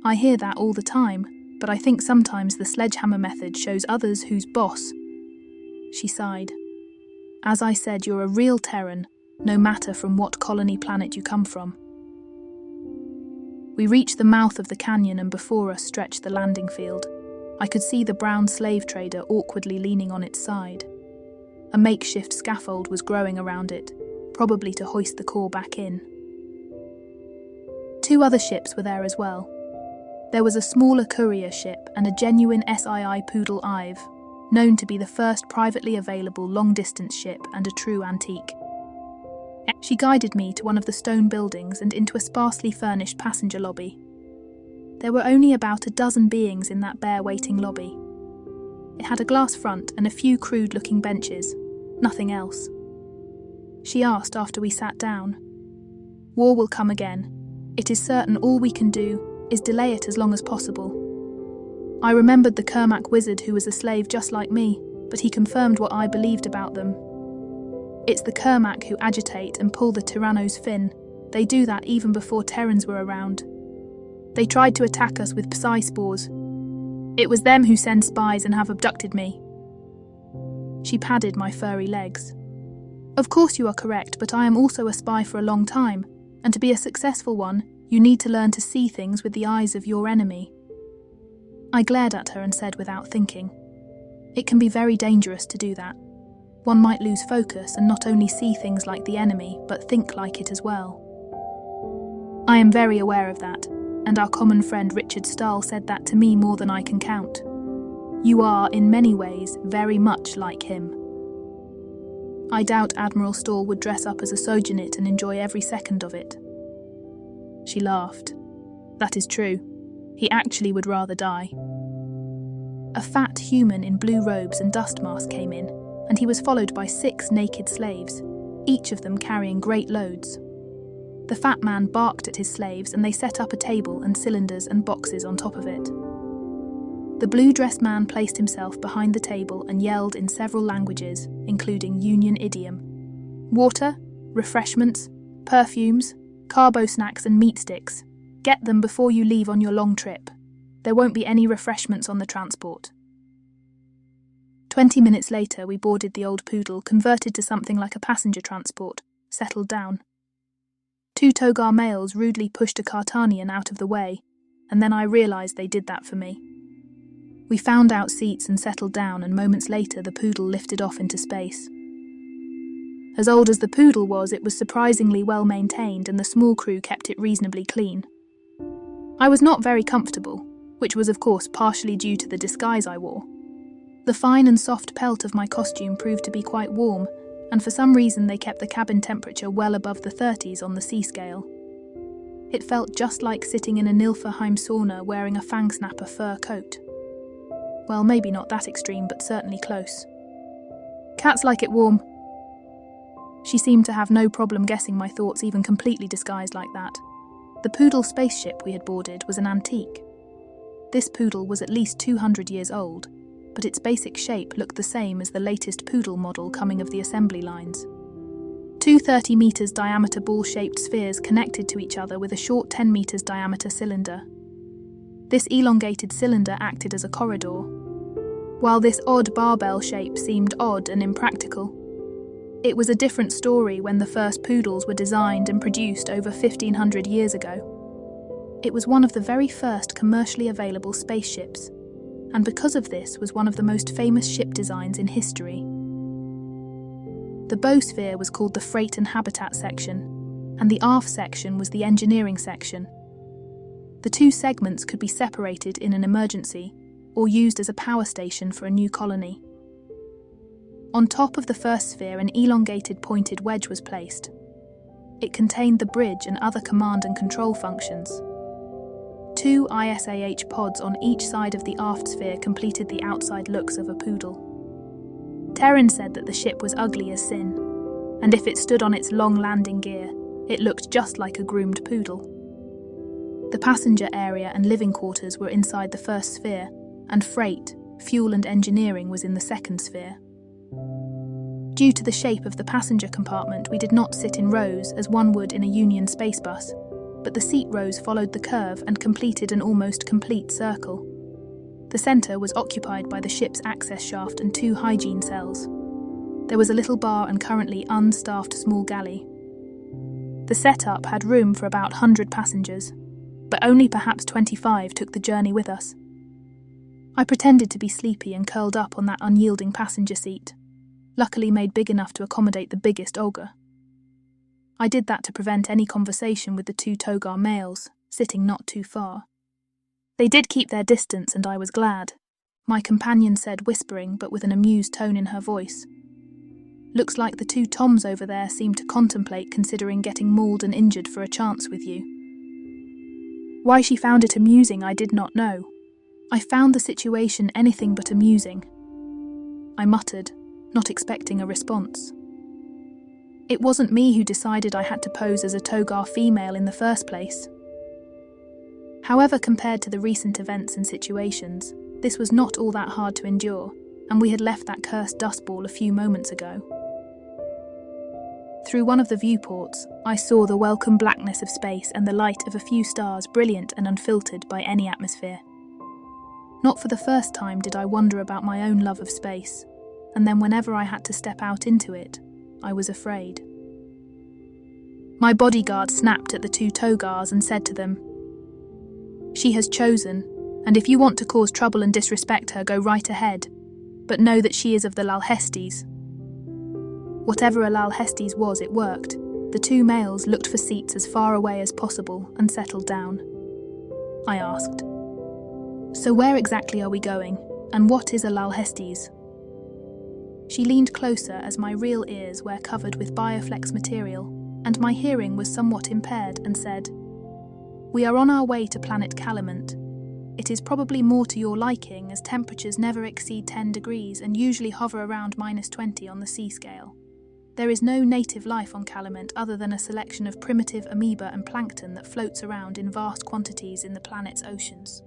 "I hear that all the time, but I think sometimes the sledgehammer method shows others who's boss." She sighed. "As I said, you're a real Terran, no matter from what colony planet you come from." We reached the mouth of the canyon and before us stretched the landing field. I could see the brown slave trader awkwardly leaning on its side. A makeshift scaffold was growing around it, probably to hoist the core back in. 2 other ships were there as well. There was a smaller courier ship and a genuine SII Poodle Ive, known to be the first privately available long-distance ship and a true antique. She guided me to one of the stone buildings and into a sparsely furnished passenger lobby. There were only about a dozen beings in that bare waiting lobby. It had a glass front and a few crude-looking benches, nothing else. She asked after we sat down. "War will come again. It is certain all we can do is delay it as long as possible." I remembered the Kermac wizard who was a slave just like me, but he confirmed what I believed about them. It's the Kermac who agitate and pull the Tyranno's fin. They do that even before Terrans were around. They tried to attack us with psi spores. It was them who send spies and have abducted me. She padded my furry legs. "Of course you are correct, but I am also a spy for a long time, and to be a successful one, you need to learn to see things with the eyes of your enemy." I glared at her and said without thinking, "It can be very dangerous to do that. One might lose focus and not only see things like the enemy, but think like it as well." I am very aware of that, and our common friend Richard Stahl said that to me more than I can count. You are, in many ways, very much like him. I doubt Admiral Stahl would dress up as a sojourner and enjoy every second of it. She laughed. That is true. He actually would rather die. A fat human in blue robes and dust mask came in, and he was followed by 6 naked slaves, each of them carrying great loads. The fat man barked at his slaves and they set up a table and cylinders and boxes on top of it. The blue-dressed man placed himself behind the table and yelled in several languages, including Union idiom. "Water, refreshments, perfumes, carbo snacks and meat sticks. Get them before you leave on your long trip. There won't be any refreshments on the transport." 20 minutes later, we boarded the old poodle, converted to something like a passenger transport, settled down. 2 Togar males rudely pushed a Cartanian out of the way, and then I realised they did that for me. We found out seats and settled down, and moments later the poodle lifted off into space. As old as the poodle was, it was surprisingly well maintained, and the small crew kept it reasonably clean. I was not very comfortable, which was of course partially due to the disguise I wore. The fine and soft pelt of my costume proved to be quite warm, and for some reason they kept the cabin temperature well above the 30s on the sea scale. It felt just like sitting in a Nilfeheim sauna wearing a fang snapper fur coat. Well, maybe not that extreme, but certainly close. "Cats like it warm." She seemed to have no problem guessing my thoughts even completely disguised like that. The poodle spaceship we had boarded was an antique. This poodle was at least 200 years old, but its basic shape looked the same as the latest poodle model coming of the assembly lines. 2 30 meters diameter ball-shaped spheres connected to each other with a short 10 meters diameter cylinder. This elongated cylinder acted as a corridor. While this odd barbell shape seemed odd and impractical, it was a different story when the first poodles were designed and produced over 1500 years ago. It was one of the very first commercially available spaceships, and because of this was one of the most famous ship designs in history. The bow sphere was called the Freight and Habitat section, and the aft section was the engineering section. The 2 segments could be separated in an emergency, or used as a power station for a new colony. On top of the first sphere, an elongated pointed wedge was placed. It contained the bridge and other command and control functions. 2 ISAH pods on each side of the aft sphere completed the outside looks of a poodle. Terran said that the ship was ugly as sin, and if it stood on its long landing gear, it looked just like a groomed poodle. The passenger area and living quarters were inside the first sphere, and freight, fuel and engineering was in the second sphere. Due to the shape of the passenger compartment, we did not sit in rows as one would in a Union space bus, but the seat rows followed the curve and completed an almost complete circle. The centre was occupied by the ship's access shaft and 2 hygiene cells. There was a little bar and currently unstaffed small galley. The setup had room for about 100 passengers, but only perhaps 25 took the journey with us. I pretended to be sleepy and curled up on that unyielding passenger seat, luckily made big enough to accommodate the biggest Olga. I did that to prevent any conversation with the 2 Togar males, sitting not too far. They did keep their distance, and I was glad. my companion said, whispering but with an amused tone in her voice. Looks like the two Toms over there seem to contemplate considering getting mauled and injured for a chance with you. Why she found it amusing I did not know. I found the situation anything but amusing. I muttered, not expecting a response. It wasn't me who decided I had to pose as a Togar female in the first place. However, compared to the recent events and situations, this was not all that hard to endure, and we had left that cursed dust ball a few moments ago. Through one of the viewports, I saw the welcome blackness of space and the light of a few stars, brilliant and unfiltered by any atmosphere. Not for the first time did I wonder about my own love of space, and then whenever I had to step out into it, I was afraid. My bodyguard snapped at the two Togars and said to them, "She has chosen, and if you want to cause trouble and disrespect her, go right ahead, but know that she is of the Lalhestes." Whatever a Lalhestes was, it worked. The two males looked for seats as far away as possible and settled down. I asked, "So where exactly are we going, and what is a Lalhestes?" She leaned closer as my real ears were covered with bioflex material, and my hearing was somewhat impaired, and said, "We are on our way to planet Calamant. It is probably more to your liking, as temperatures never exceed 10 degrees and usually hover around -20 on the C scale. There is no native life on Calamant other than a selection of primitive amoeba and plankton that floats around in vast quantities in the planet's oceans."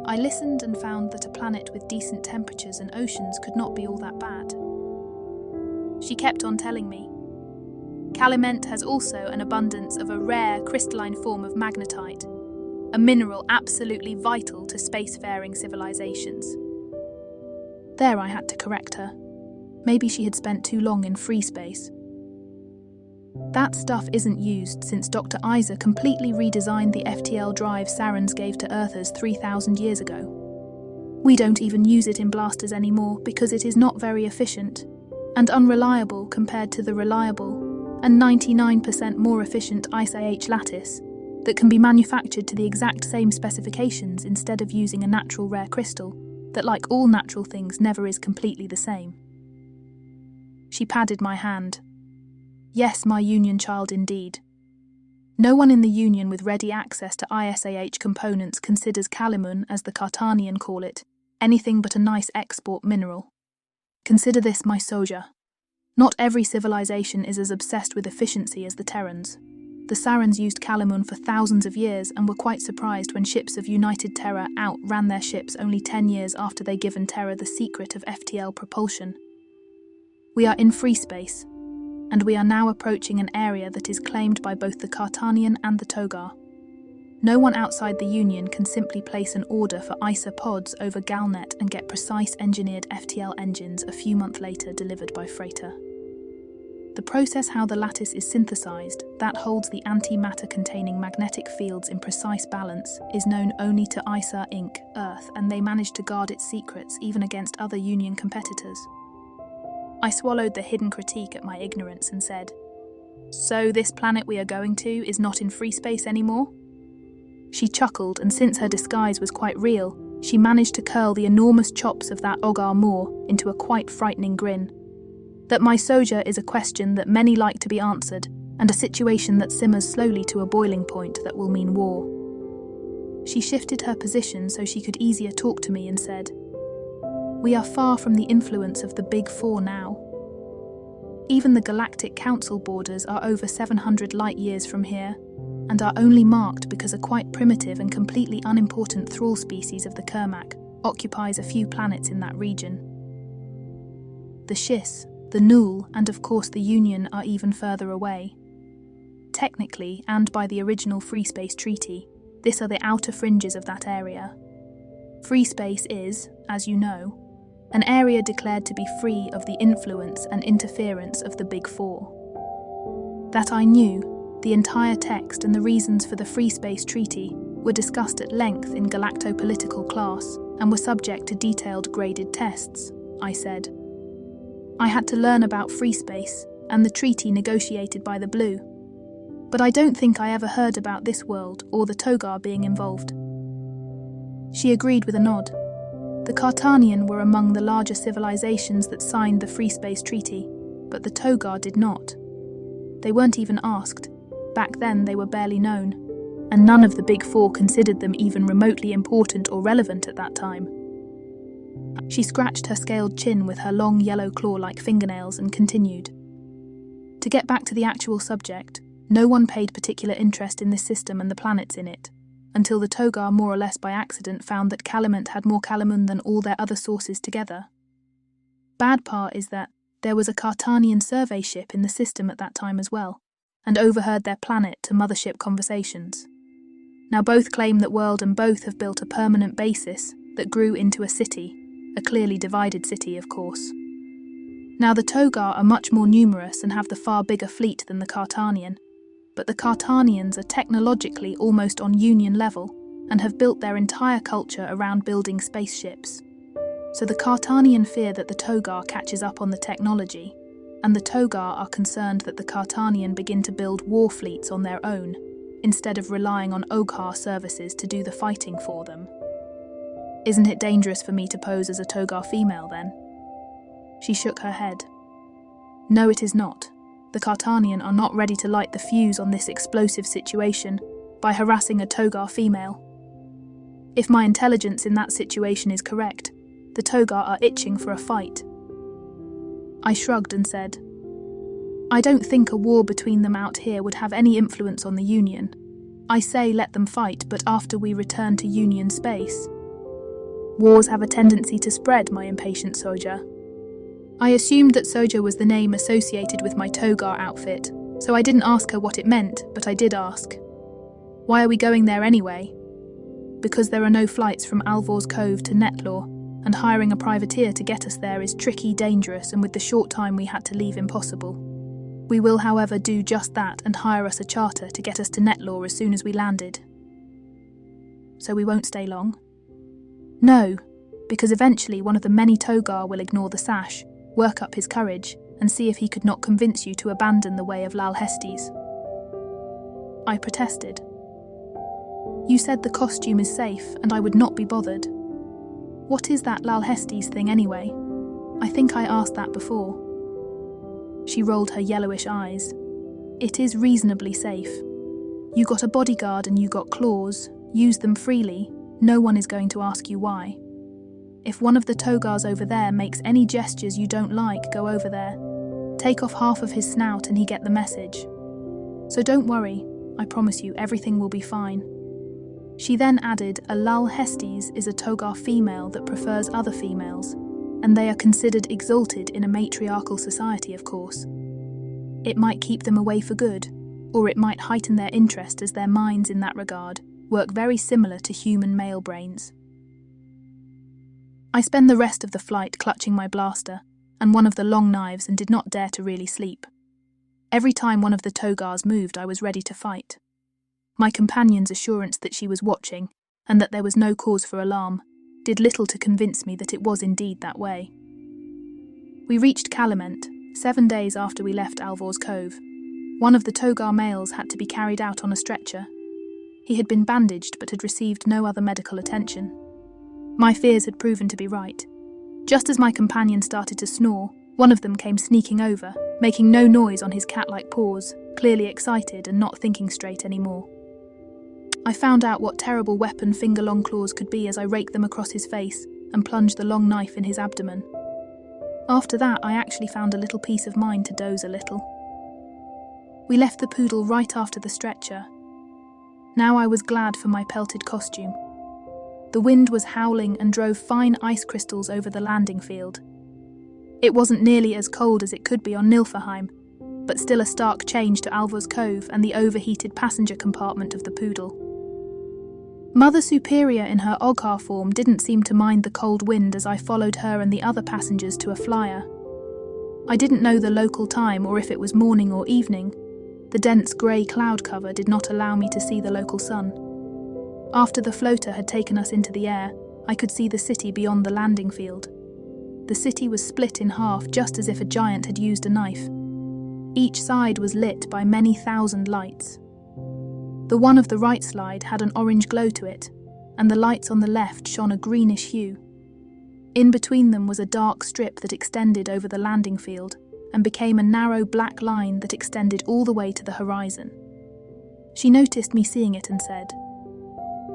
I listened and found that a planet with decent temperatures and oceans could not be all that bad. She kept on telling me, "Calamant has also an abundance of a rare crystalline form of magnetite, a mineral absolutely vital to spacefaring civilizations." There I had to correct her. Maybe she had spent too long in free space. That stuff isn't used since Dr. Isa completely redesigned the FTL drive Sarans gave to Earthers 3,000 years ago. We don't even use it in blasters anymore because it is not very efficient and unreliable compared to the reliable and 99% more efficient ICH lattice that can be manufactured to the exact same specifications instead of using a natural rare crystal that, like all natural things, never is completely the same. She patted my hand. Yes, my Union child indeed. No one in the Union with ready access to ISAH components considers Kalimun, as the Cartanian call it, anything but a nice export mineral. Consider this, my Soja. Not every civilization is as obsessed with efficiency as the Terrans. The Sarans used Kalimun for thousands of years and were quite surprised when ships of United Terra outran their ships only 10 years after they'd given Terra the secret of FTL propulsion. We are in free space, and we are now approaching an area that is claimed by both the Cartanian and the Togar. No one outside the Union can simply place an order for ISA pods over Galnet and get precise engineered FTL engines a few months later delivered by freighter. The process how the lattice is synthesized, that holds the antimatter containing magnetic fields in precise balance, is known only to ISA Inc., Earth, and they managed to guard its secrets even against other Union competitors. I swallowed the hidden critique at my ignorance and said, "So this planet we are going to is not in free space anymore?" She chuckled, and since her disguise was quite real, she managed to curl the enormous chops of that Ogar Moor into a quite frightening grin. That my Soja is a question that many like to be answered, and a situation that simmers slowly to a boiling point that will mean war. She shifted her position so she could easier talk to me and said, "We are far from the influence of the Big Four now. Even the Galactic Council borders are over 700 light years from here, and are only marked because a quite primitive and completely unimportant thrall species of the Kermak occupies a few planets in that region. The Shis, the Null, and of course the Union are even further away. Technically, and by the original Free Space Treaty, this are the outer fringes of that area. Free space is, as you know, an area declared to be free of the influence and interference of the Big Four. That I knew, the entire text and the reasons for the Free Space Treaty were discussed at length in galactopolitical class and were subject to detailed graded tests, I said. I had to learn about free space and the treaty negotiated by the Blue, but I don't think I ever heard about this world or the Togar being involved. She agreed with a nod. The Cartanian were among the larger civilizations that signed the Free Space Treaty, but the Togar did not. They weren't even asked. Back then they were barely known, and none of the Big Four considered them even remotely important or relevant at that time. She scratched her scaled chin with her long yellow claw-like fingernails and continued. To get back to the actual subject, no one paid particular interest in this system and the planets in it, until the Togar more or less by accident found that Calumet had more Calamun than all their other sources together. Bad part is that there was a Cartanian survey ship in the system at that time as well, and overheard their planet-to-mothership conversations. Now both claim that world and both have built a permanent basis that grew into a city, a clearly divided city, of course. Now the Togar are much more numerous and have the far bigger fleet than the Cartanian, but the Cartanians are technologically almost on Union level and have built their entire culture around building spaceships. So the Cartanian fear that the Togar catches up on the technology, and the Togar are concerned that the Cartanian begin to build war fleets on their own, instead of relying on Oghar services to do the fighting for them. Isn't it dangerous for me to pose as a Togar female then? She shook her head. No, it is not. The Cartanian are not ready to light the fuse on this explosive situation by harassing a Togar female. If my intelligence in that situation is correct, the Togar are itching for a fight. I shrugged and said, I don't think a war between them out here would have any influence on the Union. I say let them fight, but after we return to Union space. Wars have a tendency to spread, my impatient soldier. I assumed that Soja was the name associated with my Togar outfit, so I didn't ask her what it meant, but I did ask. Why are we going there anyway? Because there are no flights from Alvor's Cove to Netlaw, and hiring a privateer to get us there is tricky, dangerous, and with the short time we had to leave, impossible. We will, however, do just that and hire us a charter to get us to Netlaw as soon as we landed. So we won't stay long? No, because eventually one of the many Togar will ignore the sash, work up his courage, and see if he could not convince you to abandon the way of Lal Hestes. I protested. You said the costume is safe, and I would not be bothered. What is that Lal Hestes thing anyway? I think I asked that before. She rolled her yellowish eyes. It is reasonably safe. You got a bodyguard and you got claws. Use them freely. No one is going to ask you why. If one of the Togars over there makes any gestures you don't like, go over there. Take off half of his snout and he get the message. So don't worry, I promise you everything will be fine. She then added, a Lal Hestes is a Togar female that prefers other females, and they are considered exalted in a matriarchal society, of course. It might keep them away for good, or it might heighten their interest as their minds in that regard work very similar to human male brains. I spent the rest of the flight clutching my blaster and one of the long knives and did not dare to really sleep. Every time one of the Togars moved, I was ready to fight. My companion's assurance that she was watching and that there was no cause for alarm did little to convince me that it was indeed that way. We reached Calumet 7 days after we left Alvor's Cove. One of the Togar males had to be carried out on a stretcher. He had been bandaged but had received no other medical attention. My fears had proven to be right. Just as my companion started to snore, one of them came sneaking over, making no noise on his cat-like paws, clearly excited and not thinking straight anymore. I found out what terrible weapon finger-long claws could be as I raked them across his face and plunged the long knife in his abdomen. After that, I actually found a little peace of mind to doze a little. We left the poodle right after the stretcher. Now I was glad for my pelted costume. The wind was howling and drove fine ice crystals over the landing field. It wasn't nearly as cold as it could be on Nilfeheim, but still a stark change to Alvor's Cove and the overheated passenger compartment of the poodle. Mother Superior in her Oghar form didn't seem to mind the cold wind as I followed her and the other passengers to a flyer. I didn't know the local time or if it was morning or evening. The dense grey cloud cover did not allow me to see the local sun. After the floater had taken us into the air, I could see the city beyond the landing field. The city was split in half just as if a giant had used a knife. Each side was lit by many thousand lights. The one of the right side had an orange glow to it, and the lights on the left shone a greenish hue. In between them was a dark strip that extended over the landing field and became a narrow black line that extended all the way to the horizon. She noticed me seeing it and said,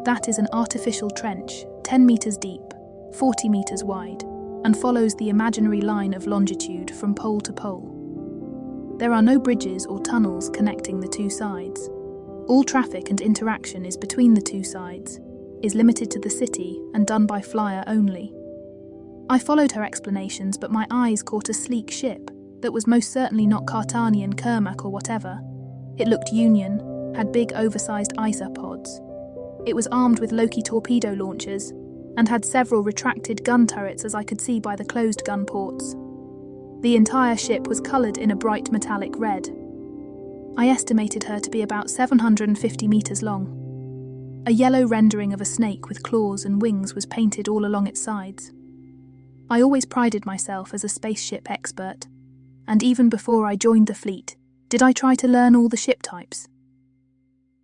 "That is an artificial trench, 10 meters deep, 40 meters wide, and follows the imaginary line of longitude from pole to pole. There are no bridges or tunnels connecting the two sides. All traffic and interaction is between the two sides, is limited to the city and done by flyer only." I followed her explanations, but my eyes caught a sleek ship that was most certainly not Cartanian, Kermac or whatever. It looked Union, had big oversized isopods. It was armed with Loki torpedo launchers and had several retracted gun turrets, as I could see by the closed gun ports. The entire ship was coloured in a bright metallic red. I estimated her to be about 750 metres long. A yellow rendering of a snake with claws and wings was painted all along its sides. I always prided myself as a spaceship expert, and even before I joined the fleet, did I try to learn all the ship types.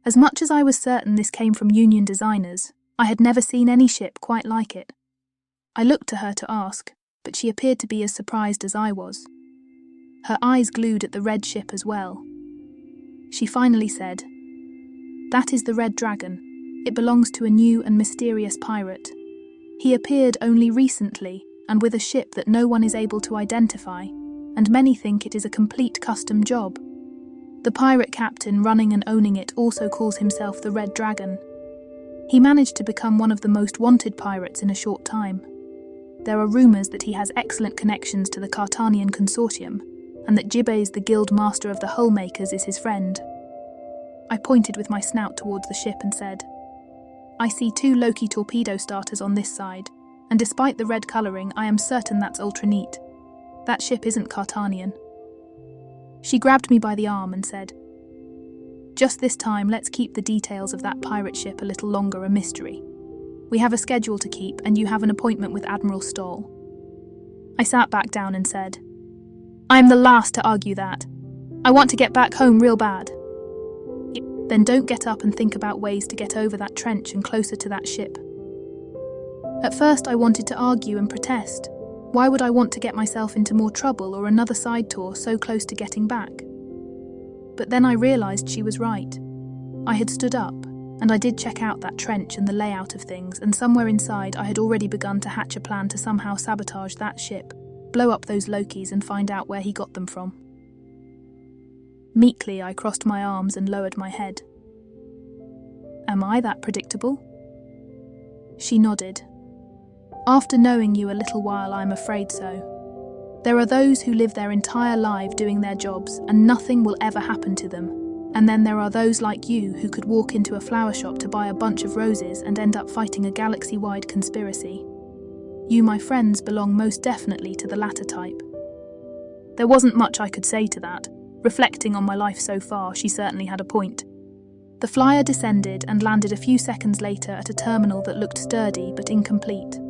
As much as I was certain this came from Union designers, I had never seen any ship quite like it. I looked to her to ask, but she appeared to be as surprised as I was. Her eyes glued at the red ship as well. She finally said, "That is the Red Dragon. It belongs to a new and mysterious pirate. He appeared only recently and with a ship that no one is able to identify, and many think it is a complete custom job. The pirate captain running and owning it also calls himself the Red Dragon. He managed to become one of the most wanted pirates in a short time. There are rumours that he has excellent connections to the Cartanian consortium, and that Jibes, the guild master of the hull makers, is his friend." I pointed with my snout towards the ship and said, "I see 2 Loki torpedo starters on this side, and despite the red colouring, I am certain that's ultra neat. That ship isn't Cartanian." She grabbed me by the arm and said, "Just this time, let's keep the details of that pirate ship a little longer a mystery. We have a schedule to keep, and you have an appointment with Admiral Stoll." I sat back down and said, "I am the last to argue that. I want to get back home real bad." "Then don't get up and think about ways to get over that trench and closer to that ship." At first I wanted to argue and protest. Why would I want to get myself into more trouble or another side tour so close to getting back? But then I realised she was right. I had stood up, and I did check out that trench and the layout of things, and somewhere inside I had already begun to hatch a plan to somehow sabotage that ship, blow up those Lokis and find out where he got them from. Meekly I crossed my arms and lowered my head. "Am I that predictable?" She nodded. "After knowing you a little while, I'm afraid so. There are those who live their entire life doing their jobs and nothing will ever happen to them. And then there are those like you who could walk into a flower shop to buy a bunch of roses and end up fighting a galaxy-wide conspiracy. You, my friends, belong most definitely to the latter type." There wasn't much I could say to that. Reflecting on my life so far, she certainly had a point. The flyer descended and landed a few seconds later at a terminal that looked sturdy but incomplete.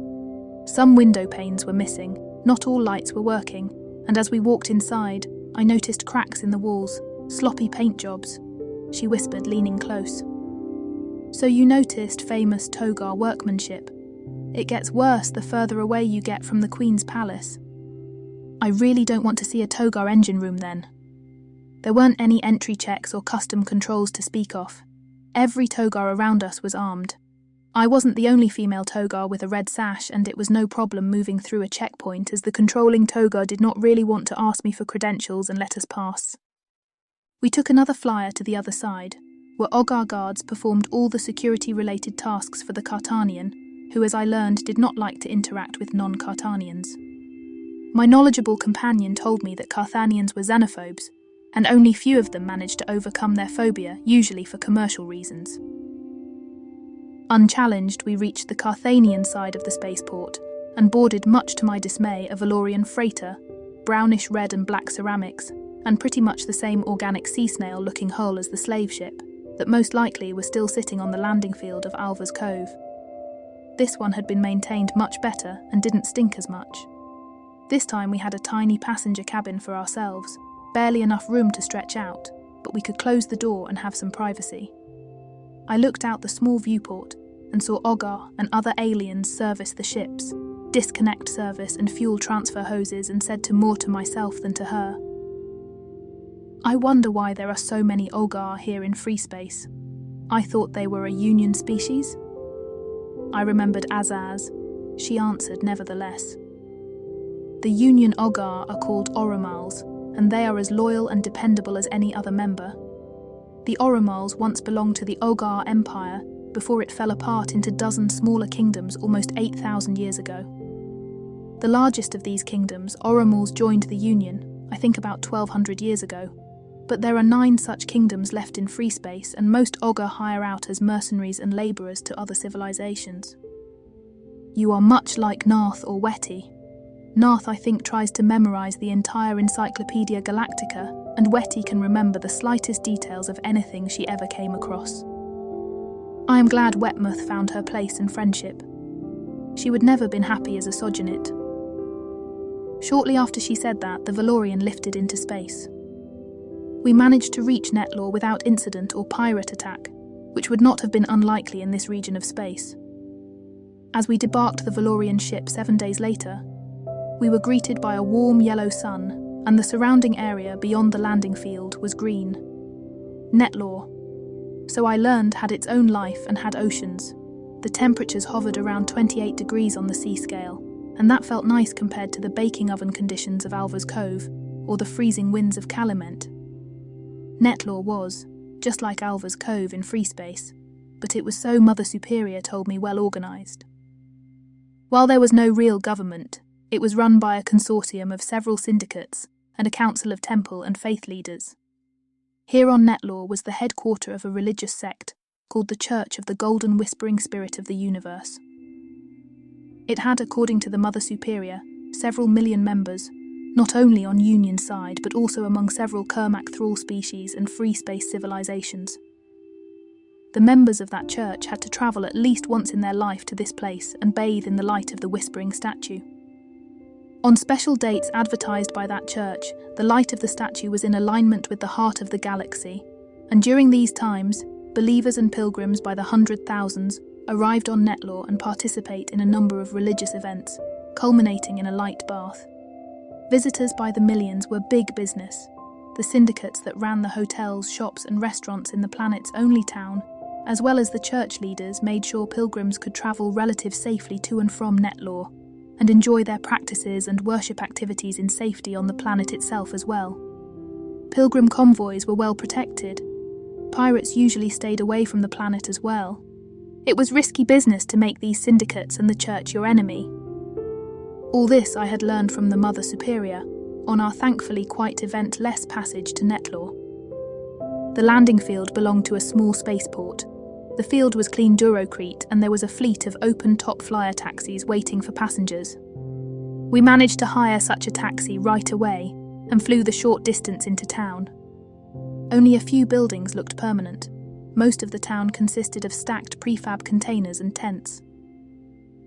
Some window panes were missing, not all lights were working, and as we walked inside, I noticed cracks in the walls, sloppy paint jobs. She whispered, leaning close. "So you noticed famous Togar workmanship. It gets worse the further away you get from the Queen's palace." "I really don't want to see a Togar engine room then." There weren't any entry checks or custom controls to speak of. Every Togar around us was armed. I wasn't the only female Togar with a red sash, and it was no problem moving through a checkpoint, as the controlling Togar did not really want to ask me for credentials and let us pass. We took another flyer to the other side, where Ogar guards performed all the security-related tasks for the Cartanian, who, as I learned, did not like to interact with non-Cartanians. My knowledgeable companion told me that Carthanians were xenophobes, and only few of them managed to overcome their phobia, usually for commercial reasons. Unchallenged, we reached the Carthanian side of the spaceport and boarded, much to my dismay, a Valorian freighter, brownish red and black ceramics, and pretty much the same organic sea snail-looking hull as the slave ship, that most likely was still sitting on the landing field of Alva's Cove. This one had been maintained much better and didn't stink as much. This time we had a tiny passenger cabin for ourselves, barely enough room to stretch out, but we could close the door and have some privacy. I looked out the small viewport and saw Ogar and other aliens service the ships, disconnect service and fuel transfer hoses and said to more to myself than to her. I wonder why there are so many Olgar here in free space. I thought they were a union species. I remembered Azaz. She answered nevertheless. The union Olgar are called Oromals, and they are as loyal and dependable as any other member. The Oromals once belonged to the Olgar Empire before it fell apart into dozen smaller kingdoms almost 8,000 years ago. The largest of these kingdoms, Oromals, joined the Union, I think about 1,200 years ago, but there are 9 such kingdoms left in free space, and most Olgar hire out as mercenaries and labourers to other civilizations. You are much like Narth or Wetty. Narth, I think, tries to memorise the entire Encyclopedia Galactica, and Wetty can remember the slightest details of anything she ever came across. I am glad Wetmouth found her place in friendship. She would never been happy as a Sojournit. Shortly after she said that, the Valorian lifted into space. We managed to reach Netlor without incident or pirate attack, which would not have been unlikely in this region of space. As we debarked the Valorian ship 7 days later, we were greeted by a warm yellow sun, and the surrounding area beyond the landing field was green. Netlor, so I learned, had its own life and had oceans. The temperatures hovered around 28 degrees on the sea scale, and that felt nice compared to the baking oven conditions of Alva's Cove or the freezing winds of Calumet. Netlor was, just like Alva's Cove in free space, but it was so Mother Superior told me well organised. While there was no real government, it was run by a consortium of several syndicates and a council of temple and faith leaders. Here on Netlor was the headquarter of a religious sect called the Church of the Golden Whispering Spirit of the Universe. It had, according to the Mother Superior, several million members, not only on Union side but also among several Kermak thrall species and free space civilizations. The members of that church had to travel at least once in their life to this place and bathe in the light of the whispering statue. On special dates advertised by that church, the light of the statue was in alignment with the heart of the galaxy, and during these times, believers and pilgrims by the hundred thousands arrived on Netlor and participate in a number of religious events, culminating in a light bath. Visitors by the millions were big business. The syndicates that ran the hotels, shops and restaurants in the planet's only town, as well as the church leaders, made sure pilgrims could travel relatively safely to and from Netlor, and enjoy their practices and worship activities in safety on the planet itself as well. Pilgrim convoys were well protected. Pirates usually stayed away from the planet as well. It was risky business to make these syndicates and the church your enemy. All this I had learned from the Mother Superior on our thankfully quite event-less passage to Netlor. The landing field belonged to a small spaceport. The field was clean Durocrete and there was a fleet of open top flyer taxis waiting for passengers. We managed to hire such a taxi right away and flew the short distance into town. Only a few buildings looked permanent. Most of the town consisted of stacked prefab containers and tents.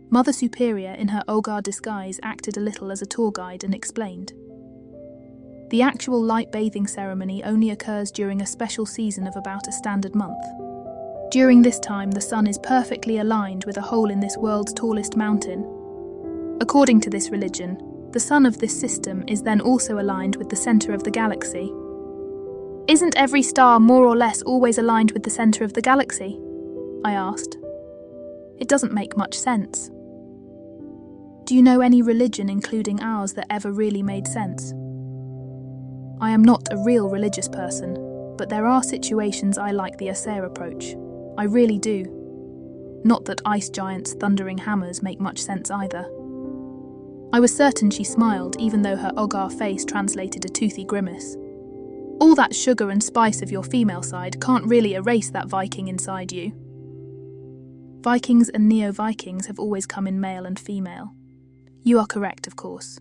Mother Superior, in her Olgar disguise, acted a little as a tour guide and explained. The actual light bathing ceremony only occurs during a special season of about a standard month. During this time, the sun is perfectly aligned with a hole in this world's tallest mountain. According to this religion, the sun of this system is then also aligned with the centre of the galaxy. Isn't every star more or less always aligned with the centre of the galaxy? I asked. It doesn't make much sense. Do you know any religion, including ours, that ever really made sense? I am not a real religious person, but there are situations I like the Acer approach. I really do. Not that ice giants' thundering hammers make much sense either. I was certain she smiled, even though her Olgar face translated a toothy grimace. All that sugar and spice of your female side can't really erase that Viking inside you. Vikings and Neo-Vikings have always come in male and female. You are correct, of course.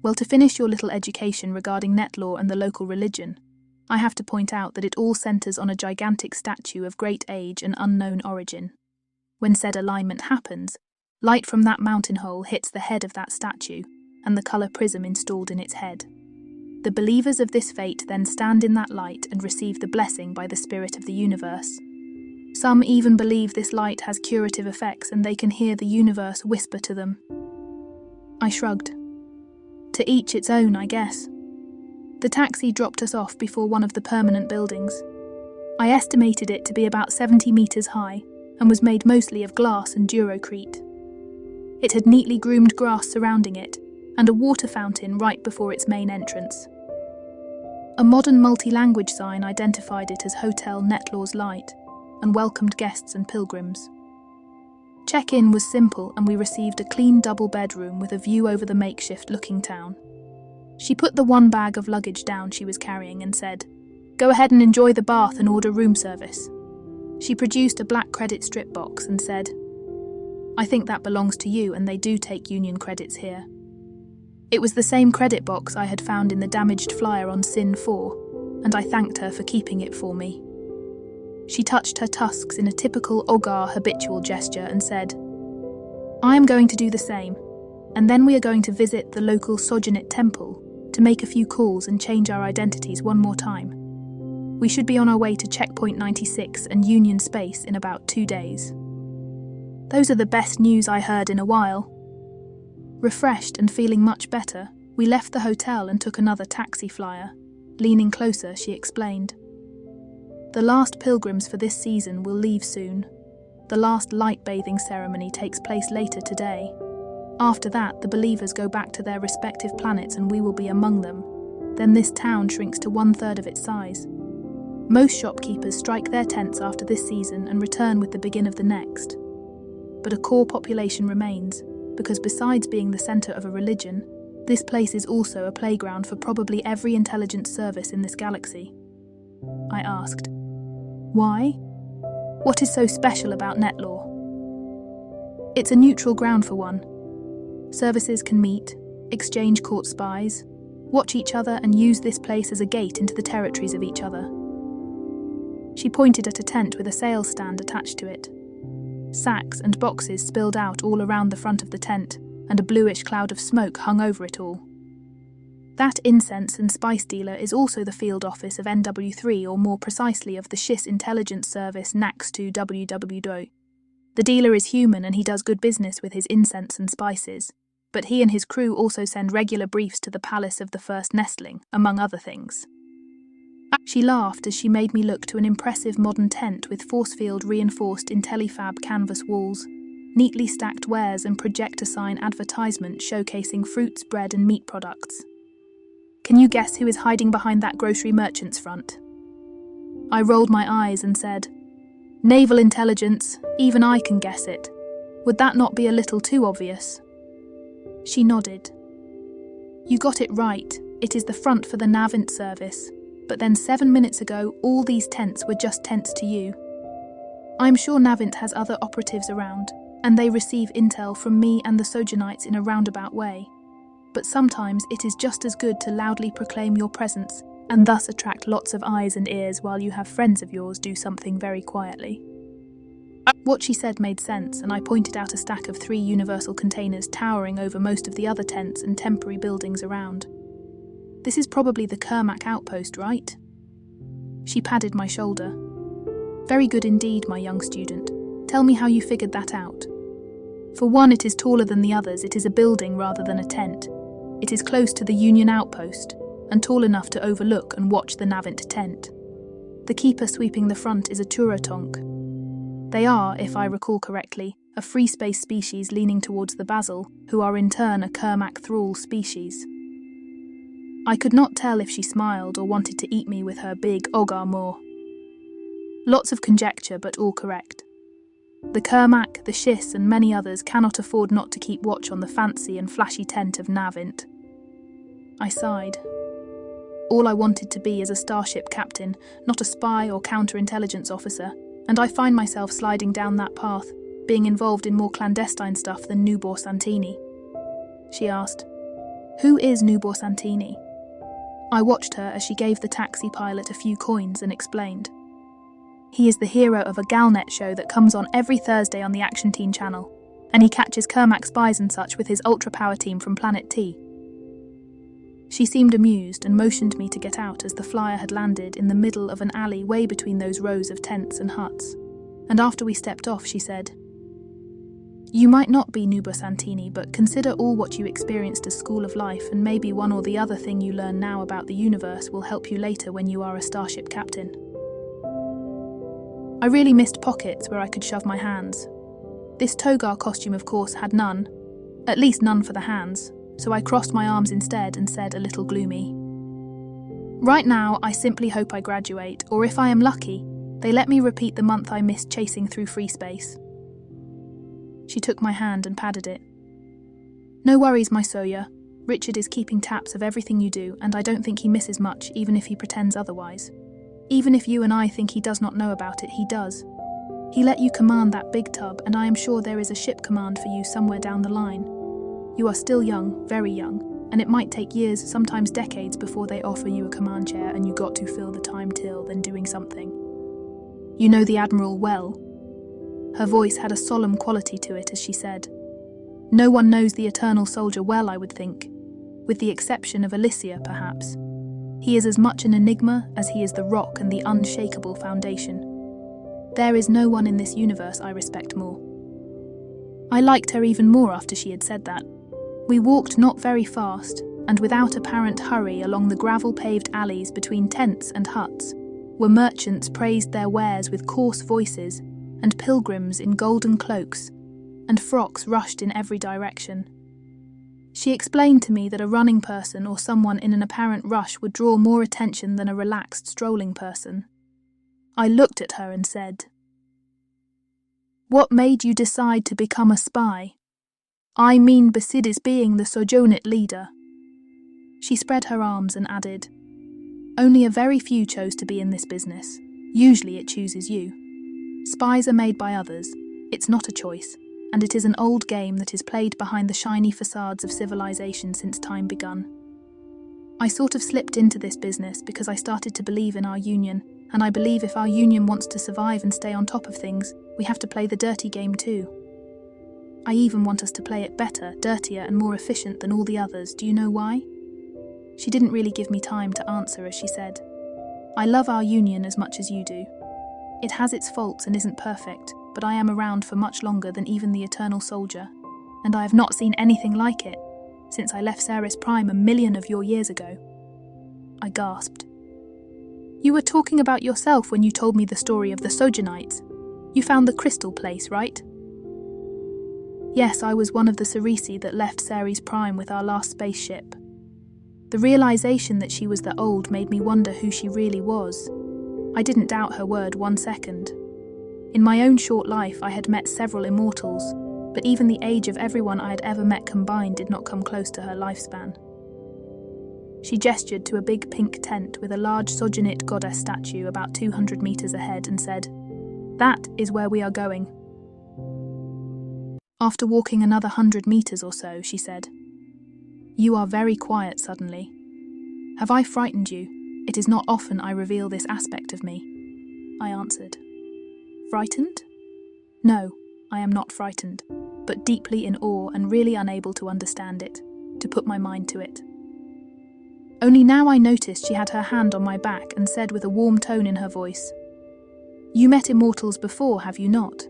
Well, to finish your little education regarding Netlor and the local religion, I have to point out that it all centres on a gigantic statue of great age and unknown origin. When said alignment happens, light from that mountain hole hits the head of that statue and the colour prism installed in its head. The believers of this fate then stand in that light and receive the blessing by the spirit of the universe. Some even believe this light has curative effects and they can hear the universe whisper to them. I shrugged. To each its own, I guess. The taxi dropped us off before one of the permanent buildings. I estimated it to be about 70 metres high and was made mostly of glass and durocrete. It had neatly groomed grass surrounding it and a water fountain right before its main entrance. A modern multi-language sign identified it as Hotel Netlaw's Light and welcomed guests and pilgrims. Check-in was simple and we received a clean double bedroom with a view over the makeshift-looking town. She put the one bag of luggage down she was carrying and said, "Go ahead and enjoy the bath and order room service." She produced a black credit strip box and said, "I think that belongs to you and they do take union credits here." It was the same credit box I had found in the damaged flyer on Sin 4, and I thanked her for keeping it for me. She touched her tusks in a typical Ogar habitual gesture and said, "I am going to do the same, and then we are going to visit the local Sojournit temple to make a few calls and change our identities one more time. We should be on our way to Checkpoint 96 and Union Space in about 2 days." Those are the best news I heard in a while. Refreshed and feeling much better, we left the hotel and took another taxi flyer. Leaning closer, she explained, "The last pilgrims for this season will leave soon. The last light bathing ceremony takes place later today. After that, the believers go back to their respective planets and we will be among them. Then this town shrinks to 1/3 of its size. Most shopkeepers strike their tents after this season and return with the begin of the next. But a core population remains, because besides being the centre of a religion, this place is also a playground for probably every intelligence service in this galaxy." I asked, "Why? What is so special about Netlaw?" "It's a neutral ground for one. Services can meet, exchange court spies, watch each other and use this place as a gate into the territories of each other." She pointed at a tent with a sales stand attached to it. Sacks and boxes spilled out all around the front of the tent, and a bluish cloud of smoke hung over it all. That incense and spice dealer is also the field office of NW3, or more precisely of the SHIS intelligence service NAX2 WWDO. The dealer is human and he does good business with his incense and spices, but he and his crew also send regular briefs to the palace of the First Nestling, among other things. She laughed as she made me look to an impressive modern tent with force-field reinforced IntelliFab canvas walls, neatly stacked wares and projector sign advertisements showcasing fruits, bread and meat products. Can you guess who is hiding behind that grocery merchant's front? I rolled my eyes and said, "Naval intelligence, even I can guess it. Would that not be a little too obvious?" She nodded. "You got it right, it is the front for the Navint service. But then 7 minutes ago, all these tents were just tents to you. I'm sure Navint has other operatives around, and they receive intel from me and the Sojournites in a roundabout way. But sometimes it is just as good to loudly proclaim your presence, and thus attract lots of eyes and ears while you have friends of yours do something very quietly." What she said made sense, and I pointed out a stack of 3 universal containers towering over most of the other tents and temporary buildings around. "This is probably the Kermac outpost, right?" She patted my shoulder. "Very good indeed, my young student. Tell me how you figured that out." "For one, it is taller than the others. It is a building rather than a tent. It is close to the Union outpost, and tall enough to overlook and watch the Navint tent. The keeper sweeping the front is a Turatonk. They are, if I recall correctly, a free space species leaning towards the Basil, who are in turn a Kermac thrall species." I could not tell if she smiled or wanted to eat me with her big Ogar maw. Lots of conjecture, but all correct. The Kermac, the SHIS and many others cannot afford not to keep watch on the fancy and flashy tent of Navint. I sighed. All I wanted to be is a Starship captain, not a spy or counterintelligence officer, and I find myself sliding down that path, being involved in more clandestine stuff than Nubor Santini. She asked, "Who is Nubor Santini?" I watched her as she gave the taxi pilot a few coins and explained. "He is the hero of a Galnet show that comes on every Thursday on the Action Teen channel, and he catches Kermac spies and such with his ultra-power team from Planet T." She seemed amused and motioned me to get out as the flyer had landed in the middle of an alley way between those rows of tents and huts, and after we stepped off she said, You might not be Nuba Santini, but consider all what you experienced as School of Life, and maybe one or the other thing you learn now about the universe will help you later when you are a Starship captain. I really missed pockets where I could shove my hands. This toga costume, of course, had none, at least none for the hands, so I crossed my arms instead and said, a little gloomy, "Right now, I simply hope I graduate, or if I am lucky, they let me repeat the month I missed chasing through free space." She took my hand and patted it. "No worries, my Soya. Richard is keeping taps of everything you do, and I don't think he misses much, even if he pretends otherwise. Even if you and I think he does not know about it, he does. He let you command that big tub, and I am sure there is a ship command for you somewhere down the line. You are still young, very young, and it might take years, sometimes decades, before they offer you a command chair and you got to fill the time till then doing something. You know the Admiral well." Her voice had a solemn quality to it as she said, "No one knows the Eternal Soldier well, I would think, with the exception of Alicia, perhaps. He is as much an enigma as he is the rock and the unshakable foundation. There is no one in this universe I respect more." I liked her even more after she had said that. We walked not very fast, and without apparent hurry along the gravel-paved alleys between tents and huts, where merchants praised their wares with coarse voices, and pilgrims in golden cloaks, and frocks rushed in every direction. She explained to me that a running person or someone in an apparent rush would draw more attention than a relaxed, strolling person. I looked at her and said, "What made you decide to become a spy? I mean Basidis being the Sojournit leader." She spread her arms and added, "Only a very few chose to be in this business. Usually it chooses you. Spies are made by others. It's not a choice, and it is an old game that is played behind the shiny facades of civilization since time begun. I sort of slipped into this business because I started to believe in our union, and I believe if our union wants to survive and stay on top of things, we have to play the dirty game too. I even want us to play it better, dirtier, and more efficient than all the others. Do you know why?" She didn't really give me time to answer as she said, "I love our union as much as you do. It has its faults and isn't perfect, but I am around for much longer than even the Eternal Soldier, and I have not seen anything like it since I left Ceres Prime 1,000,000 of your years ago." I gasped. "You were talking about yourself when you told me the story of the Sojournites. You found the crystal place, right?" "Yes, I was one of the Cerisi that left Ceres Prime with our last spaceship. The realization that she was the old made me wonder who she really was. I didn't doubt her word 1 second. In my own short life, I had met several immortals, but even the age of everyone I had ever met combined did not come close to her lifespan." She gestured to a big pink tent with a large Sojournit goddess statue about 200 meters ahead and said, "That is where we are going." After walking another 100 meters or so, she said, "You are very quiet suddenly. Have I frightened you? It is not often I reveal this aspect of me." I answered. "Frightened? No, I am not frightened, but deeply in awe and really unable to understand it, to put my mind to it." Only now I noticed she had her hand on my back and said with a warm tone in her voice, "You met immortals before, have you not?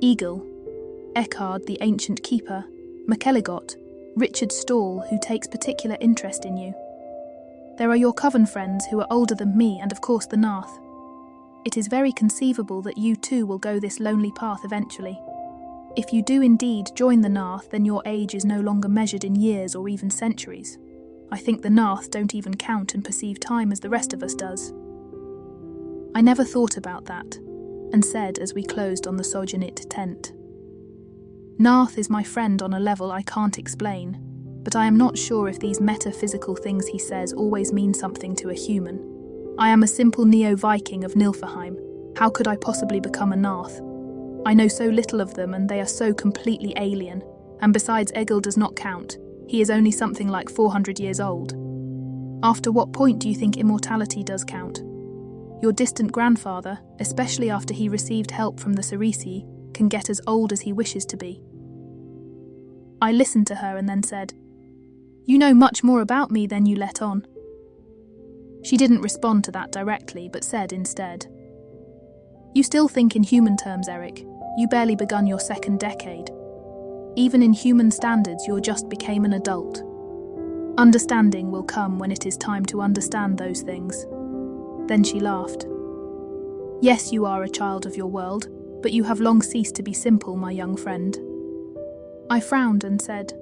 Eagle, Eckhard the Ancient Keeper, McElligott, Richard Stall, who takes particular interest in you. There are your coven friends who are older than me, and of course the Narth. It is very conceivable that you too will go this lonely path eventually. If you do indeed join the Narth, then your age is no longer measured in years or even centuries. I think the Narth don't even count and perceive time as the rest of us does." I never thought about that, and said as we closed on the Sojournit tent, "Narth is my friend on a level I can't explain, but I am not sure if these metaphysical things he says always mean something to a human. I am a simple neo-Viking of Nilfeheim. How could I possibly become a Narth? I know so little of them, and they are so completely alien, and besides Egil does not count. He is only something like 400 years old. After what point do you think immortality does count? Your distant grandfather, especially after he received help from the Cerisi, can get as old as he wishes to be." I listened to her and then said, "You know much more about me than you let on." She didn't respond to that directly, but said instead, "You still think in human terms, Eric. You barely begun your 2nd decade. Even in human standards, you just became an adult. Understanding will come when it is time to understand those things." Then she laughed. "Yes, you are a child of your world, but you have long ceased to be simple, my young friend." I frowned and said,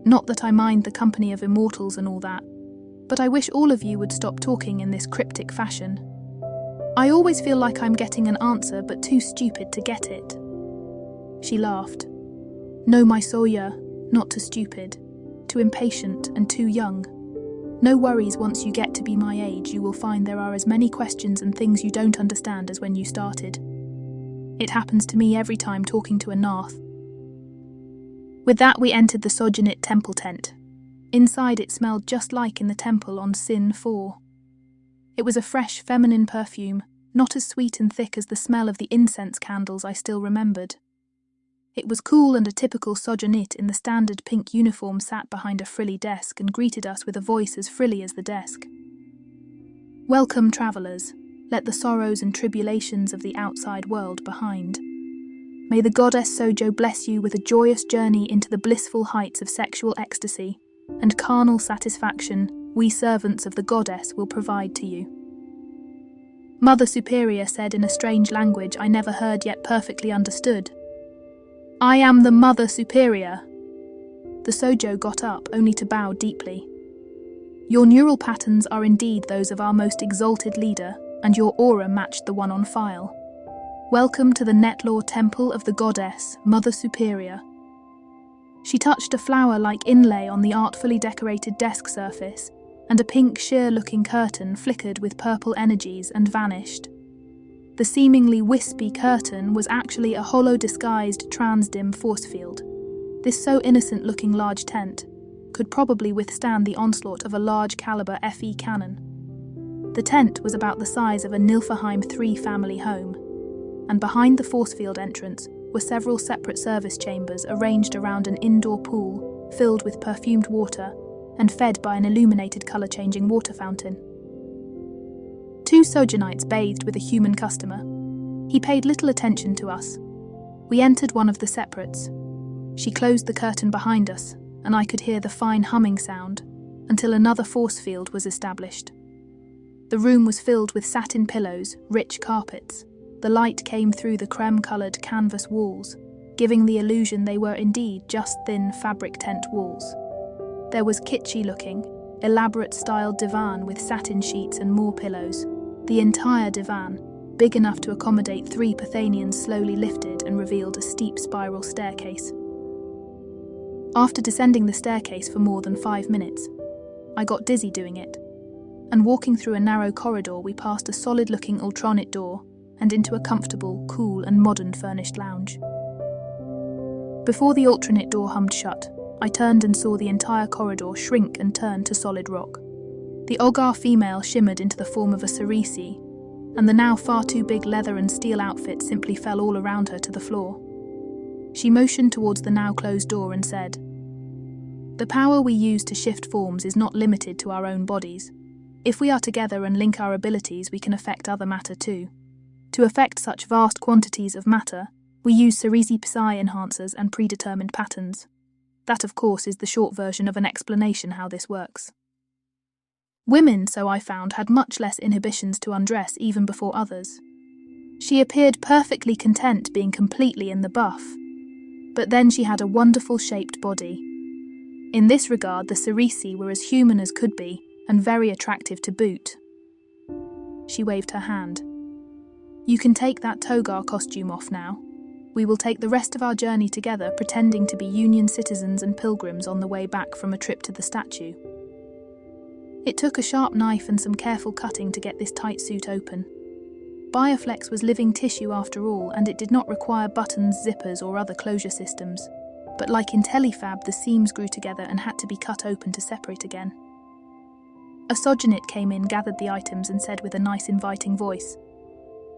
"Not that I mind the company of immortals and all that, but I wish all of you would stop talking in this cryptic fashion. I always feel like I'm getting an answer but too stupid to get it." She laughed. "No, my Sawyer, not too stupid, too impatient and too young. No worries, once you get to be my age, you will find there are as many questions and things you don't understand as when you started. It happens to me every time talking to a Narth." With that, we entered the Sojournit temple tent. Inside, it smelled just like in the temple on Sin 4. It was a fresh, feminine perfume, not as sweet and thick as the smell of the incense candles I still remembered. It was cool, and a typical Sojournit in the standard pink uniform sat behind a frilly desk and greeted us with a voice as frilly as the desk. "Welcome, travellers. Let the sorrows and tribulations of the outside world behind. May the goddess Sojo bless you with a joyous journey into the blissful heights of sexual ecstasy and carnal satisfaction we servants of the goddess will provide to you." Mother Superior said in a strange language I never heard yet perfectly understood, "I am the Mother Superior." The Sojo got up, only to bow deeply. "Your neural patterns are indeed those of our most exalted leader, and your aura matched the one on file. Welcome to the Netlaw Temple of the Goddess, Mother Superior." She touched a flower-like inlay on the artfully decorated desk surface, and a pink sheer-looking curtain flickered with purple energies and vanished. The seemingly wispy curtain was actually a hollow-disguised transdim force field. This so innocent-looking large tent could probably withstand the onslaught of a large-caliber FE cannon. The tent was about the size of a Nilfeheim 3 family home, and behind the force field entrance were several separate service chambers arranged around an indoor pool filled with perfumed water and fed by an illuminated colour-changing water fountain. 2 Sojournites bathed with a human customer. He paid little attention to us. We entered one of the separates. She closed the curtain behind us, and I could hear the fine humming sound until another force field was established. The room was filled with satin pillows, rich carpets. The light came through the creme-coloured canvas walls, giving the illusion they were indeed just thin fabric tent walls. There was kitschy-looking, elaborate-styled divan with satin sheets and more pillows. The entire divan, big enough to accommodate 3 Pathanians, slowly lifted and revealed a steep spiral staircase. After descending the staircase for more than 5 minutes, I got dizzy doing it, and walking through a narrow corridor we passed a solid-looking ultronit door and into a comfortable, cool and modern furnished lounge. Before the ultronit door hummed shut, I turned and saw the entire corridor shrink and turn to solid rock. The Ogar female shimmered into the form of a Cerisi, and the now far too big leather and steel outfit simply fell all around her to the floor. She motioned towards the now closed door and said, "The power we use to shift forms is not limited to our own bodies. If we are together and link our abilities, we can affect other matter too. To affect such vast quantities of matter, we use Cerisi Psi enhancers and predetermined patterns. That, of course, is the short version of an explanation how this works. Women, so I found, had much less inhibitions to undress even before others. She appeared perfectly content being completely in the buff, but then she had a wonderful shaped body. In this regard, the Cerisi were as human as could be, and very attractive to boot." She waved her hand. "You can take that toga costume off now. We will take the rest of our journey together, pretending to be Union citizens and pilgrims on the way back from a trip to the statue." It took a sharp knife and some careful cutting to get this tight suit open. Bioflex was living tissue after all, and it did not require buttons, zippers or other closure systems. But like in Telefab, the seams grew together and had to be cut open to separate again. A Sojournit came in, gathered the items and said with a nice inviting voice,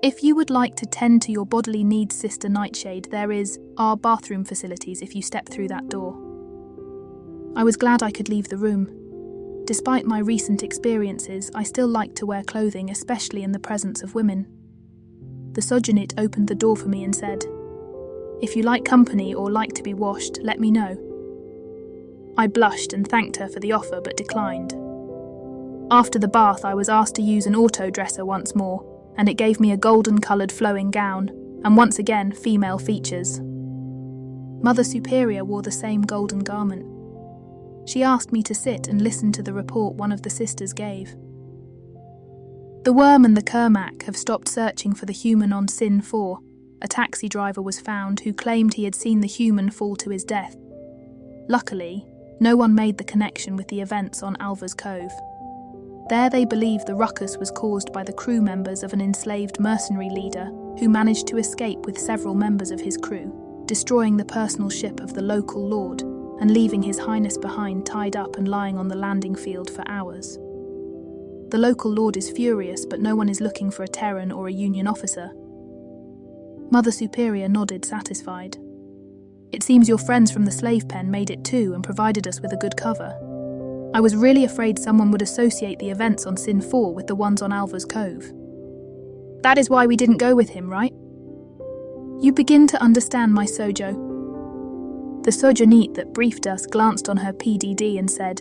"If you would like to tend to your bodily needs, Sister Nightshade, there is our bathroom facilities if you step through that door." I was glad I could leave the room. Despite my recent experiences, I still liked to wear clothing, especially in the presence of women. The Sojournit opened the door for me and said, If you like company or like to be washed, let me know. I blushed and thanked her for the offer but declined. After the bath, I was asked to use an auto-dresser once more, and it gave me a golden-coloured flowing gown, and once again female features. Mother Superior wore the same golden garment. She asked me to sit and listen to the report one of the sisters gave. The Worm and the Kermac have stopped searching for the human on Sin 4. A taxi driver was found who claimed he had seen the human fall to his death. Luckily, no one made the connection with the events on Alva's Cove. There they believe the ruckus was caused by the crew members of an enslaved mercenary leader who managed to escape with several members of his crew, destroying the personal ship of the local lord and leaving His Highness behind tied up and lying on the landing field for hours. The local lord is furious, but no one is looking for a Terran or a Union officer. Mother Superior nodded, satisfied. It seems your friends from the slave pen made it too and provided us with a good cover. I was really afraid someone would associate the events on Sin 4 with the ones on Alva's Cove. That is why we didn't go with him, right? You begin to understand my Sojo. The Sojonite that briefed us glanced on her PDD and said,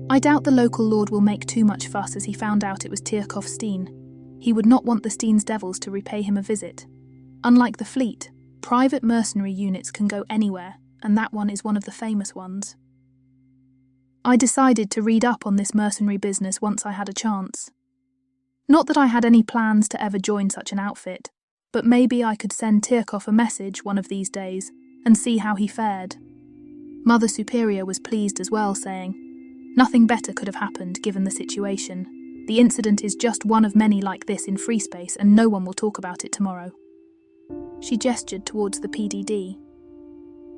I doubt the local lord will make too much fuss as he found out it was Tirkov Steen. He would not want the Steen's devils to repay him a visit. Unlike the fleet, private mercenary units can go anywhere, and that one is one of the famous ones. I decided to read up on this mercenary business once I had a chance. Not that I had any plans to ever join such an outfit, but maybe I could send Tirkov a message one of these days and see how he fared. Mother Superior was pleased as well, saying, nothing better could have happened given the situation. The incident is just one of many like this in free space and no one will talk about it tomorrow. She gestured towards the PDD.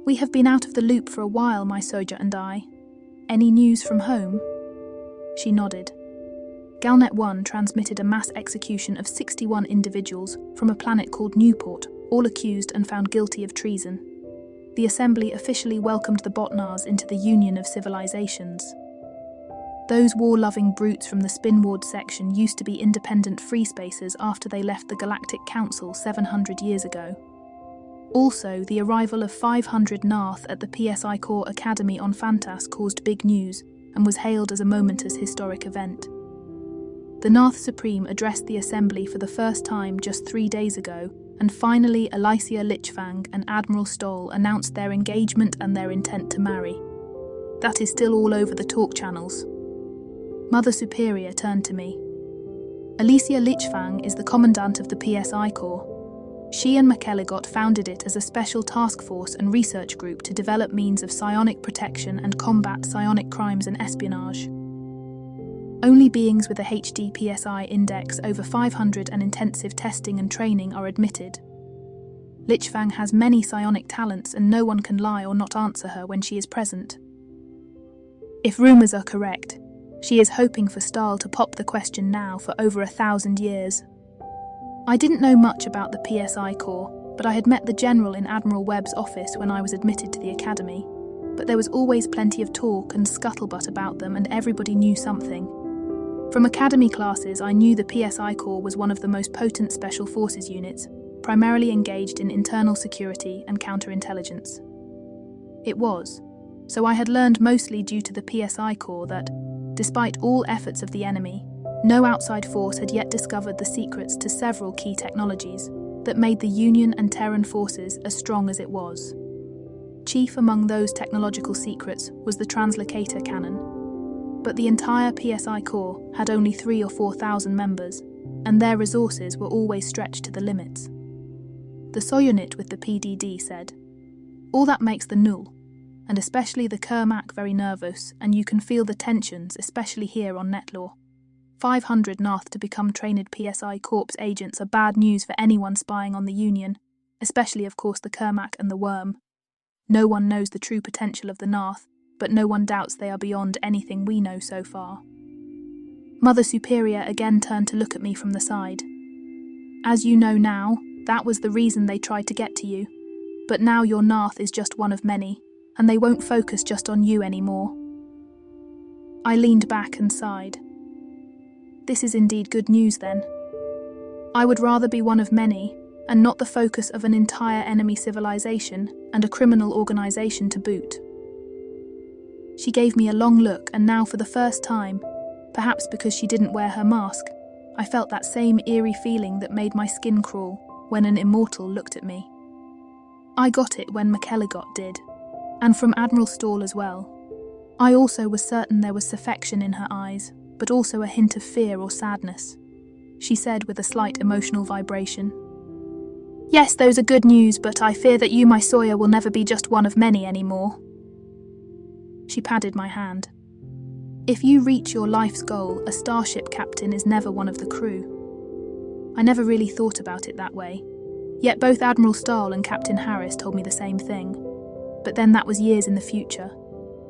We have been out of the loop for a while, my Soja and I. Any news from home? She nodded. Galnet 1 transmitted a mass execution of 61 individuals from a planet called Newport, all accused and found guilty of treason. The Assembly officially welcomed the Botnars into the Union of Civilizations. Those war-loving brutes from the Spinward section used to be independent free spaces after they left the Galactic Council 700 years ago. Also, the arrival of 500 Narth at the PSI Corps Academy on Phantas caused big news and was hailed as a momentous historic event. The Narth Supreme addressed the Assembly for the first time just 3 days ago, and finally Alicia Lichfang and Admiral Stoll announced their engagement and their intent to marry. That is still all over the talk channels. Mother Superior turned to me. Alicia Lichfang is the commandant of the PSI Corps. She and McElligott founded it as a special task force and research group to develop means of psionic protection and combat psionic crimes and espionage. Only beings with a HD PSI index over 500 and intensive testing and training are admitted. Lichfang has many psionic talents and no one can lie or not answer her when she is present. If rumours are correct, she is hoping for Stahl to pop the question now for over 1,000 years. I didn't know much about the PSI Corps, but I had met the General in Admiral Webb's office when I was admitted to the Academy. But there was always plenty of talk and scuttlebutt about them and everybody knew something. From Academy classes, I knew the PSI Corps was one of the most potent Special Forces units, primarily engaged in internal security and counterintelligence. It was, so I had learned mostly due to the PSI Corps that, despite all efforts of the enemy, no outside force had yet discovered the secrets to several key technologies that made the Union and Terran forces as strong as it was. Chief among those technological secrets was the translocator cannon. But the entire PSI Corps had only 3,000 or 4,000 members, and their resources were always stretched to the limits. The Soyunit with the PDD said, all that makes the Null, and especially the Kermac, very nervous, and you can feel the tensions, especially here on Netlore. 500 Narth to become trained PSI Corps agents are bad news for anyone spying on the Union, especially of course the Kermac and the Worm. No one knows the true potential of the Narth, but no one doubts they are beyond anything we know so far. Mother Superior again turned to look at me from the side. As you know now, that was the reason they tried to get to you. But now your Narth is just one of many, and they won't focus just on you anymore. I leaned back and sighed. This is indeed good news then. I would rather be one of many, and not the focus of an entire enemy civilization and a criminal organization to boot. She gave me a long look, and now for the first time, perhaps because she didn't wear her mask, I felt that same eerie feeling that made my skin crawl when an immortal looked at me. I got it when McElligott did, and from Admiral Stall as well. I also was certain there was affection in her eyes, but also a hint of fear or sadness. She said with a slight emotional vibration, "Yes, those are good news, but I fear that you, my Sawyer, will never be just one of many anymore." She patted my hand. "If you reach your life's goal, a Starship captain is never one of the crew." I never really thought about it that way, yet both Admiral Stahl and Captain Harris told me the same thing. But then that was years in the future,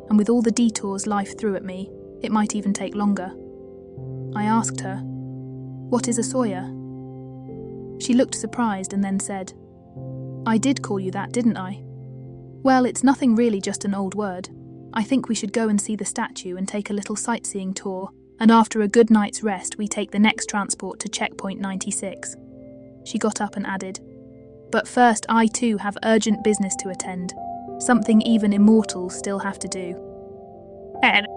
and with all the detours life threw at me, it might even take longer. I asked her, "What is a Sawyer?" She looked surprised and then said, "I did call you that, didn't I? Well, it's nothing really, just an old word. I think we should go and see the statue and take a little sightseeing tour, and after a good night's rest we take the next transport to checkpoint 96. She got up and added, "But first I too have urgent business to attend, something even immortals still have to do."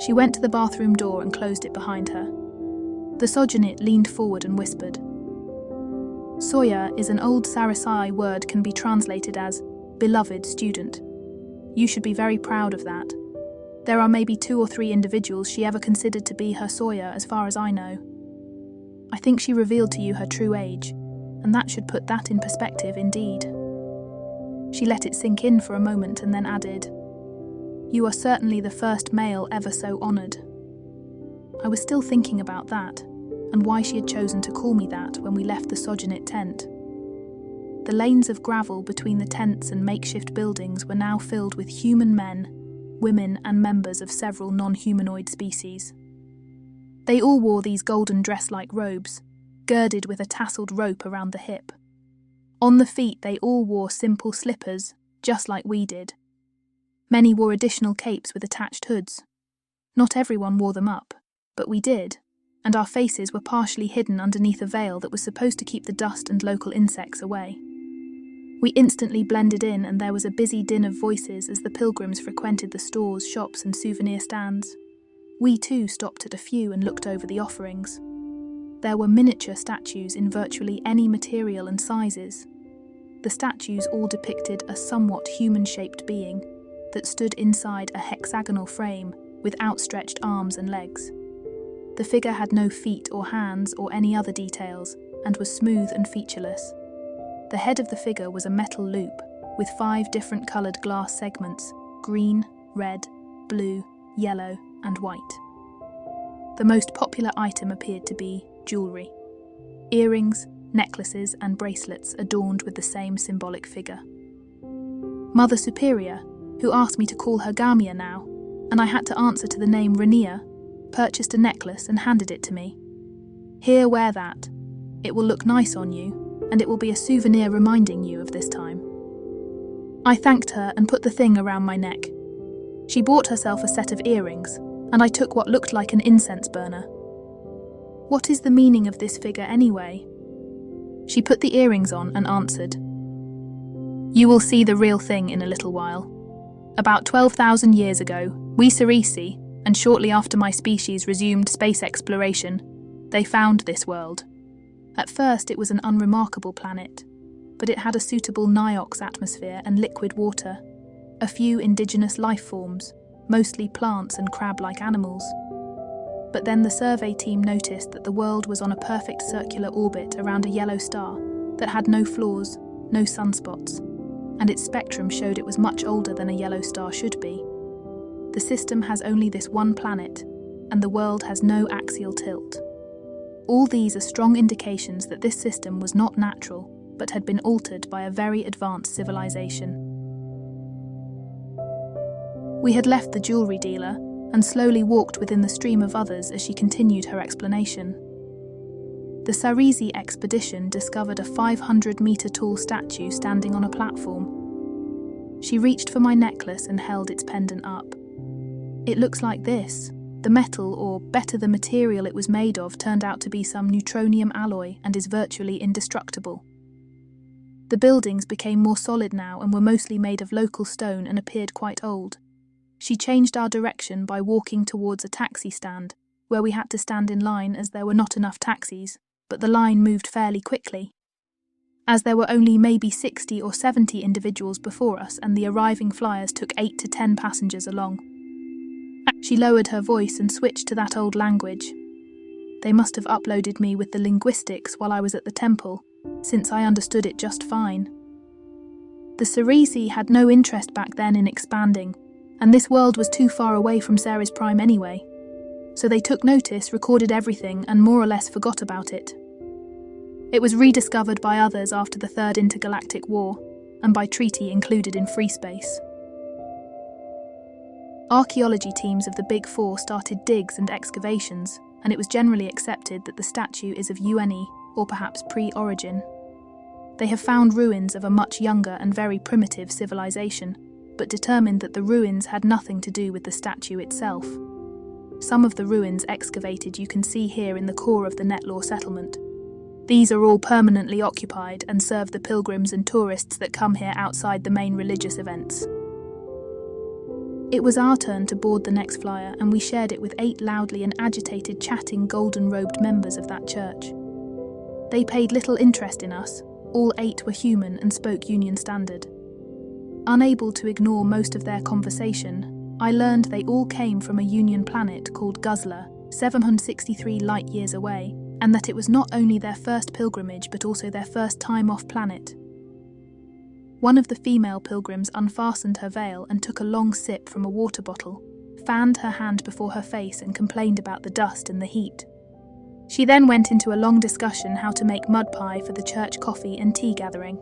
She went to the bathroom door and closed it behind her. The Sojournit leaned forward and whispered, "Sawyer is an old Sarasai word, can be translated as beloved student. You should be very proud of that. There are maybe 2 or 3 individuals she ever considered to be her Sawyer, as far as I know. I think she revealed to you her true age, and that should put that in perspective indeed." She let it sink in for a moment and then added, "You are certainly the first male ever so honoured." I was still thinking about that, and why she had chosen to call me that when we left the Sojournit tent. The lanes of gravel between the tents and makeshift buildings were now filled with human men, women and members of several non-humanoid species. They all wore these golden dress-like robes, girded with a tasselled rope around the hip. On the feet they all wore simple slippers, just like we did. Many wore additional capes with attached hoods. Not everyone wore them up, but we did, and our faces were partially hidden underneath a veil that was supposed to keep the dust and local insects away. We instantly blended in, and there was a busy din of voices as the pilgrims frequented the stores, shops and souvenir stands. We too stopped at a few and looked over the offerings. There were miniature statues in virtually any material and sizes. The statues all depicted a somewhat human-shaped being that stood inside a hexagonal frame with outstretched arms and legs. The figure had no feet or hands or any other details and was smooth and featureless. The head of the figure was a metal loop with 5 different coloured glass segments: green, red, blue, yellow and white. The most popular item appeared to be jewellery. Earrings, necklaces and bracelets adorned with the same symbolic figure. Mother Superior, who asked me to call her Gamia now, and I had to answer to the name Rania, purchased a necklace and handed it to me. "Here, wear that. It will look nice on you, and it will be a souvenir reminding you of this time." I thanked her and put the thing around my neck. She bought herself a set of earrings, and I took what looked like an incense burner. "What is the meaning of this figure anyway?" She put the earrings on and answered, "You will see the real thing in a little while. About 12,000 years ago, we Cerisi, and shortly after my species resumed space exploration, they found this world. At first it was an unremarkable planet, but it had a suitable Niox atmosphere and liquid water, a few indigenous life forms, mostly plants and crab-like animals. But then the survey team noticed that the world was on a perfect circular orbit around a yellow star that had no flaws, no sunspots, and its spectrum showed it was much older than a yellow star should be. The system has only this one planet, and the world has no axial tilt. All these are strong indications that this system was not natural, but had been altered by a very advanced civilization." We had left the jewellery dealer and slowly walked within the stream of others as she continued her explanation. The Sarisi expedition discovered a 500-metre-tall statue standing on a platform. She reached for my necklace and held its pendant up. "It looks like this. The metal, or better the material it was made of, turned out to be some neutronium alloy and is virtually indestructible." The buildings became more solid now and were mostly made of local stone and appeared quite old. She changed our direction by walking towards a taxi stand, where we had to stand in line as there were not enough taxis, but the line moved fairly quickly, as there were only maybe 60 or 70 individuals before us and the arriving flyers took 8 to 10 passengers along. She lowered her voice and switched to that old language. They must have uploaded me with the linguistics while I was at the temple, since I understood it just fine. The Cerisi had no interest back then in expanding, and this world was too far away from Ceres Prime anyway. So they took notice, recorded everything, and more or less forgot about it. It was rediscovered by others after the Third Intergalactic War, and by treaty included in free space. Archaeology teams of the Big Four started digs and excavations, and it was generally accepted that the statue is of UNE, or perhaps pre-origin. They have found ruins of a much younger and very primitive civilization, but determined that the ruins had nothing to do with the statue itself. Some of the ruins excavated you can see here in the core of the Netlaw settlement. These are all permanently occupied and serve the pilgrims and tourists that come here outside the main religious events. It was our turn to board the next flyer, and we shared it with 8 loudly and agitated chatting golden-robed members of that church. They paid little interest in us. All 8 were human and spoke Union Standard. Unable to ignore most of their conversation, I learned they all came from a Union planet called Guzzler, 763 light-years away, and that it was not only their first pilgrimage but also their first time off planet. One of the female pilgrims unfastened her veil and took a long sip from a water bottle, fanned her hand before her face and complained about the dust and the heat. She then went into a long discussion how to make mud pie for the church coffee and tea gathering.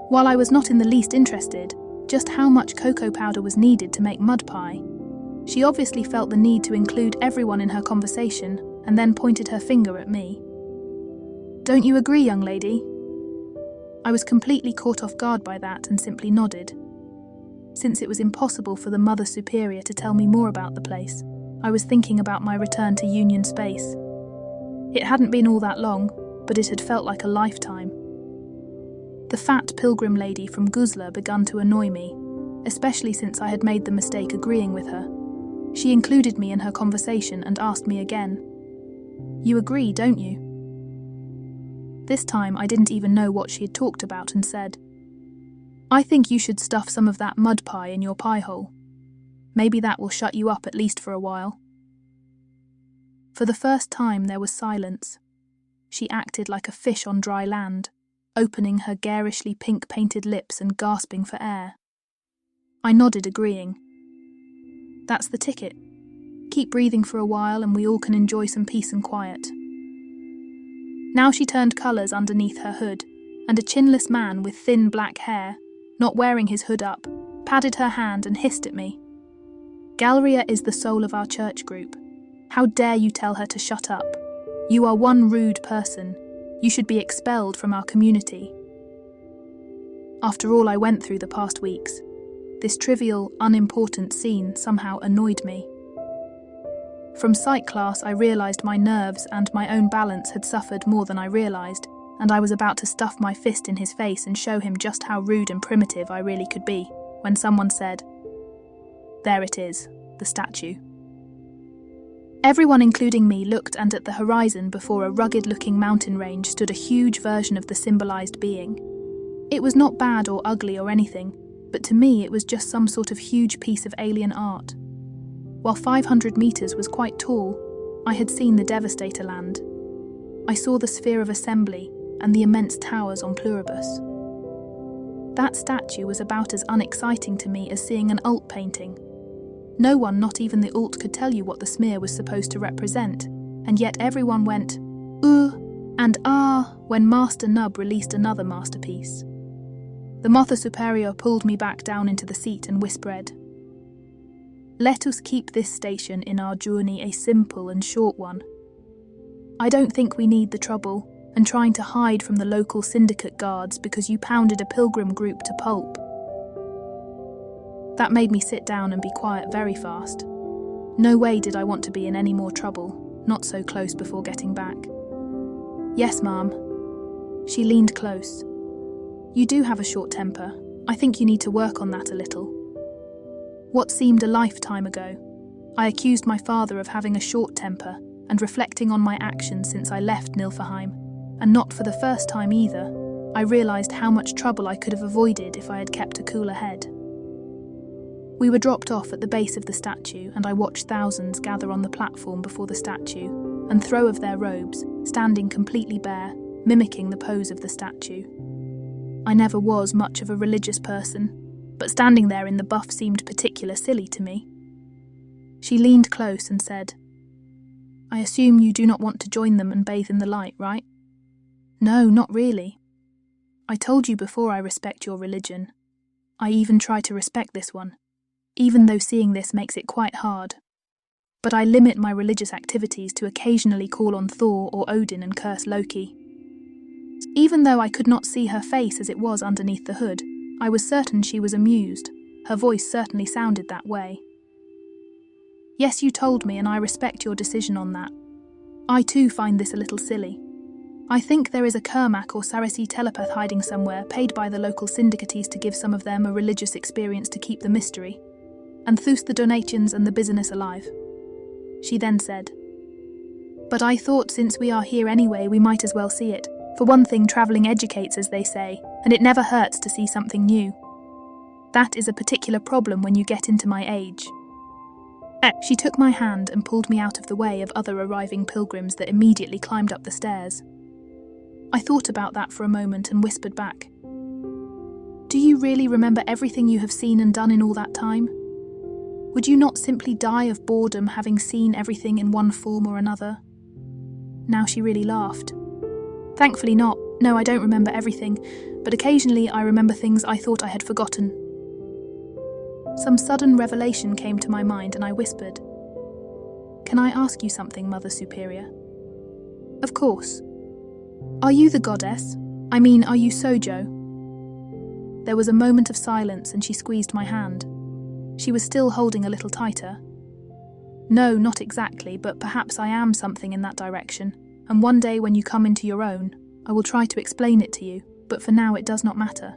While I was not in the least interested, just how much cocoa powder was needed to make mud pie, she obviously felt the need to include everyone in her conversation and then pointed her finger at me. "Don't you agree, young lady?" I was completely caught off guard by that and simply nodded. Since it was impossible for the Mother Superior to tell me more about the place, I was thinking about my return to Union space. It hadn't been all that long, but it had felt like a lifetime. The fat pilgrim lady from Guzla began to annoy me, especially since I had made the mistake agreeing with her. She included me in her conversation and asked me again, "You agree, don't you?" This time I didn't even know what she had talked about and said, "I think you should stuff some of that mud pie in your pie hole. Maybe that will shut you up at least for a while." For the first time there was silence. She acted like a fish on dry land, opening her garishly pink-painted lips and gasping for air. I nodded, agreeing. That's the ticket. Keep breathing for a while and we all can enjoy some peace and quiet. Now she turned colours underneath her hood, and a chinless man with thin black hair, not wearing his hood up, patted her hand and hissed at me. "Galleria is the soul of our church group. How dare you tell her to shut up? You are one rude person. You should be expelled from our community." After all I went through the past weeks, this trivial, unimportant scene somehow annoyed me. From psych class I realised my nerves and my own balance had suffered more than I realised, and I was about to stuff my fist in his face and show him just how rude and primitive I really could be, when someone said, "There it is, the statue." Everyone including me looked, and at the horizon before a rugged-looking mountain range stood a huge version of the symbolised being. It was not bad or ugly or anything, but to me it was just some sort of huge piece of alien art. While 500 metres was quite tall, I had seen the Devastator land. I saw the sphere of assembly and the immense towers on Pluribus. That statue was about as unexciting to me as seeing an alt painting. No one, not even the alt, could tell you what the smear was supposed to represent, and yet everyone went, and ah, when Master Nub released another masterpiece. The Mother Superior pulled me back down into the seat and whispered, "Let us keep this station in our journey a simple and short one. I don't think we need the trouble and trying to hide from the local syndicate guards because you pounded a pilgrim group to pulp." That made me sit down and be quiet very fast. No way did I want to be in any more trouble, not so close before getting back. "Yes, ma'am." She leaned close. You do have a short temper. I think you need to work on that a little. What seemed a lifetime ago, I accused my father of having a short temper and reflecting on my actions since I left Nilfeheim, and not for the first time either, I realised how much trouble I could have avoided if I had kept a cooler head. We were dropped off at the base of the statue, and I watched thousands gather on the platform before the statue and throw of their robes, standing completely bare, mimicking the pose of the statue. I never was much of a religious person, but standing there in the buff seemed particularly silly to me. She leaned close and said, "I assume you do not want to join them and bathe in the light, right?" "No, not really. I told you before I respect your religion. I even try to respect this one, even though seeing this makes it quite hard. But I limit my religious activities to occasionally call on Thor or Odin and curse Loki." Even though I could not see her face as it was underneath the hood, I was certain she was amused. Her voice certainly sounded that way. "Yes, you told me, and I respect your decision on that. I too find this a little silly. I think there is a Kermac or Sarasi telepath hiding somewhere, paid by the local syndicates to give some of them a religious experience to keep the mystery, and thus the donations and the business alive." She then said, "But I thought since we are here anyway, we might as well see it. For one thing, travelling educates, as they say, and it never hurts to see something new. That is a particular problem when you get into my age." She took my hand and pulled me out of the way of other arriving pilgrims that immediately climbed up the stairs. I thought about that for a moment and whispered back, "Do you really remember everything you have seen and done in all that time? Would you not simply die of boredom having seen everything in one form or another?" Now she really laughed. "Thankfully not. No, I don't remember everything, but occasionally I remember things I thought I had forgotten." Some sudden revelation came to my mind and I whispered, "Can I ask you something, Mother Superior?" "Of course. Are you the goddess? I mean, are you Sojo?" There was a moment of silence and she squeezed my hand. She was still holding a little tighter. "No, not exactly, but perhaps I am something in that direction, and one day when you come into your own, I will try to explain it to you, but for now it does not matter.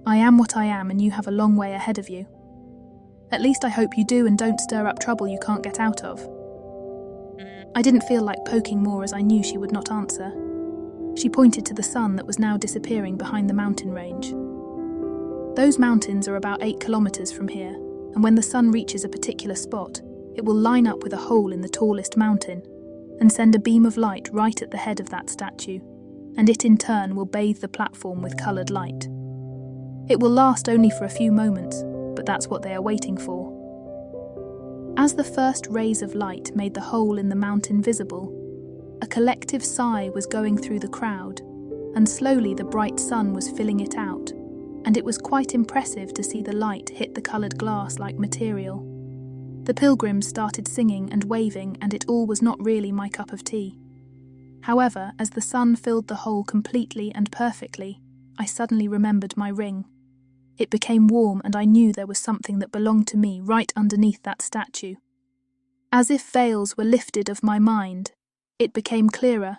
I am what I am and you have a long way ahead of you. At least I hope you do and don't stir up trouble you can't get out of." I didn't feel like poking more as I knew she would not answer. She pointed to the sun that was now disappearing behind the mountain range. Those mountains are about 8 kilometers from here, and when the sun reaches a particular spot, it will line up with a hole in the tallest mountain and send a beam of light right at the head of that statue, and it in turn will bathe the platform with coloured light. It will last only for a few moments, but that's what they are waiting for. As the first rays of light made the hole in the mountain visible, a collective sigh was going through the crowd, and slowly the bright sun was filling it out, and it was quite impressive to see the light hit the coloured glass like material. The pilgrims started singing and waving, and it all was not really my cup of tea. However, as the sun filled the hole completely and perfectly, I suddenly remembered my ring. It became warm and I knew there was something that belonged to me right underneath that statue. As if veils were lifted of my mind, it became clearer,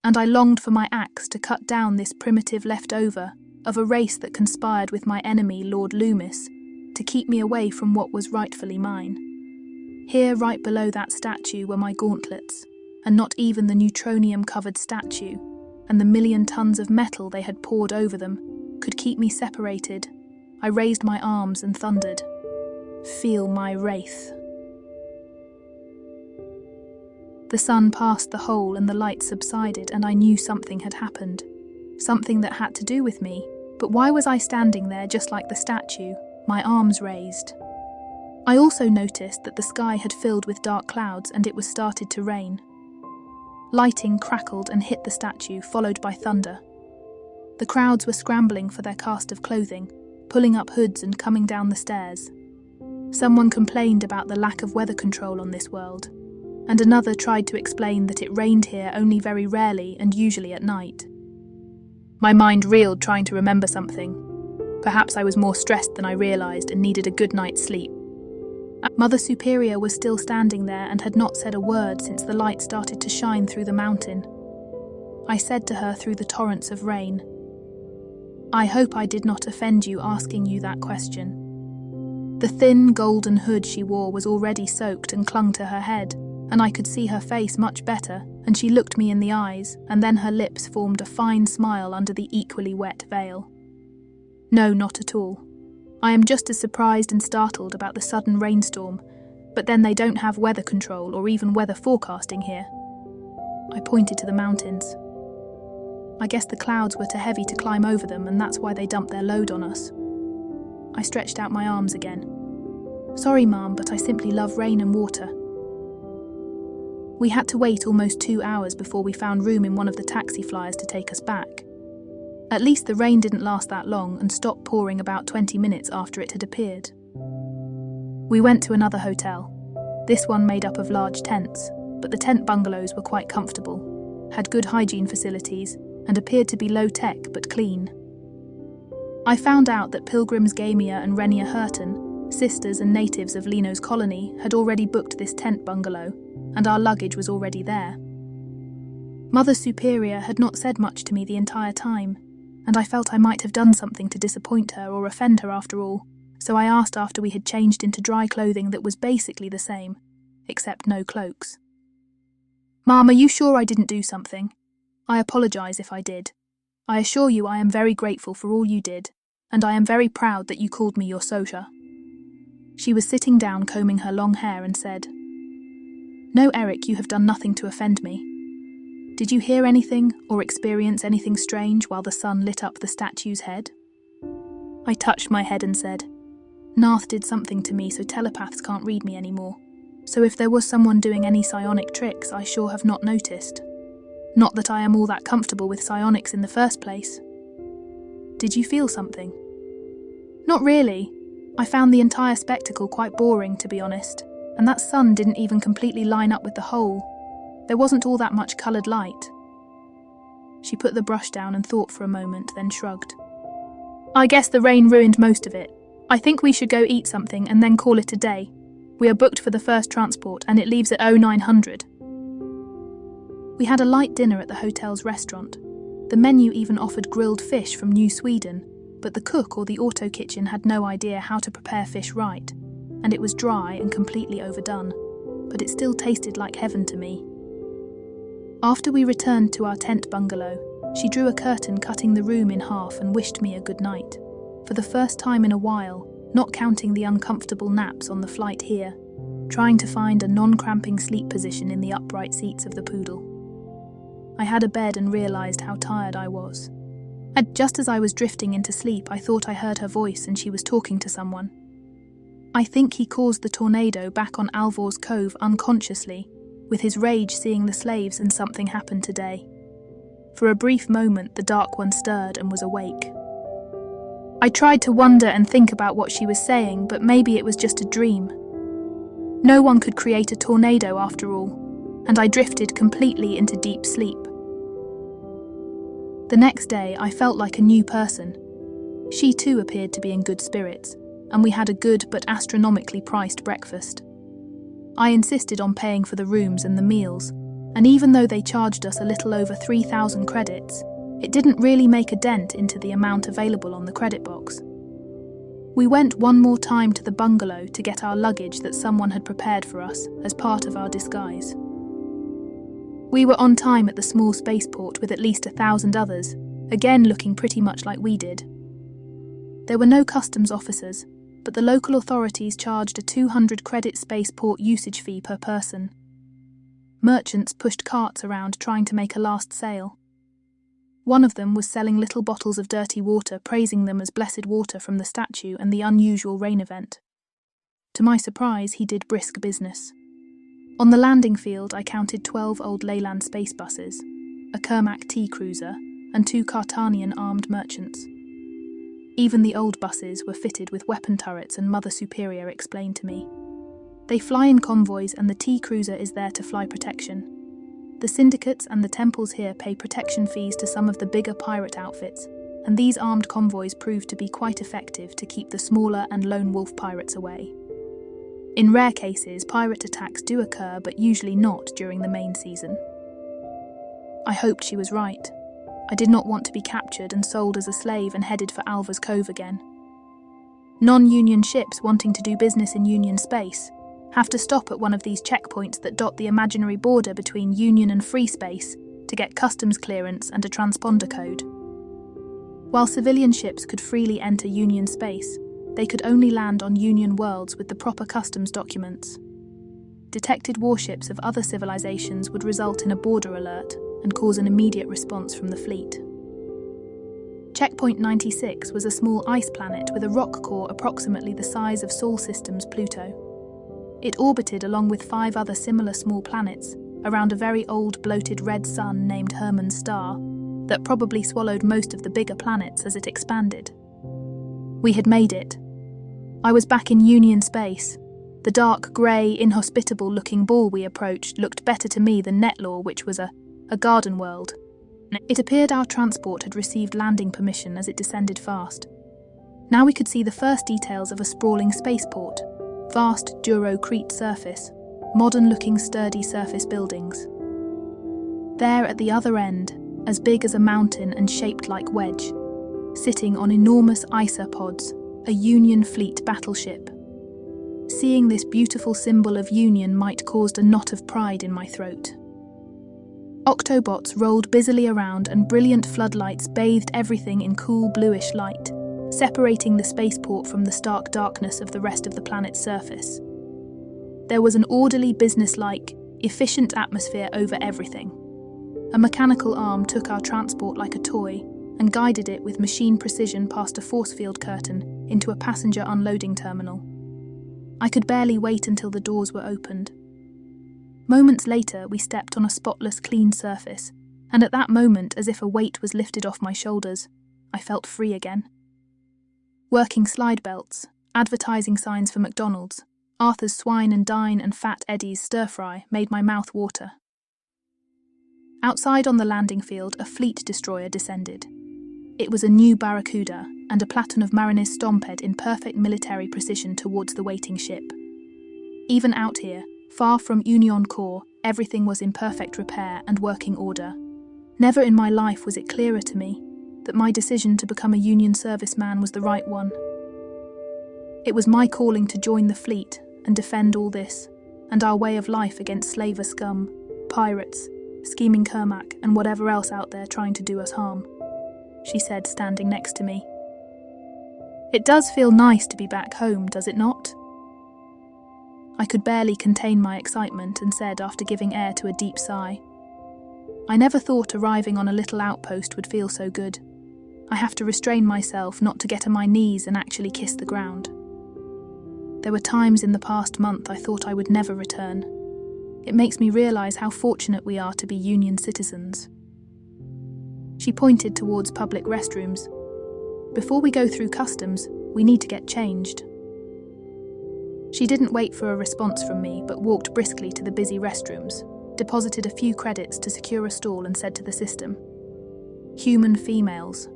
and I longed for my axe to cut down this primitive leftover of a race that conspired with my enemy Lord Loomis to keep me away from what was rightfully mine. Here, right below that statue, were my gauntlets, and not even the neutronium-covered statue and the 1,000,000 tons of metal they had poured over them could keep me separated. I raised my arms and thundered, "Feel my wraith." The sun passed the hole and the light subsided, and I knew something had happened. Something that had to do with me, but why was I standing there just like the statue, my arms raised? I also noticed that the sky had filled with dark clouds and it was started to rain. Lightning crackled and hit the statue, followed by thunder. The crowds were scrambling for their cast of clothing, pulling up hoods and coming down the stairs. Someone complained about the lack of weather control on this world, and another tried to explain that it rained here only very rarely and usually at night. My mind reeled trying to remember something. Perhaps I was more stressed than I realised and needed a good night's sleep. Mother Superior was still standing there and had not said a word since the light started to shine through the mountain. I said to her through the torrents of rain, I hope I did not offend you asking you that question. The thin golden hood she wore was already soaked and clung to her head, and I could see her face much better, and she looked me in the eyes, and then her lips formed a fine smile under the equally wet veil. No, not at all. I am just as surprised and startled about the sudden rainstorm, but then they don't have weather control or even weather forecasting here. I pointed to the mountains. I guess the clouds were too heavy to climb over them, and that's why they dumped their load on us. I stretched out my arms again. Sorry, Mum, but I simply love rain and water. We had to wait almost 2 hours before we found room in one of the taxi flyers to take us back. At least the rain didn't last that long and stopped pouring about 20 minutes after it had appeared. We went to another hotel, this one made up of large tents, but the tent bungalows were quite comfortable, had good hygiene facilities, and appeared to be low-tech but clean. I found out that pilgrims Gamia and Renia Hurton, sisters and natives of Lino's colony, had already booked this tent bungalow, and our luggage was already there. Mother Superior had not said much to me the entire time, and I felt I might have done something to disappoint her or offend her after all, so I asked after we had changed into dry clothing that was basically the same, except no cloaks. Mom, are you sure I didn't do something? I apologise if I did. I assure you I am very grateful for all you did, and I am very proud that you called me your Sosha. She was sitting down combing her long hair and said, No, Eric, you have done nothing to offend me. Did you hear anything or experience anything strange while the sun lit up the statue's head? I touched my head and said, Narth did something to me so telepaths can't read me anymore. So if there was someone doing any psionic tricks, I sure have not noticed. Not that I am all that comfortable with psionics in the first place. Did you feel something? Not really. I found the entire spectacle quite boring, to be honest, and that sun didn't even completely line up with the hole. There wasn't all that much coloured light. She put the brush down and thought for a moment, then shrugged. I guess the rain ruined most of it. I think we should go eat something and then call it a day. We are booked for the first transport and it leaves at 0900. We had a light dinner at the hotel's restaurant. The menu even offered grilled fish from New Sweden, but the cook or the auto kitchen had no idea how to prepare fish right, and it was dry and completely overdone, but it still tasted like heaven to me. After we returned to our tent bungalow, she drew a curtain cutting the room in half and wished me a good night. For the first time in a while, not counting the uncomfortable naps on the flight here, trying to find a non-cramping sleep position in the upright seats of the poodle. I had a bed and realised how tired I was. And just as I was drifting into sleep, I thought I heard her voice and she was talking to someone. I think he caused the tornado back on Alvor's Cove unconsciously, with his rage seeing the slaves and something happened today. For a brief moment, the Dark One stirred and was awake. I tried to wonder and think about what she was saying, but maybe it was just a dream. No one could create a tornado after all, and I drifted completely into deep sleep. The next day, I felt like a new person. She too appeared to be in good spirits, and we had a good but astronomically priced breakfast. I insisted on paying for the rooms and the meals, and even though they charged us a little over 3,000 credits, it didn't really make a dent into the amount available on the credit box. We went one more time to the bungalow to get our luggage that someone had prepared for us as part of our disguise. We were on time at the small spaceport with at least 1,000 others, again looking pretty much like we did. There were no customs officers, but the local authorities charged a 200 credit spaceport usage fee per person. Merchants pushed carts around trying to make a last sale. One of them was selling little bottles of dirty water, praising them as blessed water from the statue and the unusual rain event. To my surprise, he did brisk business. On the landing field, I counted 12 old Leyland space buses, a Kermac T cruiser, and 2 Cartanian armed merchants. Even the old buses were fitted with weapon turrets, and Mother Superior explained to me. They fly in convoys, and the T cruiser is there to fly protection. The syndicates and the temples here pay protection fees to some of the bigger pirate outfits, and these armed convoys prove to be quite effective to keep the smaller and lone wolf pirates away. In rare cases, pirate attacks do occur, but usually not during the main season. I hoped she was right. I did not want to be captured and sold as a slave and headed for Alva's Cove again. Non-Union ships wanting to do business in Union space have to stop at one of these checkpoints that dot the imaginary border between Union and free space to get customs clearance and a transponder code. While civilian ships could freely enter Union space, they could only land on Union worlds with the proper customs documents. Detected warships of other civilizations would result in a border alert and cause an immediate response from the fleet. Checkpoint 96 was a small ice planet with a rock core approximately the size of Sol System's Pluto. It orbited along with 5 other similar small planets around a very old bloated red sun named Hermann's star that probably swallowed most of the bigger planets as it expanded. We had made it. I was back in Union space. The dark, grey, inhospitable-looking ball we approached looked better to me than Netlore, which was a garden world. It appeared our transport had received landing permission as it descended fast. Now we could see the first details of a sprawling spaceport, vast Duro-Crete surface, modern-looking sturdy surface buildings. There at the other end, as big as a mountain and shaped like wedge, sitting on enormous isopods, a Union fleet battleship. Seeing this beautiful symbol of Union might caused a knot of pride in my throat. Octobots rolled busily around and brilliant floodlights bathed everything in cool bluish light, separating the spaceport from the stark darkness of the rest of the planet's surface. There was an orderly, businesslike, efficient atmosphere over everything. A mechanical arm took our transport like a toy and guided it with machine precision past a force field curtain into a passenger unloading terminal. I could barely wait until the doors were opened. Moments later, we stepped on a spotless, clean surface, and at that moment, as if a weight was lifted off my shoulders, I felt free again. Working slide belts, advertising signs for McDonald's, Arthur's Swine and Dine and Fat Eddie's stir-fry made my mouth water. Outside on the landing field, a fleet destroyer descended. It was a new Barracuda, and a platon of Mariners stomped in perfect military precision towards the waiting ship. Even out here, far from Union core, everything was in perfect repair and working order. Never in my life was it clearer to me that my decision to become a Union serviceman was the right one. It was my calling to join the fleet and defend all this, and our way of life against slaver scum, pirates, scheming Kermac, and whatever else out there trying to do us harm, she said, standing next to me. It does feel nice to be back home, does it not? I could barely contain my excitement and said after giving air to a deep sigh, I never thought arriving on a little outpost would feel so good. I have to restrain myself not to get on my knees and actually kiss the ground. There were times in the past month I thought I would never return. It makes me realise how fortunate we are to be Union citizens. She pointed towards public restrooms. Before we go through customs, we need to get changed. She didn't wait for a response from me, but walked briskly to the busy restrooms, deposited a few credits to secure a stall and said to the system, Human females.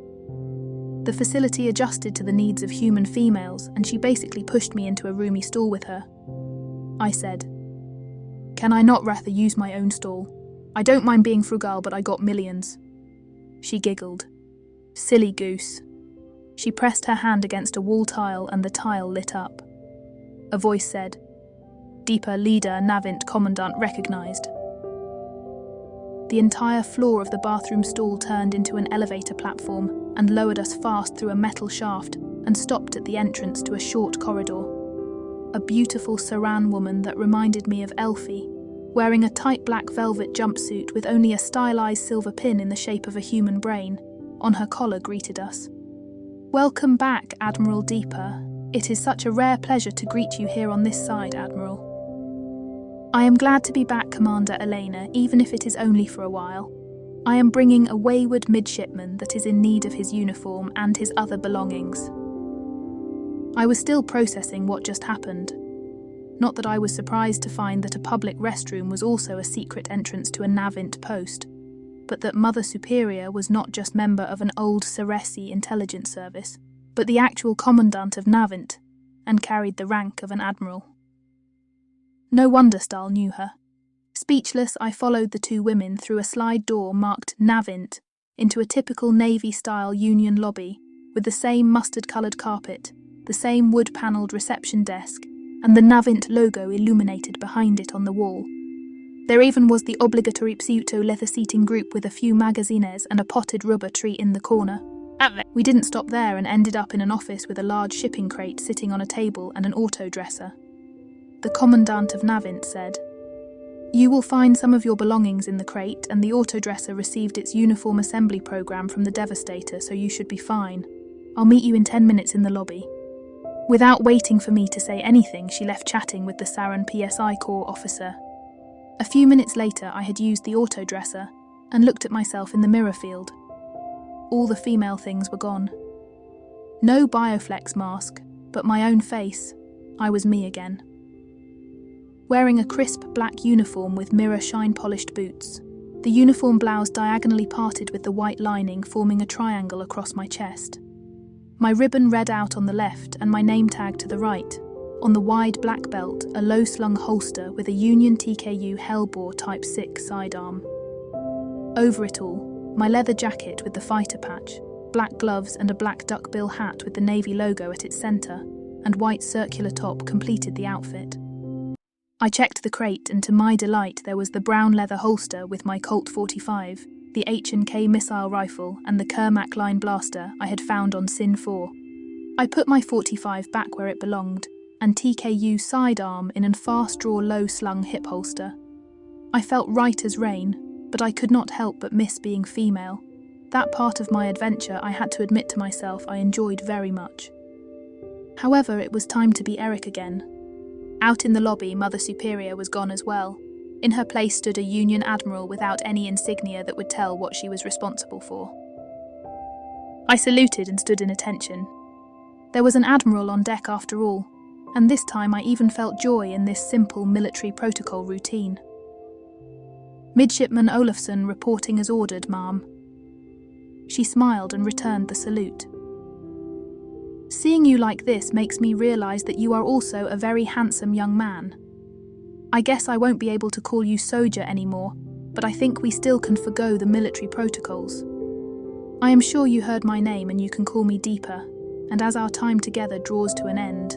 The facility adjusted to the needs of human females, and she basically pushed me into a roomy stall with her. I said, Can I not rather use my own stall? I don't mind being frugal, but I got millions. She giggled. Silly goose. She pressed her hand against a wall tile and the tile lit up. A voice said, Deeper leader Navint Commandant recognized. The entire floor of the bathroom stall turned into an elevator platform and lowered us fast through a metal shaft and stopped at the entrance to a short corridor. A beautiful Saran woman that reminded me of Elfie, wearing a tight black velvet jumpsuit with only a stylized silver pin in the shape of a human brain, on her collar greeted us. Welcome back, Admiral Deeper. It is such a rare pleasure to greet you here on this side, Admiral. I am glad to be back, Commander Elena, even if it is only for a while. I am bringing a wayward midshipman that is in need of his uniform and his other belongings. I was still processing what just happened. Not that I was surprised to find that a public restroom was also a secret entrance to a Navint post, but that Mother Superior was not just member of an old Ceresi intelligence service, but the actual commandant of Navint, and carried the rank of an admiral. No wonder Stahl knew her. Speechless, I followed the two women through a slide door marked Navint into a typical Navy-style Union lobby, with the same mustard-coloured carpet, the same wood-panelled reception desk, and the Navint logo illuminated behind it on the wall. There even was the obligatory pseudo-leather seating group with a few magazines and a potted rubber tree in the corner. We didn't stop there and ended up in an office with a large shipping crate sitting on a table and an auto-dresser. The commandant of Navint said, "You will find some of your belongings in the crate, and the auto-dresser received its uniform assembly program from the Devastator, so you should be fine. I'll meet you in 10 minutes in the lobby." Without waiting for me to say anything, she left chatting with the Saran PSI Corps officer. A few minutes later, I had used the auto-dresser and looked at myself in the mirror field. All the female things were gone. No Bioflex mask, but my own face. I was me again. Wearing a crisp black uniform with mirror shine-polished boots, the uniform blouse diagonally parted with the white lining forming a triangle across my chest. My ribbon read out on the left and my name tag to the right. On the wide black belt, a low-slung holster with a Union TKU Hellbore Type 6 sidearm. Over it all, my leather jacket with the fighter patch, black gloves and a black duckbill hat with the Navy logo at its centre, and white circular top completed the outfit. I checked the crate, and to my delight there was the brown leather holster with my Colt 45, the H&K missile rifle and the Kermac line blaster I had found on Sin 4. I put my 45 back where it belonged, and TKU sidearm in a fast-draw low-slung hip holster. I felt right as rain, but I could not help but miss being female. That part of my adventure, I had to admit to myself, I enjoyed very much. However, it was time to be Eric again. Out in the lobby, Mother Superior was gone as well. In her place stood a Union admiral without any insignia that would tell what she was responsible for. I saluted and stood in attention. There was an admiral on deck after all, and this time I even felt joy in this simple military protocol routine. "Midshipman Olafson reporting as ordered, ma'am." She smiled and returned the salute. "Seeing you like this makes me realise that you are also a very handsome young man. I guess I won't be able to call you Soldier anymore, but I think we still can forgo the military protocols. I am sure you heard my name and you can call me Deeper, and as our time together draws to an end,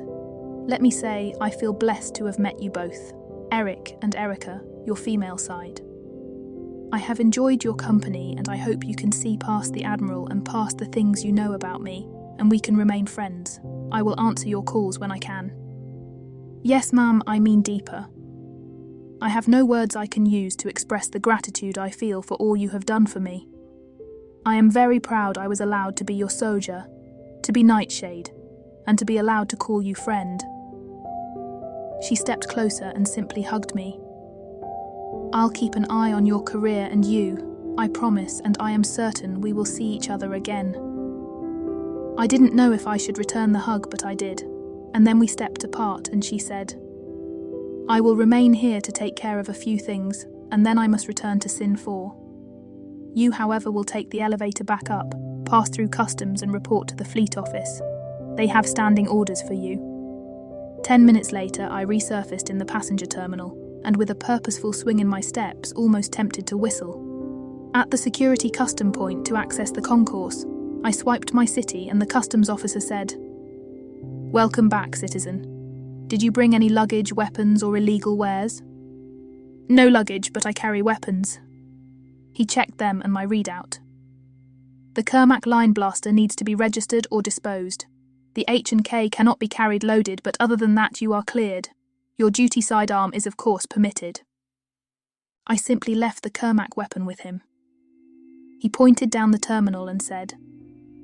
let me say I feel blessed to have met you both, Eric and Erica, your female side. I have enjoyed your company, and I hope you can see past the Admiral and past the things you know about me, and we can remain friends. I will answer your calls when I can." "Yes, ma'am, I mean Deeper. I have no words I can use to express the gratitude I feel for all you have done for me. I am very proud I was allowed to be your soldier, to be Nightshade, and to be allowed to call you friend." She stepped closer and simply hugged me. "I'll keep an eye on your career and you, I promise, and I am certain we will see each other again." I didn't know if I should return the hug, but I did, and then we stepped apart and she said, "I will remain here to take care of a few things, and then I must return to Sin 4. You, however, will take the elevator back up, pass through customs and report to the fleet office. They have standing orders for you." 10 minutes later, I resurfaced in the passenger terminal, and with a purposeful swing in my steps, almost tempted to whistle. At the security custom point to access the concourse, I swiped my city and the customs officer said, "Welcome back, citizen. Did you bring any luggage, weapons, or illegal wares?" "No luggage, but I carry weapons." He checked them and my readout. "The Kermac line blaster needs to be registered or disposed. The H&K cannot be carried loaded, but other than that you are cleared. Your duty sidearm is of course permitted." I simply left the Kermac weapon with him. He pointed down the terminal and said,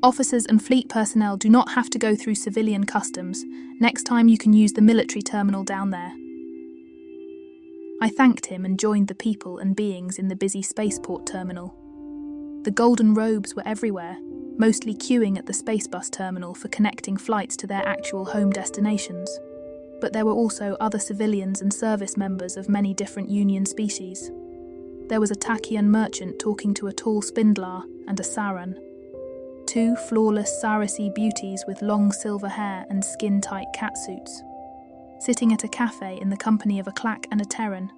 "Officers and fleet personnel do not have to go through civilian customs. Next time you can use the military terminal down there." I thanked him and joined the people and beings in the busy spaceport terminal. The golden robes were everywhere, mostly queuing at the space bus terminal for connecting flights to their actual home destinations. But there were also other civilians and service members of many different Union species. There was a Tachyon merchant talking to a tall spindler and a Saran. Two flawless Sarasi beauties with long silver hair and skin-tight catsuits, sitting at a cafe in the company of a Clack and a Terran,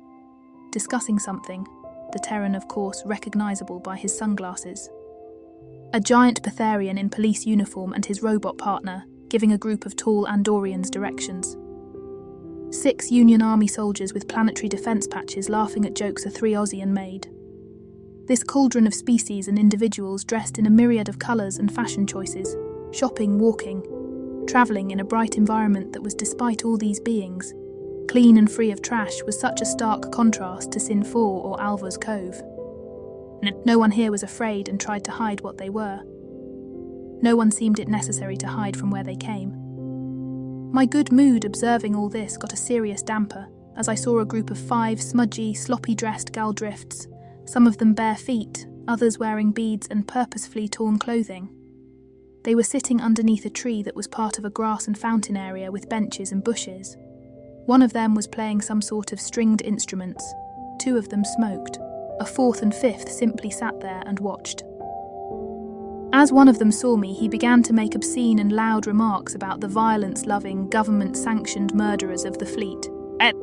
discussing something, the Terran of course recognisable by his sunglasses. A giant Ptharian in police uniform and his robot partner, giving a group of tall Andorians directions. 6 Union Army soldiers with planetary defence patches laughing at jokes a 3 made. This cauldron of species and individuals dressed in a myriad of colours and fashion choices, shopping, walking, travelling in a bright environment that was, despite all these beings, clean and free of trash, was such a stark contrast to Sin 4 or Alva's Cove. No one here was afraid and tried to hide what they were. No one seemed it necessary to hide from where they came. My good mood observing all this got a serious damper as I saw a group of 5 smudgy, sloppy-dressed galdrifts, some of them bare feet, others wearing beads and purposefully torn clothing. They were sitting underneath a tree that was part of a grass and fountain area with benches and bushes. One of them was playing some sort of stringed instruments. 2 of them smoked. A 4th and 5th simply sat there and watched. As one of them saw me, he began to make obscene and loud remarks about the violence-loving, government-sanctioned murderers of the fleet.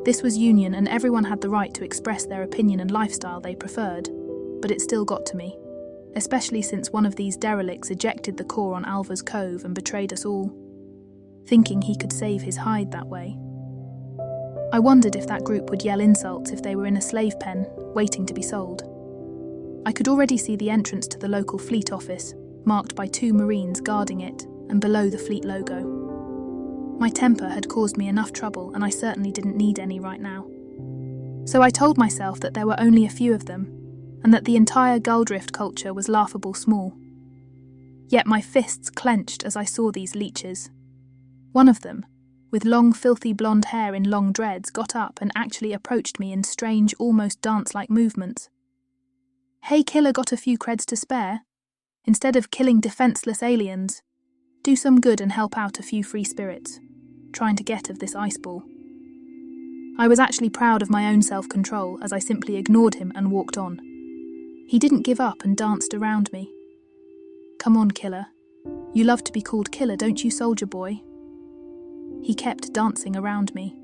This was Union, and everyone had the right to express their opinion and lifestyle they preferred, but it still got to me, especially since one of these derelicts ejected the core on Alva's Cove and betrayed us all, thinking he could save his hide that way. I wondered if that group would yell insults if they were in a slave pen, waiting to be sold. I could already see the entrance to the local fleet office, marked by 2 Marines guarding it, and below the fleet logo. My temper had caused me enough trouble, and I certainly didn't need any right now. So I told myself that there were only a few of them, and that the entire Guldrift culture was laughable small. Yet my fists clenched as I saw these leeches. One of them, with long filthy blonde hair in long dreads, got up and actually approached me in strange, almost dance-like movements. "Hey killer, got a few creds to spare? Instead of killing defenseless aliens, do some good and help out a few free spirits, trying to get of this ice ball." I was actually proud of my own self-control as I simply ignored him and walked on. He didn't give up and danced around me. "Come on, killer. You love to be called killer, don't you, soldier boy?" He kept dancing around me.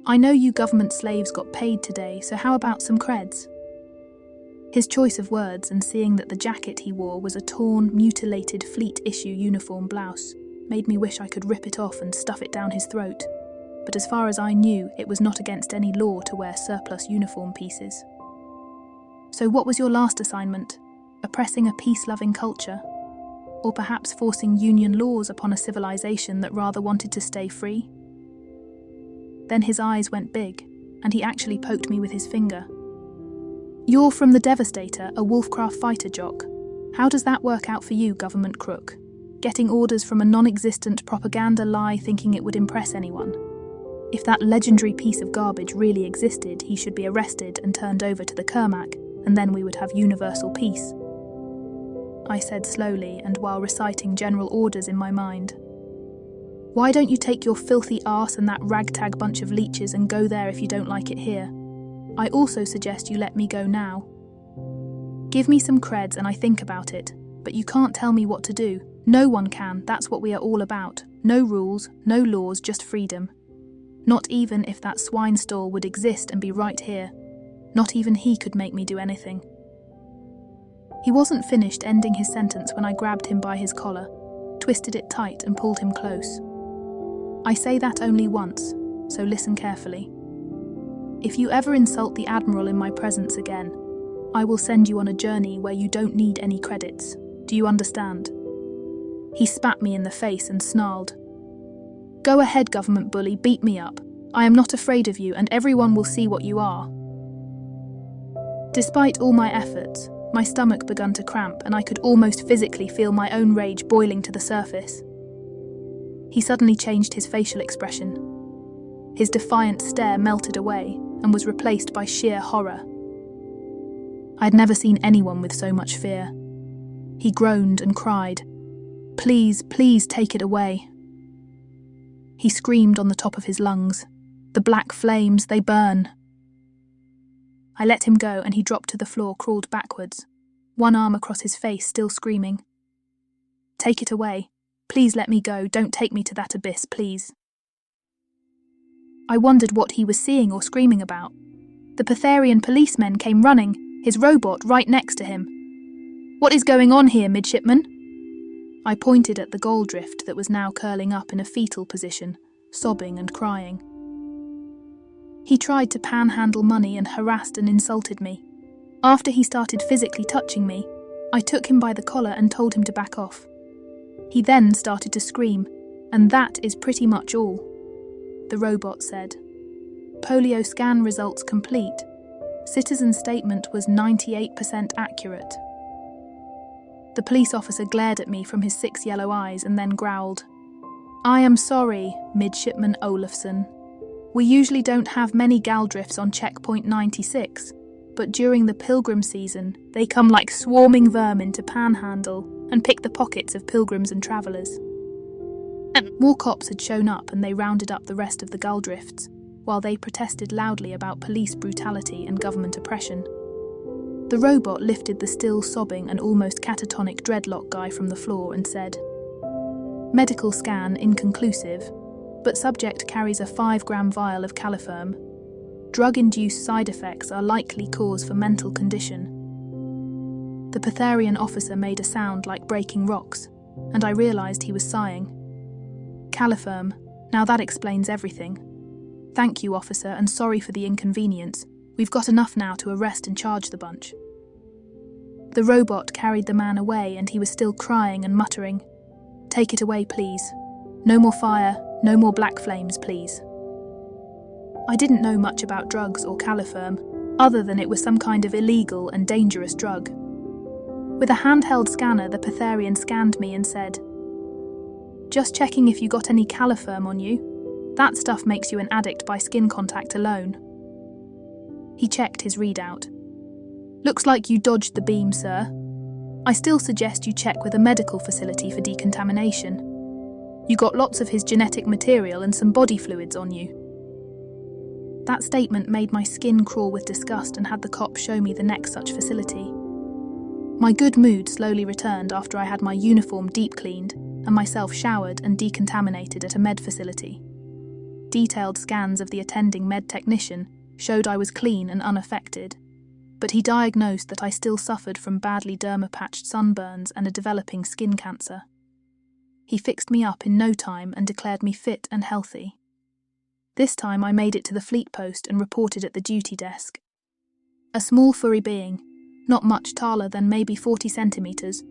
"I know you government slaves got paid today, so how about some creds?" His choice of words, and seeing that the jacket he wore was a torn, mutilated fleet-issue uniform blouse, made me wish I could rip it off and stuff it down his throat. But as far as I knew, it was not against any law to wear surplus uniform pieces. "So what was your last assignment? Oppressing a peace-loving culture? Or perhaps forcing union laws upon a civilization that rather wanted to stay free?" Then his eyes went big, and he actually poked me with his finger. "You're from the Devastator, a Wolfcraft fighter jock. How does that work out for you, government crook? Getting orders from a non-existent propaganda lie thinking it would impress anyone? If that legendary piece of garbage really existed, he should be arrested and turned over to the Kermac, and then we would have universal peace," I said slowly and while reciting general orders in my mind. "Why don't you take your filthy arse and that ragtag bunch of leeches and go there if you don't like it here? I also suggest you let me go now. Give me some creds and I think about it, but you can't tell me what to do. No one can, that's what we are all about. No rules, no laws, just freedom. Not even if that swine stall would exist and be right here. Not even he could make me do anything." He wasn't finished ending his sentence when I grabbed him by his collar, twisted it tight and pulled him close. I say that only once, so listen carefully. If you ever insult the Admiral in my presence again, I will send you on a journey where you don't need any credits. Do you understand? He spat me in the face and snarled. "Go ahead, government bully, beat me up. I am not afraid of you, and everyone will see what you are." Despite all my efforts, my stomach began to cramp and I could almost physically feel my own rage boiling to the surface. He suddenly changed his facial expression. His defiant stare melted away and was replaced by sheer horror. I'd never seen anyone with so much fear. He groaned and cried, "Please, please take it away." He screamed on the top of his lungs. "The black flames, they burn." I let him go and he dropped to the floor, crawled backwards, one arm across his face, still screaming. "Take it away. Please let me go. Don't take me to that abyss, please." I wondered what he was seeing or screaming about. The Ptharian policemen came running, his robot right next to him. What is going on here, midshipman? I pointed at the Goldrift that was now curling up in a fetal position, sobbing and crying. He tried to panhandle money and harassed and insulted me. After he started physically touching me, I took him by the collar and told him to back off. He then started to scream, and that is pretty much all. The robot said. Polio scan results complete. Citizen statement was 98% accurate. The police officer glared at me from his 6 yellow eyes and then growled. I am sorry, Midshipman Olafson. We usually don't have many Galdrifts on checkpoint 96, but during the pilgrim season, they come like swarming vermin to panhandle and pick the pockets of pilgrims and travellers. More cops had shown up and they rounded up the rest of the Galdrifts, while they protested loudly about police brutality and government oppression. The robot lifted the still sobbing and almost catatonic dreadlock guy from the floor and said, Medical scan inconclusive, but subject carries a 5-gram vial of caliform. Drug-induced side effects are likely cause for mental condition. The Ptharian officer made a sound like breaking rocks, and I realised he was sighing. Caliform, now that explains everything. Thank you, officer, and sorry for the inconvenience. We've got enough now to arrest and charge the bunch. The robot carried the man away and he was still crying and muttering, Take it away, please. No more fire, no more black flames, please. I didn't know much about drugs or caliform, other than it was some kind of illegal and dangerous drug. With a handheld scanner, the Ptharian scanned me and said, Just checking if you got any caliform on you. That stuff makes you an addict by skin contact alone. He checked his readout. Looks like you dodged the beam, sir. I still suggest you check with a medical facility for decontamination. You got lots of his genetic material and some body fluids on you. That statement made my skin crawl with disgust and had the cop show me the next such facility. My good mood slowly returned after I had my uniform deep cleaned and myself showered and decontaminated at a med facility. Detailed scans of the attending med technician showed I was clean and unaffected, but he diagnosed that I still suffered from badly derma-patched sunburns and a developing skin cancer. He fixed me up in no time and declared me fit and healthy. This time I made it to the fleet post and reported at the duty desk. A small furry being, not much taller than maybe 40 centimetres,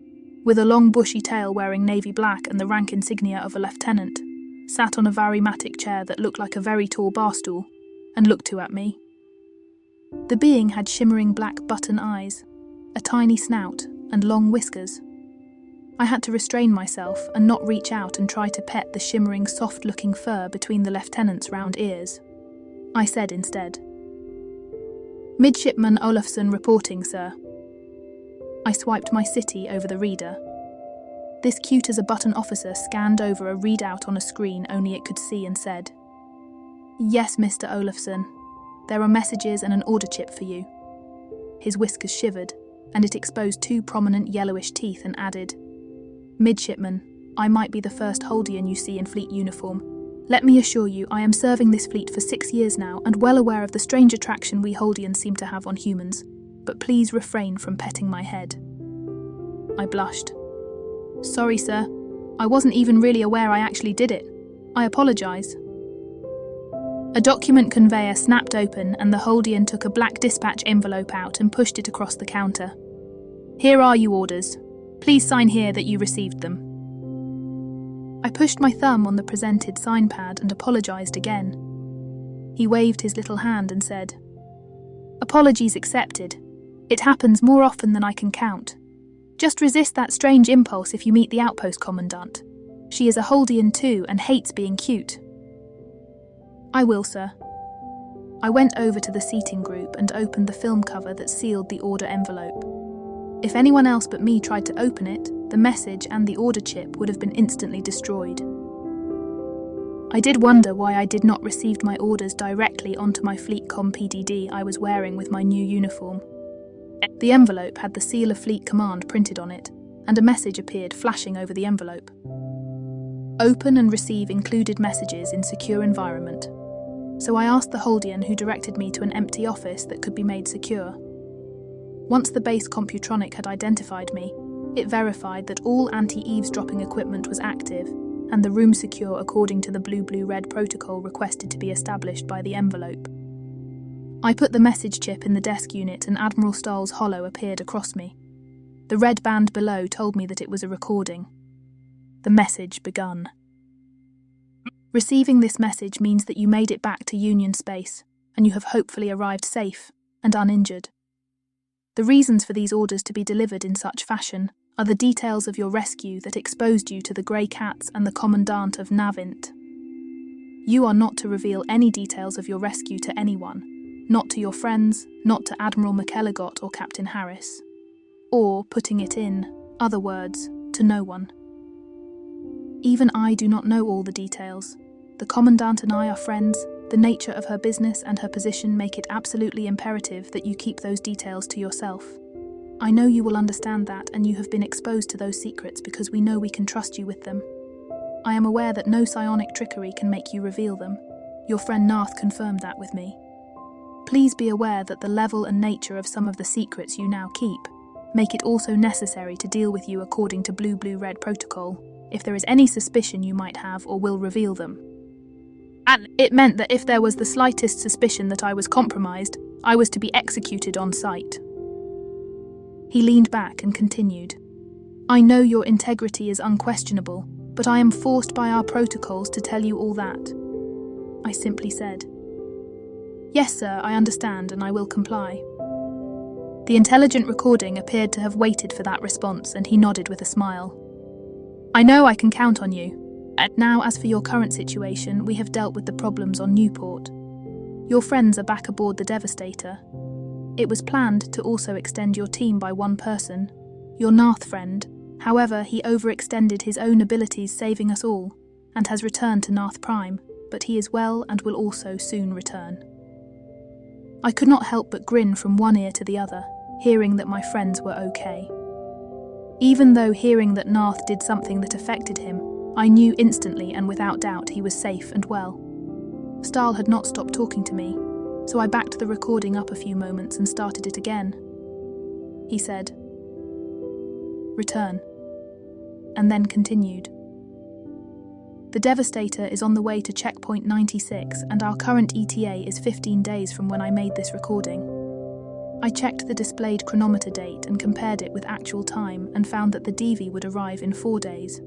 with a long bushy tail wearing navy black and the rank insignia of a lieutenant, sat on a varimatic chair that looked like a very tall bar stool, and looked at me. The being had shimmering black button eyes, a tiny snout, and long whiskers. I had to restrain myself and not reach out and try to pet the shimmering, soft-looking fur between the lieutenant's round ears. I said instead, Midshipman Olafson reporting, sir. I swiped my city over the reader. This cute-as-a-button officer scanned over a readout on a screen only it could see and said, Yes, Mr. Olafson. There are messages and an order chip for you. His whiskers shivered, and it exposed 2 prominent yellowish teeth and added, Midshipman, I might be the first Holdian you see in fleet uniform. Let me assure you I am serving this fleet for 6 years now and well aware of the strange attraction we Holdians seem to have on humans, but please refrain from petting my head. I blushed. Sorry, sir. I wasn't even really aware I actually did it. I apologise. A document conveyor snapped open and the Holdian took a black dispatch envelope out and pushed it across the counter. Here are your orders. Please sign here that you received them. I pushed my thumb on the presented sign pad and apologised again. He waved his little hand and said, Apologies accepted. It happens more often than I can count. Just resist that strange impulse if you meet the outpost commandant. She is a Holdian too and hates being cute. I will, sir. I went over to the seating group and opened the film cover that sealed the order envelope. If anyone else but me tried to open it, the message and the order chip would have been instantly destroyed. I did wonder why I did not receive my orders directly onto my FleetCom PDD I was wearing with my new uniform. The envelope had the seal of Fleet Command printed on it, and a message appeared flashing over the envelope. Open and receive included messages in secure environment. So I asked the Holdian who directed me to an empty office that could be made secure. Once the base computronic had identified me, it verified that all anti-eavesdropping equipment was active and the room secure according to the blue-blue-red protocol requested to be established by the envelope. I put the message chip in the desk unit and Admiral Stahl's holo appeared across me. The red band below told me that it was a recording. The message begun. Receiving this message means that you made it back to Union space, and you have hopefully arrived safe and uninjured. The reasons for these orders to be delivered in such fashion are the details of your rescue that exposed you to the Grey Cats and the Commandant of Navint. You are not to reveal any details of your rescue to anyone, not to your friends, not to Admiral McElligott or Captain Harris, or, putting it in other words, to no one. Even I do not know all the details. The Commandant and I are friends. The nature of her business and her position make it absolutely imperative that you keep those details to yourself. I know you will understand that, and you have been exposed to those secrets because we know we can trust you with them. I am aware that no psionic trickery can make you reveal them. Your friend Narth confirmed that with me. Please be aware that the level and nature of some of the secrets you now keep make it also necessary to deal with you according to blue-blue-red protocol, if there is any suspicion you might have or will reveal them. And it meant that if there was the slightest suspicion that I was compromised, I was to be executed on sight. He leaned back and continued. I know your integrity is unquestionable, but I am forced by our protocols to tell you all that. I simply said, Yes, sir, I understand and I will comply. The intelligent recording appeared to have waited for that response, and he nodded with a smile. I know I can count on you. And now, as for your current situation, we have dealt with the problems on Newport. Your friends are back aboard the Devastator. It was planned to also extend your team by one person, your Narth friend. However, he overextended his own abilities, saving us all, and has returned to Narth Prime, but he is well and will also soon return. I could not help but grin from one ear to the other, hearing that my friends were okay. Even though hearing that Narth did something that affected him, I knew instantly and without doubt he was safe and well. Stahl had not stopped talking to me, so I backed the recording up a few moments and started it again. He said, Return, and then continued. The Devastator is on the way to checkpoint 96 and our current ETA is 15 days from when I made this recording. I checked the displayed chronometer date and compared it with actual time and found that the DV would arrive in 4 days.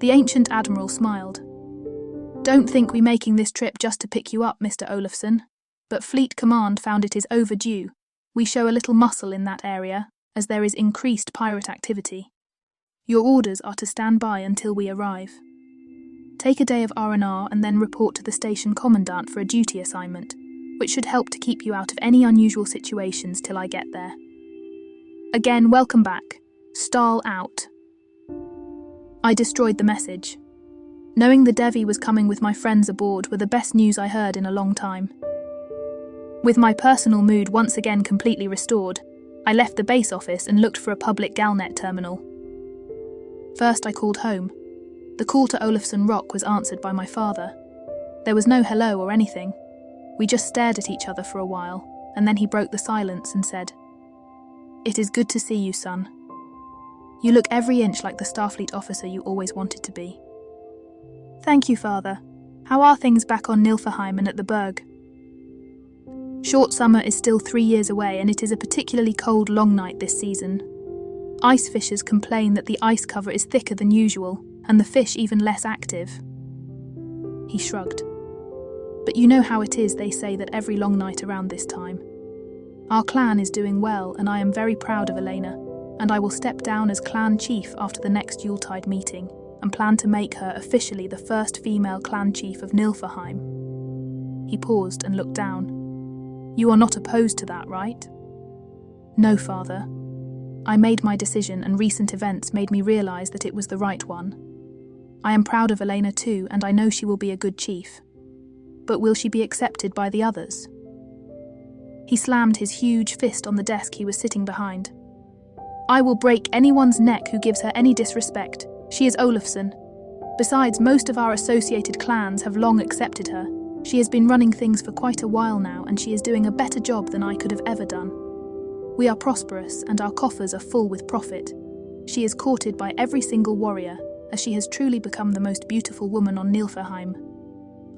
The Ancient Admiral smiled. Don't think we're making this trip just to pick you up, Mr. Olafson, but Fleet Command found it is overdue. We show a little muscle in that area, as there is increased pirate activity. Your orders are to stand by until we arrive. Take a day of R&R and then report to the station commandant for a duty assignment, which should help to keep you out of any unusual situations till I get there. Again, welcome back. Stahl out. I destroyed the message. Knowing the Devi was coming with my friends aboard were the best news I heard in a long time. With my personal mood once again completely restored, I left the base office and looked for a public Galnet terminal. First I called home. The call to Olafson Rock was answered by my father. There was no hello or anything. We just stared at each other for a while, and then he broke the silence and said, It is good to see you, son. You look every inch like the Starfleet officer you always wanted to be. Thank you, father. How are things back on Nilfeheim and at the Berg? Short summer is still 3 years away, and it is a particularly cold long night this season. Ice fishers complain that the ice cover is thicker than usual, and the fish even less active. He shrugged. But you know how it is, they say that every long night around this time. Our clan is doing well, and I am very proud of Elena, and I will step down as clan chief after the next Yuletide meeting, and plan to make her officially the first female clan chief of Nilfeheim. He paused and looked down. You are not opposed to that, right? No, father. I made my decision, and recent events made me realize that it was the right one. I am proud of Elena too, and I know she will be a good chief. But will she be accepted by the others? He slammed his huge fist on the desk he was sitting behind. I will break anyone's neck who gives her any disrespect. She is Olafson. Besides, most of our associated clans have long accepted her. She has been running things for quite a while now, and she is doing a better job than I could have ever done. We are prosperous and our coffers are full with profit. She is courted by every single warrior, as she has truly become the most beautiful woman on Nilfeheim.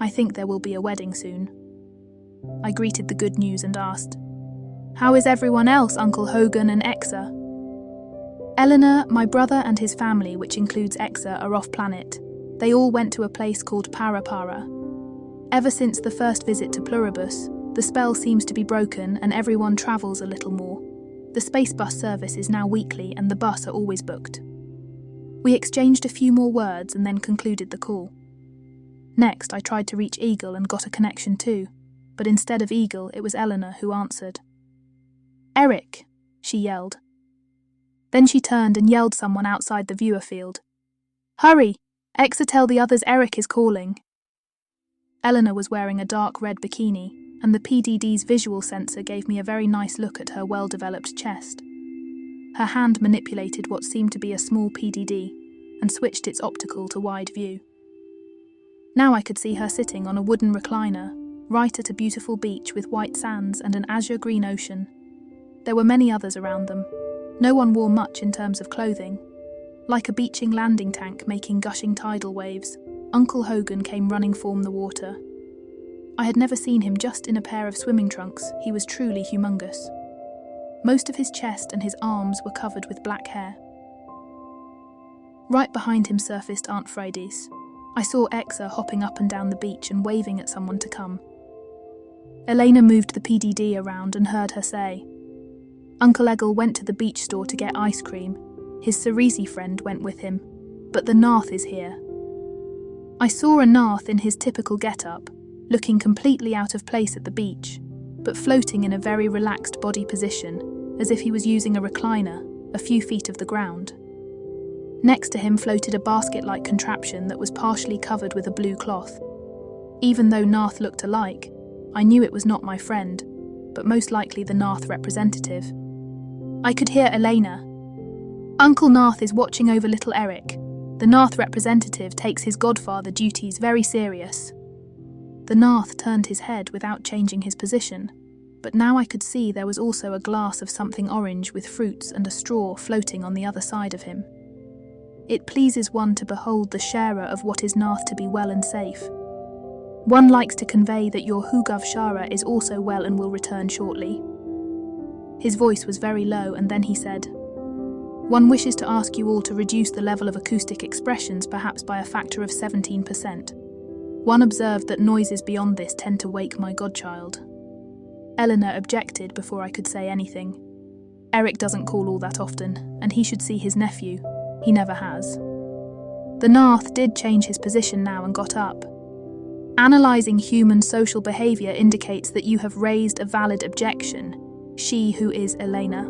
I think there will be a wedding soon. I greeted the good news and asked, "How is everyone else, Uncle Hogan and Exa?" "Eleanor, my brother and his family, which includes Exa, are off-planet. They all went to a place called Para. Ever since the first visit to Pluribus, the spell seems to be broken and everyone travels a little more. The space bus service is now weekly and the bus are always booked." We exchanged a few more words and then concluded the call. Next, I tried to reach Eagle and got a connection too, but instead of Eagle, it was Eleanor who answered. "Eric," she yelled. Then she turned and yelled someone outside the viewer field. "Hurry! Exa, tell the others Eric is calling." Eleanor was wearing a dark red bikini, and the PDD's visual sensor gave me a very nice look at her well-developed chest. Her hand manipulated what seemed to be a small PDD and switched its optical to wide view. Now I could see her sitting on a wooden recliner, right at a beautiful beach with white sands and an azure green ocean. There were many others around them. No one wore much in terms of clothing. Like a beaching landing tank making gushing tidal waves, Uncle Hogan came running from the water. I had never seen him just in a pair of swimming trunks. He was truly humongous. Most of his chest and his arms were covered with black hair. Right behind him surfaced Aunt Fridays. I saw Exa hopping up and down the beach and waving at someone to come. Elena moved the PDD around and heard her say, "Uncle Eggle went to the beach store to get ice cream. His Cerisi friend went with him, but the Narth is here." I saw a Narth in his typical get-up, looking completely out of place at the beach, but floating in a very relaxed body position, as if he was using a recliner, a few feet of the ground. Next to him floated a basket-like contraption that was partially covered with a blue cloth. Even though Narth looked alike, I knew it was not my friend, but most likely the Narth representative. I could hear Elena. "Uncle Narth is watching over little Eric. The Narth representative takes his godfather duties very serious." The Narth turned his head without changing his position, but now I could see there was also a glass of something orange with fruits and a straw floating on the other side of him. It pleases one to behold the sharer of what is Narth to be well and safe. One likes to convey that your Hugav Shara is also well and will return shortly. His voice was very low, and then he said, "One wishes to ask you all to reduce the level of acoustic expressions perhaps by a factor of 17%. One observed that noises beyond this tend to wake my godchild." Eleanor objected before I could say anything. "Eric doesn't call all that often, and he should see his nephew. He never has." The Narth did change his position now and got up. "Analysing human social behaviour indicates that you have raised a valid objection. She who is Elena."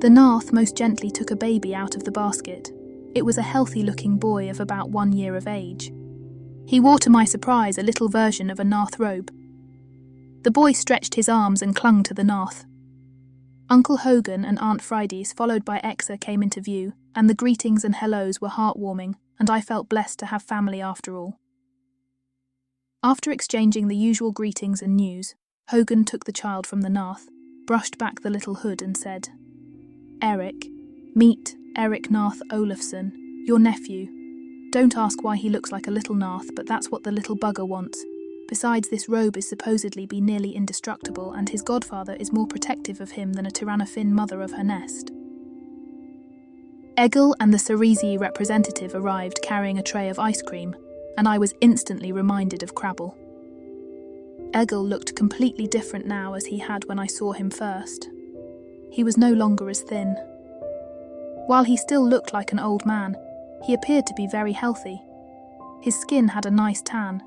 The Narth most gently took a baby out of the basket. It was a healthy-looking boy of about 1 year of age. He wore, to my surprise, a little version of a Narth robe. The boy stretched his arms and clung to the Narth. Uncle Hogan and Aunt Fridays, followed by Exa, came into view, and the greetings and hellos were heartwarming, and I felt blessed to have family after all. After exchanging the usual greetings and news, Hogan took the child from the Narth, brushed back the little hood and said, "Eric, meet Eric Narth Olafson, your nephew. Don't ask why he looks like a little Narth, but that's what the little bugger wants. Besides, this robe is supposedly be nearly indestructible, and his godfather is more protective of him than a Tyrannofin mother of her nest." Eggle and the Cerisi representative arrived carrying a tray of ice cream, and I was instantly reminded of Crabble. Eggle looked completely different now as he had when I saw him first. He was no longer as thin. While he still looked like an old man, he appeared to be very healthy. His skin had a nice tan,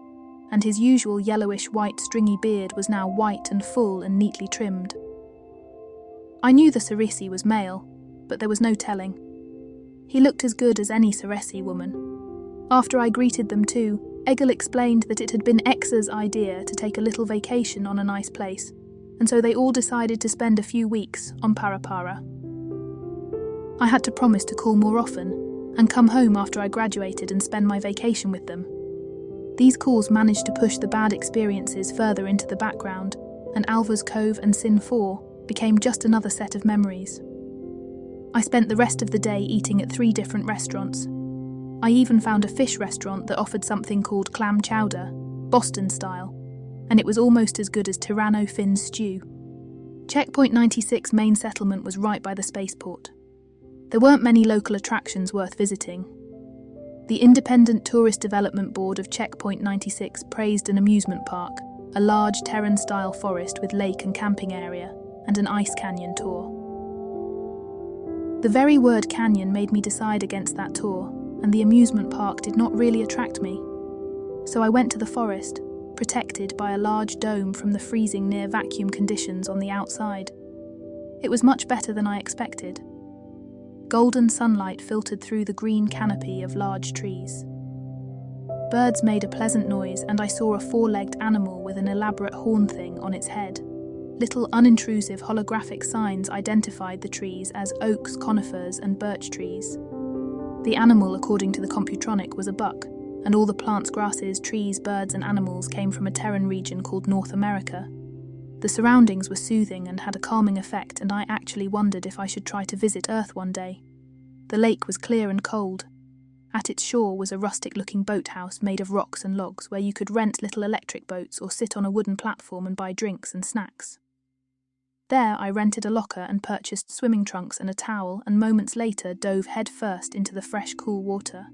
and his usual yellowish-white stringy beard was now white and full and neatly trimmed. I knew the Cerisi was male, but there was no telling. He looked as good as any Ceresi woman. After I greeted them too, Eggle explained that it had been Exa's idea to take a little vacation on a nice place, and so they all decided to spend a few weeks on Para. I had to promise to call more often, and come home after I graduated and spend my vacation with them. These calls managed to push the bad experiences further into the background, and Alva's Cove and Sin 4, became just another set of memories. I spent the rest of the day eating at 3 different restaurants. I even found a fish restaurant that offered something called clam chowder, Boston style, and it was almost as good as Tirano fin stew. Checkpoint 96 main settlement was right by the spaceport. There weren't many local attractions worth visiting. The Independent Tourist Development Board of Checkpoint 96 praised an amusement park, a large Terran-style forest with lake and camping area, and an ice canyon tour. The very word canyon made me decide against that tour, and the amusement park did not really attract me. So I went to the forest, protected by a large dome from the freezing near vacuum conditions on the outside. It was much better than I expected. Golden sunlight filtered through the green canopy of large trees. Birds made a pleasant noise, and I saw a 4-legged animal with an elaborate horn thing on its head. Little unintrusive holographic signs identified the trees as oaks, conifers, and birch trees. The animal, according to the computronic, was a buck, and all the plants, grasses, trees, birds, and animals came from a Terran region called North America. The surroundings were soothing and had a calming effect, and I actually wondered if I should try to visit Earth one day. The lake was clear and cold. At its shore was a rustic-looking boathouse made of rocks and logs where you could rent little electric boats or sit on a wooden platform and buy drinks and snacks. There I rented a locker and purchased swimming trunks and a towel, and moments later dove headfirst into the fresh, cool water.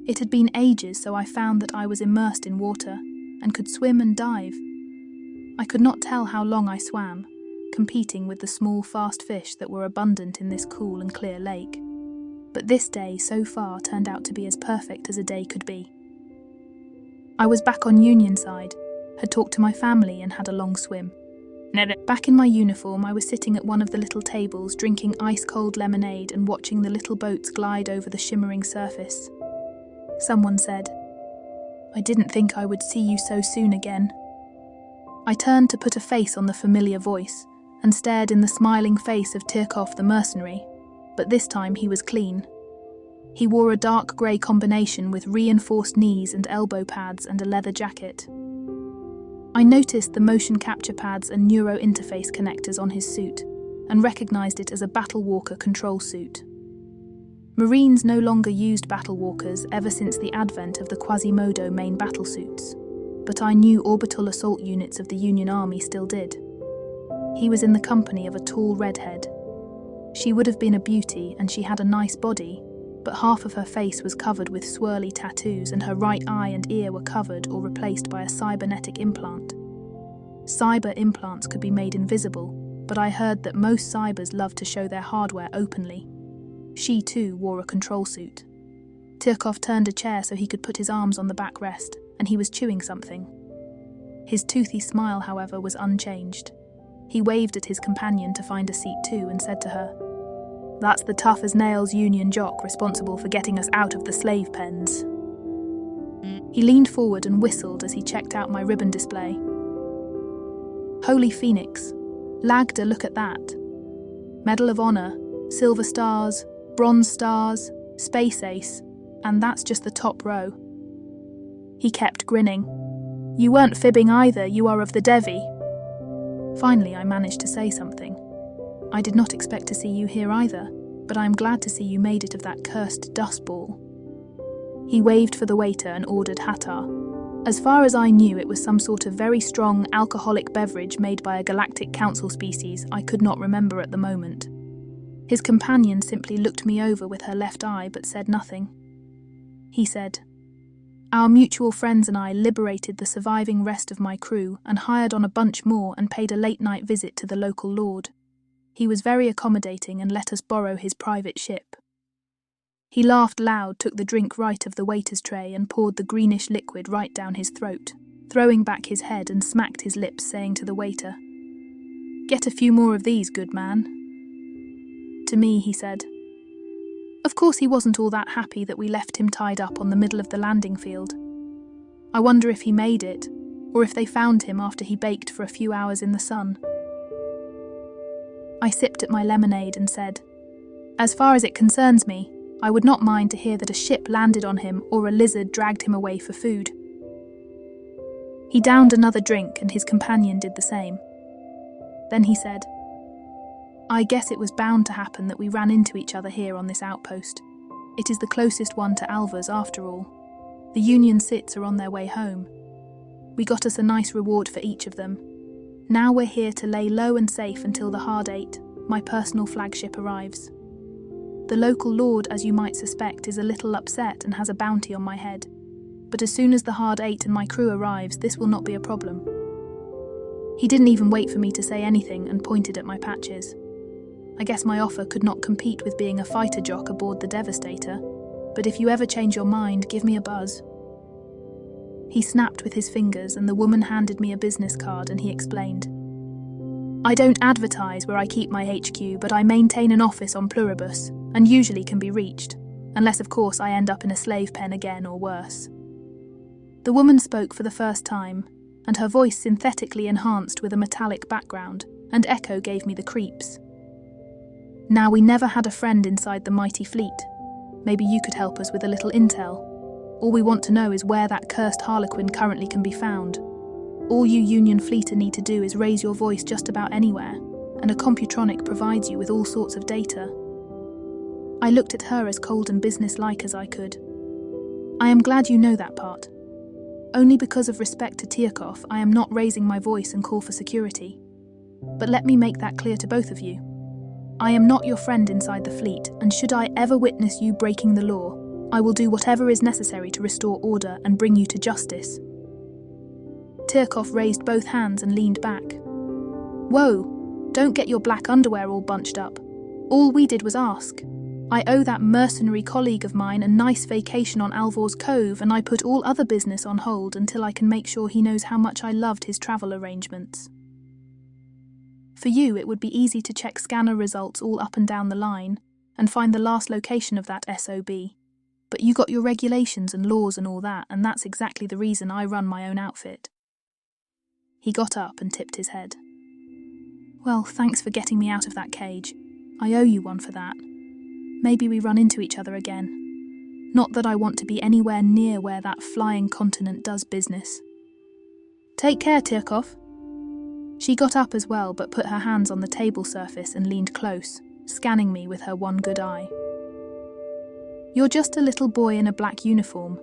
It had been ages, so I found that I was immersed in water and could swim and dive. I could not tell how long I swam, competing with the small, fast fish that were abundant in this cool and clear lake. But this day, so far, turned out to be as perfect as a day could be. I was back on Union side, had talked to my family and had a long swim. Back in my uniform, I was sitting at one of the little tables, drinking ice-cold lemonade and watching the little boats glide over the shimmering surface. Someone said, "I didn't think I would see you so soon again." I turned to put a face on the familiar voice and stared in the smiling face of Tirkov the mercenary, but this time he was clean. He wore a dark grey combination with reinforced knees and elbow pads and a leather jacket. I noticed the motion capture pads and neuro interface connectors on his suit and recognised it as a battlewalker control suit. Marines no longer used battlewalkers ever since the advent of the Quasimodo main battlesuits, but I knew orbital assault units of the Union Army still did. He was in the company of a tall redhead. She would have been a beauty, and she had a nice body, but half of her face was covered with swirly tattoos, and her right eye and ear were covered or replaced by a cybernetic implant. Cyber implants could be made invisible, but I heard that most cybers love to show their hardware openly. She too wore a control suit. Tirkov turned a chair so he could put his arms on the backrest, and he was chewing something. His toothy smile, however, was unchanged. He waved at his companion to find a seat too and said to her, "That's the tough-as-nails Union jock responsible for getting us out of the slave pens." He leaned forward and whistled as he checked out my ribbon display. Holy Phoenix. Lagda, look at that. Medal of Honor, Silver Stars, Bronze Stars, Space Ace, and that's just the top row. He kept grinning. "You weren't fibbing either, you are of the Devi." Finally, I managed to say something. "I did not expect to see you here either, but I am glad to see you made it of that cursed dust ball." He waved for the waiter and ordered hattar. As far as I knew, it was some sort of very strong alcoholic beverage made by a galactic council species I could not remember at the moment. His companion simply looked me over with her left eye but said nothing. He said, "Our mutual friends and I liberated the surviving rest of my crew and hired on a bunch more and paid a late-night visit to the local lord. He was very accommodating and let us borrow his private ship." He laughed loud, took the drink right of the waiter's tray and poured the greenish liquid right down his throat, throwing back his head and smacked his lips, saying to the waiter, "Get a few more of these, good man." To me, he said, "Of course he wasn't all that happy that we left him tied up on the middle of the landing field. I wonder if he made it, or if they found him after he baked for a few hours in the sun." I sipped at my lemonade and said, "As far as it concerns me, I would not mind to hear that a ship landed on him or a lizard dragged him away for food." He downed another drink and his companion did the same. Then he said, I guess it was bound to happen that we ran into each other here on this outpost. It is the closest one to Alva's after all. The Union Sits are on their way home. We got us a nice reward for each of them. Now we're here to lay low and safe until the Hard Eight, my personal flagship, arrives. The local lord, as you might suspect, is a little upset and has a bounty on my head. But as soon as the Hard Eight and my crew arrives, this will not be a problem. He didn't even wait for me to say anything and pointed at my patches. I guess my offer could not compete with being a fighter jock aboard the Devastator, but if you ever change your mind, give me a buzz. He snapped with his fingers and the woman handed me a business card and he explained. I don't advertise where I keep my HQ, but I maintain an office on Pluribus and usually can be reached, unless of course I end up in a slave pen again or worse. The woman spoke for the first time, and her voice synthetically enhanced with a metallic background, and echo gave me the creeps. Now, we never had a friend inside the mighty fleet. Maybe you could help us with a little intel. All we want to know is where that cursed Harlequin currently can be found. All you Union fleeter need to do is raise your voice just about anywhere, and a computronic provides you with all sorts of data. I looked at her as cold and business-like as I could. I am glad you know that part. Only because of respect to Tirkov, I am not raising my voice and call for security. But let me make that clear to both of you. I am not your friend inside the fleet, and should I ever witness you breaking the law, I will do whatever is necessary to restore order and bring you to justice. Tirkov raised both hands and leaned back. Whoa, don't get your black underwear all bunched up. All we did was ask. I owe that mercenary colleague of mine a nice vacation on Alvor's Cove, and I put all other business on hold until I can make sure he knows how much I loved his travel arrangements. For you, it would be easy to check scanner results all up and down the line and find the last location of that SOB. But you got your regulations and laws and all that, and that's exactly the reason I run my own outfit. He got up and tipped his head. Well, thanks for getting me out of that cage. I owe you one for that. Maybe we run into each other again. Not that I want to be anywhere near where that flying continent does business. Take care, Tirkov. She got up as well, but put her hands on the table surface and leaned close, scanning me with her one good eye. You're just a little boy in a black uniform.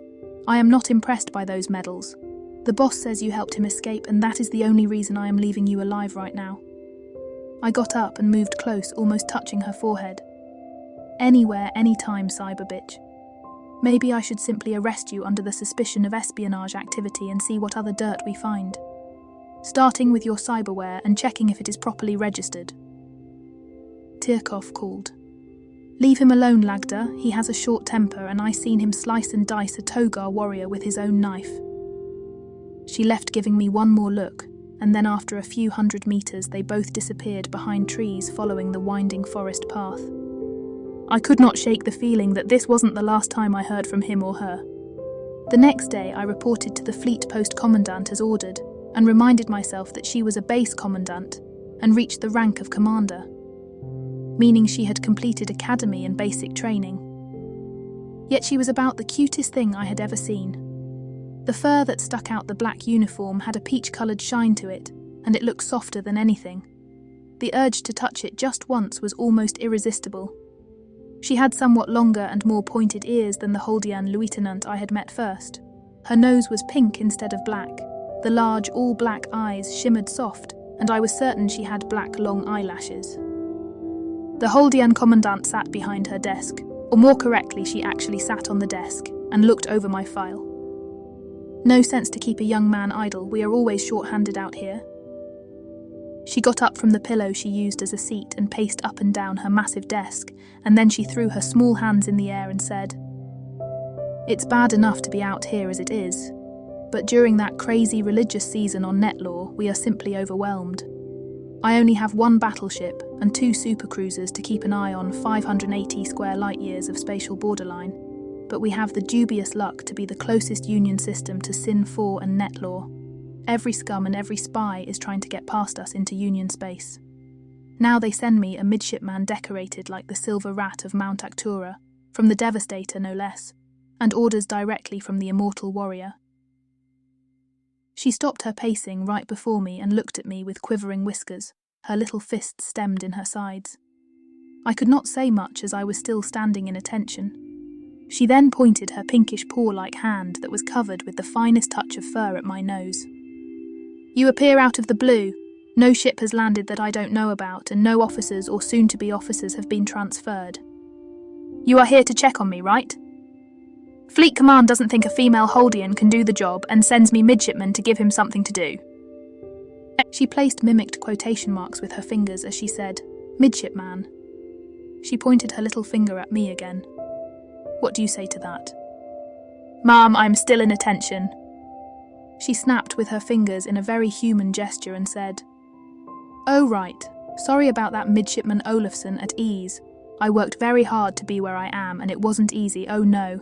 I am not impressed by those medals. The boss says you helped him escape, and that is the only reason I am leaving you alive right now. I got up and moved close, almost touching her forehead. Anywhere, anytime, cyber bitch. Maybe I should simply arrest you under the suspicion of espionage activity and see what other dirt we find. Starting with your cyberware and checking if it is properly registered. Tirkov called. Leave him alone, Lagda. He has a short temper, and I seen him slice and dice a Togar warrior with his own knife. She left, giving me one more look, and then after a few 100 meters they both disappeared behind trees following the winding forest path. I could not shake the feeling that this wasn't the last time I heard from him or her. The next day I reported to the fleet post commandant as ordered, and reminded myself that she was a base commandant and reached the rank of commander, meaning she had completed academy and basic training. Yet she was about the cutest thing I had ever seen. The fur that stuck out the black uniform had a peach-coloured shine to it, and it looked softer than anything. The urge to touch it just once was almost irresistible. She had somewhat longer and more pointed ears than the Holdian lieutenant I had met first. Her nose was pink instead of black. The large, all-black eyes shimmered soft, and I was certain she had black, long eyelashes. The Holdian commandant sat behind her desk, or more correctly, she actually sat on the desk and looked over my file. No sense to keep a young man idle, we are always short-handed out here. She got up from the pillow she used as a seat and paced up and down her massive desk, and then she threw her small hands in the air and said, "It's bad enough to be out here as it is, but during that crazy religious season on Netlaw, we are simply overwhelmed. I only have one battleship and 2 supercruisers to keep an eye on 580 square light-years of spatial borderline, but we have the dubious luck to be the closest Union system to Sin 4 and Netlaw. Every scum and every spy is trying to get past us into Union space. Now they send me a midshipman decorated like the Silver Rat of Mount Actura, from the Devastator no less, and orders directly from the immortal warrior." She stopped her pacing right before me and looked at me with quivering whiskers, her little fists stemmed in her sides. I could not say much as I was still standing in attention. She then pointed her pinkish paw-like hand that was covered with the finest touch of fur at my nose. "You appear out of the blue. No ship has landed that I don't know about, and no officers or soon-to-be officers have been transferred. You are here to check on me, right? Fleet Command doesn't think a female Holdian can do the job and sends me midshipman to give him something to do." She placed mimicked quotation marks with her fingers as she said, "Midshipman." She pointed her little finger at me again. "What do you say to that?" "Ma'am, I'm still in attention." She snapped with her fingers in a very human gesture and said, "Oh right, sorry about that midshipman Olafson at ease. I worked very hard to be where I am and it wasn't easy, oh no.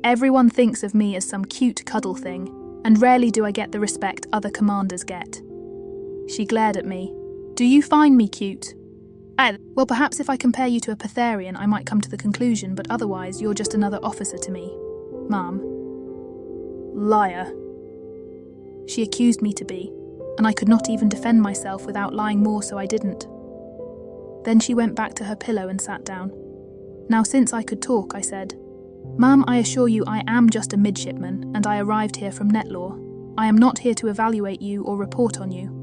Everyone thinks of me as some cute cuddle thing, and rarely do I get the respect other commanders get." She glared at me. "Do you find me cute?" Well, perhaps if I compare you to a Petherian I might come to the conclusion, but otherwise you're just another officer to me, ma'am." Liar. She accused me to be, and I could not even defend myself without lying more, so I didn't. Then she went back to her pillow and sat down. Now since I could talk, I said, "Ma'am, I assure you I am just a midshipman, and I arrived here from Netlaw. I am not here to evaluate you or report on you.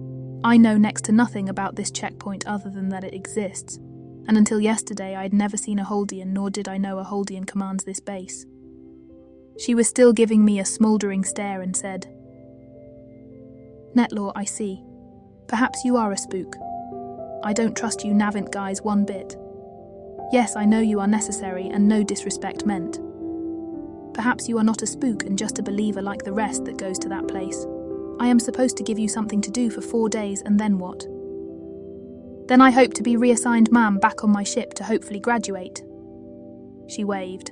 I know next to nothing about this checkpoint other than that it exists, and until yesterday I had never seen a Holdian, nor did I know a Holdian commands this base." She was still giving me a smouldering stare and said, "Netlaw, I see. Perhaps you are a spook. I don't trust you Navint guys one bit. Yes, I know you are necessary and no disrespect meant. Perhaps you are not a spook and just a believer like the rest that goes to that place. I am supposed to give you something to do for 4 days, and then what?" "Then I hope to be reassigned ma'am back on my ship to hopefully graduate." She waved.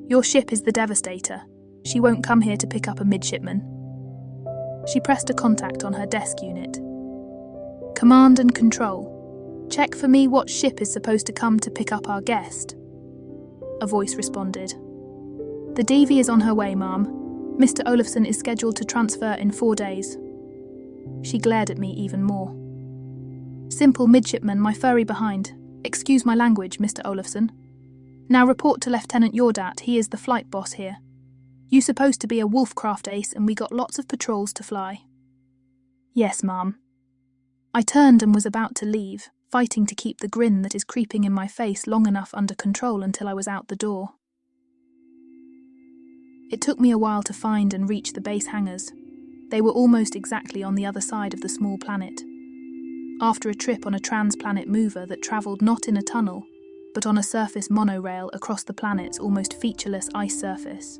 "Your ship is the Devastator. She won't come here to pick up a midshipman." She pressed a contact on her desk unit. "Command and Control. Check for me what ship is supposed to come to pick up our guest." A voice responded. "The DV is on her way, ma'am. Mr. Olafson is scheduled to transfer in 4 days." She glared at me even more. "Simple midshipman, my furry behind. Excuse my language, Mr. Olafson. Now report to Lieutenant Yordat, he is the flight boss here. You supposed to be a Wolfcraft ace and we got lots of patrols to fly." "Yes, ma'am." I turned and was about to leave, fighting to keep the grin that is creeping in my face long enough under control until I was out the door. It took me a while to find and reach the base hangars. They were almost exactly on the other side of the small planet. After a trip on a trans-planet mover that travelled not in a tunnel, but on a surface monorail across the planet's almost featureless ice surface.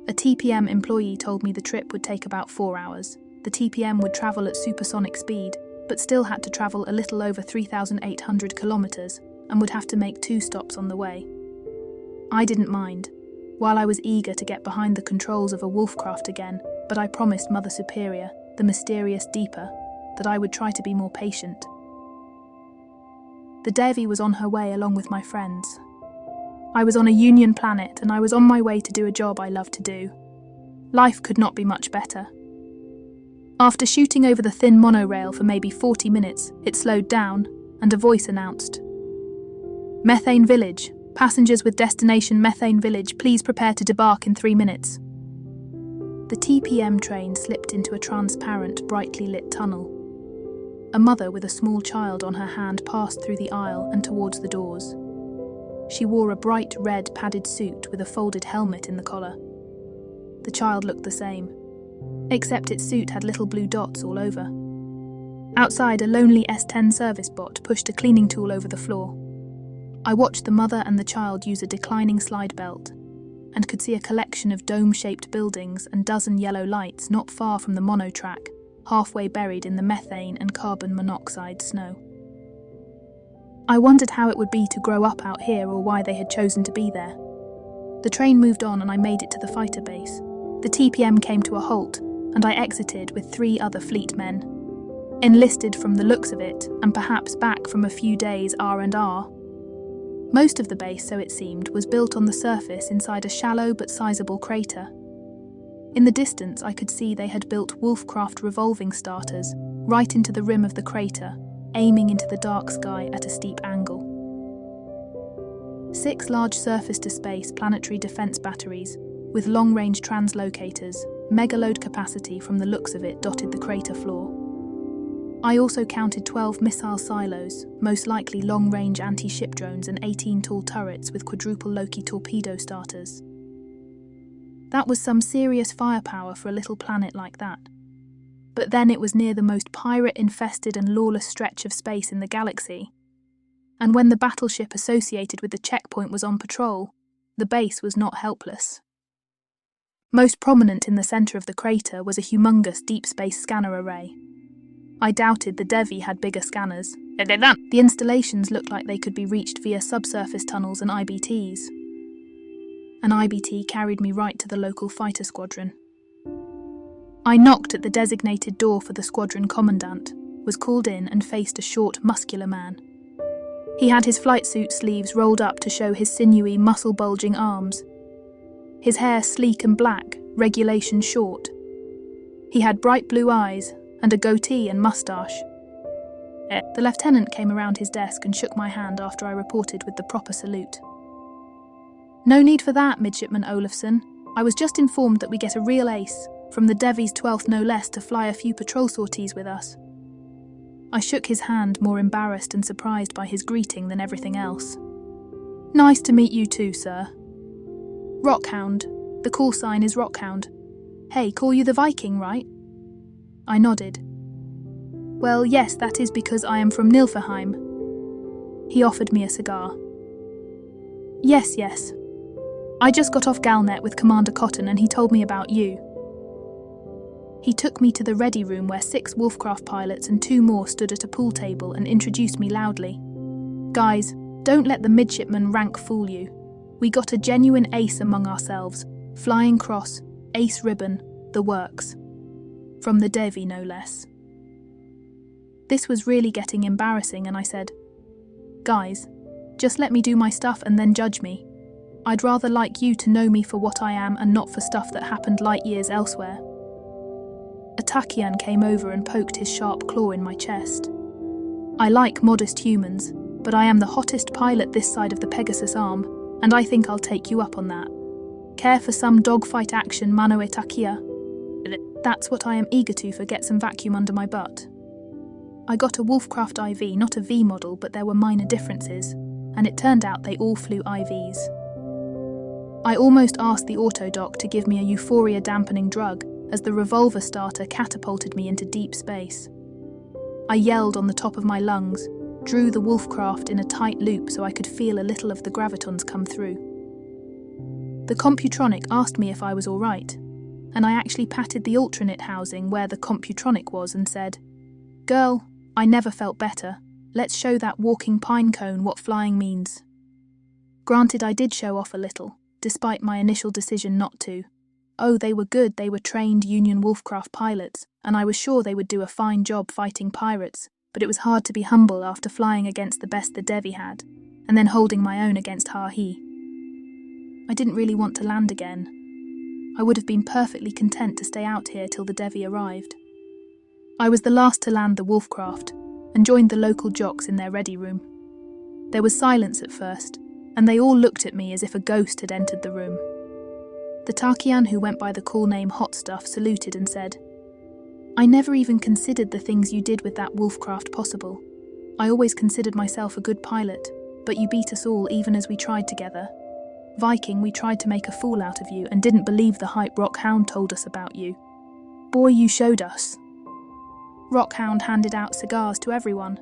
A TPM employee told me the trip would take about 4 hours. The TPM would travel at supersonic speed, but still had to travel a little over 3,800 kilometres and would have to make 2 stops on the way. I didn't mind, while I was eager to get behind the controls of a Wolfcraft again, but I promised Mother Superior, the mysterious Deeper, that I would try to be more patient. The Devi was on her way along with my friends. I was on a Union planet and I was on my way to do a job I love to do. Life could not be much better. After shooting over the thin monorail for maybe 40 minutes, it slowed down and a voice announced, "Methane Village. Passengers with destination Methane Village, please prepare to debark in 3 minutes." The TPM train slipped into a transparent, brightly lit tunnel. A mother with a small child on her hand passed through the aisle and towards the doors. She wore a bright red padded suit with a folded helmet in the collar. The child looked the same, except its suit had little blue dots all over. Outside, a lonely S10 service bot pushed a cleaning tool over the floor. I watched the mother and the child use a declining slide belt, and could see a collection of dome-shaped buildings and dozen yellow lights not far from the monotrack, halfway buried in the methane and carbon monoxide snow. I wondered how it would be to grow up out here or why they had chosen to be there. The train moved on and I made it to the fighter base. The TPM came to a halt, and I exited with 3 other fleet men. Enlisted from the looks of it, and perhaps back from a few days R&R. Most of the base, so it seemed, was built on the surface inside a shallow but sizable crater. In the distance I could see they had built Wolfcraft revolving starters right into the rim of the crater, aiming into the dark sky at a steep angle. 6 large surface-to-space planetary defense batteries with long-range translocators, megaload capacity from the looks of it, dotted the crater floor. I also counted 12 missile silos, most likely long-range anti-ship drones, and 18 tall turrets with quadruple Loki torpedo starters. That was some serious firepower for a little planet like that. But then it was near the most pirate-infested and lawless stretch of space in the galaxy. And when the battleship associated with the checkpoint was on patrol, the base was not helpless. Most prominent in the centre of the crater was a humongous deep space scanner array. I doubted the Devi had bigger scanners. The installations looked like they could be reached via subsurface tunnels and IBTs. An IBT carried me right to the local fighter squadron. I knocked at the designated door for the squadron commandant, was called in and faced a short, muscular man. He had his flight suit sleeves rolled up to show his sinewy, muscle-bulging arms. His hair sleek and black, regulation short. He had bright blue eyes and a goatee and moustache. The lieutenant came around his desk and shook my hand after I reported with the proper salute. "No need for that, Midshipman Olafson. I was just informed that we get a real ace, from the Devi's 12th no less, to fly a few patrol sorties with us." I shook his hand, more embarrassed and surprised by his greeting than everything else. "Nice to meet you too, sir." "Rockhound. The call sign is Rockhound. Hey, call you the Viking, right?" I nodded. "Well, yes, that is because I am from Nilfeheim." He offered me a cigar. Yes. I just got off Galnet with Commander Cotton and he told me about you." He took me to the ready room where 6 Wolfcraft pilots and 2 more stood at a pool table and introduced me loudly. "Guys, don't let the midshipman rank fool you. We got a genuine ace among ourselves. Flying cross, ace ribbon, the works. From the Devi, no less." This was really getting embarrassing and I said, "Guys, just let me do my stuff and then judge me. I'd rather like you to know me for what I am and not for stuff that happened light years elsewhere." A Takian came over and poked his sharp claw in my chest. "I like modest humans, but I am the hottest pilot this side of the Pegasus arm, and I think I'll take you up on that. Care for some dogfight action, Manoe Takia?" "That's what I am eager to, for get some vacuum under my butt." I got a Wolfcraft IV, not a V model, but there were minor differences, and it turned out they all flew IVs. I almost asked the autodoc to give me a euphoria-dampening drug, as the revolver starter catapulted me into deep space. I yelled on the top of my lungs, drew the Wolfcraft in a tight loop so I could feel a little of the gravitons come through. The computronic asked me if I was all right, and I actually patted the ultranet housing where the computronic was and said, "Girl, I never felt better. Let's show that walking pine cone what flying means." Granted, I did show off a little, despite my initial decision not to. Oh, they were good, they were trained Union Wolfcraft pilots, and I was sure they would do a fine job fighting pirates, but it was hard to be humble after flying against the best the Devi had, and then holding my own against Hahi. I didn't really want to land again. I would have been perfectly content to stay out here till the Devi arrived. I was the last to land the Wolfcraft, and joined the local jocks in their ready room. There was silence at first, and they all looked at me as if a ghost had entered the room. The Takian who went by the cool name Hot Stuff saluted and said, "I never even considered the things you did with that Wolfcraft possible. I always considered myself a good pilot, but you beat us all even as we tried together. Viking, we tried to make a fool out of you and didn't believe the hype Rockhound told us about you. Boy, you showed us." Rockhound handed out cigars to everyone.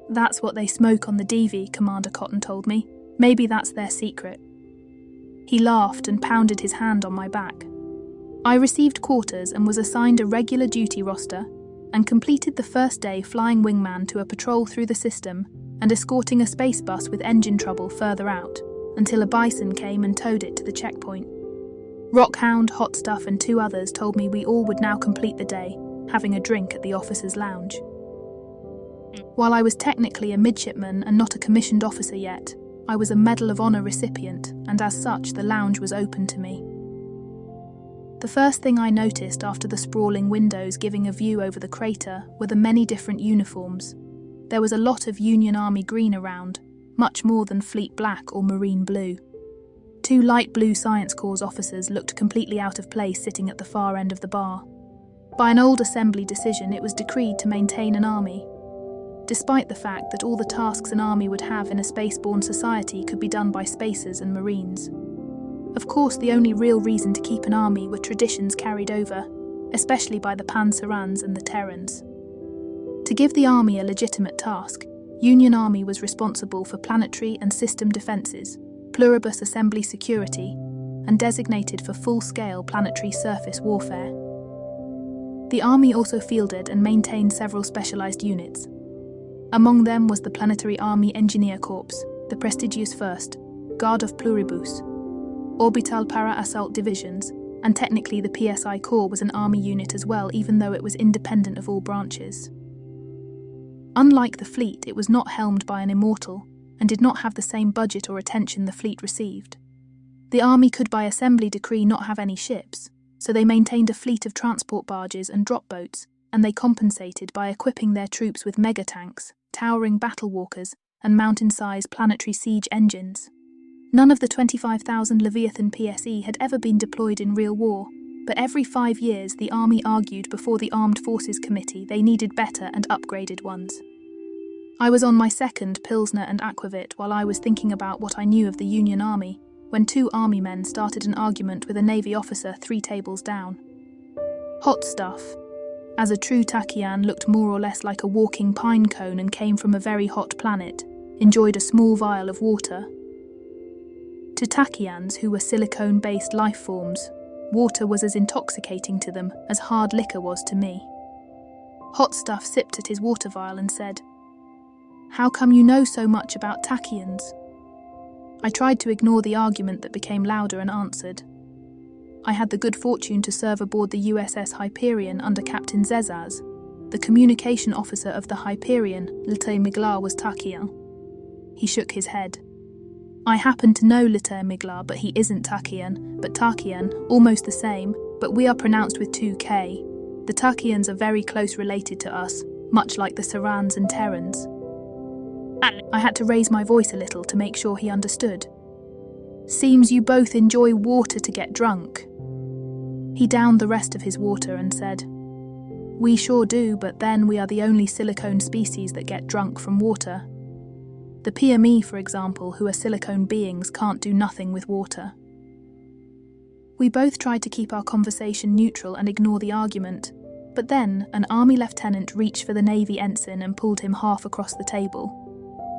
"That's what they smoke on the DV," Commander Cotton told me. "Maybe that's their secret." He laughed and pounded his hand on my back. I received quarters and was assigned a regular duty roster, and completed the first day flying wingman to a patrol through the system and escorting a space bus with engine trouble further out, until a bison came and towed it to the checkpoint. Rockhound, Hot Stuff and 2 others told me we all would now complete the day, having a drink at the officers' lounge. While I was technically a midshipman and not a commissioned officer yet, I was a Medal of Honor recipient, and as such the lounge was open to me. The first thing I noticed after the sprawling windows giving a view over the crater were the many different uniforms. There was a lot of Union Army green around, much more than fleet black or marine blue. 2 light blue Science Corps officers looked completely out of place sitting at the far end of the bar. By an old assembly decision, it was decreed to maintain an army, despite the fact that all the tasks an army would have in a spaceborne society could be done by spacers and marines. Of course, the only real reason to keep an army were traditions carried over, especially by the Panzerans and the Terrans. To give the army a legitimate task, Union Army was responsible for planetary and system defences, pluribus assembly security, and designated for full-scale planetary surface warfare. The Army also fielded and maintained several specialised units. Among them was the Planetary Army Engineer Corps, the prestigious 1st, Guard of Pluribus, Orbital Para-Assault Divisions, and technically the PSI Corps was an Army unit as well, even though it was independent of all branches. Unlike the fleet, it was not helmed by an immortal, and did not have the same budget or attention the fleet received. The Army could by assembly decree not have any ships, so they maintained a fleet of transport barges and drop boats, and they compensated by equipping their troops with megatanks, towering battlewalkers, and mountain-size planetary siege engines. None of the 25,000 Leviathan PSE had ever been deployed in real war, but every 5 years the Army argued before the Armed Forces Committee they needed better and upgraded ones. I was on my 2nd Pilsner and Aquavit while I was thinking about what I knew of the Union Army, when 2 Army men started an argument with a Navy officer 3 tables down. Hot stuff, as a true Takian looked more or less like a walking pine cone and came from a very hot planet, enjoyed a small vial of water. To Takians, who were silicone-based life forms, water was as intoxicating to them as hard liquor was to me. Hot Stuff sipped at his water vial and said, "How come you know so much about Takians?" I tried to ignore the argument that became louder and answered. I had the good fortune to serve aboard the USS Hyperion under Captain Zezaz. The communication officer of the Hyperion, Lieutenant was Takian. He shook his head. I happen to know Lieutenant, but he isn't Takian, but Takian, almost the same, but we are pronounced with 2K. The Takians are very close related to us, much like the Sarans and Terrans. I had to raise my voice a little to make sure he understood. Seems you both enjoy water to get drunk. He downed the rest of his water and said, "We sure do, but then we are the only silicone species that get drunk from water. The PME, for example, who are silicone beings, can't do nothing with water." We both tried to keep our conversation neutral and ignore the argument, but then an Army lieutenant reached for the Navy ensign and pulled him half across the table.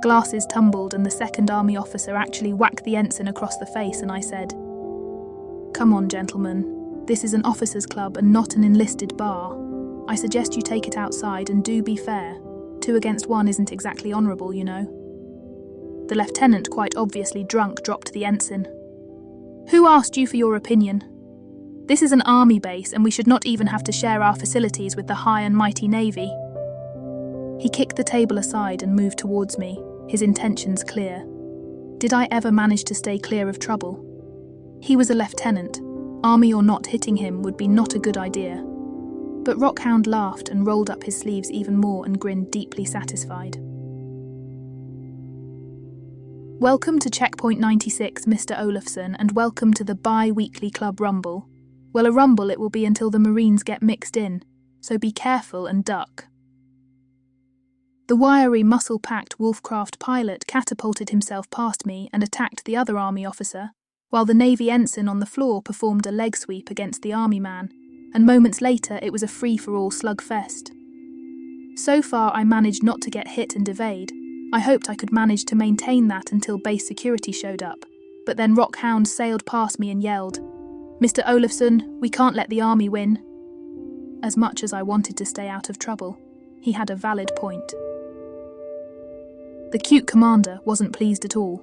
Glasses tumbled and the 2nd Army officer actually whacked the ensign across the face, and I said, "Come on, gentlemen. This is an officers' club and not an enlisted bar. I suggest you take it outside and do be fair. 2 against 1 isn't exactly honourable, you know." The lieutenant, quite obviously drunk, dropped the ensign. "Who asked you for your opinion? This is an army base and we should not even have to share our facilities with the high and mighty Navy." He kicked the table aside and moved towards me, his intentions clear. Did I ever manage to stay clear of trouble? He was a lieutenant. Army or not, hitting him would be not a good idea. But Rockhound laughed and rolled up his sleeves even more and grinned deeply satisfied. "Welcome to Checkpoint 96, Mr. Olafson, and welcome to the bi-weekly Club Rumble. Well, a rumble it will be until the Marines get mixed in, so be careful and duck." The wiry, muscle-packed Wolfcraft pilot catapulted himself past me and attacked the other Army officer, while the Navy ensign on the floor performed a leg sweep against the Army man, and moments later it was a free-for-all slugfest. So far I managed not to get hit and evade. I hoped I could manage to maintain that until base security showed up, but then Rockhound sailed past me and yelled, "Mr. Olafson, we can't let the Army win." As much as I wanted to stay out of trouble, he had a valid point. The cute commander wasn't pleased at all.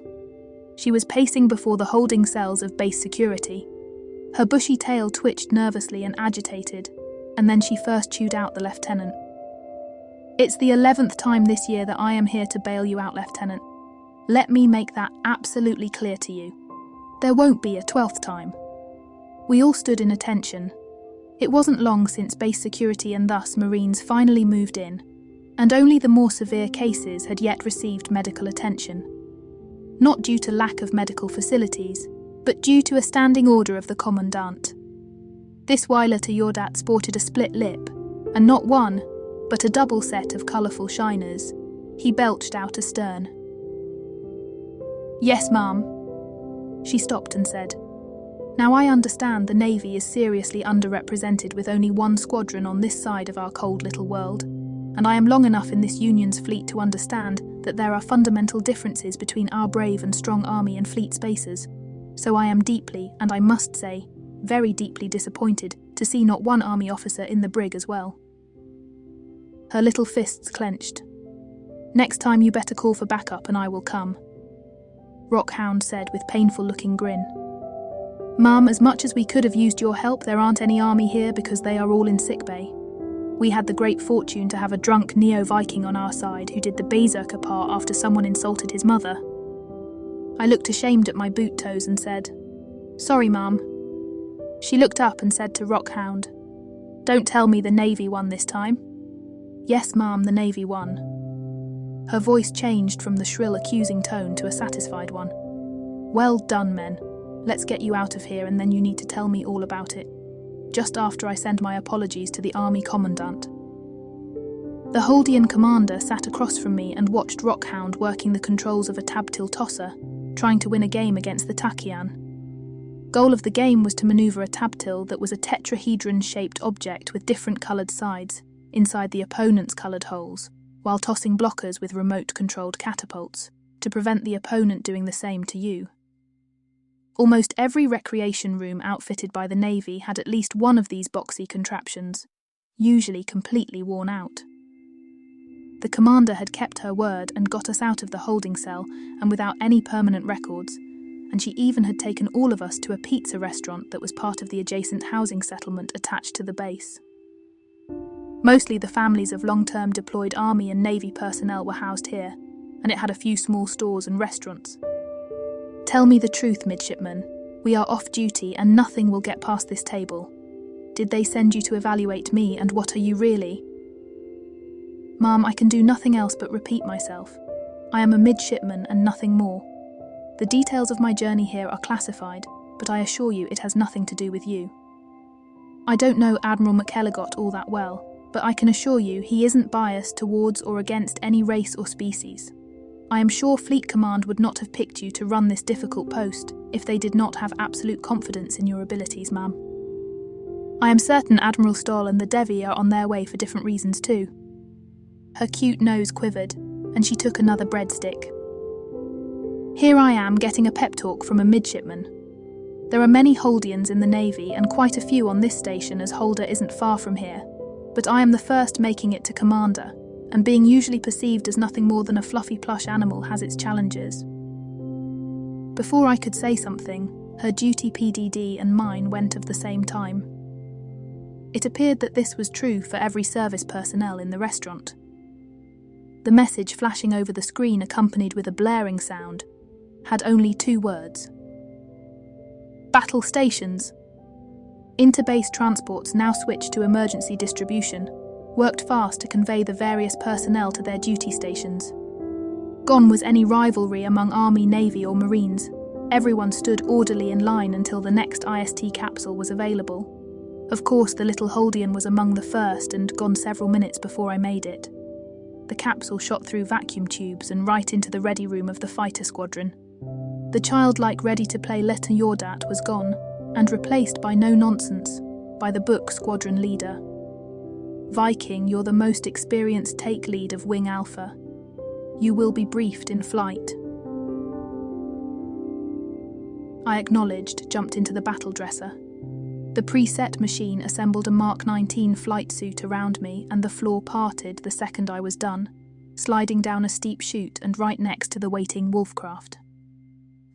She was pacing before the holding cells of base security. Her bushy tail twitched nervously and agitated, and then she first chewed out the lieutenant. "It's the 11th time this year that I am here to bail you out, Lieutenant. Let me make that absolutely clear to you. There won't be a 12th time." We all stood in attention. It wasn't long since base security and thus Marines finally moved in, and only the more severe cases had yet received medical attention. Not due to lack of medical facilities, but due to a standing order of the Commandant. This Weiler Jordat sported a split lip, and not one, but a double set of colourful shiners. He belched out astern. "Yes, ma'am." She stopped and said, "Now I understand the Navy is seriously underrepresented with only one squadron on this side of our cold little world, and I am long enough in this Union's fleet to understand that there are fundamental differences between our brave and strong army and fleet spaces. So I am deeply, and I must say, very deeply disappointed to see not one army officer in the brig as well." Her little fists clenched. "Next time you better call for backup and I will come," Rockhound said with painful-looking grin. "Mum, as much as we could have used your help, there aren't any army here because they are all in sickbay. We had the great fortune to have a drunk Neo-Viking on our side who did the berserker part after someone insulted his mother." I looked ashamed at my boot toes and said, "Sorry, Mum." She looked up and said to Rockhound, "Don't tell me the Navy won this time." "Yes, Ma'am, the Navy won." Her voice changed from the shrill accusing tone to a satisfied one. "Well done, men. Let's get you out of here and then you need to tell me all about it. Just after I send my apologies to the Army Commandant." The Holdian commander sat across from me and watched Rockhound working the controls of a tabtil tosser, trying to win a game against the Tachyon. Goal of the game was to maneuver a tabtil that was a tetrahedron-shaped object with different coloured sides inside the opponent's coloured holes, while tossing blockers with remote-controlled catapults to prevent the opponent doing the same to you. Almost every recreation room outfitted by the Navy had at least one of these boxy contraptions, usually completely worn out. The commander had kept her word and got us out of the holding cell and without any permanent records, and she even had taken all of us to a pizza restaurant that was part of the adjacent housing settlement attached to the base. Mostly the families of long-term deployed Army and Navy personnel were housed here, and it had a few small stores and restaurants. "Tell me the truth, midshipman. We are off duty and nothing will get past this table. Did they send you to evaluate me, and what are you really?" "Ma'am, I can do nothing else but repeat myself. I am a midshipman and nothing more. The details of my journey here are classified, but I assure you it has nothing to do with you. I don't know Admiral McElligott all that well, but I can assure you he isn't biased towards or against any race or species. I am sure Fleet Command would not have picked you to run this difficult post if they did not have absolute confidence in your abilities, ma'am. I am certain Admiral Stoll and the Devi are on their way for different reasons too." Her cute nose quivered, and she took another breadstick. "Here I am getting a pep talk from a midshipman. There are many Holdians in the Navy and quite a few on this station as Holder isn't far from here, but I am the first making it to Commander, and being usually perceived as nothing more than a fluffy plush animal has its challenges." Before I could say something, her duty PDD and mine went of the same time. It appeared that this was true for every service personnel in the restaurant. The message flashing over the screen, accompanied with a blaring sound, had only 2 words. "Battle stations." Interbase transports now switched to emergency distribution, worked fast to convey the various personnel to their duty stations. Gone was any rivalry among Army, Navy or Marines. Everyone stood orderly in line until the next IST capsule was available. Of course, the little Holdian was among the first and gone several minutes before I made it. The capsule shot through vacuum tubes and right into the ready room of the fighter squadron. The childlike ready-to-play Letta Jordat was gone, and replaced by no-nonsense, by the book squadron leader. "Viking, you're the most experienced take lead of Wing Alpha. You will be briefed in flight." I acknowledged, jumped into the battle dresser. The preset machine assembled a Mark 19 flight suit around me, and the floor parted the second I was done, sliding down a steep chute and right next to the waiting Wolfcraft.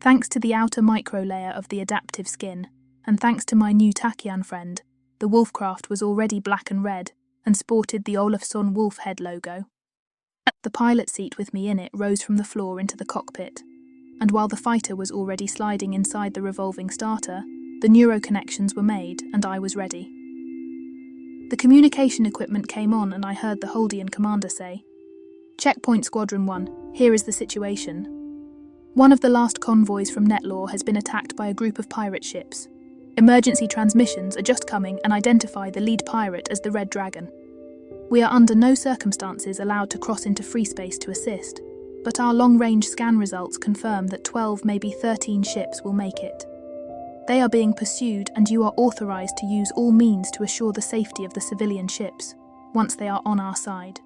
Thanks to the outer micro-layer of the adaptive skin, and thanks to my new Tachyon friend, the Wolfcraft was already black and red, and sported the Olafson wolf head logo. The pilot seat with me in it rose from the floor into the cockpit, and while the fighter was already sliding inside the revolving starter, the neuro connections were made, and I was ready. The communication equipment came on and I heard the Holdian commander say, Checkpoint Squadron 1, here is the situation. One of the last convoys from Netlore has been attacked by a group of pirate ships. Emergency transmissions are just coming and identify the lead pirate as the Red Dragon. We are under no circumstances allowed to cross into free space to assist, but our long-range scan results confirm that 12, maybe 13 ships will make it. They are being pursued and you are authorized to use all means to assure the safety of the civilian ships, once they are on our side.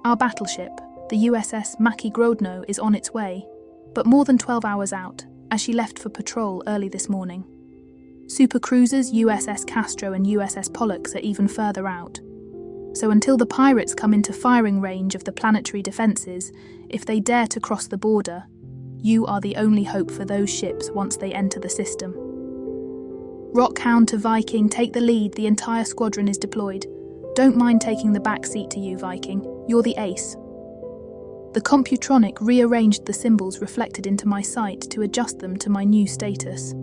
Our battleship, the USS Maki Grodno, is on its way, but more than 12 hours out, as she left for patrol early this morning. Supercruisers USS Castro and USS Pollux are even further out. So until the pirates come into firing range of the planetary defences, if they dare to cross the border, you are the only hope for those ships once they enter the system. Rockhound to Viking, take the lead, the entire squadron is deployed. Don't mind taking the back seat to you, Viking, you're the ace. The Computronic rearranged the symbols reflected into my sight to adjust them to my new status.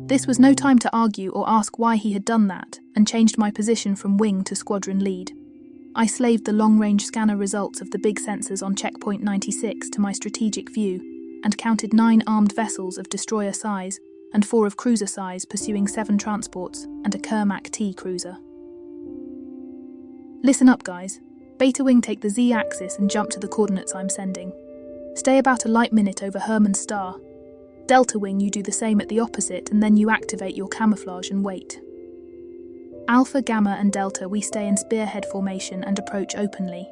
This was no time to argue or ask why he had done that, and changed my position from wing to squadron lead. I slaved the long-range scanner results of the big sensors on checkpoint 96 to my strategic view, and counted 9 armed vessels of destroyer size and 4 of cruiser size pursuing 7 transports and a Kermac T cruiser. Listen up, guys. Beta Wing, take the Z-axis and jump to the coordinates I'm sending. Stay about a light minute over Hermann's star. Delta Wing, you do the same at the opposite, and then you activate your camouflage and wait. Alpha, Gamma and Delta, we stay in spearhead formation and approach openly.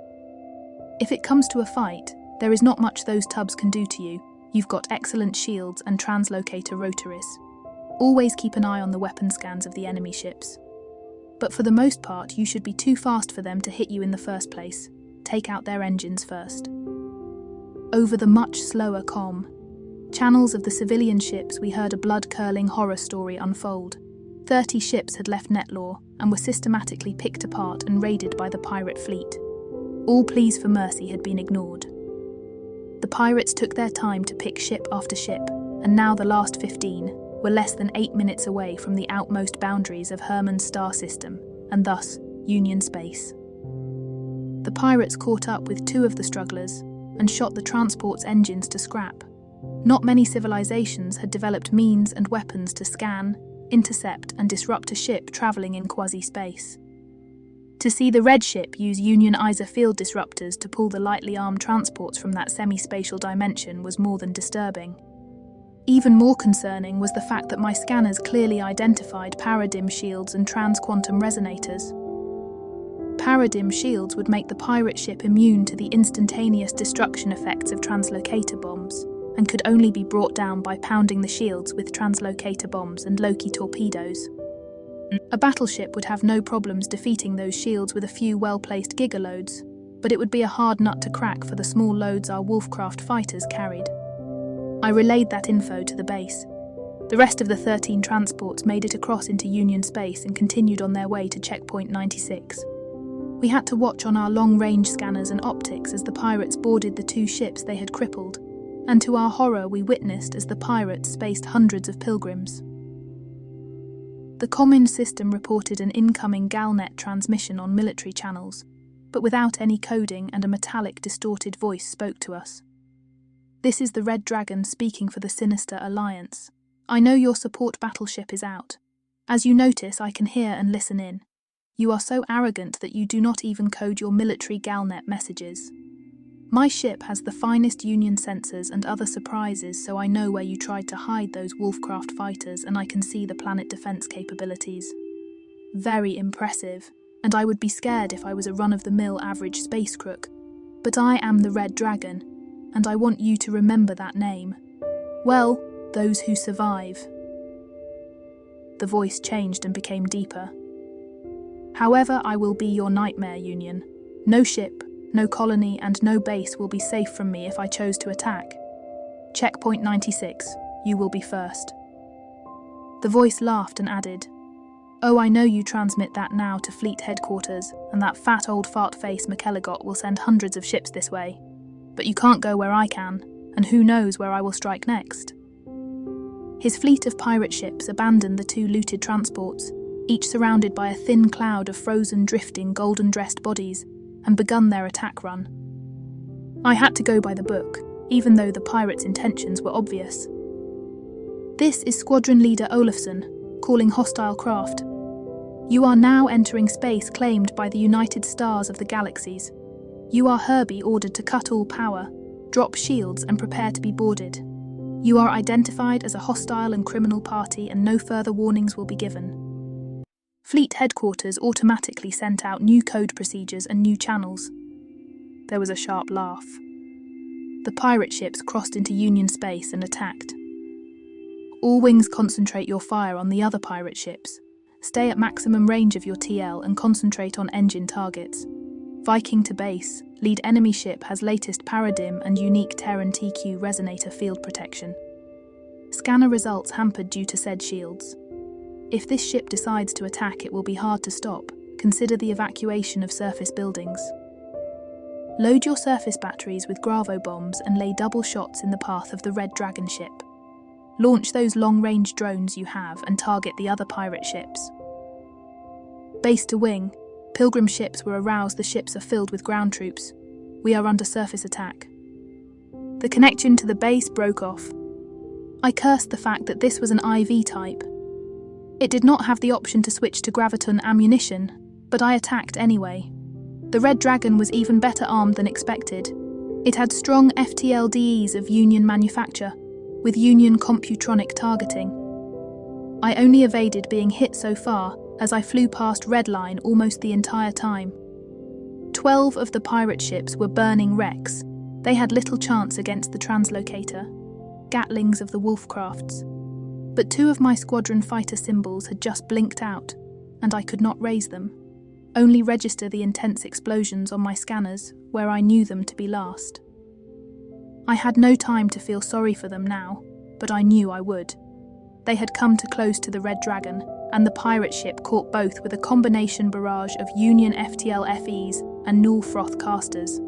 If it comes to a fight, there is not much those tubs can do to you. You've got excellent shields and translocator rotaries. Always keep an eye on the weapon scans of the enemy ships. But for the most part, you should be too fast for them to hit you in the first place. Take out their engines first. Over the much slower channels of the civilian ships, we heard a blood-curdling horror story unfold. 30 ships had left Netlore and were systematically picked apart and raided by the pirate fleet. All pleas for mercy had been ignored. The pirates took their time to pick ship after ship, and now the last 15 were less than 8 minutes away from the outmost boundaries of Hermann's star system, and thus Union space. The pirates caught up with 2 of the strugglers and shot the transport's engines to scrap. Not many civilizations had developed means and weapons to scan, intercept and disrupt a ship travelling in quasi-space. To see the red ship use Union ISA field disruptors to pull the lightly armed transports from that semi-spatial dimension was more than disturbing. Even more concerning was the fact that my scanners clearly identified paradigm shields and trans-quantum resonators. Paradigm shields would make the pirate ship immune to the instantaneous destruction effects of translocator bombs, and could only be brought down by pounding the shields with translocator bombs and Loki torpedoes. A battleship would have no problems defeating those shields with a few well-placed gigaloads, but it would be a hard nut to crack for the small loads our Wolfcraft fighters carried. I relayed that info to the base. The rest of the 13 transports made it across into Union space and continued on their way to checkpoint 96. We had to watch on our long-range scanners and optics as the pirates boarded the 2 ships they had crippled, and to our horror we witnessed as the pirates spaced hundreds of pilgrims. The common system reported an incoming Galnet transmission on military channels, but without any coding, and a metallic, distorted voice spoke to us. This is the Red Dragon speaking for the Sinister Alliance. I know your support battleship is out. As you notice, I can hear and listen in. You are so arrogant that you do not even code your military Galnet messages. My ship has the finest Union sensors and other surprises, so I know where you tried to hide those Wolfcraft fighters, and I can see the planet defense capabilities. Very impressive, and I would be scared if I was a run-of-the-mill average space crook. But I am the Red Dragon, and I want you to remember that name. Well, those who survive. The voice changed and became deeper. However, I will be your nightmare, Union. No ship, no colony and no base will be safe from me if I chose to attack. Checkpoint 96, you will be first. The voice laughed and added, Oh, I know you transmit that now to fleet headquarters, and that fat old fart face McElligott will send hundreds of ships this way. But you can't go where I can, and who knows where I will strike next. His fleet of pirate ships abandoned the 2 looted transports, each surrounded by a thin cloud of frozen, drifting, golden-dressed bodies, and begun their attack run. I had to go by the book, even though the pirates' intentions were obvious. "This is Squadron Leader Olafson, calling hostile craft. You are now entering space claimed by the United Stars of the Galaxies. You are Herbie ordered to cut all power, drop shields and prepare to be boarded. You are identified as a hostile and criminal party and no further warnings will be given." Fleet headquarters automatically sent out new code procedures and new channels. There was a sharp laugh. The pirate ships crossed into Union space and attacked. "All wings concentrate your fire on the other pirate ships. Stay at maximum range of your TL and concentrate on engine targets. Viking to base, lead enemy ship has latest paradigm and unique Terran TQ resonator field protection. Scanner results hampered due to said shields. If this ship decides to attack, it will be hard to stop. Consider the evacuation of surface buildings. Load your surface batteries with Gravo bombs and lay double shots in the path of the Red Dragon ship. Launch those long-range drones you have and target the other pirate ships. Base to wing, Pilgrim ships were aroused. The ships are filled with ground troops. We are under surface attack." The connection to the base broke off. I cursed the fact that this was an IV type. It did not have the option to switch to graviton ammunition, but I attacked anyway. The Red Dragon was even better armed than expected. It had strong FTLDEs of Union manufacture, with Union computronic targeting. I only evaded being hit so far, as I flew past Redline almost the entire time. 12 of the pirate ships were burning wrecks. They had little chance against the translocator, Gatlings of the Wolfcrafts. But 2 of my squadron fighter symbols had just blinked out, and I could not raise them, only register the intense explosions on my scanners, where I knew them to be last. I had no time to feel sorry for them now, but I knew I would. They had come too close to the Red Dragon, and the pirate ship caught both with a combination barrage of Union FTL FEs and Null Froth casters.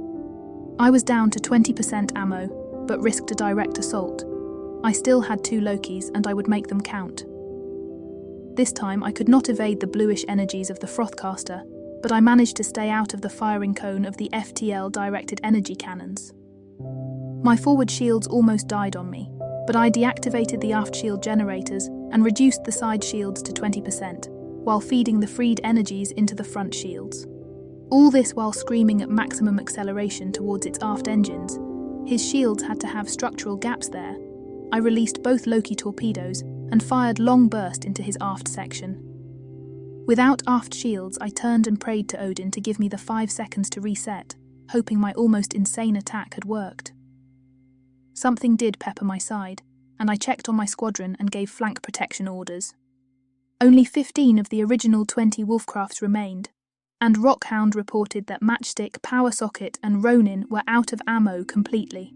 I was down to 20% ammo, but risked a direct assault. I still had 2 Lokis, and I would make them count. This time I could not evade the bluish energies of the Frothcaster, but I managed to stay out of the firing cone of the FTL directed energy cannons. My forward shields almost died on me, but I deactivated the aft shield generators and reduced the side shields to 20%, while feeding the freed energies into the front shields. All this while screaming at maximum acceleration towards its aft engines. His shields had to have structural gaps there. I released both Loki torpedoes and fired long burst into his aft section. Without aft shields, I turned and prayed to Odin to give me the 5 seconds to reset, hoping my almost insane attack had worked. Something did pepper my side, and I checked on my squadron and gave flank protection orders. Only 15 of the original 20 Wolfcrafts remained, and Rockhound reported that Matchstick, Power Socket and Ronin were out of ammo completely.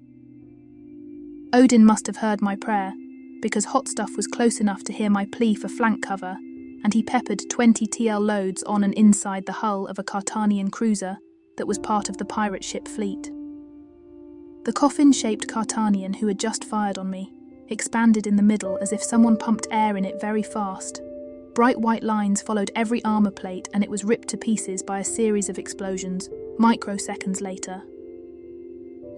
Odin must have heard my prayer, because Hot Stuff was close enough to hear my plea for flank cover, and he peppered 20 TL loads on and inside the hull of a Cartanian cruiser that was part of the pirate ship fleet. The coffin-shaped Cartanian who had just fired on me expanded in the middle as if someone pumped air in it very fast. Bright white lines followed every armour plate and it was ripped to pieces by a series of explosions, microseconds later.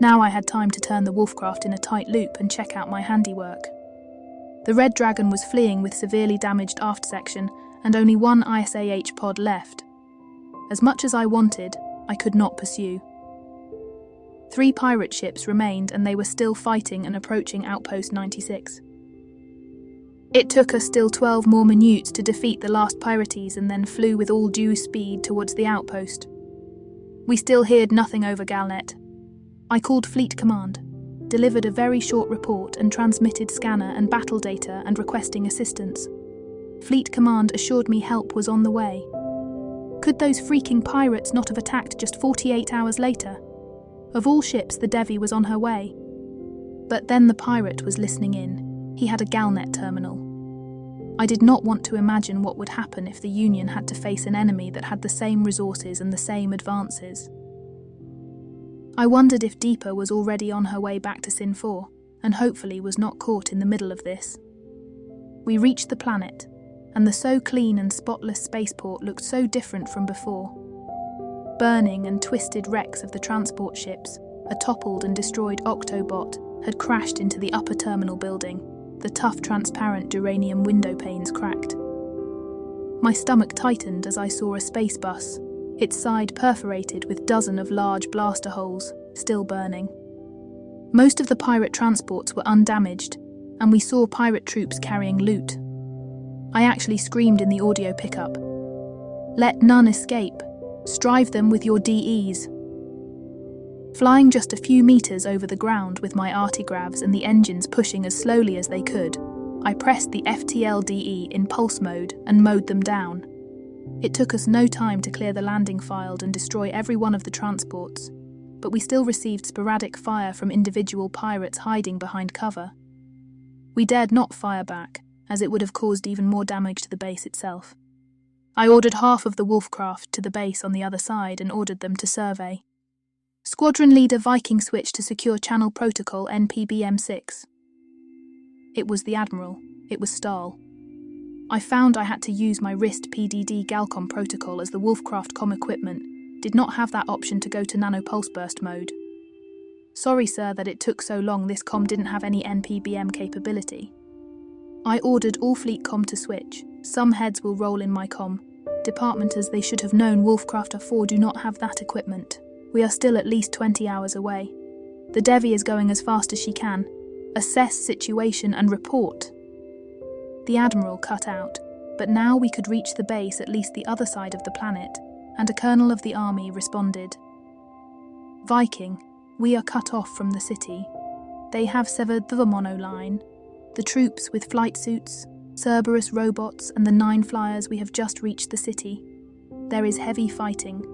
Now I had time to turn the Wolfcraft in a tight loop and check out my handiwork. The Red Dragon was fleeing with severely damaged aft section and only 1 ISAH pod left. As much as I wanted, I could not pursue. 3 pirate ships remained and they were still fighting and approaching Outpost 96. It took us still 12 more minutes to defeat the last pirates and then flew with all due speed towards the outpost. We still heard nothing over Galnet. I called Fleet Command, delivered a very short report and transmitted scanner and battle data and requesting assistance. Fleet Command assured me help was on the way. Could those freaking pirates not have attacked just 48 hours later? Of all ships, the Devi was on her way. But then the pirate was listening in. He had a Galnet terminal. I did not want to imagine what would happen if the Union had to face an enemy that had the same resources and the same advances. I wondered if Deepa was already on her way back to Sin 4, and hopefully was not caught in the middle of this. We reached the planet, and the so clean and spotless spaceport looked so different from before. Burning and twisted wrecks of the transport ships, a toppled and destroyed Octobot had crashed into the upper terminal building, the tough transparent duranium window panes cracked. My stomach tightened as I saw a space bus, its side perforated with dozens of large blaster holes, still burning. Most of the pirate transports were undamaged, and we saw pirate troops carrying loot. I actually screamed in the audio pickup, "Let none escape. Strive them with your DEs." Flying just a few meters over the ground with my artigravs and the engines pushing as slowly as they could, I pressed the FTLDE in pulse mode and mowed them down. It took us no time to clear the landing field and destroy every one of the transports, but we still received sporadic fire from individual pirates hiding behind cover. We dared not fire back, as it would have caused even more damage to the base itself. I ordered half of the Wolfcraft to the base on the other side and ordered them to survey. Squadron Leader Viking switched to Secure Channel Protocol NPBM6. It was the Admiral. It was Stahl. I found I had to use my wrist PDD Galcom protocol as the Wolfcraft com equipment did not have that option to go to nanopulse burst mode. Sorry, sir, that it took so long. This com didn't have any NPBM capability. I ordered all fleet com to switch. Some heads will roll in my com. Department as they should have known Wolfcraft 4 do not have that equipment. We are still at least 20 hours away. The Devi is going as fast as she can. Assess situation and report. The Admiral cut out, but now we could reach the base at least the other side of the planet, and a colonel of the army responded. Viking, we are cut off from the city. They have severed the monoline. The troops with flight suits, Cerberus robots and the 9 flyers, we have just reached the city. There is heavy fighting.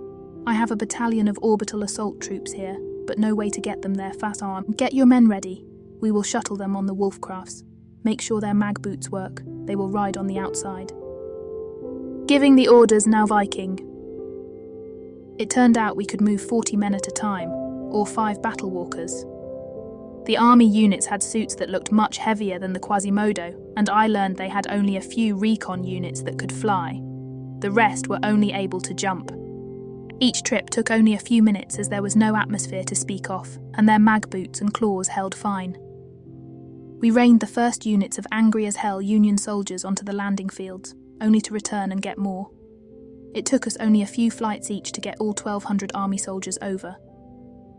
I have a battalion of orbital assault troops here, but no way to get them there fast arm. Get your men ready. We will shuttle them on the Wolfcrafts. Make sure their mag boots work. They will ride on the outside. Giving the orders now, Viking. It turned out we could move 40 men at a time, or 5 battle walkers. The army units had suits that looked much heavier than the Quasimodo, and I learned they had only a few recon units that could fly. The rest were only able to jump. Each trip took only a few minutes as there was no atmosphere to speak of, and their mag boots and claws held fine. We rained the first units of angry as hell Union soldiers onto the landing fields, only to return and get more. It took us only a few flights each to get all 1,200 army soldiers over.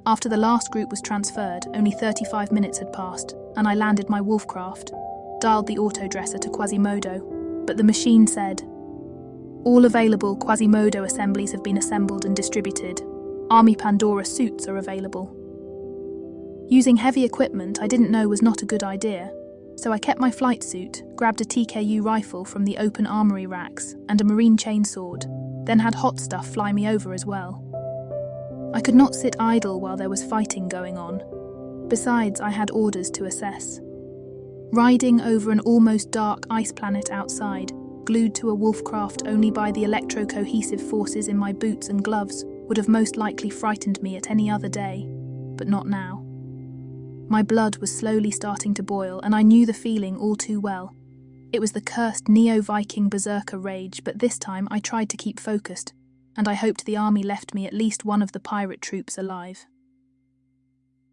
After the last group was transferred, only 35 minutes had passed, and I landed my Wolfcraft, dialed the autodresser to Quasimodo, but the machine said, "All available Quasimodo assemblies have been assembled and distributed. Army Pandora suits are available." Using heavy equipment I didn't know was not a good idea, so I kept my flight suit, grabbed a TKU rifle from the open armory racks and a marine chainsword, then had hot stuff fly me over as well. I could not sit idle while there was fighting going on. Besides, I had orders to assess. Riding over an almost dark ice planet outside, glued to a Wolfcraft only by the electro-cohesive forces in my boots and gloves, would have most likely frightened me at any other day, but not now. My blood was slowly starting to boil, and I knew the feeling all too well. It was the cursed Neo-Viking berserker rage, but this time I tried to keep focused, and I hoped the army left me at least one of the pirate troops alive.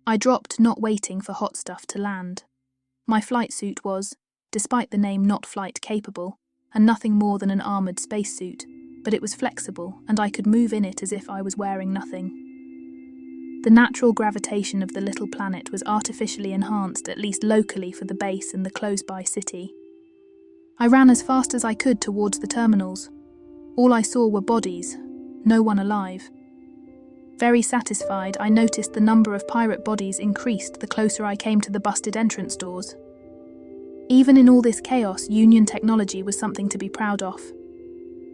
I dropped, not waiting for hot stuff to land. My flight suit was, despite the name, not flight capable, and nothing more than an armoured spacesuit, but it was flexible, and I could move in it as if I was wearing nothing. The natural gravitation of the little planet was artificially enhanced, at least locally, for the base and the close-by city. I ran as fast as I could towards the terminals. All I saw were bodies, no one alive. Very satisfied, I noticed the number of pirate bodies increased the closer I came to the busted entrance doors. Even in all this chaos, Union technology was something to be proud of.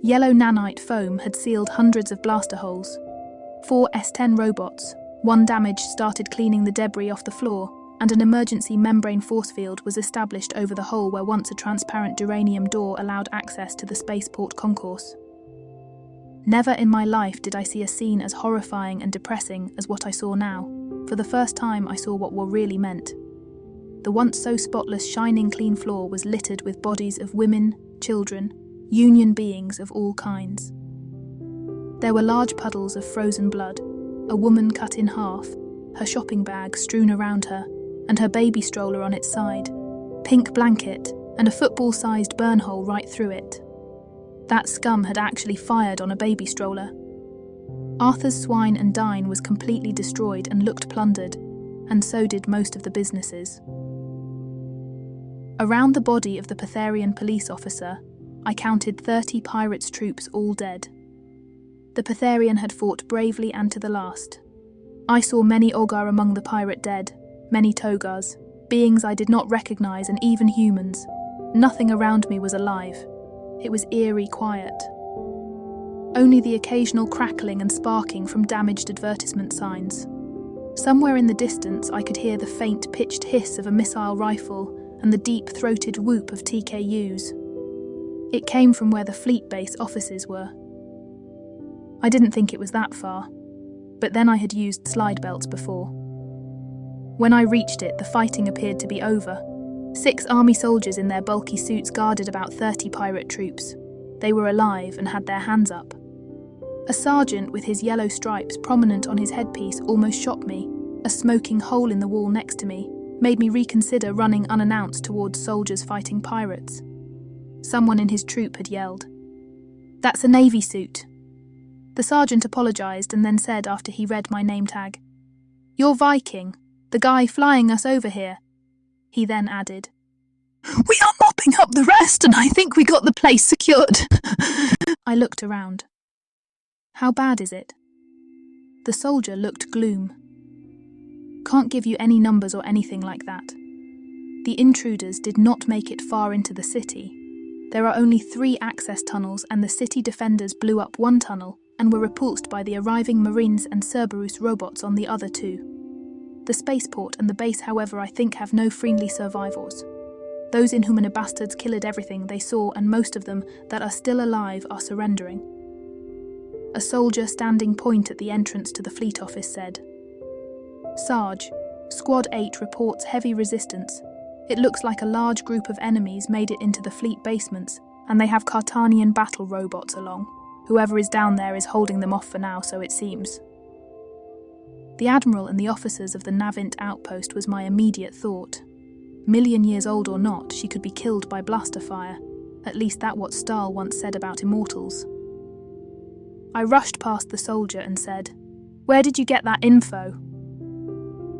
Yellow nanite foam had sealed hundreds of blaster holes. 4 S-10 robots, 1 damaged, started cleaning the debris off the floor, and an emergency membrane force field was established over the hole where once a transparent duranium door allowed access to the spaceport concourse. Never in my life did I see a scene as horrifying and depressing as what I saw now. For the first time I saw what war really meant. The once so spotless, shining clean floor was littered with bodies of women, children, Union beings of all kinds. There were large puddles of frozen blood, a woman cut in half, her shopping bag strewn around her, and her baby stroller on its side, pink blanket, and a football-sized burn hole right through it. That scum had actually fired on a baby stroller. Arthur's Swine and Dine was completely destroyed and looked plundered, and so did most of the businesses. Around the body of the Ptherian police officer, I counted 30 pirates' troops all dead. The Ptherian had fought bravely and to the last. I saw many Ogar among the pirate dead, many Togars, beings I did not recognize, and even humans. Nothing around me was alive. It was eerie quiet. Only the occasional crackling and sparking from damaged advertisement signs. Somewhere in the distance I could hear the faint pitched hiss of a missile rifle and the deep-throated whoop of TKUs. It came from where the fleet base offices were. I didn't think it was that far, but then I had used slide belts before. When I reached it, the fighting appeared to be over. 6 army soldiers in their bulky suits guarded about 30 pirate troops. They were alive and had their hands up. A sergeant with his yellow stripes prominent on his headpiece almost shot me. A smoking hole in the wall next to me made me reconsider running unannounced towards soldiers fighting pirates. Someone in his troop had yelled, "That's a navy suit." The sergeant apologized and then said after he read my name tag, "You're Viking, the guy flying us over here." He then added, "We are mopping up the rest and I think we got the place secured." I looked around. "How bad is it?" The soldier looked gloom. "Can't give you any numbers or anything like that. The intruders did not make it far into the city. There are only 3 access tunnels and the city defenders blew up one tunnel and were repulsed by the arriving Marines and Cerberus robots on the other 2. The spaceport and the base, however, I think have no friendly survivors. Those Inhuman bastards killed everything they saw, and most of them that are still alive are surrendering." A soldier standing point at the entrance to the fleet office said, "Sarge, Squad 8 reports heavy resistance. It looks like a large group of enemies made it into the fleet basements, and they have Cartanian battle robots along. Whoever is down there is holding them off for now, so it seems." The Admiral and the officers of the Navint outpost was my immediate thought. Million years old or not, she could be killed by blaster fire. At least that's what Stahl once said about immortals. I rushed past the soldier and said, "Where did you get that info?"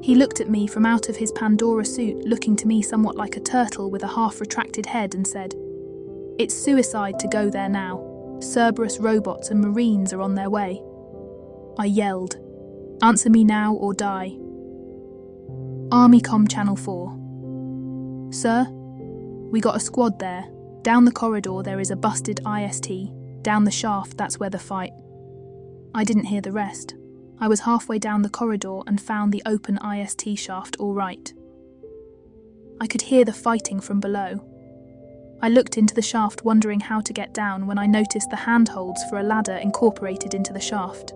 He looked at me from out of his Pandora suit, looking to me somewhat like a turtle with a half-retracted head, and said, "It's suicide to go there now. Cerberus robots and Marines are on their way." I yelled, "Answer me now or die." Army Com Channel 4. "Sir, we got a squad there. Down the corridor there is a busted IST. Down the shaft, that's where the fight." I didn't hear the rest. I was halfway down the corridor and found the open IST shaft all right. I could hear the fighting from below. I looked into the shaft wondering how to get down when I noticed the handholds for a ladder incorporated into the shaft.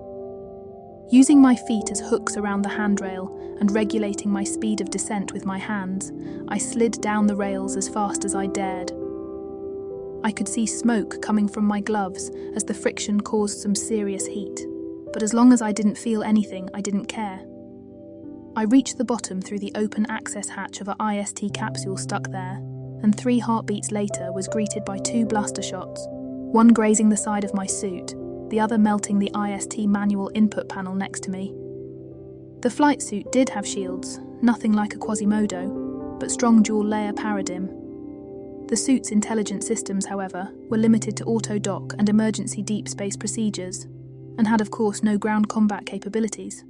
Using my feet as hooks around the handrail and regulating my speed of descent with my hands, I slid down the rails as fast as I dared. I could see smoke coming from my gloves as the friction caused some serious heat, but as long as I didn't feel anything, I didn't care. I reached the bottom through the open access hatch of a IST capsule stuck there, and 3 heartbeats later was greeted by 2 blaster shots, one grazing the side of my suit, the other melting the IST manual input panel next to me. The flight suit did have shields, nothing like a Quasimodo, but strong dual-layer paradigm. The suit's intelligent systems, however, were limited to auto-dock and emergency deep space procedures, and had of course no ground combat capabilities.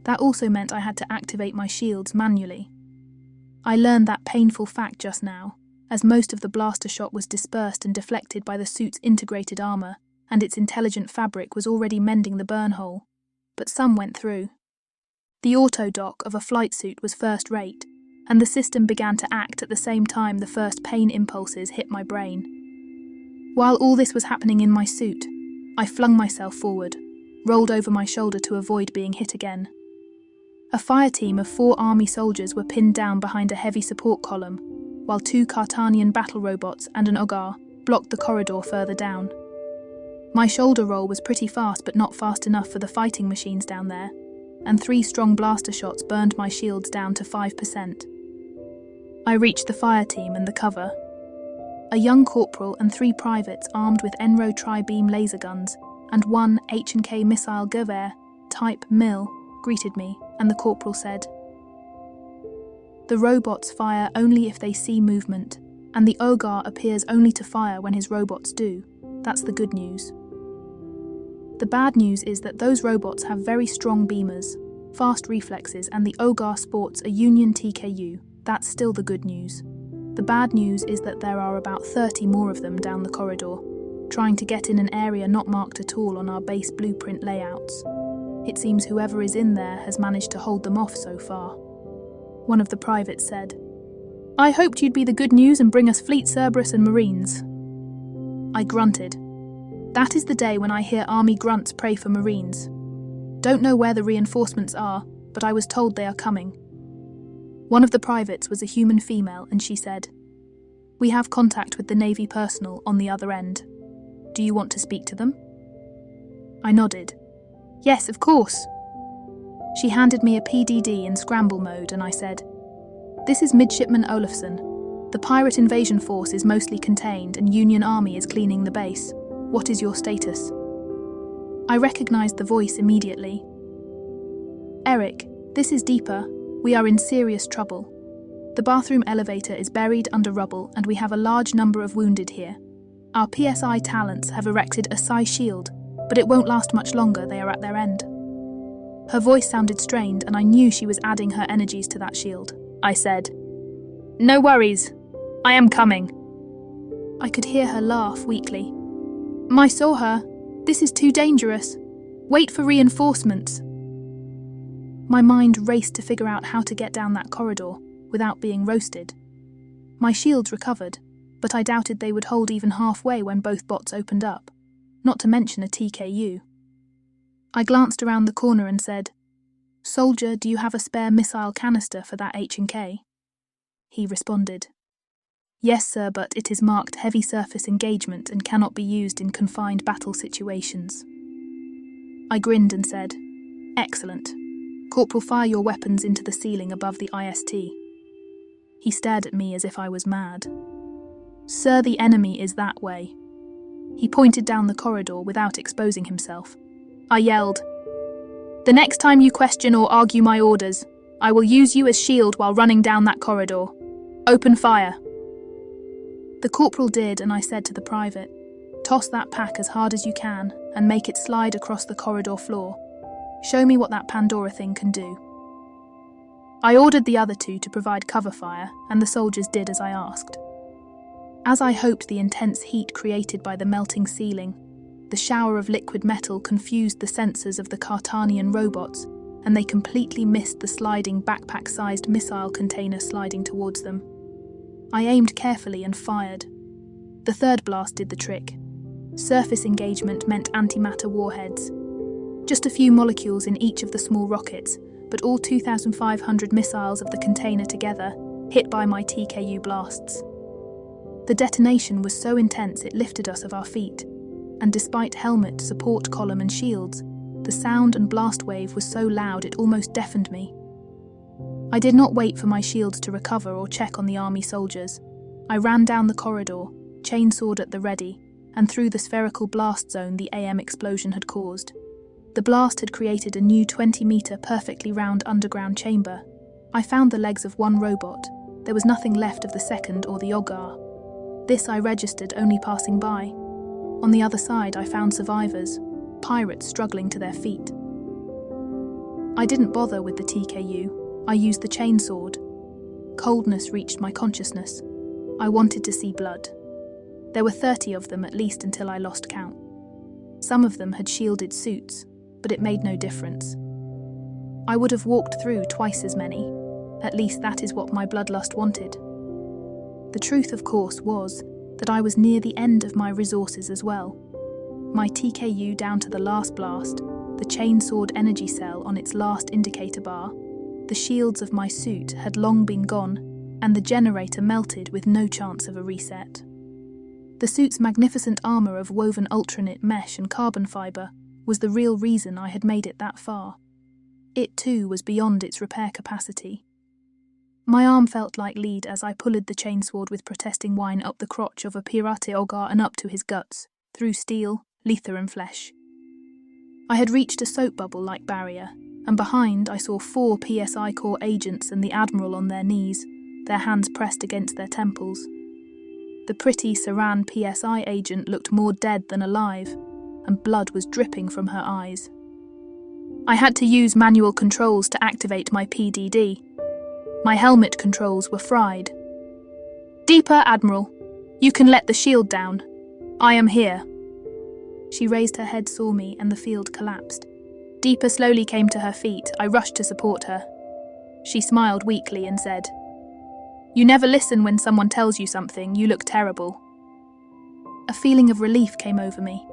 That also meant I had to activate my shields manually. I learned that painful fact just now, as most of the blaster shot was dispersed and deflected by the suit's integrated armour, and its intelligent fabric was already mending the burn hole, but some went through. The auto-dock of a flight suit was first-rate, and the system began to act at the same time the first pain impulses hit my brain. While all this was happening in my suit, I flung myself forward, rolled over my shoulder to avoid being hit again. A fire team of 4 army soldiers were pinned down behind a heavy support column, while 2 Cartanian battle robots and an Ogar blocked the corridor further down. My shoulder roll was pretty fast, but not fast enough for the fighting machines down there, and 3 strong blaster shots burned my shields down to 5%. I reached the fire team and the cover. A young corporal and 3 privates armed with Enro tri-beam laser guns and 1 H&K missile Gewehr, type Mil, greeted me, and the corporal said, "The robots fire only if they see movement, and the Ogar appears only to fire when his robots do. That's the good news. The bad news is that those robots have very strong beamers, fast reflexes, and the Ogar sports a Union TKU. That's still the good news. The bad news is that there are about 30 more of them down the corridor, trying to get in an area not marked at all on our base blueprint layouts. It seems whoever is in there has managed to hold them off so far." One of the privates said, "I hoped you'd be the good news and bring us Fleet Cerberus and Marines." I grunted. That is the day when I hear Army grunts pray for Marines. Don't know where the reinforcements are, but I was told they are coming. One of the privates was a human female, and she said, "We have contact with the Navy personnel on the other end. Do you want to speak to them?" I nodded. "Yes, of course." She handed me a PDD in scramble mode, and I said, "This is Midshipman Olafson. The pirate invasion force is mostly contained and Union Army is cleaning the base. What is your status?" I recognized the voice immediately. "Eric, this is Deepa. We are in serious trouble. The bathroom elevator is buried under rubble and we have a large number of wounded here. Our PSI talents have erected a psi shield, but it won't last much longer, they are at their end." Her voice sounded strained and I knew she was adding her energies to that shield. I said, "No worries. I am coming." I could hear her laugh weakly. "I saw her. This is too dangerous. Wait for reinforcements." My mind raced to figure out how to get down that corridor without being roasted. My shields recovered, but I doubted they would hold even halfway when both bots opened up, not to mention a TKU. I glanced around the corner and said, "Soldier, do you have a spare missile canister for that H&K?" He responded, "Yes, sir, but it is marked heavy surface engagement and cannot be used in confined battle situations." I grinned and said, "Excellent. Corporal, fire your weapons into the ceiling above the IST." He stared at me as if I was mad. "Sir, the enemy is that way." He pointed down the corridor without exposing himself. I yelled, "The next time you question or argue my orders, I will use you as shield while running down that corridor. Open fire." The corporal did, and I said to the private, "Toss that pack as hard as you can and make it slide across the corridor floor. Show me what that Pandora thing can do." I ordered the other 2 to provide cover fire, and the soldiers did as I asked. As I hoped, the intense heat created by the melting ceiling, the shower of liquid metal confused the sensors of the Cartanian robots, and they completely missed the sliding backpack-sized missile container sliding towards them. I aimed carefully and fired. The 3rd blast did the trick. Surface engagement meant antimatter warheads. Just a few molecules in each of the small rockets, but all 2,500 missiles of the container together, hit by my TKU blasts. The detonation was so intense it lifted us off our feet, and despite helmet, support column and shields, the sound and blast wave was so loud it almost deafened me. I did not wait for my shields to recover or check on the army soldiers. I ran down the corridor, chainsword at the ready, and through the spherical blast zone the AM explosion had caused. The blast had created a new 20-meter perfectly round underground chamber. I found the legs of one robot. There was nothing left of the second or the Ogar. This I registered only passing by. On the other side I found survivors, pirates struggling to their feet. I didn't bother with the TKU. I used the chainsword. Coldness reached my consciousness. I wanted to see blood. There were 30 of them at least until I lost count. Some of them had shielded suits, but it made no difference. I would have walked through twice as many. At least that is what my bloodlust wanted. The truth, of course, was that I was near the end of my resources as well. My TKU down to the last blast, the chainsword energy cell on its last indicator bar, the shields of my suit had long been gone, and the generator melted with no chance of a reset. The suit's magnificent armour of woven ultranet mesh and carbon fibre was the real reason I had made it that far. It too was beyond its repair capacity. My arm felt like lead as I pulled the chainsword with protesting whine up the crotch of a pirate ogre and up to his guts, through steel, leather and flesh. I had reached a soap bubble-like barrier, and behind I saw 4 PSI Corps agents and the Admiral on their knees, their hands pressed against their temples. The pretty Saran PSI agent looked more dead than alive, and blood was dripping from her eyes. I had to use manual controls to activate my PDD. My helmet controls were fried. "Deeper, Admiral. You can let the shield down. I am here." She raised her head, saw me, and the field collapsed. Deeper slowly came to her feet. I rushed to support her. She smiled weakly and said, "You never listen when someone tells you something. You look terrible." A feeling of relief came over me,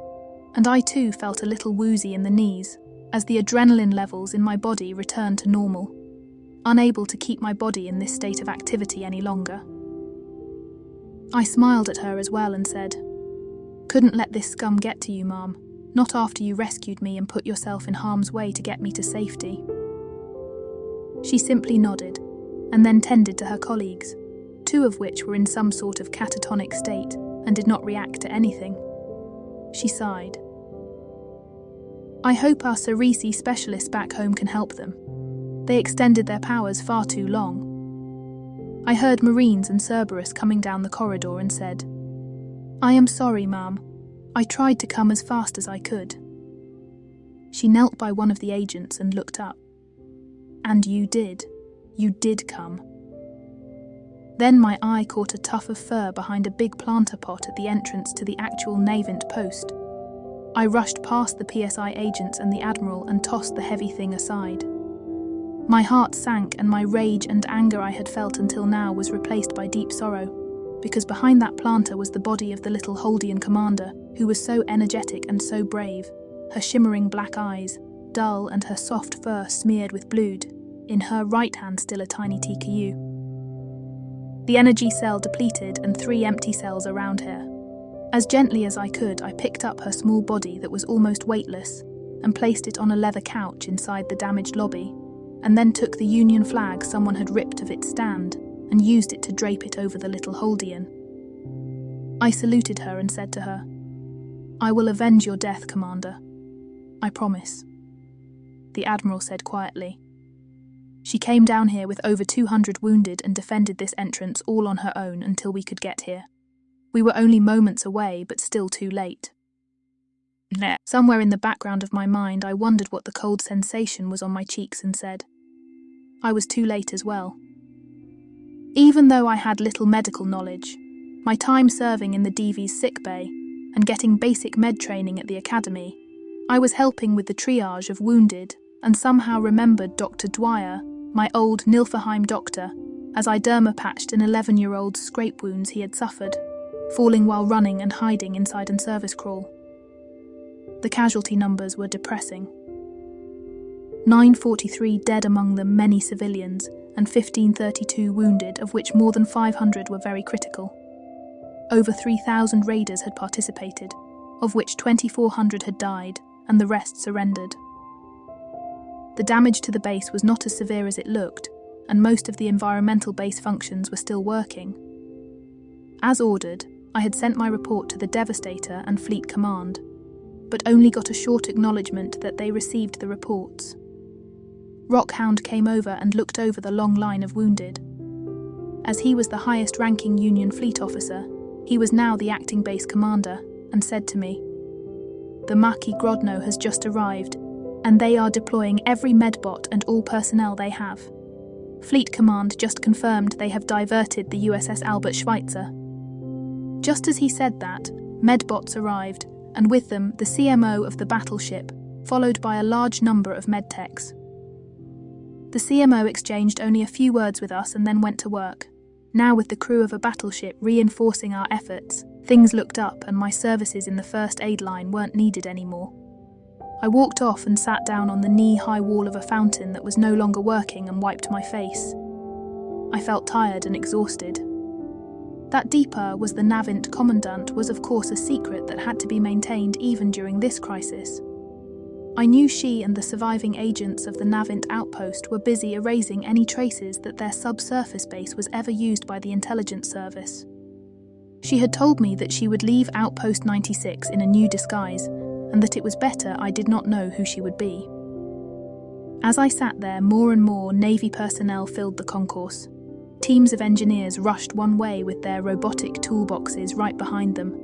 and I too felt a little woozy in the knees as the adrenaline levels in my body returned to normal, unable to keep my body in this state of activity any longer. I smiled at her as well and said, "Couldn't let this scum get to you, Mom, not after you rescued me and put yourself in harm's way to get me to safety." She simply nodded, and then tended to her colleagues, 2 of which were in some sort of catatonic state and did not react to anything. She sighed. "I hope our Cerisi specialists back home can help them. They extended their powers far too long." I heard Marines and Cerberus coming down the corridor and said, "I am sorry, Ma'am. I tried to come as fast as I could." She knelt by one of the agents and looked up. "And you did. You did come." Then my eye caught a tuft of fur behind a big planter pot at the entrance to the actual Navint post. I rushed past the PSI agents and the Admiral and tossed the heavy thing aside. My heart sank, and my rage and anger I had felt until now was replaced by deep sorrow, because behind that planter was the body of the little Holdian commander, who was so energetic and so brave, her shimmering black eyes, dull, and her soft fur smeared with blood, in her right hand still a tiny TKU. The energy cell depleted and 3 empty cells around her. As gently as I could, I picked up her small body that was almost weightless and placed it on a leather couch inside the damaged lobby, and then took the Union flag someone had ripped of its stand and used it to drape it over the little Holdian. I saluted her and said to her, "I will avenge your death, Commander. I promise." The Admiral said quietly, "She came down here with over 200 wounded and defended this entrance all on her own until we could get here. We were only moments away, but still too late." Somewhere in the background of my mind, I wondered what the cold sensation was on my cheeks and said, "I was too late as well." Even though I had little medical knowledge, my time serving in the DV's sickbay and getting basic med training at the academy, I was helping with the triage of wounded and somehow remembered Dr. Dwyer, my old Nilfeheim doctor, as I derma-patched an 11-year-old's scrape wounds he had suffered, falling while running and hiding inside an service crawl. The casualty numbers were depressing. 943 dead, among them many civilians, and 1532 wounded, of which more than 500 were very critical. Over 3,000 raiders had participated, of which 2,400 had died, and the rest surrendered. The damage to the base was not as severe as it looked, and most of the environmental base functions were still working. As ordered, I had sent my report to the Devastator and Fleet Command, but only got a short acknowledgement that they received the reports. Rockhound came over and looked over the long line of wounded. As he was the highest-ranking Union fleet officer, he was now the acting base commander, and said to me, "The Marquis Grodno has just arrived, and they are deploying every medbot and all personnel they have. Fleet Command just confirmed they have diverted the USS Albert Schweitzer." Just as he said that, medbots arrived, and with them the CMO of the battleship, followed by a large number of medtechs. The CMO exchanged only a few words with us and then went to work. Now, with the crew of a battleship reinforcing our efforts, things looked up and my services in the first aid line weren't needed anymore. I walked off and sat down on the knee-high wall of a fountain that was no longer working and wiped my face. I felt tired and exhausted. That Deepa was the Navint commandant was of course a secret that had to be maintained even during this crisis. I knew she and the surviving agents of the Navint outpost were busy erasing any traces that their subsurface base was ever used by the intelligence service. She had told me that she would leave Outpost 96 in a new disguise, and that it was better I did not know who she would be. As I sat there, more and more Navy personnel filled the concourse. Teams of engineers rushed one way with their robotic toolboxes right behind them.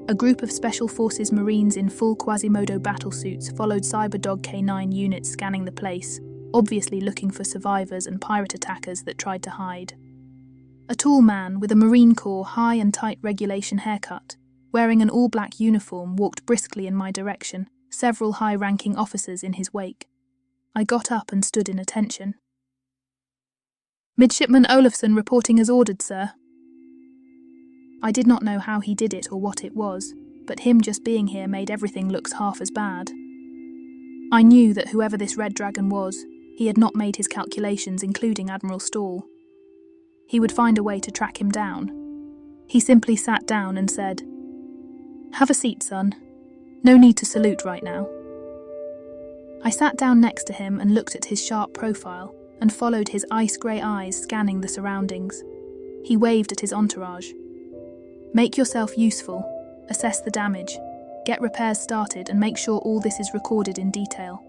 A group of Special Forces Marines in full Quasimodo battlesuits followed Cyberdog K9 units scanning the place, obviously looking for survivors and pirate attackers that tried to hide. A tall man with a Marine Corps high and tight regulation haircut, wearing an all-black uniform, walked briskly in my direction, several high-ranking officers in his wake. I got up and stood in attention. "Midshipman Olafson reporting as ordered, sir." I did not know how he did it or what it was, but him just being here made everything look half as bad. I knew that whoever this Red Dragon was, he had not made his calculations, including Admiral Stall. He would find a way to track him down. He simply sat down and said, "Have a seat, son. No need to salute right now." I sat down next to him and looked at his sharp profile and followed his ice-grey eyes scanning the surroundings. He waved at his entourage. "Make yourself useful, assess the damage, get repairs started and make sure all this is recorded in detail.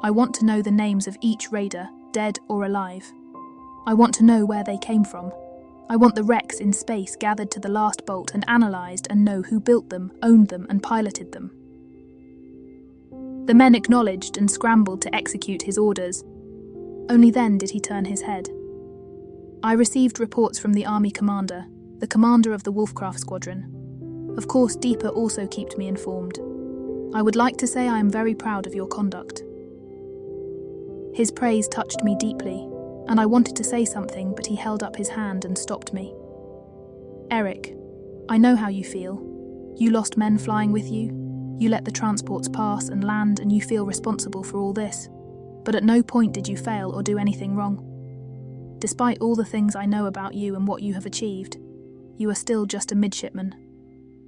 I want to know the names of each raider, dead or alive. I want to know where they came from. I want the wrecks in space gathered to the last bolt and analysed and know who built them, owned them and piloted them." The men acknowledged and scrambled to execute his orders. Only then did he turn his head. I received reports from the Army Commander, the commander of the Wolfcraft Squadron. Of course, Deepa also kept me informed. "I would like to say I am very proud of your conduct." His praise touched me deeply, and I wanted to say something, but he held up his hand and stopped me. "Eric, I know how you feel. You lost men flying with you. You let the transports pass and land, and you feel responsible for all this. But at no point did you fail or do anything wrong. Despite all the things I know about you and what you have achieved, you are still just a midshipman.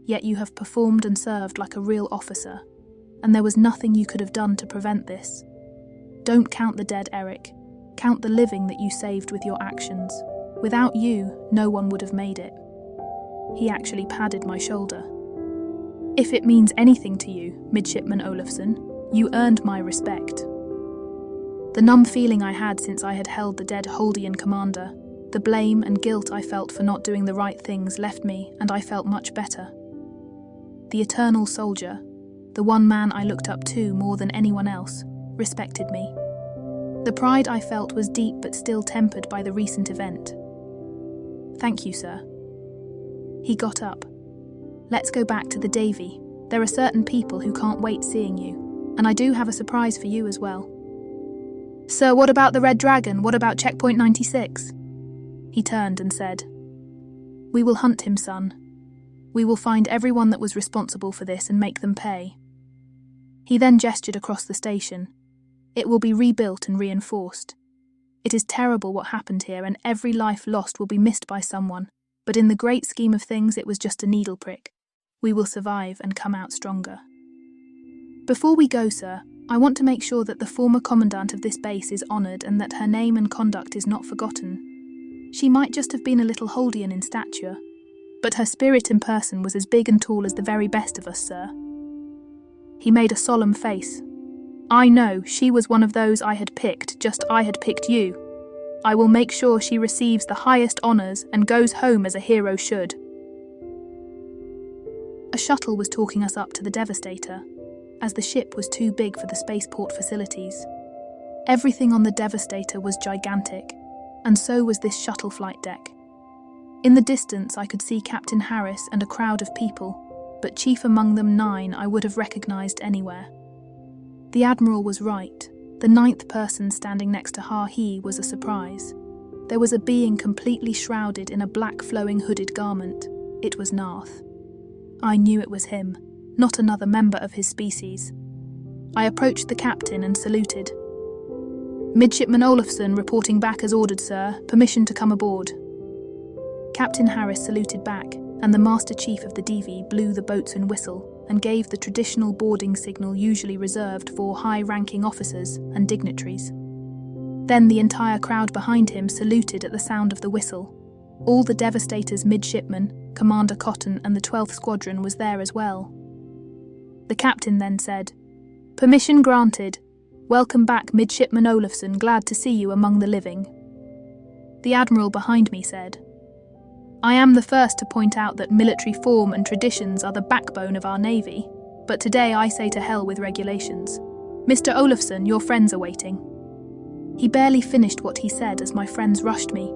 Yet you have performed and served like a real officer, and there was nothing you could have done to prevent this. Don't count the dead, Eric. Count the living that you saved with your actions. Without you, no one would have made it." He actually patted my shoulder. "If it means anything to you, Midshipman Olafson, you earned my respect." The numb feeling I had since I had held the dead Holdian commander, the blame and guilt I felt for not doing the right things left me, and I felt much better. The eternal soldier, the one man I looked up to more than anyone else, respected me. The pride I felt was deep but still tempered by the recent event. "Thank you, sir." He got up. "Let's go back to the Davy. There are certain people who can't wait seeing you, and I do have a surprise for you as well." "Sir, what about the Red Dragon? What about Checkpoint 96? He turned and said, "We will hunt him, son. We will find everyone that was responsible for this and make them pay." He then gestured across the station. "It will be rebuilt and reinforced. It is terrible what happened here, and every life lost will be missed by someone, but in the great scheme of things it was just a needle prick. We will survive and come out stronger. Before we go, sir, I want to make sure that the former commandant of this base is honoured and that her name and conduct is not forgotten. She might just have been a little Holdian in stature, but her spirit in person was as big and tall as the very best of us, sir." He made a solemn face. "I know, she was one of those I had picked, just I had picked you. I will make sure she receives the highest honours and goes home as a hero should." A shuttle was talking us up to the Devastator, as the ship was too big for the spaceport facilities. Everything on the Devastator was gigantic, and so was this shuttle flight deck. In the distance I could see Captain Harris and a crowd of people, but chief among them 9 I would have recognised anywhere. The Admiral was right. The 9th person standing next to Ha-He was a surprise. There was a being completely shrouded in a black flowing hooded garment. It was Narth. I knew it was him, not another member of his species. I approached the captain and saluted. "Midshipman Olafson reporting back as ordered, sir. Permission to come aboard." Captain Harris saluted back, and the Master Chief of the DV blew the boatswain whistle and gave the traditional boarding signal usually reserved for high-ranking officers and dignitaries. Then the entire crowd behind him saluted at the sound of the whistle. All the Devastator's midshipmen, Commander Cotton and the 12th Squadron was there as well. The captain then said, "Permission granted. Welcome back, Midshipman Olafson, glad to see you among the living." The admiral behind me said, "I am the first to point out that military form and traditions are the backbone of our navy, but today I say to hell with regulations. Mr. Olafson, your friends are waiting." He barely finished what he said as my friends rushed me.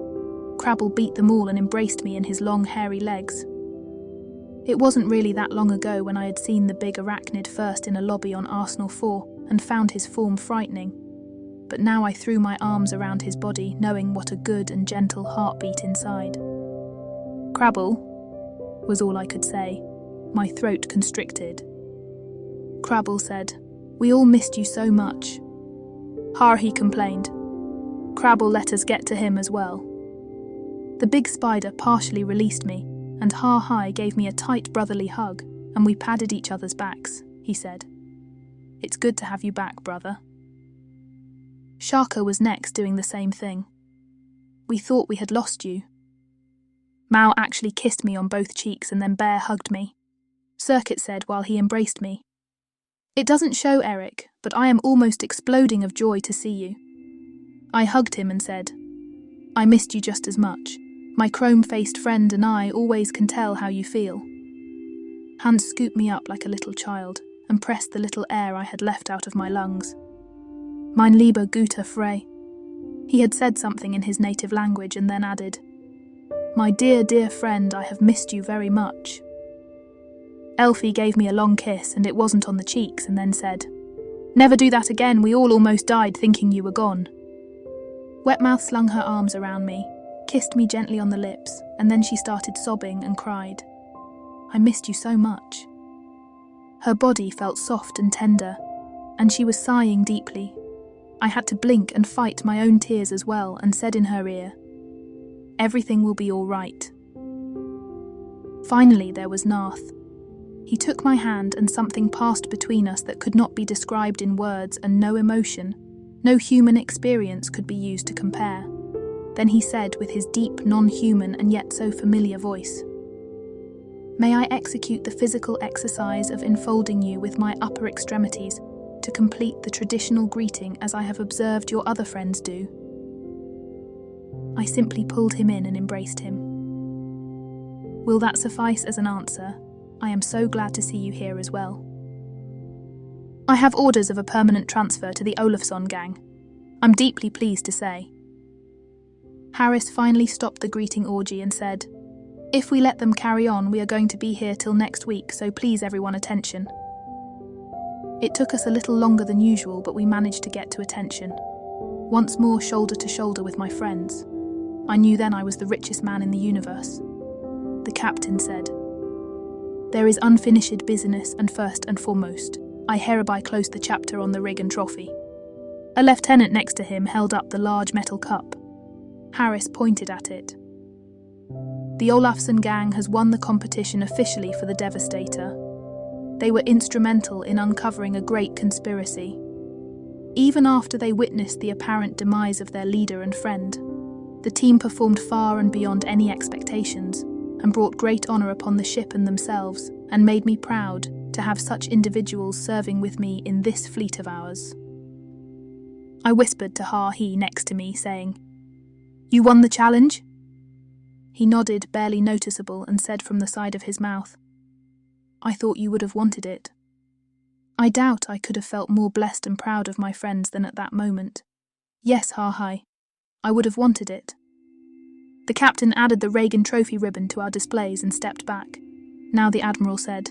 Crabble beat them all and embraced me in his long, hairy legs. It wasn't really that long ago when I had seen the big arachnid first in a lobby on Arsenal 4 and found his form frightening. But now I threw my arms around his body, knowing what a good and gentle heartbeat inside. "Crabble," was all I could say, my throat constricted. Crabble said, "We all missed you so much." He complained. Crabble let us get to him as well. The big spider partially released me, and Hi gave me a tight brotherly hug, and we padded each other's backs, he said. "It's good to have you back, brother." Shaka was next doing the same thing. "We thought we had lost you." Mao actually kissed me on both cheeks and then bear hugged me. Circuit said while he embraced me, "It doesn't show, Eric, but I am almost exploding of joy to see you." I hugged him and said, "I missed you just as much. My chrome-faced friend and I always can tell how you feel." Hans scooped me up like a little child and pressed the little air I had left out of my lungs. "Mein lieber guter Frey." He had said something in his native language and then added, "My dear, dear friend, I have missed you very much." Elfie gave me a long kiss, and it wasn't on the cheeks, and then said, "Never do that again, we all almost died thinking you were gone." Wetmouth slung her arms around me, kissed me gently on the lips, and then she started sobbing and cried. "I missed you so much." Her body felt soft and tender, and she was sighing deeply. I had to blink and fight my own tears as well, and said in her ear, "Everything will be all right." Finally there was Narth. He took my hand and something passed between us that could not be described in words, and no emotion, no human experience could be used to compare. Then he said with his deep, non-human and yet so familiar voice, "May I execute the physical exercise of enfolding you with my upper extremities to complete the traditional greeting as I have observed your other friends do?" I simply pulled him in and embraced him. "Will that suffice as an answer? I am so glad to see you here as well." "I have orders of a permanent transfer to the Olafson gang. I'm deeply pleased to say." Harris finally stopped the greeting orgy and said, "If we let them carry on, we are going to be here till next week, so please everyone attention." It took us a little longer than usual, but we managed to get to attention. Once more shoulder to shoulder with my friends. I knew then I was the richest man in the universe. The captain said, "There is unfinished business, and first and foremost, I hereby close the chapter on the rig and trophy." A lieutenant next to him held up the large metal cup. Harris pointed at it. "The Olafson gang has won the competition officially for the Devastator. They were instrumental in uncovering a great conspiracy. Even after they witnessed the apparent demise of their leader and friend, the team performed far and beyond any expectations, and brought great honour upon the ship and themselves, and made me proud to have such individuals serving with me in this fleet of ours." I whispered to Ha-He next to me, saying, "You won the challenge?" He nodded, barely noticeable, and said from the side of his mouth, "I thought you would have wanted it." I doubt I could have felt more blessed and proud of my friends than at that moment. Yes, Ha-Hi, I would have wanted it. The captain added the Reagan Trophy ribbon to our displays and stepped back. Now the Admiral said,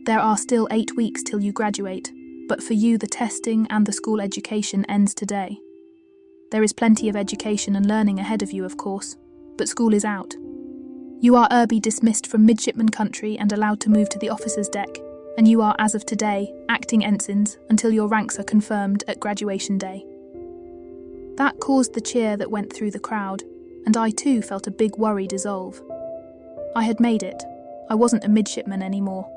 "There are still 8 weeks till you graduate, but for you the testing and the school education ends today. There is plenty of education and learning ahead of you, of course, but school is out. You are dismissed from midshipman country and allowed to move to the officer's deck, and you are, as of today, acting ensigns until your ranks are confirmed at graduation day." That caused the cheer that went through the crowd, and I too felt a big worry dissolve. I had made it. I wasn't a midshipman anymore.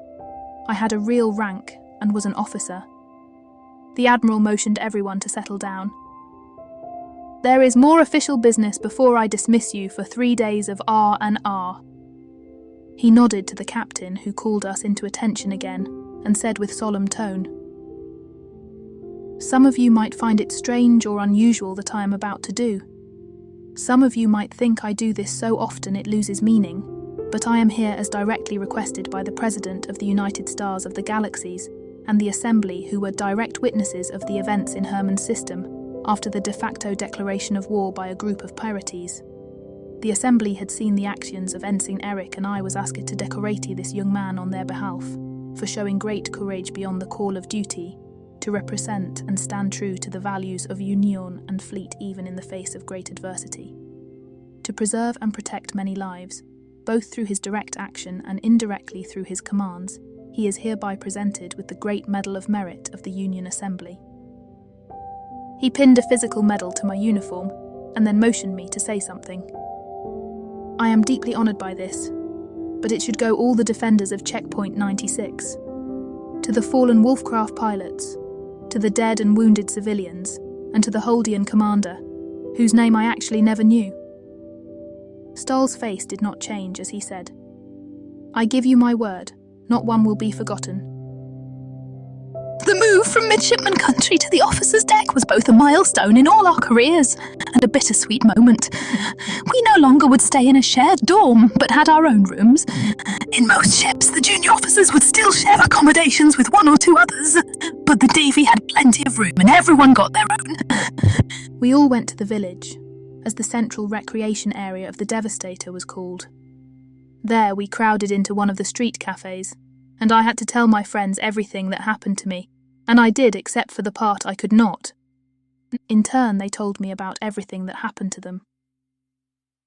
I had a real rank and was an officer. The Admiral motioned everyone to settle down. "There is more official business before I dismiss you for 3 days of R&R. He nodded to the captain, who called us into attention again, and said with solemn tone, "Some of you might find it strange or unusual that I am about to do. Some of you might think I do this so often it loses meaning, but I am here as directly requested by the President of the United Stars of the Galaxies and the Assembly, who were direct witnesses of the events in Herman's system after the de facto declaration of war by a group of pirates. The Assembly had seen the actions of Ensign Eric, and I was asked to decorate this young man on their behalf for showing great courage beyond the call of duty, to represent and stand true to the values of union and fleet even in the face of great adversity, to preserve and protect many lives, both through his direct action and indirectly through his commands. He is hereby presented with the Great Medal of Merit of the Union Assembly." He pinned a physical medal to my uniform and then motioned me to say something. "I am deeply honoured by this, but it should go all the defenders of Checkpoint 96, to the fallen Wolfcraft pilots, to the dead and wounded civilians, and to the Holdian commander, whose name I actually never knew." Stoll's face did not change as he said, "I give you my word, not one will be forgotten." The move from midshipman country to the officer's deck was both a milestone in all our careers and a bittersweet moment. We no longer would stay in a shared dorm, but had our own rooms. In most ships, the junior officers would still share accommodations with 1 or 2 others, but the Davy had plenty of room and everyone got their own. We all went to the village, as the central recreation area of the Devastator was called. There we crowded into one of the street cafes, and I had to tell my friends everything that happened to me, and I did except for the part I could not. In turn, they told me about everything that happened to them.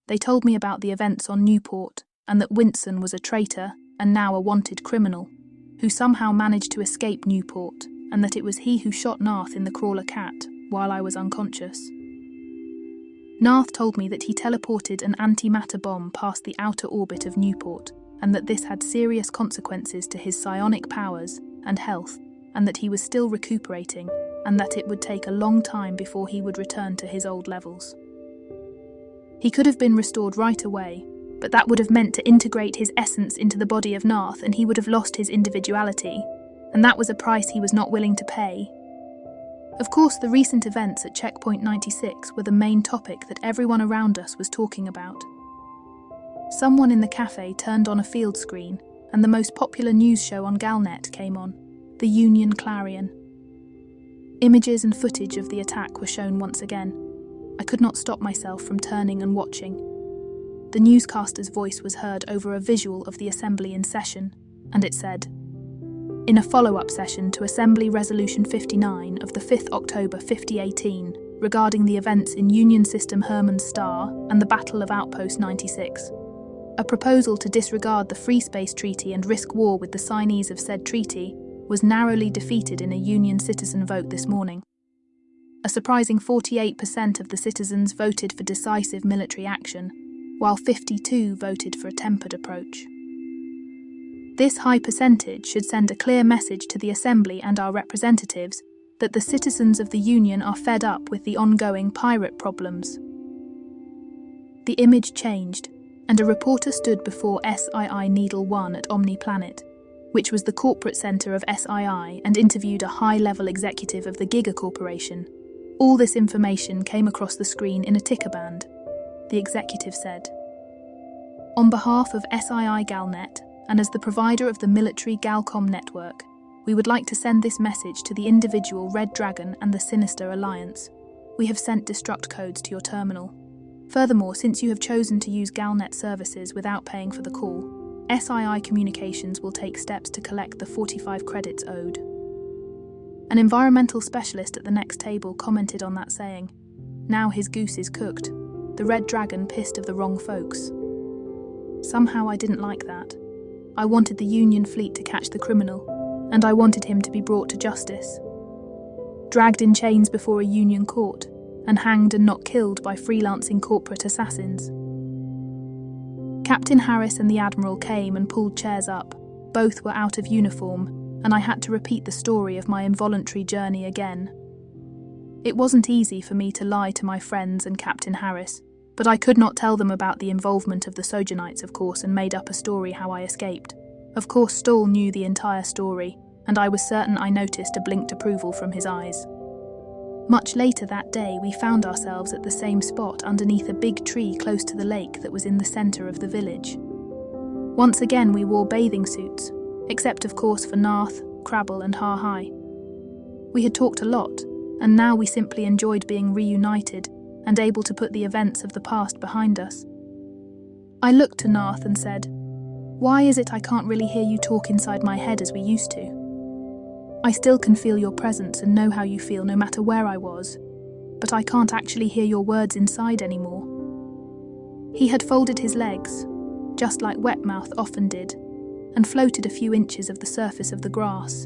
They told me about the events on Newport, and that Winston was a traitor and now a wanted criminal, who somehow managed to escape Newport, and that it was he who shot Narth in the Crawler Cat while I was unconscious. Narth told me that he teleported an antimatter bomb past the outer orbit of Newport, and that this had serious consequences to his psionic powers and health, and that he was still recuperating, and that it would take a long time before he would return to his old levels. He could have been restored right away, but that would have meant to integrate his essence into the body of Narth, and he would have lost his individuality, and that was a price he was not willing to pay. Of course, the recent events at Checkpoint 96 were the main topic that everyone around us was talking about. Someone in the cafe turned on a field screen, and the most popular news show on Galnet came on, the Union Clarion. Images and footage of the attack were shown once again. I could not stop myself from turning and watching. The newscaster's voice was heard over a visual of the Assembly in session, and it said, "In a follow-up session to Assembly Resolution 59 of the 5th October 2018 regarding the events in Union System Herman's Star and the Battle of Outpost 96, a proposal to disregard the Free Space Treaty and risk war with the signees of said treaty was narrowly defeated in a Union citizen vote this morning. A surprising 48% of the citizens voted for decisive military action, while 52% voted for a tempered approach. This high percentage should send a clear message to the Assembly and our representatives that the citizens of the Union are fed up with the ongoing pirate problems." The image changed, and a reporter stood before SII Needle 1 at Omni Planet, which was the corporate centre of SII, and interviewed a high-level executive of the Giga Corporation. All this information came across the screen in a ticker band. The executive said, "On behalf of SII Galnet, and as the provider of the military Galcom network, we would like to send this message to the individual Red Dragon and the Sinister Alliance. We have sent destruct codes to your terminal. Furthermore, since you have chosen to use Galnet services without paying for the call, SII Communications will take steps to collect the 45 credits owed." An environmental specialist at the next table commented on that, saying, "Now his goose is cooked. The Red Dragon pissed of the wrong folks." Somehow I didn't like that. I wanted the Union fleet to catch the criminal, and I wanted him to be brought to justice. Dragged in chains before a Union court, and hanged and not killed by freelancing corporate assassins. Captain Harris and the Admiral came and pulled chairs up. Both were out of uniform, and I had to repeat the story of my involuntary journey again. It wasn't easy for me to lie to my friends and Captain Harris, but I could not tell them about the involvement of the Sojournites, of course, and made up a story how I escaped. Of course, Stoll knew the entire story, and I was certain I noticed a blinked approval from his eyes. Much later that day, we found ourselves at the same spot underneath a big tree close to the lake that was in the centre of the village. Once again, we wore bathing suits, except of course for Narth, Crabble and Ha-Hi. We had talked a lot, and now we simply enjoyed being reunited and able to put the events of the past behind us. I looked to Narth and said, "Why is it I can't really hear you talk inside my head as we used to? I still can feel your presence and know how you feel no matter where I was, but I can't actually hear your words inside anymore." He had folded his legs, just like Wetmouth often did, and floated a few inches of the surface of the grass.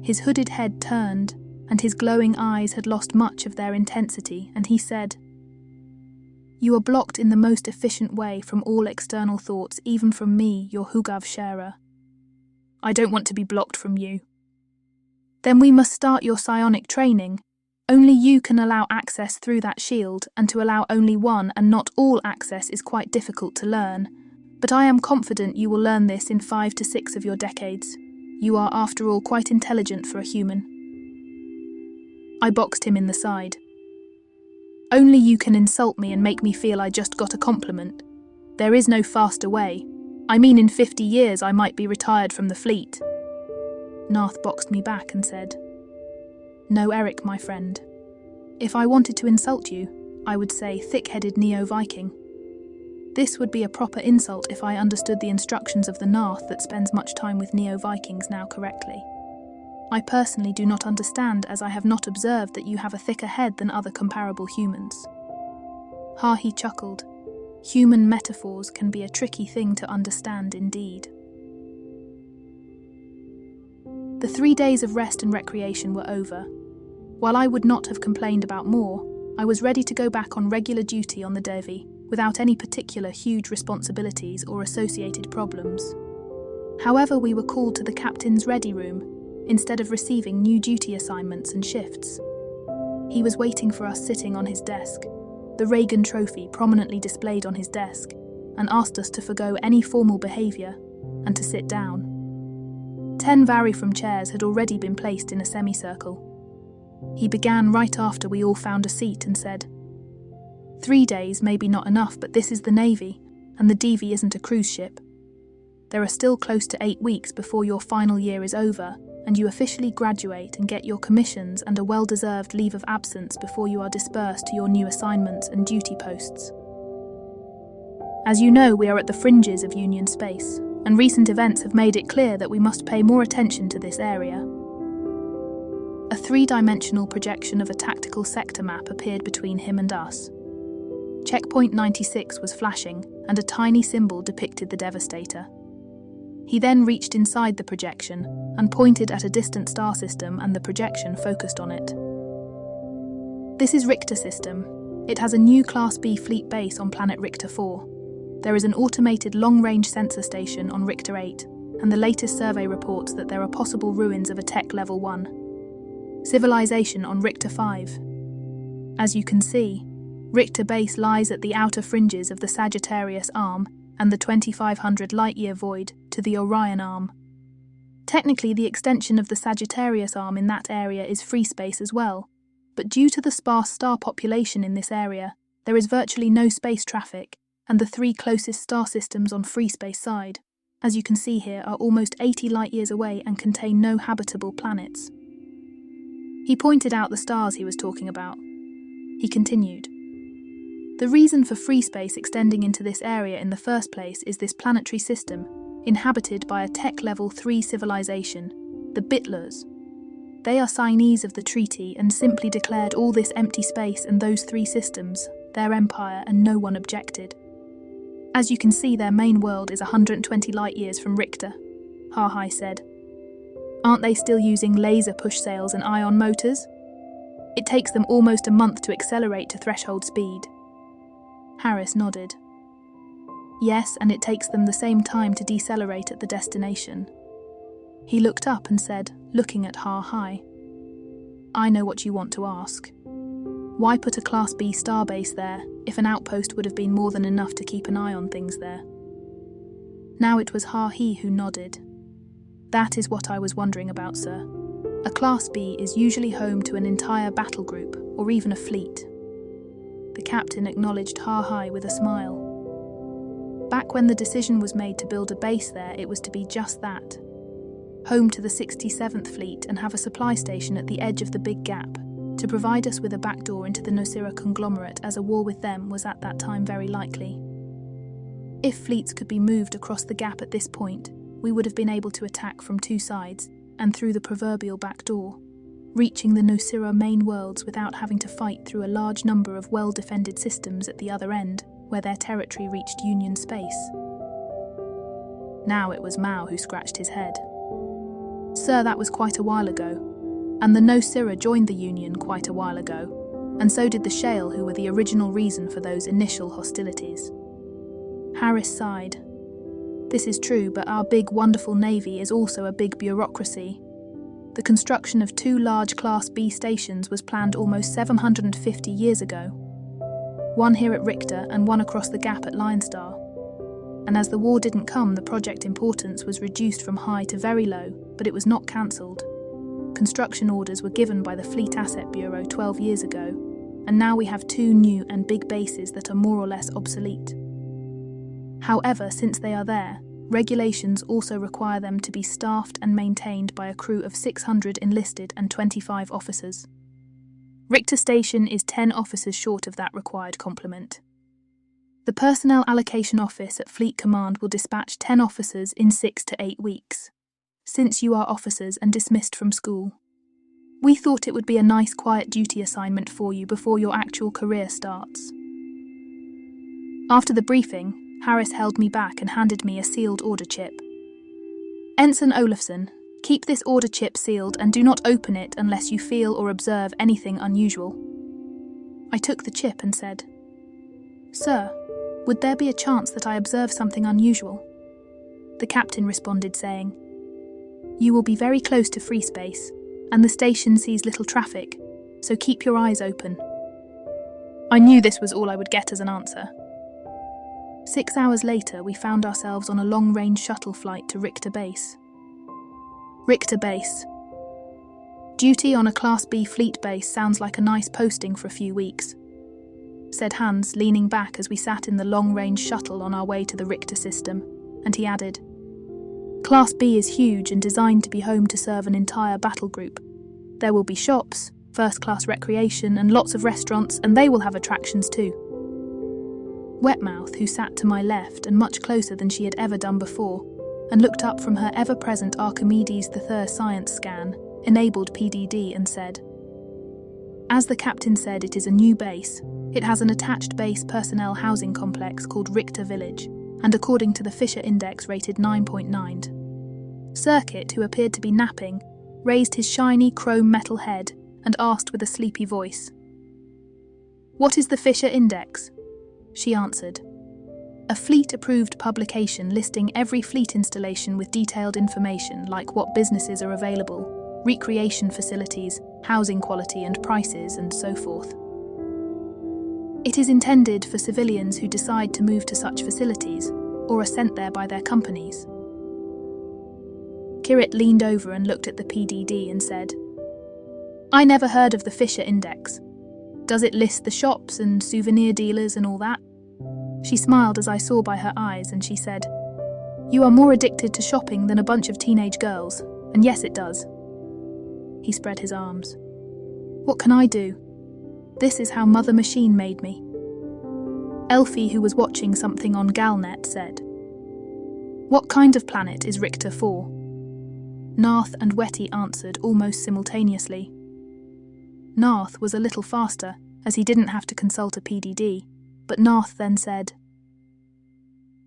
His hooded head turned, and his glowing eyes had lost much of their intensity, and he said, "You are blocked in the most efficient way from all external thoughts, even from me, your Hugav sharer." "I don't want to be blocked from you." "Then we must start your psionic training. Only you can allow access through that shield, and to allow only one and not all access is quite difficult to learn. But I am confident you will learn this in 5 to 6 of your decades. You are, after all, quite intelligent for a human." I boxed him in the side. "Only you can insult me and make me feel I just got a compliment. There is no faster way. I mean, in 50 years I might be retired from the fleet." Narth boxed me back and said, "No, Eric, my friend. If I wanted to insult you, I would say thick-headed Neo-Viking. This would be a proper insult if I understood the instructions of the Narth that spends much time with Neo-Vikings now correctly. I personally do not understand, as I have not observed that you have a thicker head than other comparable humans." He chuckled. Human metaphors can be a tricky thing to understand indeed. The 3 days of rest and recreation were over. While I would not have complained about more, I was ready to go back on regular duty on the Devi, without any particular huge responsibilities or associated problems. However, we were called to the captain's ready room, instead of receiving new duty assignments and shifts. He was waiting for us sitting on his desk, the Reagan trophy prominently displayed on his desk, and asked us to forgo any formal behaviour and to sit down. 10 Varifrom chairs had already been placed in a semicircle. He began right after we all found a seat and said, 3 days may be not enough, but this is the Navy, and the Devi isn't a cruise ship. There are still close to 8 weeks before your final year is over, and you officially graduate and get your commissions and a well-deserved leave of absence before you are dispersed to your new assignments and duty posts. As you know, we are at the fringes of Union space, and recent events have made it clear that we must pay more attention to this area. A 3-dimensional projection of a tactical sector map appeared between him and us. Checkpoint 96 was flashing, and a tiny symbol depicted the Devastator. He then reached inside the projection and pointed at a distant star system, and the projection focused on it. "This is Richter system. It has a new Class B fleet base on planet Richter 4. There is an automated long-range sensor station on Richter 8, and the latest survey reports that there are possible ruins of a Tech Level 1. Civilization on Richter 5. As you can see, Richter base lies at the outer fringes of the Sagittarius Arm and the 2500 light-year void to the Orion Arm. Technically, the extension of the Sagittarius Arm in that area is free space as well, but due to the sparse star population in this area, there is virtually no space traffic, and the 3 closest star systems on free space side, as you can see here, are almost 80 light-years away and contain no habitable planets." He pointed out the stars he was talking about. He continued, "The reason for free space extending into this area in the first place is this planetary system, inhabited by a Tech Level 3 civilization, the Bitlers. They are signees of the treaty and simply declared all this empty space and those 3 systems, their empire, and no one objected. As you can see, their main world is 120 light-years from Richter," Ha-Hi said. "Aren't they still using laser push sails and ion motors?" It takes them almost a month to accelerate to threshold speed. Harris nodded. Yes, and it takes them the same time to decelerate at the destination. He looked up and said, looking at Ha-Hai, I know what you want to ask. Why put a Class B starbase there if an outpost would have been more than enough to keep an eye on things there? Now it was Ha-He who nodded. That is what I was wondering about, sir. A Class B is usually home to an entire battle group, or even a fleet. The captain acknowledged Ha-Hai with a smile. Back when the decision was made to build a base there, it was to be just that. Home to the 67th Fleet and have a supply station at the edge of the Big Gap, to provide us with a backdoor into the Nosira conglomerate, as a war with them was at that time very likely. If fleets could be moved across the gap at this point, we would have been able to attack from two sides, and through the proverbial backdoor, reaching the Nosira main worlds without having to fight through a large number of well-defended systems at the other end, where their territory reached Union space. Now it was Mao who scratched his head. Sir, that was quite a while ago, and the Nosira joined the Union quite a while ago, and so did the Shale, who were the original reason for those initial hostilities. Harris sighed. This is true, but our big, wonderful navy is also a big bureaucracy. The construction of 2 large Class B stations was planned almost 750 years ago. One here at Richter and one across the gap at Lionstar. And as the war didn't come, the project importance was reduced from high to very low, but it was not cancelled. Construction orders were given by the Fleet Asset Bureau 12 years ago, and now we have 2 new and big bases that are more or less obsolete. However, since they are there, regulations also require them to be staffed and maintained by a crew of 600 enlisted and 25 officers. Richter Station is 10 officers short of that required complement. The Personnel Allocation Office at Fleet Command will dispatch 10 officers in 6 to 8 weeks, since you are officers and dismissed from school. We thought it would be a nice quiet duty assignment for you before your actual career starts. After the briefing, Harris held me back and handed me a sealed order chip. Ensign Olafson, keep this order chip sealed and do not open it unless you feel or observe anything unusual. I took the chip and said, Sir, would there be a chance that I observe something unusual? The captain responded saying, You will be very close to free space, and the station sees little traffic, so keep your eyes open. I knew this was all I would get as an answer. 6 hours later, we found ourselves on a long-range shuttle flight to Richter Base. Richter Base. Duty on a Class B fleet base sounds like a nice posting for a few weeks, said Hans, leaning back as we sat in the long-range shuttle on our way to the Richter system, and he added, Class B is huge and designed to be home to serve an entire battle group. There will be shops, first-class recreation, and lots of restaurants, and they will have attractions too. Wetmouth, who sat to my left and much closer than she had ever done before, and looked up from her ever-present Archimedes III science scan, enabled PDD and said, As the captain said, it is a new base. It has an attached base personnel housing complex called Richter Village, and according to the Fisher Index rated 9.9. Circuit, who appeared to be napping, raised his shiny chrome metal head and asked with a sleepy voice, What is the Fisher Index? She answered, A fleet-approved publication listing every fleet installation with detailed information like what businesses are available, recreation facilities, housing quality and prices, and so forth. It is intended for civilians who decide to move to such facilities or are sent there by their companies. Kirit leaned over and looked at the PDD and said, I never heard of the Fisher Index. Does it list the shops and souvenir dealers and all that? She smiled as I saw by her eyes and she said, You are more addicted to shopping than a bunch of teenage girls, and yes it does. He spread his arms. What can I do? This is how Mother Machine made me. Elfie, who was watching something on Galnet, said, What kind of planet is Richter for? Narth and Wetty answered almost simultaneously. Narth was a little faster, as he didn't have to consult a PDD, but Narth then said,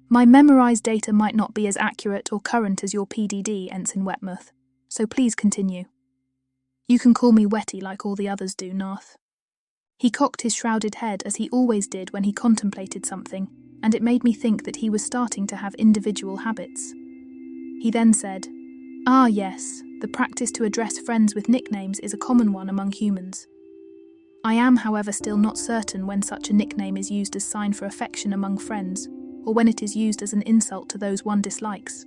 My memorized data might not be as accurate or current as your PDD, Ensign Wetmouth, so please continue. You can call me Wetty like all the others do, Narth. He cocked his shrouded head as he always did when he contemplated something, and it made me think that he was starting to have individual habits. He then said, "Ah yes, the practice to address friends with nicknames is a common one among humans. I am, however, still not certain when such a nickname is used as sign for affection among friends, or when it is used as an insult to those one dislikes.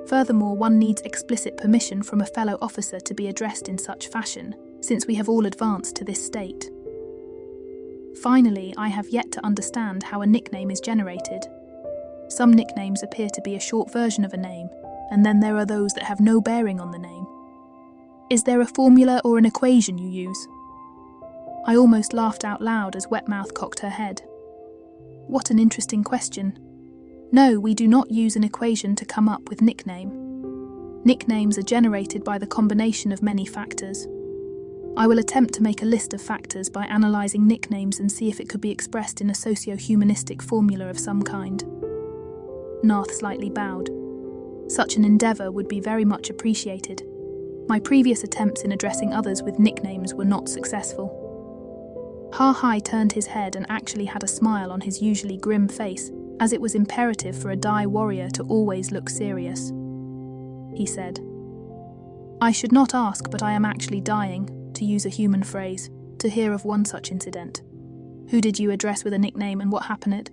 Furthermore, one needs explicit permission from a fellow officer to be addressed in such fashion, since we have all advanced to this state. Finally, I have yet to understand how a nickname is generated. Some nicknames appear to be a short version of a name, and then there are those that have no bearing on the name. Is there a formula or an equation you use?" I almost laughed out loud as Wetmouth cocked her head. What an interesting question. No, we do not use an equation to come up with nickname. Nicknames are generated by the combination of many factors. I will attempt to make a list of factors by analysing nicknames and see if it could be expressed in a socio-humanistic formula of some kind. Narth slightly bowed. Such an endeavour would be very much appreciated. My previous attempts in addressing others with nicknames were not successful. Ha-Hai turned his head and actually had a smile on his usually grim face, as it was imperative for a Dai warrior to always look serious. He said, "I should not ask, but I am actually dying, to use a human phrase, to hear of one such incident. Who did you address with a nickname and what happened?"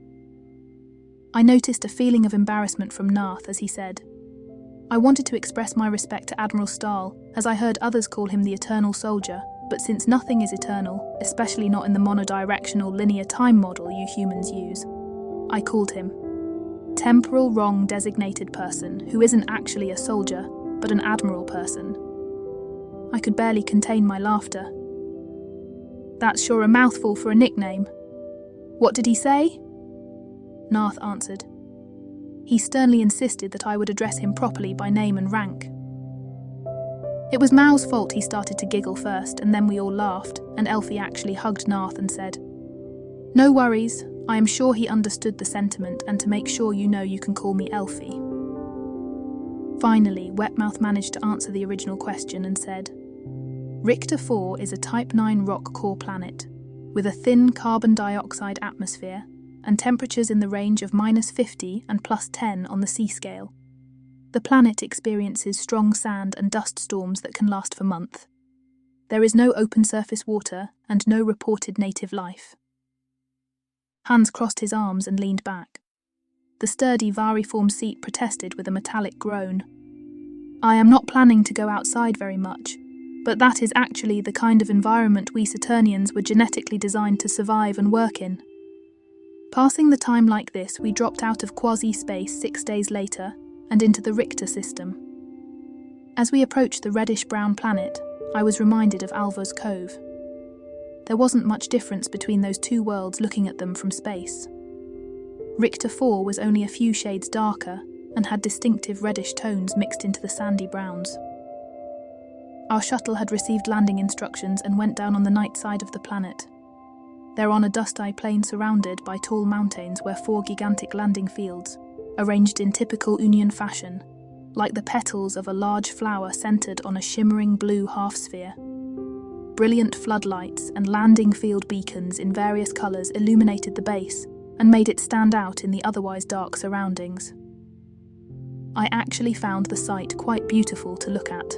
I noticed a feeling of embarrassment from Narth as he said, "I wanted to express my respect to Admiral Stahl, as I heard others call him the Eternal Soldier, but since nothing is eternal, especially not in the monodirectional linear time model you humans use, I called him Temporal Wrong Designated Person, who isn't actually a soldier, but an admiral person." I could barely contain my laughter. "That's sure a mouthful for a nickname. What did he say?" Narth answered. He sternly insisted that I would address him properly by name and rank. It was Mao's fault he started to giggle first, and then we all laughed, and Elfie actually hugged Narth and said, "No worries, I am sure he understood the sentiment, and to make sure you know you can call me Elfie." Finally, Wetmouth managed to answer the original question and said, "Richter 4 is a Type 9 rock core planet, with a thin carbon dioxide atmosphere, and temperatures in the range of -50 and +10 on the sea scale. The planet experiences strong sand and dust storms that can last for months. There is no open surface water and no reported native life." Hans crossed his arms and leaned back. The sturdy variform seat protested with a metallic groan. "I am not planning to go outside very much, but that is actually the kind of environment we Saturnians were genetically designed to survive and work in." Passing the time like this, we dropped out of quasi-space 6 days later and into the Richter system. As we approached the reddish-brown planet, I was reminded of Alva's Cove. There wasn't much difference between those two worlds looking at them from space. Richter 4 was only a few shades darker and had distinctive reddish tones mixed into the sandy browns. Our shuttle had received landing instructions and went down on the night side of the planet. They're on a dust-eye plain surrounded by tall mountains where 4 gigantic landing fields, arranged in typical Union fashion, like the petals of a large flower centered on a shimmering blue half-sphere. Brilliant floodlights and landing field beacons in various colors illuminated the base and made it stand out in the otherwise dark surroundings. I actually found the site quite beautiful to look at.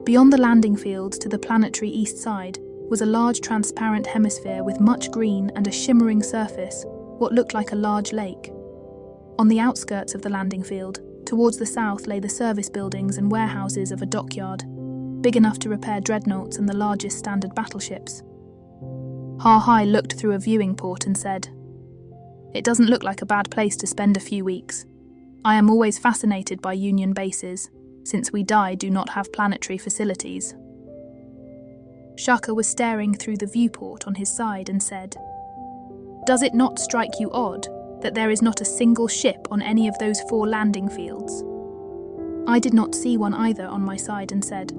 Beyond the landing fields to the planetary east side was a large transparent hemisphere with much green and a shimmering surface, what looked like a large lake. On the outskirts of the landing field, towards the south lay the service buildings and warehouses of a dockyard, big enough to repair dreadnoughts and the largest standard battleships. Ha-Hai looked through a viewing port and said, "It doesn't look like a bad place to spend a few weeks. I am always fascinated by Union bases, since we do not have planetary facilities." Shaka was staring through the viewport on his side and said, "Does it not strike you odd that there is not a single ship on any of those 4 landing fields?" I did not see one either on my side and said,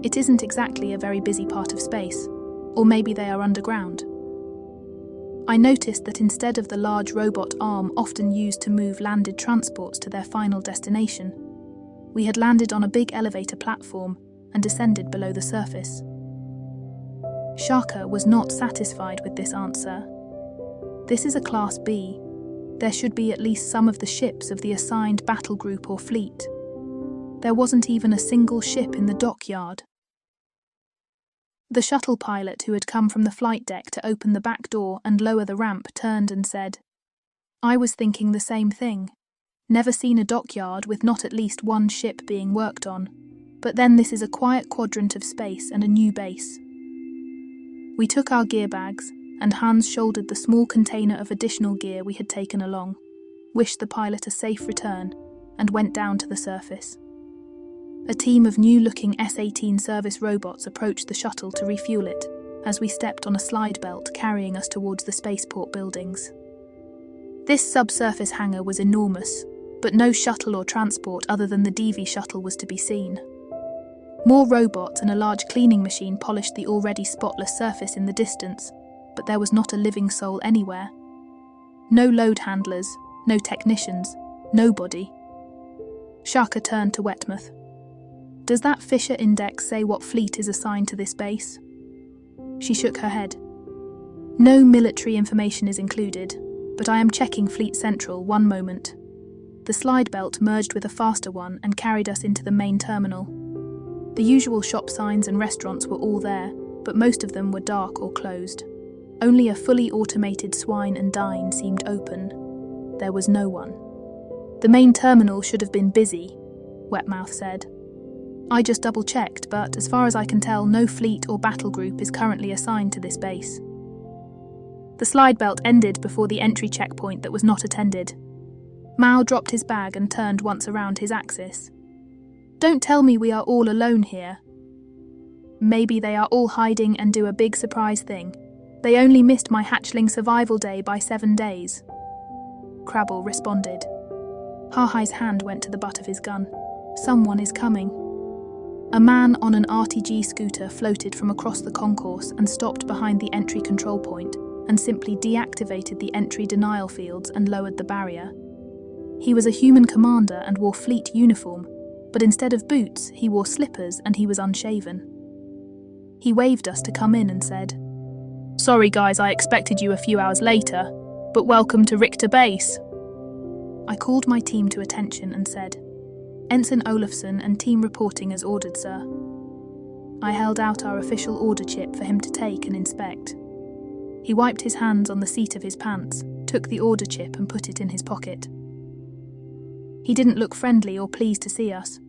"It isn't exactly a very busy part of space, or maybe they are underground." I noticed that instead of the large robot arm often used to move landed transports to their final destination, we had landed on a big elevator platform and descended below the surface. Shaka was not satisfied with this answer. This is a Class B. There should be at least some of the ships of the assigned battle group or fleet. There wasn't even a single ship in the dockyard. The shuttle pilot who had come from the flight deck to open the back door and lower the ramp turned and said, "I was thinking the same thing. Never seen a dockyard with not at least one ship being worked on. But then this is a quiet quadrant of space and a new base." We took our gear bags, and Hans shouldered the small container of additional gear we had taken along, wished the pilot a safe return, and went down to the surface. A team of new-looking S-18 service robots approached the shuttle to refuel it, as we stepped on a slide belt carrying us towards the spaceport buildings. This subsurface hangar was enormous, but no shuttle or transport other than the DV shuttle was to be seen. More robots and a large cleaning machine polished the already spotless surface in the distance, but there was not a living soul anywhere. No load handlers, no technicians, nobody. Shaka turned to Wetmouth. "Does that Fisher Index say what fleet is assigned to this base?" She shook her head. "No military information is included, but I am checking Fleet Central, one moment." The slide belt merged with a faster one and carried us into the main terminal. The usual shop signs and restaurants were all there, but most of them were dark or closed. Only a fully automated swine and dine seemed open. There was no one. "The main terminal should have been busy," Wetmouth said. "I just double-checked, but as far as I can tell, no fleet or battle group is currently assigned to this base." The slide belt ended before the entry checkpoint that was not attended. Mao dropped his bag and turned once around his axis. "Don't tell me we are all alone here." "Maybe they are all hiding and do a big surprise thing. They only missed my hatchling survival day by 7 days." Crabble responded. Hahai's hand went to the butt of his gun. "Someone is coming." A man on an RTG scooter floated from across the concourse and stopped behind the entry control point and simply deactivated the entry denial fields and lowered the barrier. He was a human commander and wore fleet uniform, but instead of boots, he wore slippers and he was unshaven. He waved us to come in and said, "Sorry guys, I expected you a few hours later, but welcome to Richter Base." I called my team to attention and said, "Ensign Olafson and team reporting as ordered, sir." I held out our official order chip for him to take and inspect. He wiped his hands on the seat of his pants, took the order chip and put it in his pocket. He didn't look friendly or pleased to see us.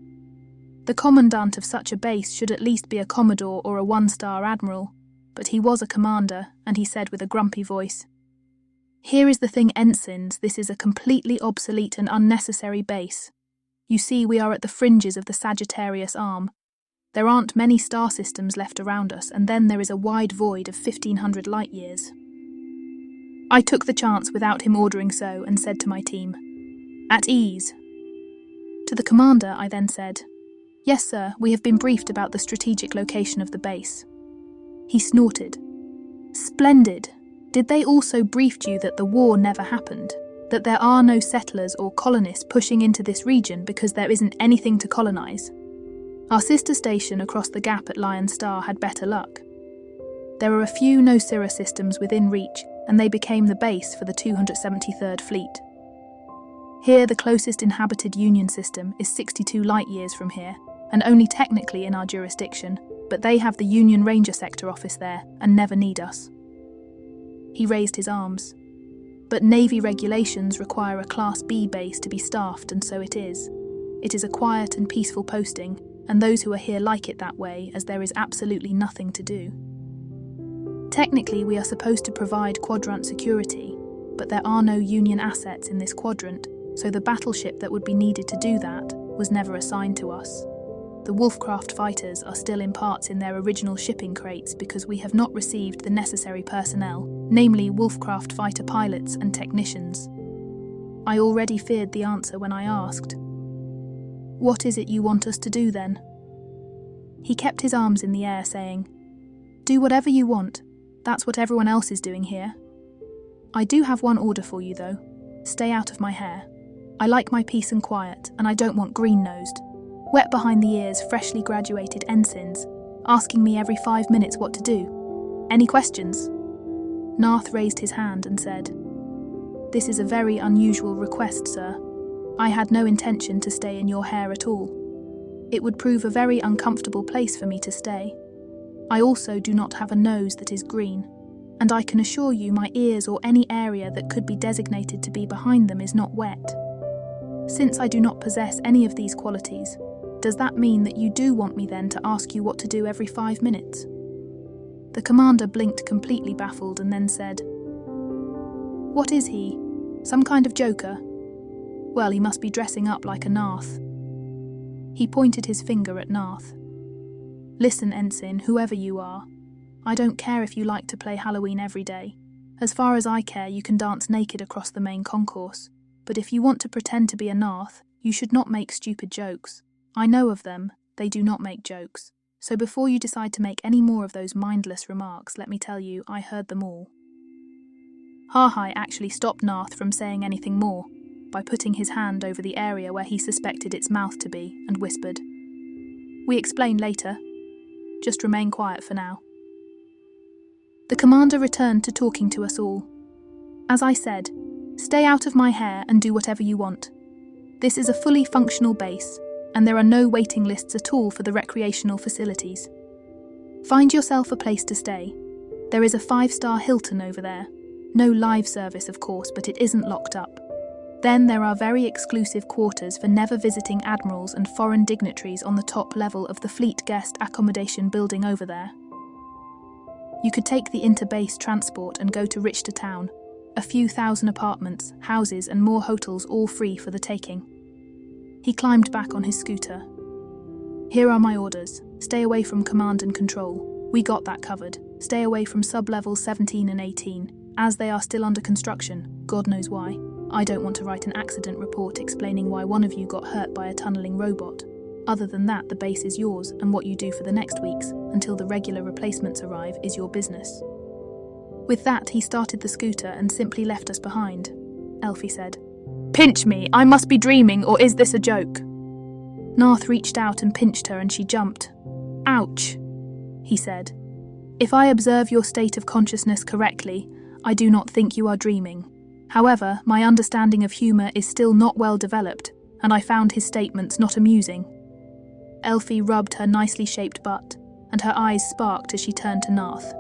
The commandant of such a base should at least be a commodore or a one-star admiral, but he was a commander, and he said with a grumpy voice, "Here is the thing, ensigns, this is a completely obsolete and unnecessary base. You see, we are at the fringes of the Sagittarius arm. There aren't many star systems left around us, and then there is a wide void of 1,500 light-years." I took the chance without him ordering so and said to my team, "At ease." To the commander, I then said, "Yes, sir, we have been briefed about the strategic location of the base." He snorted. "Splendid. Did they also brief you that the war never happened? That there are no settlers or colonists pushing into this region because there isn't anything to colonize? Our sister station across the gap at Lion Star had better luck. There are a few Nosira systems within reach, and they became the base for the 273rd Fleet. Here, the closest inhabited Union system is 62 light-years from here, and only technically in our jurisdiction, but they have the Union Ranger Sector office there and never need us." He raised his arms. "But Navy regulations require a Class B base to be staffed, and so it is. It is a quiet and peaceful posting, and those who are here like it that way, as there is absolutely nothing to do. Technically, we are supposed to provide quadrant security, but there are no Union assets in this quadrant, so the battleship that would be needed to do that was never assigned to us. The Wolfcraft fighters are still in parts in their original shipping crates because we have not received the necessary personnel, namely Wolfcraft fighter pilots and technicians." I already feared the answer when I asked, "What is it you want us to do then?" He kept his arms in the air, saying, "Do whatever you want. That's what everyone else is doing here. I do have one order for you, though. Stay out of my hair. I like my peace and quiet, and I don't want green-nosed." Wet behind the ears, freshly graduated ensigns, asking me every 5 minutes what to do. Any questions? Narth raised his hand and said, "This is a very unusual request, sir. I had no intention to stay in your hair at all. It would prove a very uncomfortable place for me to stay. I also do not have a nose that is green, and I can assure you my ears or any area that could be designated to be behind them is not wet. Since I do not possess any of these qualities, does that mean that you do want me then to ask you what to do every 5 minutes?" The commander blinked completely baffled and then said, "What is he? Some kind of joker? Well, he must be dressing up like a Narth." He pointed his finger at Narth. "Listen, Ensign, whoever you are. I don't care if you like to play Halloween every day. As far as I care, you can dance naked across the main concourse. But if you want to pretend to be a Narth, you should not make stupid jokes. I know of them, they do not make jokes. So before you decide to make any more of those mindless remarks, let me tell you, I heard them all." Harhai actually stopped Narth from saying anything more by putting his hand over the area where he suspected its mouth to be and whispered, "We explain later. Just remain quiet for now." The commander returned to talking to us all. "As I said, stay out of my hair and do whatever you want. This is a fully functional base, and there are no waiting lists at all for the recreational facilities. Find yourself a place to stay. There is a 5-star Hilton over there. No live service, of course, but it isn't locked up. Then there are very exclusive quarters for never-visiting admirals and foreign dignitaries on the top level of the fleet guest accommodation building over there. You could take the interbase transport and go to Richter Town. A few thousand apartments, houses and more hotels all free for the taking." He climbed back on his scooter. "Here are my orders. Stay away from command and control. We got that covered. Stay away from sub-levels 17 and 18, as they are still under construction. God knows why. I don't want to write an accident report explaining why one of you got hurt by a tunneling robot. Other than that, the base is yours, and what you do for the next weeks, until the regular replacements arrive, is your business." With that, he started the scooter and simply left us behind. Elfie said, "Pinch me, I must be dreaming, or is this a joke?" Narth reached out and pinched her and she jumped. "Ouch," he said. "If I observe your state of consciousness correctly, I do not think you are dreaming. However, my understanding of humour is still not well developed, and I found his statements not amusing." Elfie rubbed her nicely shaped butt, and her eyes sparked as she turned to Narth.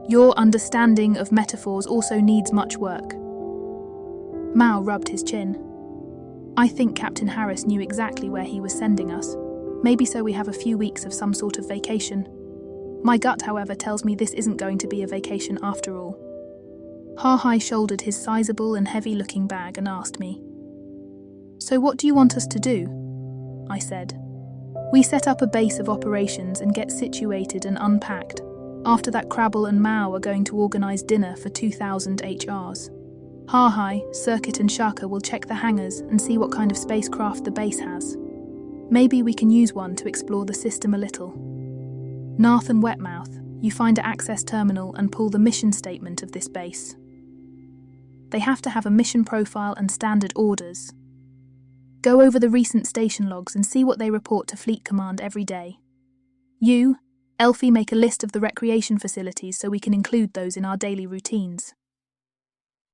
"Your understanding of metaphors also needs much work." Mao rubbed his chin. "I think Captain Harris knew exactly where he was sending us. Maybe so we have a few weeks of some sort of vacation. My gut, however, tells me this isn't going to be a vacation after all." Harhai shouldered his sizable and heavy-looking bag and asked me, "So what do you want us to do?" I said, "We set up a base of operations and get situated and unpacked. After that, Crabble and Mao are going to organise dinner for 2,000 HRs. Harhai, Circuit and Shaka will check the hangars and see what kind of spacecraft the base has. Maybe we can use one to explore the system a little. Narth and Wetmouth, you find an access terminal and pull the mission statement of this base. They have to have a mission profile and standard orders. Go over the recent station logs and see what they report to Fleet Command every day. You, Elfie, make a list of the recreation facilities so we can include those in our daily routines.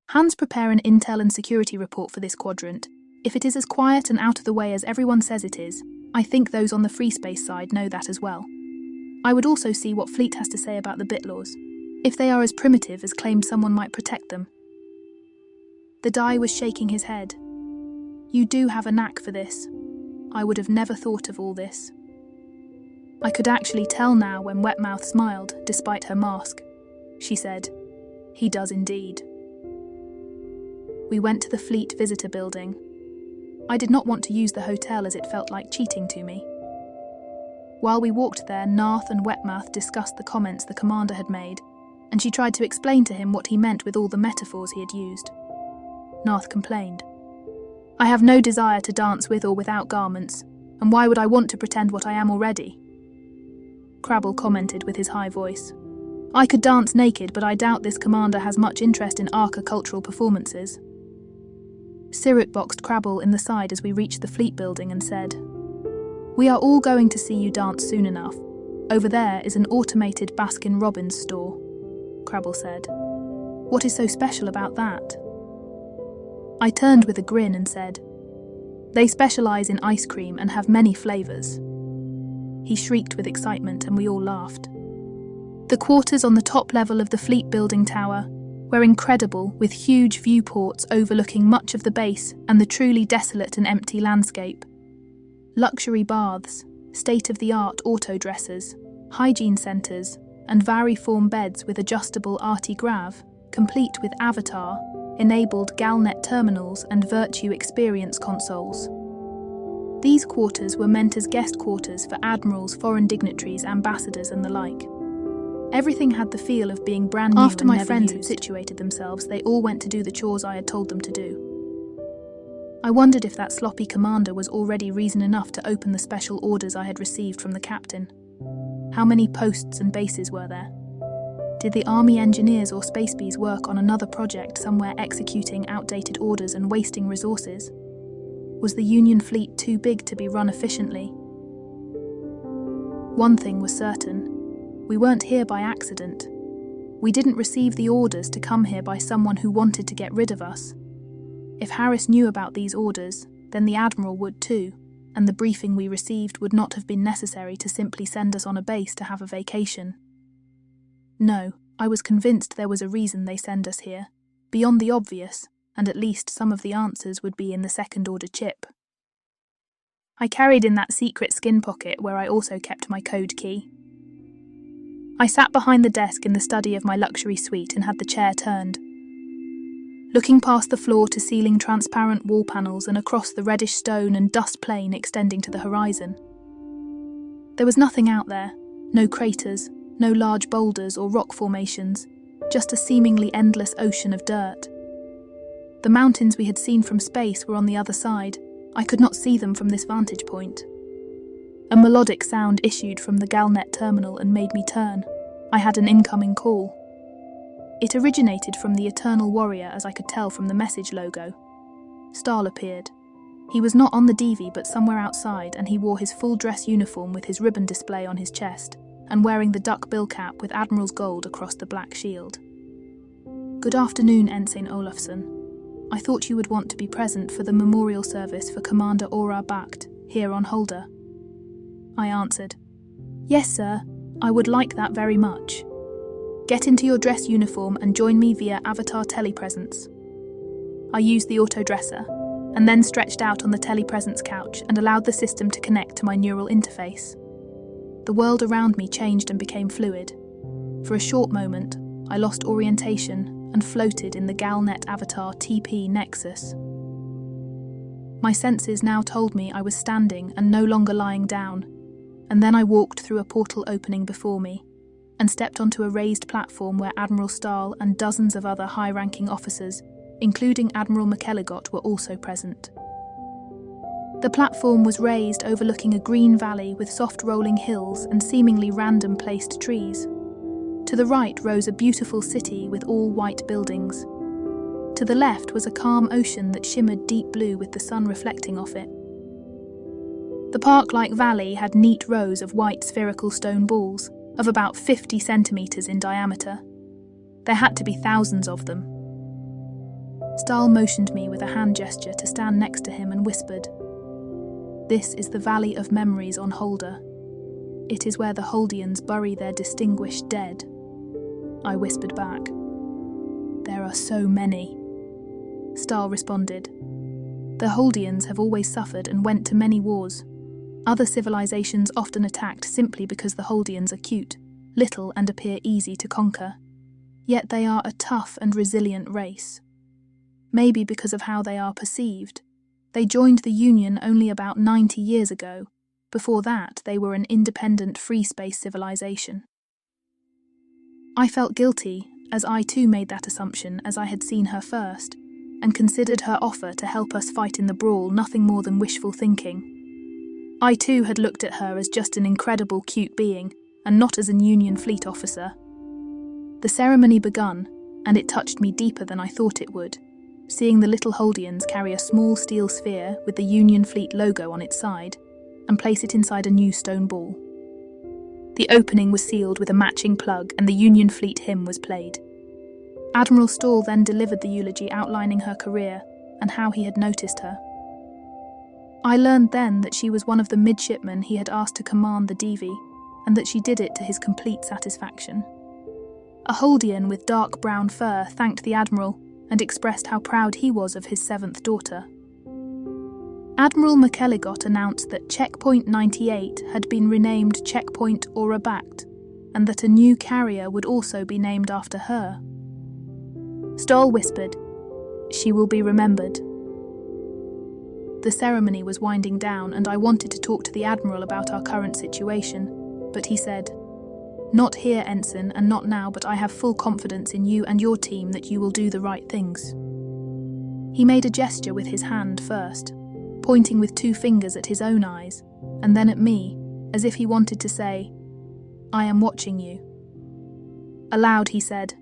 Hans, prepare an intel and security report for this quadrant. If it is as quiet and out of the way as everyone says it is, I think those on the free space side know that as well. I would also see what Fleet has to say about the bit laws. If they are as primitive as claimed, someone might protect them." The Dai was shaking his head. "You do have a knack for this. I would have never thought of all this." I could actually tell now when Wetmouth smiled, despite her mask. She said, "He does indeed." We went to the Fleet Visitor Building. I did not want to use the hotel as it felt like cheating to me. While we walked there, Narth and Wetmouth discussed the comments the commander had made, and she tried to explain to him what he meant with all the metaphors he had used. Narth complained, "I have no desire to dance with or without garments, and why would I want to pretend what I am already?" Crabble commented with his high voice, "I could dance naked, but I doubt this commander has much interest in Arca cultural performances." Sirut boxed Crabble in the side as we reached the Fleet Building and said, "We are all going to see you dance soon enough. Over there is an automated Baskin-Robbins store," Crabble said. "What is so special about that?" I turned with a grin and said, "They specialise in ice cream and have many flavours." He shrieked with excitement and we all laughed. The quarters on the top level of the Fleet Building Tower were incredible, with huge viewports overlooking much of the base and the truly desolate and empty landscape. Luxury baths, state-of-the-art auto-dressers, hygiene centres, and variform beds with adjustable anti-grav, complete with avatar-enabled Galnet terminals and Virtue Experience consoles. These quarters were meant as guest quarters for admirals, foreign dignitaries, ambassadors and the like. Everything had the feel of being brand new. After my friends had situated themselves, they all went to do the chores I had told them to do. I wondered if that sloppy commander was already reason enough to open the special orders I had received from the captain. How many posts and bases were there? Did the army engineers or space bees work on another project somewhere, executing outdated orders and wasting resources? Was the Union fleet too big to be run efficiently? One thing was certain. We weren't here by accident. We didn't receive the orders to come here by someone who wanted to get rid of us. If Harris knew about these orders, then the Admiral would too, and the briefing we received would not have been necessary to simply send us on a base to have a vacation. No, I was convinced there was a reason they send us here, beyond the obvious, and at least some of the answers would be in the second-order chip. I carried in that secret skin pocket where I also kept my code key. I sat behind the desk in the study of my luxury suite and had the chair turned. Looking past the floor-to-ceiling transparent wall panels and across the reddish stone and dust plain extending to the horizon. There was nothing out there, no craters, no large boulders or rock formations, just a seemingly endless ocean of dirt. The mountains we had seen from space were on the other side. I could not see them from this vantage point. A melodic sound issued from the Galnet terminal and made me turn. I had an incoming call. It originated from the Eternal Warrior, as I could tell from the message logo. Stahl appeared. He was not on the DV but somewhere outside, and he wore his full dress uniform with his ribbon display on his chest, and wearing the duck bill cap with Admiral's gold across the black shield. "Good afternoon, Ensign Olafson. I thought you would want to be present for the memorial service for Commander Aura Bakht, here on Holder." I answered, "Yes, sir, I would like that very much. Get into your dress uniform and join me via avatar telepresence." I used the auto-dresser, and then stretched out on the telepresence couch and allowed the system to connect to my neural interface. The world around me changed and became fluid. For a short moment, I lost orientation and floated in the Galnet avatar TP Nexus. My senses now told me I was standing and no longer lying down, and then I walked through a portal opening before me, and stepped onto a raised platform where Admiral Stahl and dozens of other high-ranking officers, including Admiral McElligott, were also present. The platform was raised overlooking a green valley with soft rolling hills and seemingly random placed trees. To the right rose a beautiful city with all white buildings. To the left was a calm ocean that shimmered deep blue with the sun reflecting off it. The park-like valley had neat rows of white spherical stone balls, of about 50 centimetres in diameter. There had to be thousands of them. Stahl motioned me with a hand gesture to stand next to him and whispered, "This is the Valley of Memories on Holder. It is where the Holdians bury their distinguished dead." I whispered back, "There are so many." Stahl responded, "The Holdians have always suffered and went to many wars. Other civilizations often attacked simply because the Holdians are cute, little and appear easy to conquer. Yet they are a tough and resilient race. Maybe because of how they are perceived. They joined the Union only about 90 years ago. Before that, they were an independent free space civilization." I felt guilty, as I too made that assumption as I had seen her first, and considered her offer to help us fight in the brawl nothing more than wishful thinking. I too had looked at her as just an incredible cute being, and not as a Union fleet officer. The ceremony begun, and it touched me deeper than I thought it would, seeing the little Holdians carry a small steel sphere with the Union fleet logo on its side, and place it inside a new stone ball. The opening was sealed with a matching plug and the Union Fleet hymn was played. Admiral Stahl then delivered the eulogy outlining her career and how he had noticed her. I learned then that she was one of the midshipmen he had asked to command the Devi, and that she did it to his complete satisfaction. A Holdian with dark brown fur thanked the Admiral and expressed how proud he was of his 7th daughter. Admiral McElligott announced that Checkpoint 98 had been renamed Checkpoint Orabat, and that a new carrier would also be named after her. Stahl whispered, "She will be remembered." The ceremony was winding down and I wanted to talk to the Admiral about our current situation, but he said, "Not here, Ensign, and not now, but I have full confidence in you and your team that you will do the right things." He made a gesture with his hand first, pointing with 2 fingers at his own eyes, and then at me, as if he wanted to say, "I am watching you." Aloud he said,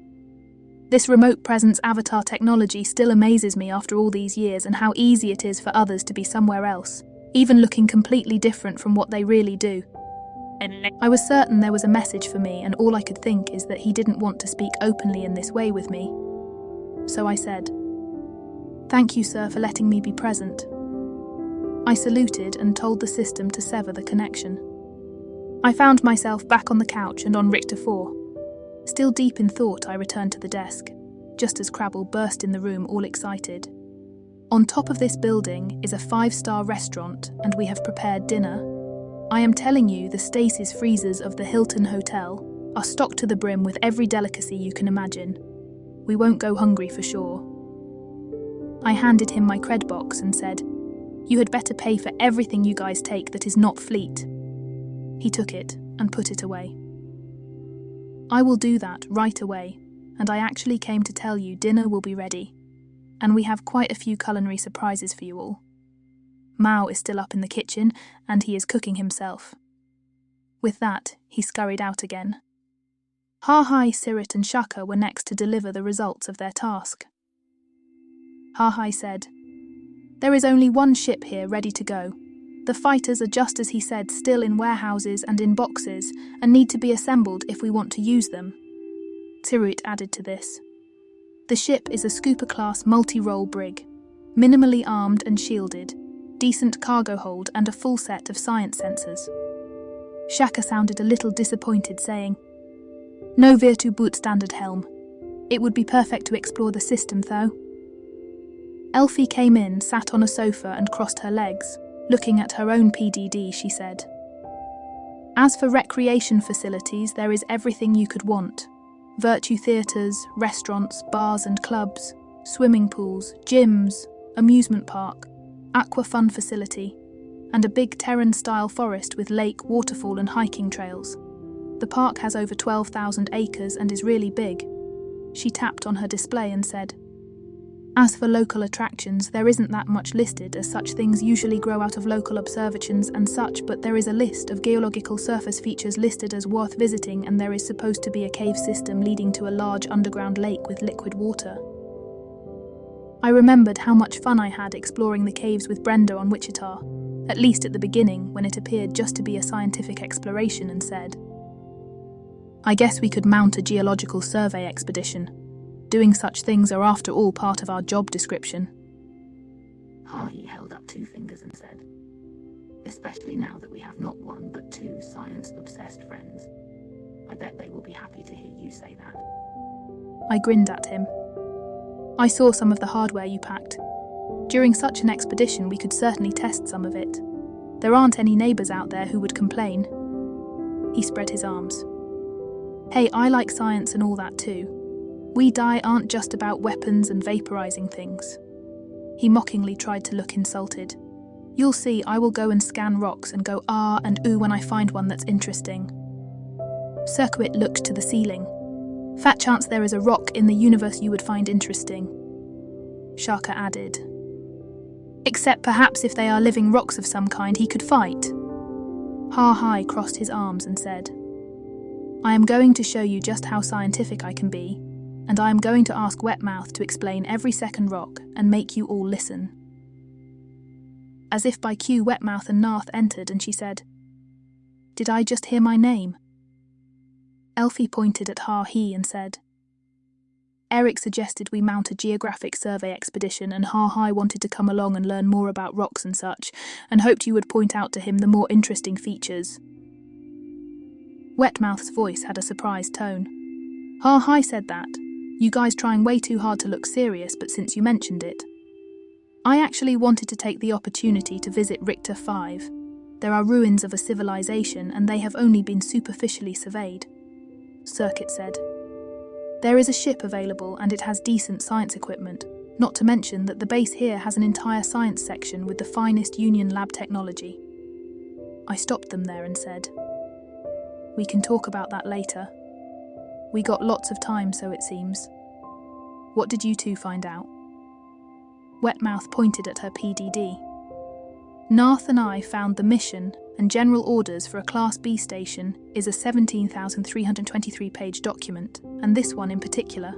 "This remote presence avatar technology still amazes me after all these years, and how easy it is for others to be somewhere else, even looking completely different from what they really do." I was certain there was a message for me, and all I could think is that he didn't want to speak openly in this way with me. So I said, "Thank you, sir, for letting me be present." I saluted and told the system to sever the connection. I found myself back on the couch and on Richter 4. Still deep in thought, I returned to the desk, just as Crabble burst in the room all excited. "On top of this building is a 5-star restaurant, and we have prepared dinner. I am telling you, the stasis freezers of the Hilton Hotel are stocked to the brim with every delicacy you can imagine. We won't go hungry for sure." I handed him my cred box and said, "You had better pay for everything you guys take that is not fleet." He took it and put it away. "I will do that right away, and I actually came to tell you dinner will be ready, and we have quite a few culinary surprises for you all. Mao is still up in the kitchen, and he is cooking himself." With that, he scurried out again. Ha-Hai, Sirit and Shaka were next to deliver the results of their task. Ha-Hai said, "There is only one ship here ready to go. The fighters are just as he said, still in warehouses and in boxes, and need to be assembled if we want to use them." Sirit added to this, "The ship is a Scooper-class multi-role brig, minimally armed and shielded, decent cargo hold and a full set of science sensors." Shaka sounded a little disappointed, saying, "No Virtu Boot standard helm. It would be perfect to explore the system, though." Elfie came in, sat on a sofa and crossed her legs. Looking at her own PDD, she said, "As for recreation facilities, there is everything you could want. Virtue theatres, restaurants, bars and clubs, swimming pools, gyms, amusement park, aqua fun facility, and a big Terran-style forest with lake, waterfall and hiking trails. The park has over 12,000 acres and is really big." She tapped on her display and said, "As for local attractions, there isn't that much listed, as such things usually grow out of local observations and such, but there is a list of geological surface features listed as worth visiting, and there is supposed to be a cave system leading to a large underground lake with liquid water." I remembered how much fun I had exploring the caves with Brenda on Wichita, at least at the beginning when it appeared just to be a scientific exploration, and said, "I guess we could mount a geological survey expedition. Doing such things are after all part of our job description." Hardy held up 2 fingers and said, "Especially now that we have not 1 but 2 science-obsessed friends. I bet they will be happy to hear you say that." I grinned at him. "I saw some of the hardware you packed. During such an expedition, we could certainly test some of it. There aren't any neighbours out there who would complain." He spread his arms. "Hey, I like science and all that too. We die aren't just about weapons and vaporizing things." He mockingly tried to look insulted. "You'll see, I will go and scan rocks and go ah and ooh when I find one that's interesting." Circuit looked to the ceiling. "Fat chance there is a rock in the universe you would find interesting." Shaka added, "Except perhaps if they are living rocks of some kind he could fight." Ha-Hai crossed his arms and said, "I am going to show you just how scientific I can be, and I am going to ask Wetmouth to explain every second rock and make you all listen." As if by cue, Wetmouth and Narth entered, and she said, "Did I just hear my name?" Elfie pointed at Ha-He and said, "Eric suggested we mount a geographic survey expedition, and Ha-Hi wanted to come along and learn more about rocks and such, and hoped you would point out to him the more interesting features." Wetmouth's voice had a surprised tone. "Ha-Hi said that. You guys trying way too hard to look serious, but since you mentioned it. I actually wanted to take the opportunity to visit Richter 5. There are ruins of a civilization, and they have only been superficially surveyed," Circuit said. "There is a ship available, and it has decent science equipment, not to mention that the base here has an entire science section with the finest Union lab technology." I stopped them there and said, "We can talk about that later. We got lots of time, so it seems. What did you two find out?" Wetmouth pointed at her PDD. "Narth and I found the mission and general orders for a Class B station is a 17,323-page document, and this one in particular.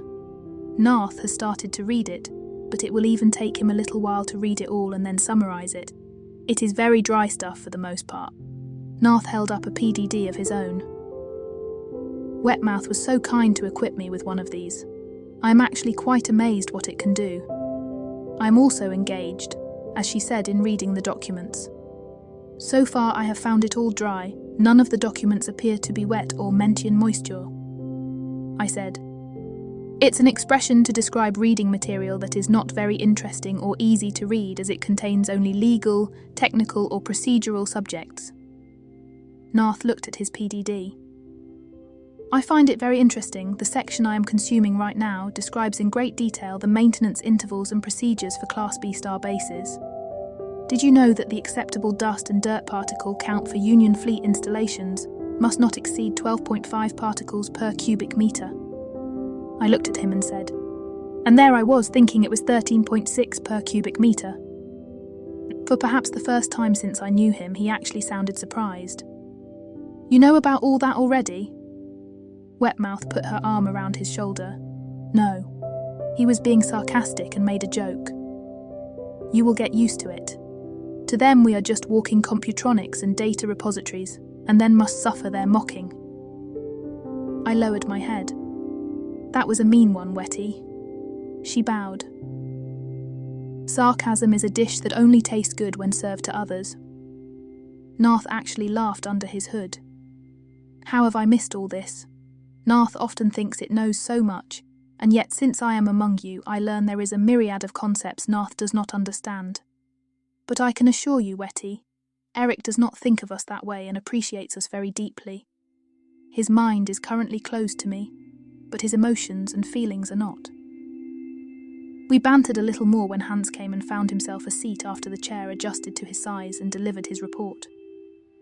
Narth has started to read it, but it will even take him a little while to read it all and then summarize it. It is very dry stuff for the most part." Narth held up a PDD of his own. "Wetmouth was so kind to equip me with one of these. I am actually quite amazed what it can do. I am also engaged, as she said in reading the documents. So far I have found it all dry. None of the documents appear to be wet or mention moisture." I said, "It's an expression to describe reading material that is not very interesting or easy to read, as it contains only legal, technical or procedural subjects." Narth looked at his PDD. "I find it very interesting. The section I am consuming right now describes in great detail the maintenance intervals and procedures for Class B star bases. Did you know that the acceptable dust and dirt particle count for Union fleet installations must not exceed 12.5 particles per cubic meter?" I looked at him and said, and there I was thinking it was 13.6 per cubic meter. For perhaps the first time since I knew him, he actually sounded surprised. "You know about all that already?" Wetmouth put her arm around his shoulder. "No." He was being sarcastic and made a joke. "You will get used to it. To them we are just walking computronics and data repositories, and then must suffer their mocking." I lowered my head. "That was a mean one, Wetty." She bowed. "Sarcasm is a dish that only tastes good when served to others." Narth actually laughed under his hood. "How have I missed all this? Narth often thinks it knows so much, and yet since I am among you, I learn there is a myriad of concepts Narth does not understand. But I can assure you, Wetty, Eric does not think of us that way and appreciates us very deeply. His mind is currently closed to me, but his emotions and feelings are not." We bantered a little more when Hans came and found himself a seat after the chair adjusted to his size and delivered his report.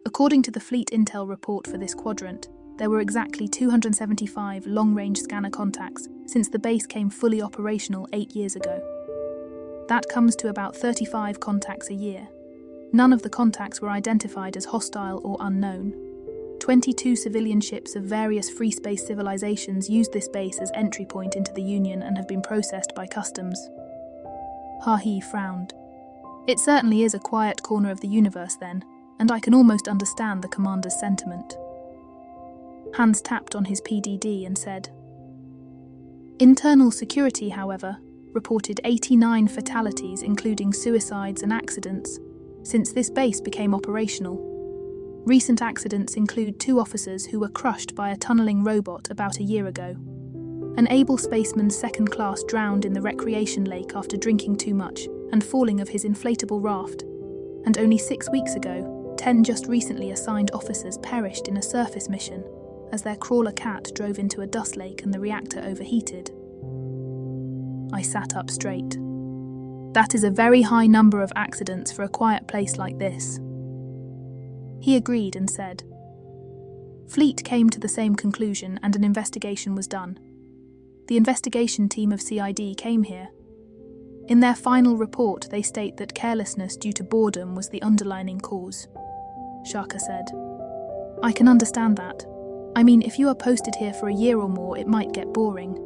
According to the fleet intel report for this quadrant, there were exactly 275 long-range scanner contacts since the base came fully operational 8 years ago. That comes to about 35 contacts a year. None of the contacts were identified as hostile or unknown. 22 civilian ships of various free space civilizations used this base as entry point into the Union and have been processed by customs. Ha-He frowned. "It certainly is a quiet corner of the universe then, and I can almost understand the commander's sentiment." Hans tapped on his PDD and said, "Internal security, however, reported 89 fatalities, including suicides and accidents, since this base became operational. Recent accidents include 2 officers who were crushed by a tunneling robot about a year ago. An able spaceman's second class drowned in the recreation lake after drinking too much and falling of his inflatable raft. And only 6 weeks ago, 10 just recently assigned officers perished in a surface mission as their crawler cat drove into a dust lake and the reactor overheated." I sat up straight. "That is a very high number of accidents for a quiet place like this." He agreed and said, "Fleet came to the same conclusion and an investigation was done. The investigation team of CID came here. In their final report, they state that carelessness due to boredom was the underlying cause," Shaka said. "I can understand that. I mean, if you are posted here for a year or more, it might get boring.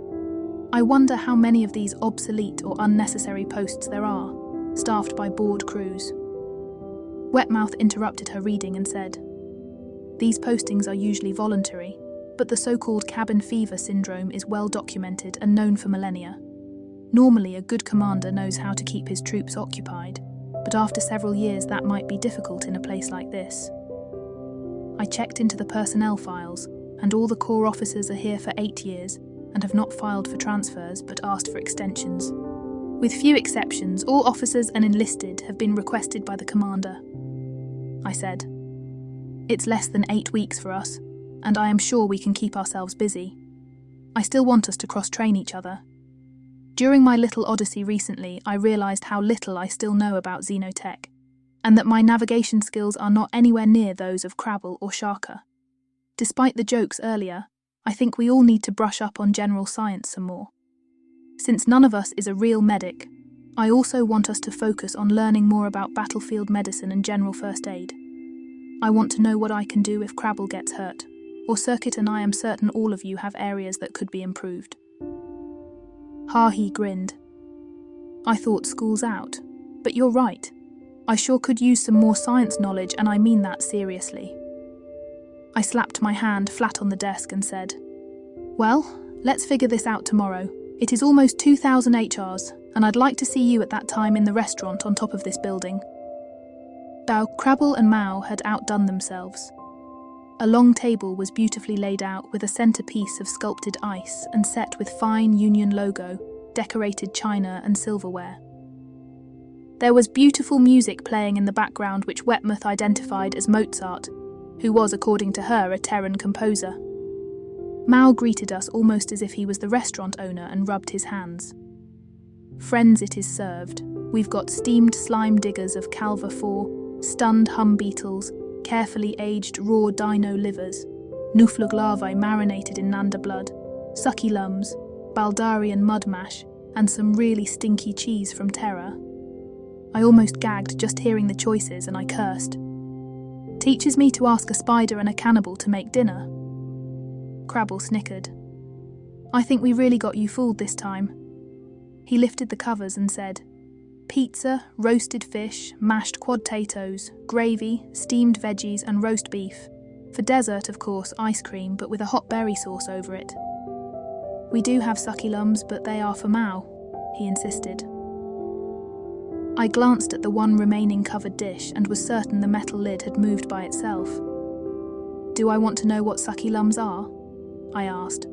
I wonder how many of these obsolete or unnecessary posts there are, staffed by bored crews." Wetmouth interrupted her reading and said, "These postings are usually voluntary, but the so-called cabin fever syndrome is well documented and known for millennia. Normally, a good commander knows how to keep his troops occupied, but after several years that might be difficult in a place like this." I checked into the personnel files, and all the corps officers are here for 8 years and have not filed for transfers but asked for extensions. With few exceptions, all officers and enlisted have been requested by the commander. I said, "It's less than 8 weeks for us, and I am sure we can keep ourselves busy. I still want us to cross-train each other. During my little odyssey recently, I realised how little I still know about xenotech, and that my navigation skills are not anywhere near those of Crabble or Sharka. Despite the jokes earlier, I think we all need to brush up on general science some more. Since none of us is a real medic, I also want us to focus on learning more about battlefield medicine and general first aid. I want to know what I can do if Crabble gets hurt, or Circuit and I am certain all of you have areas that could be improved." Hahi grinned. "I thought school's out, but you're right. I sure could use some more science knowledge, and I mean that seriously." I slapped my hand flat on the desk and said, "Well, let's figure this out tomorrow. It is almost 2,000 HRs, and I'd like to see you at that time in the restaurant on top of this building." Crabble and Mao had outdone themselves. A long table was beautifully laid out with a centerpiece of sculpted ice and set with fine Union logo, decorated china and silverware. There was beautiful music playing in the background which Wetmouth identified as Mozart, who was, according to her, a Terran composer. Mao greeted us almost as if he was the restaurant owner and rubbed his hands. "Friends, it is served. We've got steamed slime diggers of Calva 4, stunned hum beetles, carefully aged raw dino livers, nuflug larvae marinated in nanda blood, sucky lums, Baldarian mud mash, and some really stinky cheese from Terra." I almost gagged just hearing the choices, and I cursed. "Teaches me to ask a spider and a cannibal to make dinner." Crabble snickered. "I think we really got you fooled this time." He lifted the covers and said, "Pizza, roasted fish, mashed quad-tatoes, gravy, steamed veggies and roast beef. For dessert, of course, ice cream, but with a hot berry sauce over it." "We do have sucky lums, but they are for Mao," he insisted. I glanced at the one remaining covered dish and was certain the metal lid had moved by itself. "Do I want to know what sucky lums are?" I asked.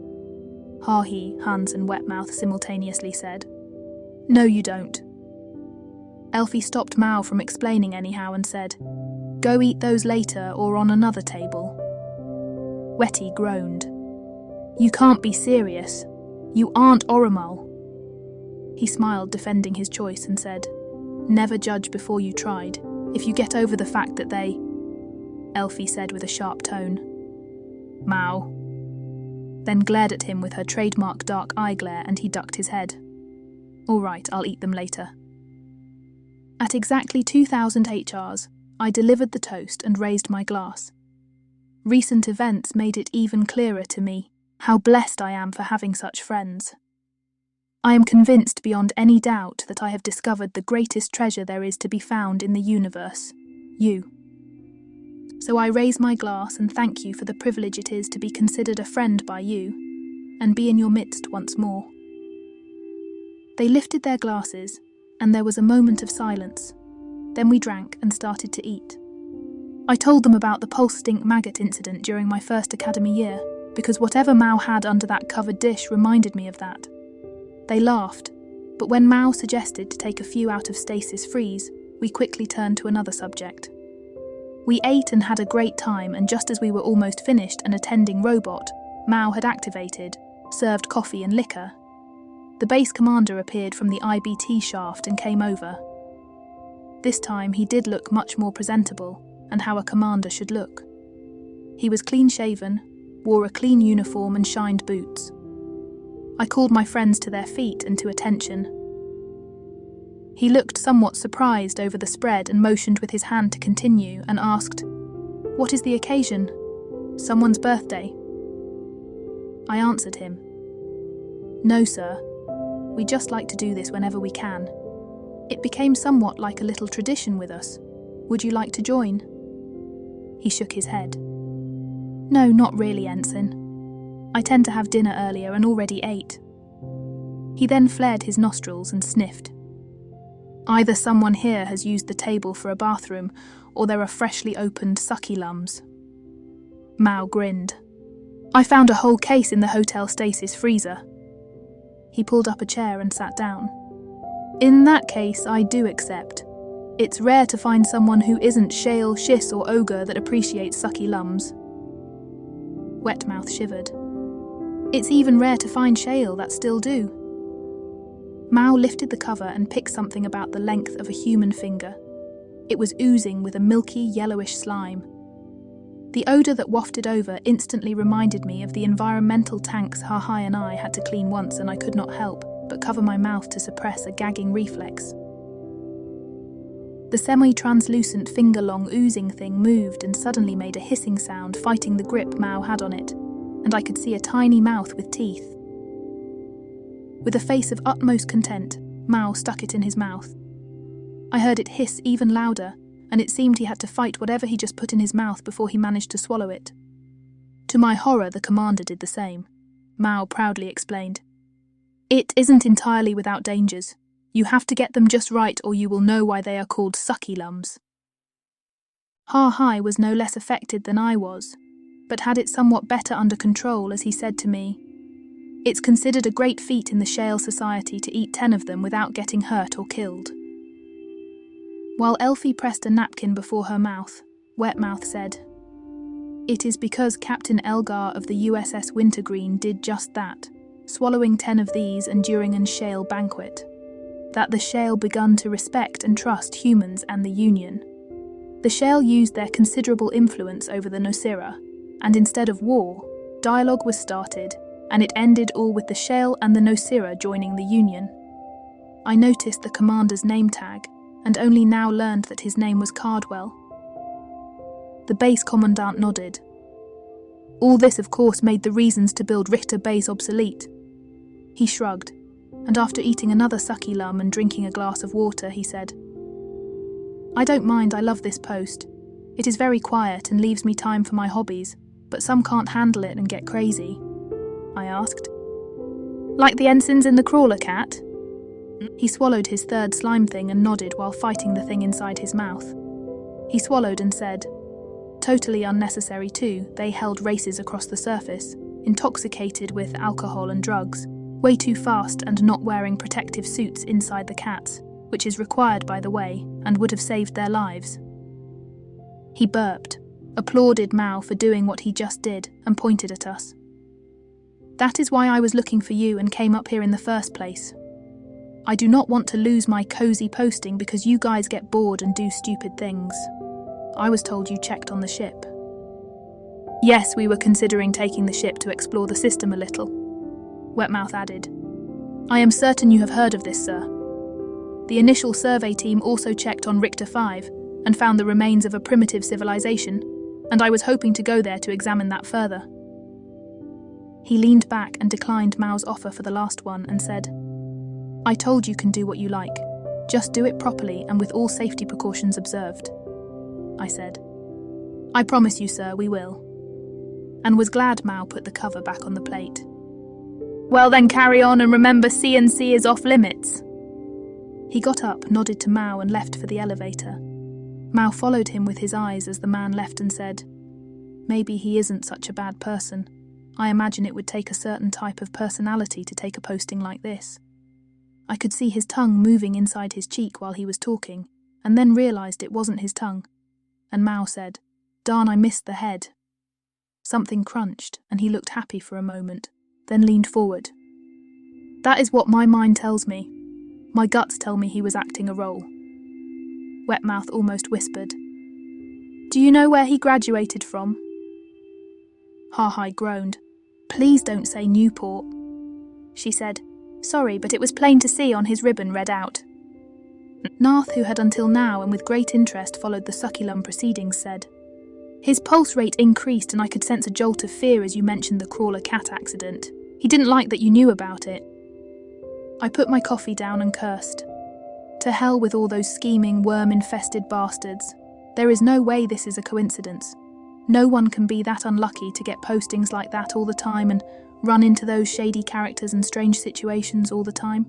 Hahi, Hans and Wetmouth simultaneously said, "No, you don't." Elfie stopped Mao from explaining anyhow and said, "Go eat those later or on another table." Wetty groaned. "You can't be serious. You aren't Oromal." He smiled, defending his choice, and said, "Never judge before you tried. If you get over the fact that they..." Elfie said with a sharp tone, "Mao," then glared at him with her trademark dark eye glare, and he ducked his head. "All right, I'll eat them later." At exactly 2,000 HRs, I delivered the toast and raised my glass. Recent events made it even clearer to me how blessed I am for having such friends. I am convinced beyond any doubt that I have discovered the greatest treasure there is to be found in the universe, you. So I raise my glass and thank you for the privilege it is to be considered a friend by you, and be in your midst once more. They lifted their glasses, and there was a moment of silence. Then we drank and started to eat. I told them about the pulse stink maggot incident during my first academy year, because whatever Mao had under that covered dish reminded me of that. They laughed, but when Mao suggested to take a few out of stasis freeze, we quickly turned to another subject. We ate and had a great time, and just as we were almost finished, an attending robot, Mao had activated, served coffee and liquor. The base commander appeared from the IBT shaft and came over. This time he did look much more presentable, and how a commander should look. He was clean-shaven, wore a clean uniform and shined boots. I called my friends to their feet and to attention. He looked somewhat surprised over the spread and motioned with his hand to continue and asked, "What is the occasion? Someone's birthday?" I answered him, "No, sir. We just like to do this whenever we can. It became somewhat like a little tradition with us. Would you like to join? He shook his head. No, not really, Ensign. I tend to have dinner earlier and already ate. He then flared his nostrils and sniffed. Either someone here has used the table for a bathroom, or there are freshly opened sucky lums. Mao grinned. I found a whole case in the hotel stasis freezer. He pulled up a chair and sat down. In that case, I do accept. It's rare to find someone who isn't shale, shiss or ogre that appreciates sucky lums. Wetmouth shivered. It's even rare to find shale that still do. Mao lifted the cover and picked something about the length of a human finger. It was oozing with a milky, yellowish slime. The odour that wafted over instantly reminded me of the environmental tanks Hahai and I had to clean once, and I could not help but cover my mouth to suppress a gagging reflex. The semi-translucent finger-long oozing thing moved and suddenly made a hissing sound, fighting the grip Mao had on it, and I could see a tiny mouth with teeth. With a face of utmost content, Mao stuck it in his mouth. I heard it hiss even louder, and it seemed he had to fight whatever he just put in his mouth before he managed to swallow it. To my horror, the commander did the same. Mao proudly explained. It isn't entirely without dangers. You have to get them just right, or you will know why they are called sucky lums. Ha-Hai was no less affected than I was, but had it somewhat better under control as he said to me, It's considered a great feat in the Shale Society to eat 10 of them without getting hurt or killed. While Elfie pressed a napkin before her mouth, Wetmouth said, It is because Captain Elgar of the USS Wintergreen did just that, swallowing 10 of these and during an Shale banquet, that the Shale begun to respect and trust humans and the Union. The Shale used their considerable influence over the Nosira, and instead of war, dialogue was started, and it ended all with the Shale and the Nosira joining the Union. I noticed the commander's name tag, and only now learned that his name was Cardwell. The base commandant nodded. All this, of course, made the reasons to build Richter Base obsolete. He shrugged, and after eating another sucky lum and drinking a glass of water, he said, I don't mind, I love this post. It is very quiet and leaves me time for my hobbies, but some can't handle it and get crazy. I asked. Like the ensigns in the crawler cat? He swallowed his third slime thing and nodded while fighting the thing inside his mouth. He swallowed and said, Totally unnecessary too, they held races across the surface, intoxicated with alcohol and drugs, way too fast and not wearing protective suits inside the cats, which is required by the way, and would have saved their lives. He burped, applauded Mao for doing what he just did, and pointed at us. That is why I was looking for you and came up here in the first place. I do not want to lose my cozy posting because you guys get bored and do stupid things. I was told you checked on the ship. Yes, we were considering taking the ship to explore the system a little, Wetmouth added. I am certain you have heard of this, sir. The initial survey team also checked on Richter 5 and found the remains of a primitive civilization, and I was hoping to go there to examine that further. He leaned back and declined Mao's offer for the last one and said, I told you can do what you like. Just do it properly and with all safety precautions observed. I said. I promise you, sir, we will. And was glad Mao put the cover back on the plate. Well then carry on and remember C&C is off limits. He got up, nodded to Mao and left for the elevator. Mao followed him with his eyes as the man left and said, Maybe he isn't such a bad person. I imagine it would take a certain type of personality to take a posting like this. I could see his tongue moving inside his cheek while he was talking, and then realised it wasn't his tongue. And Mao said, Darn, I missed the head. Something crunched, and he looked happy for a moment, then leaned forward. That is what my mind tells me. My guts tell me he was acting a role. Wetmouth almost whispered. Do you know where he graduated from? Ha-Hai groaned. Please don't say Newport. She said, Sorry, but it was plain to see on his ribbon read out. Narth, who had until now and with great interest followed the Succulum proceedings, said, His pulse rate increased and I could sense a jolt of fear as you mentioned the crawler cat accident. He didn't like that you knew about it. I put my coffee down and cursed. To hell with all those scheming, worm-infested bastards. There is no way this is a coincidence. No one can be that unlucky to get postings like that all the time and run into those shady characters and strange situations all the time.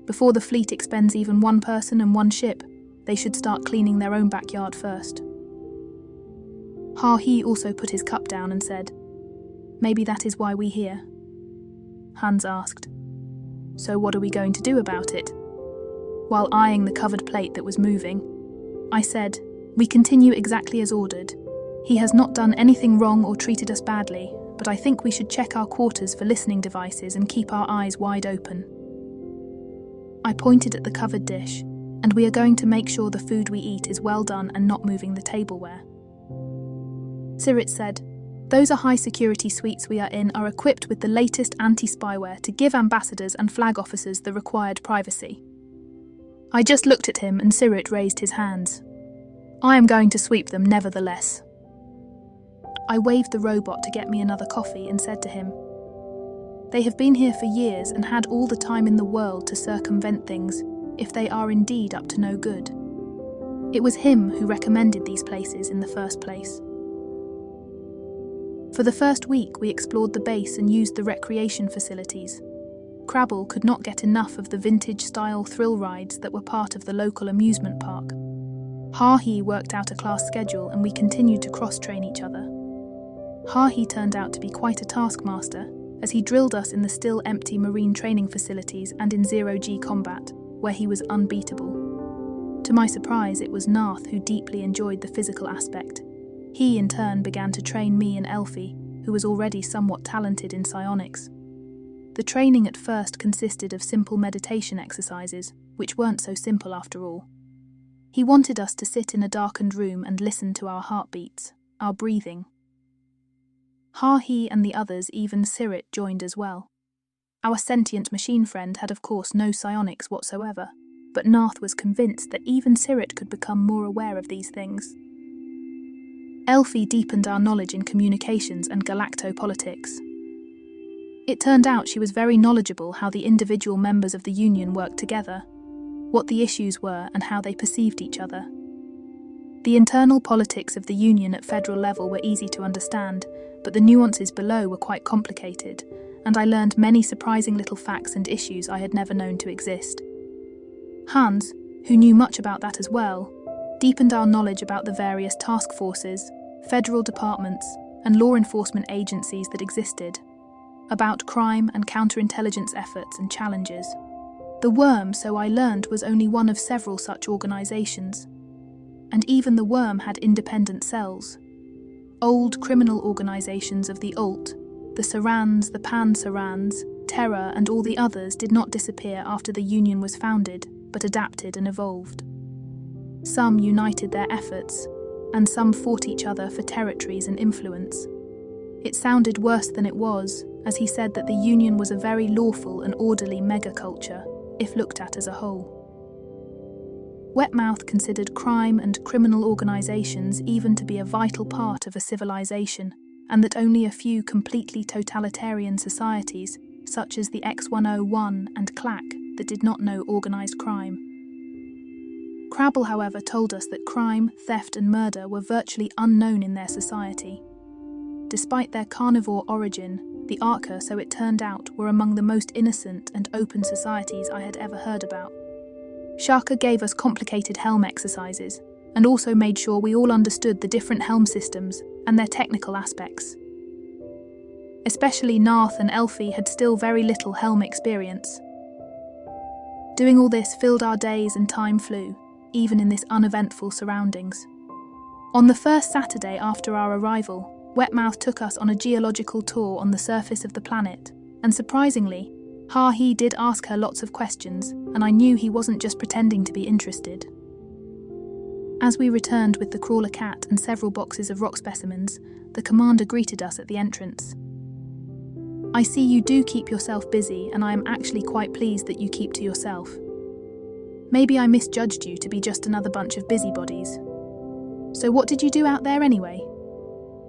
Before the fleet expends even one person and one ship, they should start cleaning their own backyard first. Ha-He also put his cup down and said, "Maybe that is why we here." Hans asked, "So what are we going to do about it?" While eyeing the covered plate that was moving, I said, "We continue exactly as ordered. He has not done anything wrong or treated us badly, but I think we should check our quarters for listening devices and keep our eyes wide open." I pointed at the covered dish, and we are going to make sure the food we eat is well done and not moving the tableware. Sirit said, "Those are high-security suites we are in are equipped with the latest anti-spyware to give ambassadors and flag officers the required privacy." I just looked at him and Sirit raised his hands. "I am going to sweep them nevertheless." I waved the robot to get me another coffee and said to him, "They have been here for years and had all the time in the world to circumvent things, if they are indeed up to no good. It was him who recommended these places in the first place." For the first week, we explored the base and used the recreation facilities. Crabble could not get enough of the vintage-style thrill rides that were part of the local amusement park. Ha-He worked out a class schedule and we continued to cross-train each other. Ha-He turned out to be quite a taskmaster, as he drilled us in the still-empty marine training facilities and in zero-G combat, where he was unbeatable. To my surprise, it was Narth who deeply enjoyed the physical aspect. He, in turn, began to train me and Elfie, who was already somewhat talented in psionics. The training at first consisted of simple meditation exercises, which weren't so simple after all. He wanted us to sit in a darkened room and listen to our heartbeats, our breathing. Ha-He and the others, even Sirit, joined as well. Our sentient machine friend had of course no psionics whatsoever, but Narth was convinced that even Sirit could become more aware of these things. Elfie deepened our knowledge in communications and galactopolitics. It turned out she was very knowledgeable how the individual members of the Union worked together, what the issues were and how they perceived each other. The internal politics of the Union at federal level were easy to understand, but the nuances below were quite complicated, and I learned many surprising little facts and issues I had never known to exist. Hans, who knew much about that as well, deepened our knowledge about the various task forces, federal departments, and law enforcement agencies that existed, about crime and counterintelligence efforts and challenges. The Worm, so I learned, was only one of several such organizations. And even the Worm had independent cells. Old criminal organizations of the Alt, the Sarans, the Pan-Sarans, Terra, and all the others did not disappear after the Union was founded, but adapted and evolved. Some united their efforts, and some fought each other for territories and influence. It sounded worse than it was, as he said that the Union was a very lawful and orderly megaculture, if looked at as a whole. Wetmouth considered crime and criminal organizations even to be a vital part of a civilization, and that only a few completely totalitarian societies, such as the X-101 and Clack, that did not know organized crime. Crabble, however, told us that crime, theft and murder were virtually unknown in their society. Despite their carnivore origin, the Arca, so it turned out, were among the most innocent and open societies I had ever heard about. Shaka gave us complicated helm exercises, and also made sure we all understood the different helm systems and their technical aspects. Especially Narth and Elfie had still very little helm experience. Doing all this filled our days and time flew, even in this uneventful surroundings. On the first Saturday after our arrival, Wetmouth took us on a geological tour on the surface of the planet, and surprisingly, Ha-He did ask her lots of questions, and I knew he wasn't just pretending to be interested. As we returned with the crawler cat and several boxes of rock specimens, the commander greeted us at the entrance. "I see you do keep yourself busy, and I am actually quite pleased that you keep to yourself. Maybe I misjudged you to be just another bunch of busybodies. So what did you do out there anyway?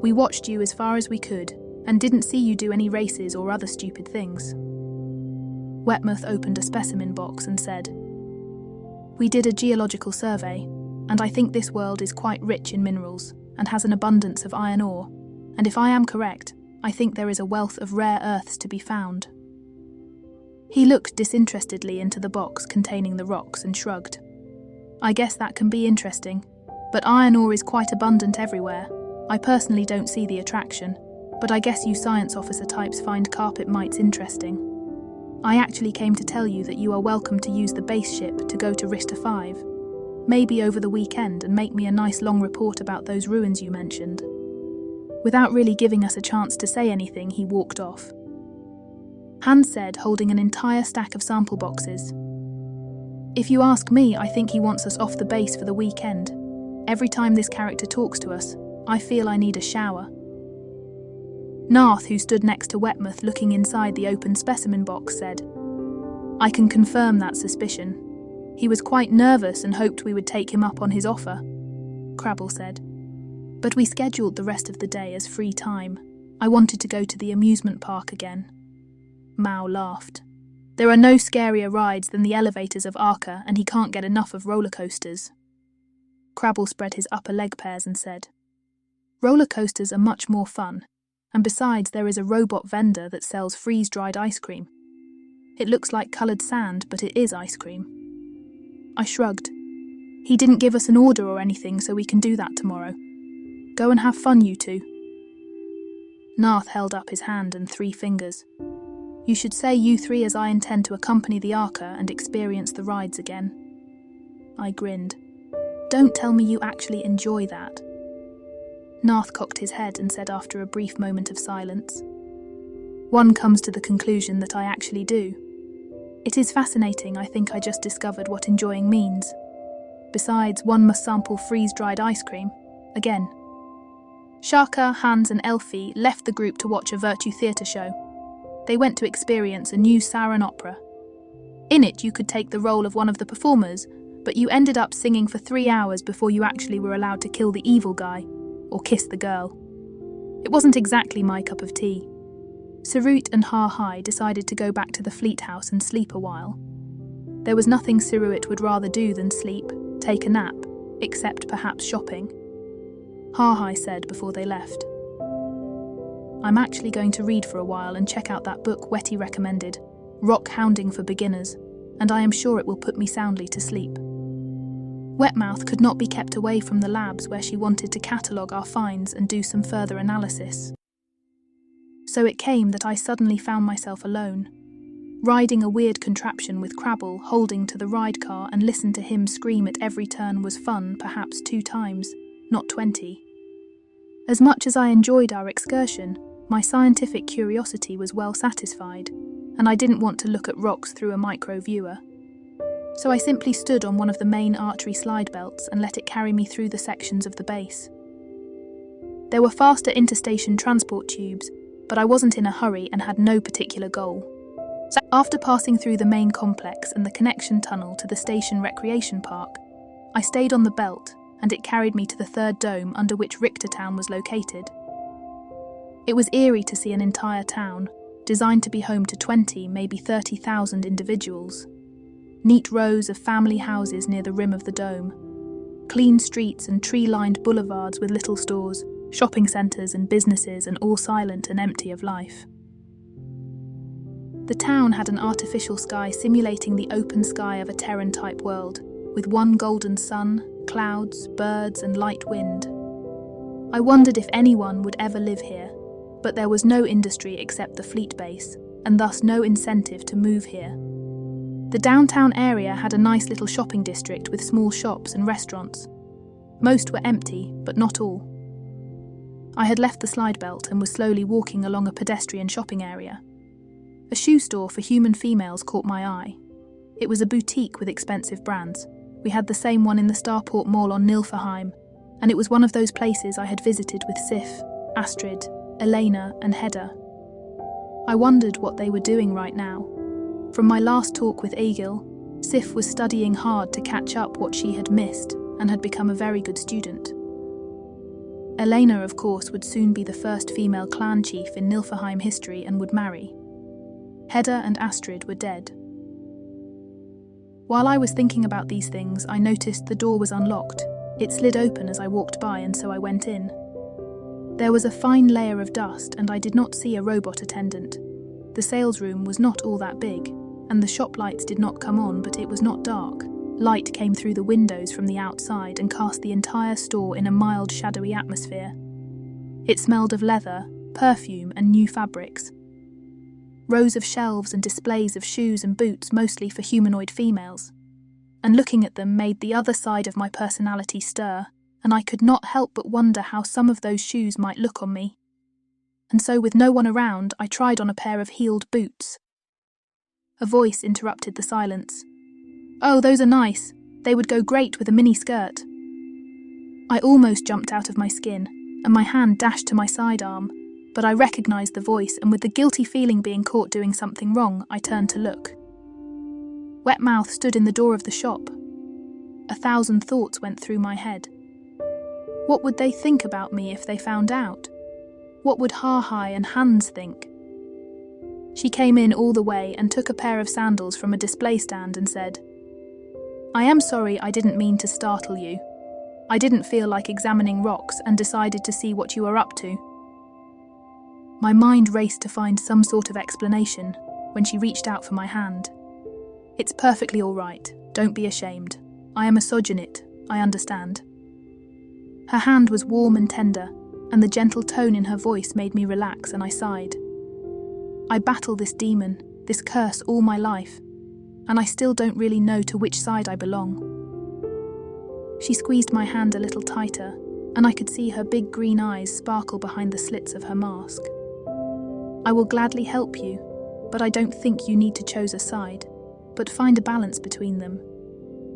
We watched you as far as we could, and didn't see you do any races or other stupid things." Wetmouth opened a specimen box and said, "We did a geological survey. and I think this world is quite rich in minerals and has an abundance of iron ore, and if I am correct, I think there is a wealth of rare earths to be found. He looked disinterestedly into the box containing the rocks and shrugged. I guess that can be interesting, but iron ore is quite abundant everywhere. I personally don't see the attraction, but I guess you science officer types find carpet mites interesting. I actually came to tell you that you are welcome to use the base ship to go to Richter 5, maybe over the weekend, and make me a nice long report about those ruins you mentioned. Without really giving us a chance to say anything, he walked off. Hans said, holding an entire stack of sample boxes. If you ask me, I think he wants us off the base for the weekend. Every time this character talks to us, I feel I need a shower. Narth, who stood next to Wetmouth looking inside the open specimen box, said, I can confirm that suspicion. He was quite nervous and hoped we would take him up on his offer, Crabble said. But we scheduled the rest of the day as free time. I wanted to go to the amusement park again. Mao laughed. There are no scarier rides than the elevators of Arca, and he can't get enough of roller coasters. Crabble spread his upper leg pairs and said, Roller coasters are much more fun, and besides there is a robot vendor that sells freeze-dried ice cream. It looks like coloured sand, but it is ice cream. I shrugged. He didn't give us an order or anything, so we can do that tomorrow. Go and have fun, you two. Narth held up his hand and 3 fingers. You should say you 3, as I intend to accompany the Arca and experience the rides again. I grinned. Don't tell me you actually enjoy that. Narth cocked his head and said after a brief moment of silence, One comes to the conclusion that I actually do. It is fascinating. I think I just discovered what enjoying means. Besides, one must sample freeze-dried ice cream. Again. Shaka, Hans and Elfie left the group to watch a Virtue Theatre show. They went to experience a new Saran opera. In it, you could take the role of one of the performers, but you ended up singing for 3 hours before you actually were allowed to kill the evil guy, or kiss the girl. It wasn't exactly my cup of tea. Sarut and Ha-Hai decided to go back to the Fleet House and sleep a while. There was nothing Sarut would rather do than sleep, take a nap, except perhaps shopping. Ha-Hai said before they left, I'm actually going to read for a while and check out that book Wetty recommended, Rock Hounding for Beginners, and I am sure it will put me soundly to sleep. Wetmouth could not be kept away from the labs where she wanted to catalogue our finds and do some further analysis. So it came that I suddenly found myself alone, riding a weird contraption with Crabble holding to the ride car, and listened to him scream at every turn was fun, perhaps 2 times, not 20. As much as I enjoyed our excursion, my scientific curiosity was well satisfied, and I didn't want to look at rocks through a micro viewer. So I simply stood on one of the main archery slide belts and let it carry me through the sections of the base. There were faster interstation transport tubes, but I wasn't in a hurry and had no particular goal. So after passing through the main complex and the connection tunnel to the station recreation park, I stayed on the belt, and it carried me to the 3rd dome under which Richter Town was located. It was eerie to see an entire town, designed to be home to 20, maybe 30,000 individuals. Neat rows of family houses near the rim of the dome. Clean streets and tree-lined boulevards with little stores, shopping centres and businesses, and all silent and empty of life. The town had an artificial sky simulating the open sky of a Terran-type world, with one golden sun, clouds, birds and light wind. I wondered if anyone would ever live here, but there was no industry except the fleet base, and thus no incentive to move here. The downtown area had a nice little shopping district with small shops and restaurants. Most were empty, but not all. I had left the slide belt and was slowly walking along a pedestrian shopping area. A shoe store for human females caught my eye. It was a boutique with expensive brands. We had the same one in the Starport Mall on Nilfeheim, and it was one of those places I had visited with Sif, Astrid, Elena and Hedda. I wondered what they were doing right now. From my last talk with Egil, Sif was studying hard to catch up what she had missed and had become a very good student. Elena, of course, would soon be the first female clan chief in Nilfeheim history and would marry. Hedda and Astrid were dead. While I was thinking about these things, I noticed the door was unlocked, It slid open as I walked by, and so I went in. There was a fine layer of dust, and I did not see a robot attendant. The sales room was not all that big, and the shop lights did not come on, but it was not dark. Light came through the windows from the outside and cast the entire store in a mild, shadowy atmosphere. It smelled of leather, perfume, and new fabrics. Rows of shelves and displays of shoes and boots, mostly for humanoid females. And looking at them made the other side of my personality stir, and I could not help but wonder how some of those shoes might look on me. And so, with no one around, I tried on a pair of heeled boots. A voice interrupted the silence. "Oh, those are nice. They would go great with a mini skirt." I almost jumped out of my skin, and my hand dashed to my sidearm, but I recognized the voice, and with the guilty feeling being caught doing something wrong, I turned to look. Wetmouth stood in the door of the shop. 1,000 thoughts went through my head. What would they think about me if they found out? What would Ha-Hai and Hans think? She came in all the way and took a pair of sandals from a display stand and said, "I am sorry, I didn't mean to startle you. I didn't feel like examining rocks and decided to see what you were up to." My mind raced to find some sort of explanation when she reached out for my hand. "It's perfectly all right. Don't be ashamed. I am a sojourner, I understand." Her hand was warm and tender, and the gentle tone in her voice made me relax, and I sighed. I battle this demon, this curse all my life, and I still don't really know to which side I belong. She squeezed my hand a little tighter, and I could see her big green eyes sparkle behind the slits of her mask. "I will gladly help you, but I don't think you need to choose a side, but find a balance between them.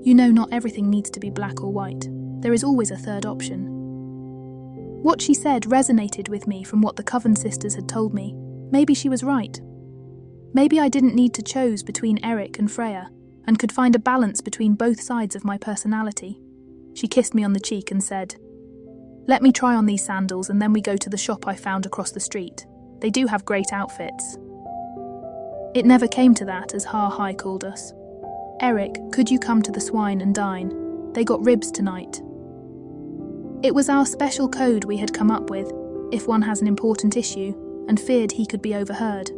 You know, not everything needs to be black or white. There is always a third option." What she said resonated with me from what the Coven sisters had told me. Maybe she was right. Maybe I didn't need to choose between Eric and Freya, and could find a balance between both sides of my personality. She kissed me on the cheek and said, "Let me try on these sandals, and then we go to the shop I found across the street. They do have great outfits." It never came to that, as Ha-Hai called us. "Eric, could you come to the Swine and dine? They got ribs tonight." It was our special code we had come up with, if one has an important issue, and feared he could be overheard.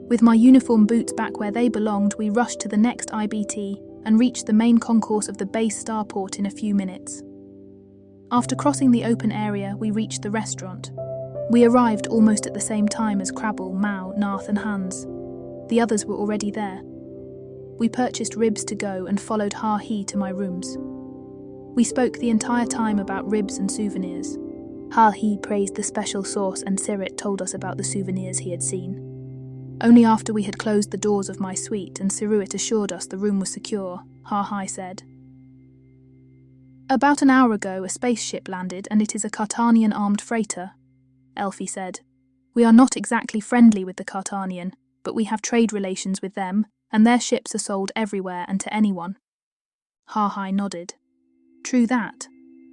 With my uniform boots back where they belonged, we rushed to the next IBT and reached the main concourse of the base starport in a few minutes. After crossing the open area, we reached the restaurant. We arrived almost at the same time as Crabble, Mao, Narth and Hans. The others were already there. We purchased ribs to go and followed Ha-He to my rooms. We spoke the entire time about ribs and souvenirs. Ha-He praised the special sauce, and Sirit told us about the souvenirs he had seen. Only after we had closed the doors of my suite and Siruit assured us the room was secure, Ha-Hai said, "About an hour ago a spaceship landed, and it is a Cartanian armed freighter," Elfie said. "We are not exactly friendly with the Cartanian, but we have trade relations with them, and their ships are sold everywhere and to anyone." Ha-Hai nodded. "True that,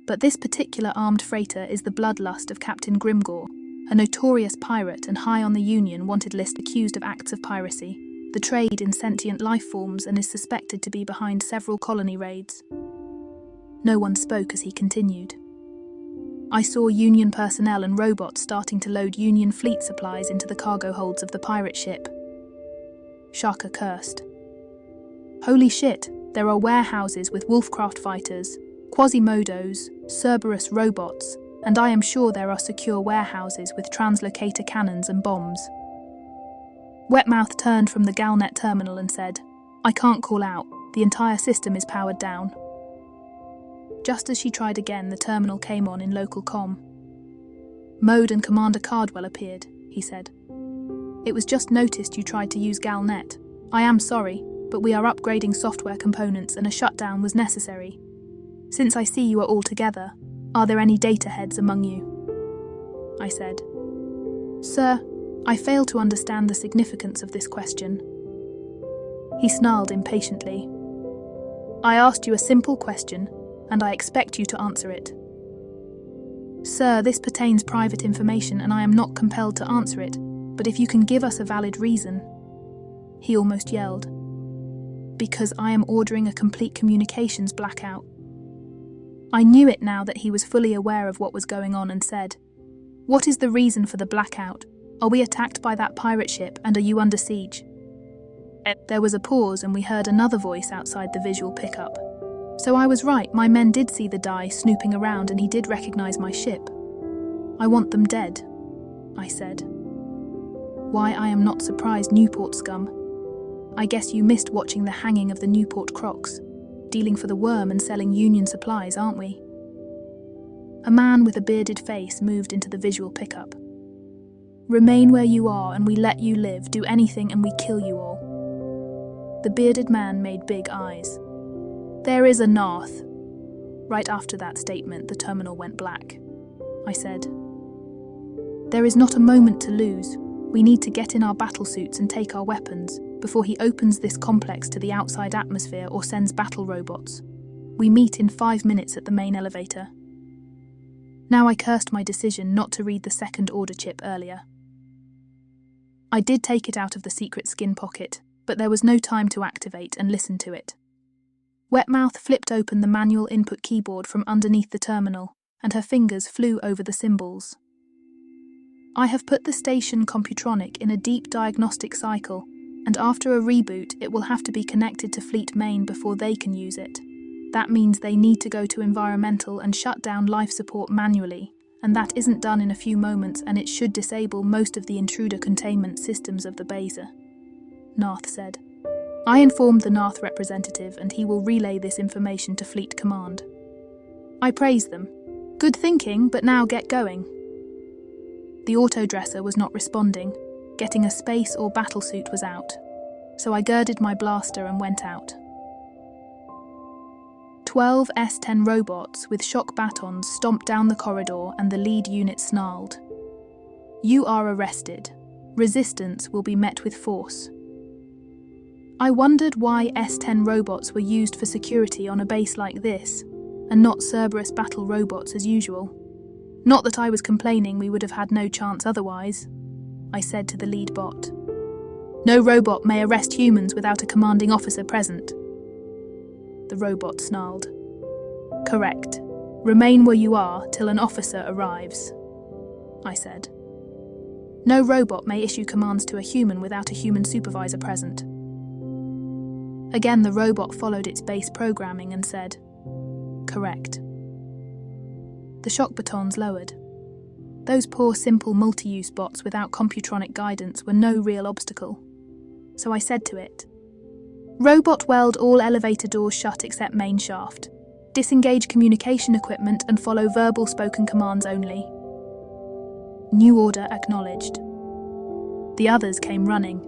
but this particular armed freighter is the bloodlust of Captain Grimgor, a notorious pirate and high on the Union wanted list accused of acts of piracy, the trade in sentient life forms, and is suspected to be behind several colony raids." No one spoke as he continued. "I saw Union personnel and robots starting to load Union fleet supplies into the cargo holds of the pirate ship." Shaka cursed. "Holy shit, there are warehouses with Wolfcraft fighters, Quasimodos, Cerberus robots, and I am sure there are secure warehouses with translocator cannons and bombs." Wetmouth turned from the Galnet terminal and said, "I can't call out. The entire system is powered down." Just as she tried again, the terminal came on in local comm. "Mode and Commander Cardwell appeared," he said. "It was just noticed you tried to use Galnet. I am sorry, but we are upgrading software components and a shutdown was necessary. Since I see you are all together, are there any data heads among you?" I said. "Sir, I fail to understand the significance of this question." He snarled impatiently. "I asked you a simple question, and I expect you to answer it." "Sir, this pertains private information and I am not compelled to answer it, but if you can give us a valid reason." He almost yelled. "Because I am ordering a complete communications blackout." I knew it now that he was fully aware of what was going on and said, "What is the reason for the blackout? Are we attacked by that pirate ship and are you under siege?" There was a pause and we heard another voice outside the visual pickup. So I was right, my men did see the Dai snooping around and he did recognize my ship. "I want them dead," I said. "Why, I am not surprised, Newport scum. I guess you missed watching the hanging of the Newport Crocs. Dealing for the worm and selling Union supplies, aren't we?" A man with a bearded face moved into the visual pickup. "Remain where you are and we let you live, do anything and we kill you all." The bearded man made big eyes. "There is a Narth." Right after that statement, the terminal went black. I said, "There is not a moment to lose. We need to get in our battlesuits and take our weapons before he opens this complex to the outside atmosphere or sends battle robots. We meet in 5 minutes at the main elevator." Now I cursed my decision not to read the second order chip earlier. I did take it out of the secret skin pocket, but there was no time to activate and listen to it. Wetmouth flipped open the manual input keyboard from underneath the terminal, and her fingers flew over the symbols. "I have put the station computronic in a deep diagnostic cycle, and after a reboot it will have to be connected to Fleet Main before they can use it. That means they need to go to environmental and shut down life support manually, and that isn't done in a few moments and it should disable most of the intruder containment systems of the base," Narth said. "I informed the Narth representative and he will relay this information to Fleet Command." I praised them. "Good thinking, but now get going." The autodresser was not responding. Getting a space or battlesuit was out. So I girded my blaster and went out. 12 S-10 robots with shock batons stomped down the corridor and the lead unit snarled. "You are arrested. Resistance will be met with force." I wondered why S-10 robots were used for security on a base like this, and not Cerberus battle robots as usual. Not that I was complaining, we would have had no chance otherwise. I said to the lead bot. "No robot may arrest humans without a commanding officer present." The robot snarled. "Correct. Remain where you are till an officer arrives," I said. "No robot may issue commands to a human without a human supervisor present." Again, the robot followed its base programming and said, "Correct." The shock batons lowered. Those poor simple multi-use bots without computronic guidance were no real obstacle. So I said to it, "Robot weld all elevator doors shut except main shaft. Disengage communication equipment and follow verbal spoken commands only." New order acknowledged. The others came running.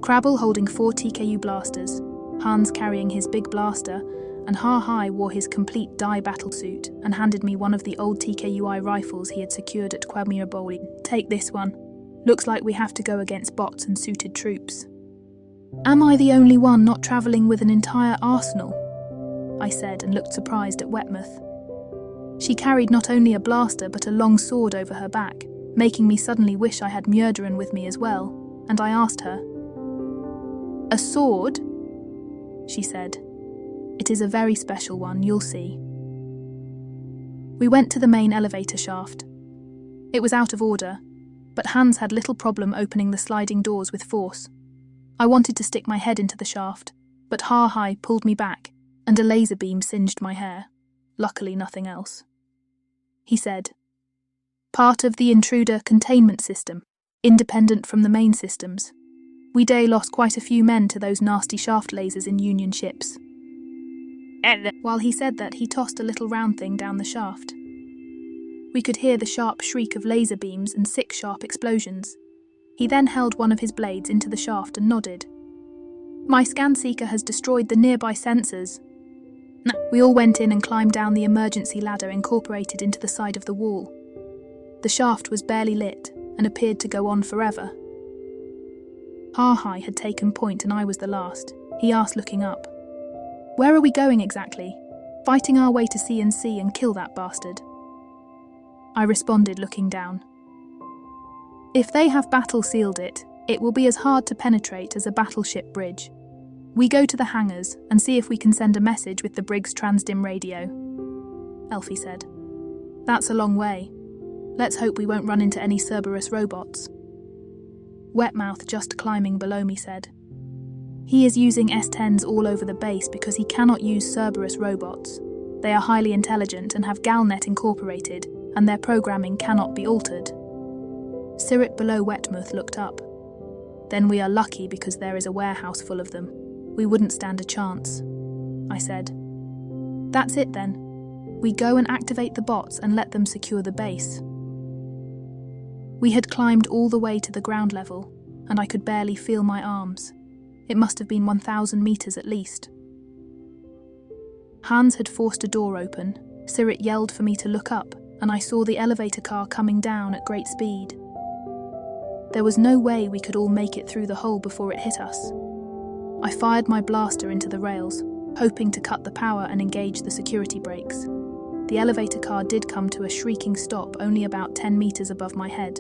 Crabble holding 4 TKU blasters, Hans carrying his big blaster, and Ha-Hai wore his complete dye battlesuit and handed me one of the old TKUI rifles he had secured at Quagmire. "Take this one. Looks like we have to go against bots and suited troops." "Am I the only one not travelling with an entire arsenal?" I said and looked surprised at Wetmouth. She carried not only a blaster but a long sword over her back, making me suddenly wish I had Mjordarin with me as well, and I asked her. "A sword?" she said. "It is a very special one, you'll see." We went to the main elevator shaft. It was out of order, but Hans had little problem opening the sliding doors with force. I wanted to stick my head into the shaft, but Ha-Hai pulled me back, and a laser beam singed my hair. Luckily nothing else. He said, "Part of the intruder containment system, independent from the main systems. We lost quite a few men to those nasty shaft lasers in Union ships." While he said that, he tossed a little round thing down the shaft. We could hear the sharp shriek of laser beams and 6 sharp explosions. He then held one of his blades into the shaft and nodded. "My scan seeker has destroyed the nearby sensors." We all went in and climbed down the emergency ladder incorporated into the side of the wall. The shaft was barely lit and appeared to go on forever. Ha-Hai had taken point and I was the last. He asked, looking up, "Where are we going exactly? Fighting our way to CNC and kill that bastard?" I responded, looking down. "If they have battle-sealed it, it will be as hard to penetrate as a battleship bridge. We go to the hangars and see if we can send a message with the brig's transdim radio." Elfie said. That's a long way. Let's hope we won't run into any Cerberus robots. Wetmouth, just climbing below me, said. He is using S-10s all over the base because he cannot use Cerberus robots. They are highly intelligent and have Galnet incorporated, and their programming cannot be altered. Sirit below Wetmouth looked up. Then we are lucky because there is a warehouse full of them. We wouldn't stand a chance, I said. That's it then. We go and activate the bots and let them secure the base. We had climbed all the way to the ground level, and I could barely feel my arms. It must have been 1,000 meters at least. Hans had forced a door open. Sirit yelled for me to look up, and I saw the elevator car coming down at great speed. There was no way we could all make it through the hole before it hit us. I fired my blaster into the rails, hoping to cut the power and engage the security brakes. The elevator car did come to a shrieking stop only about 10 meters above my head,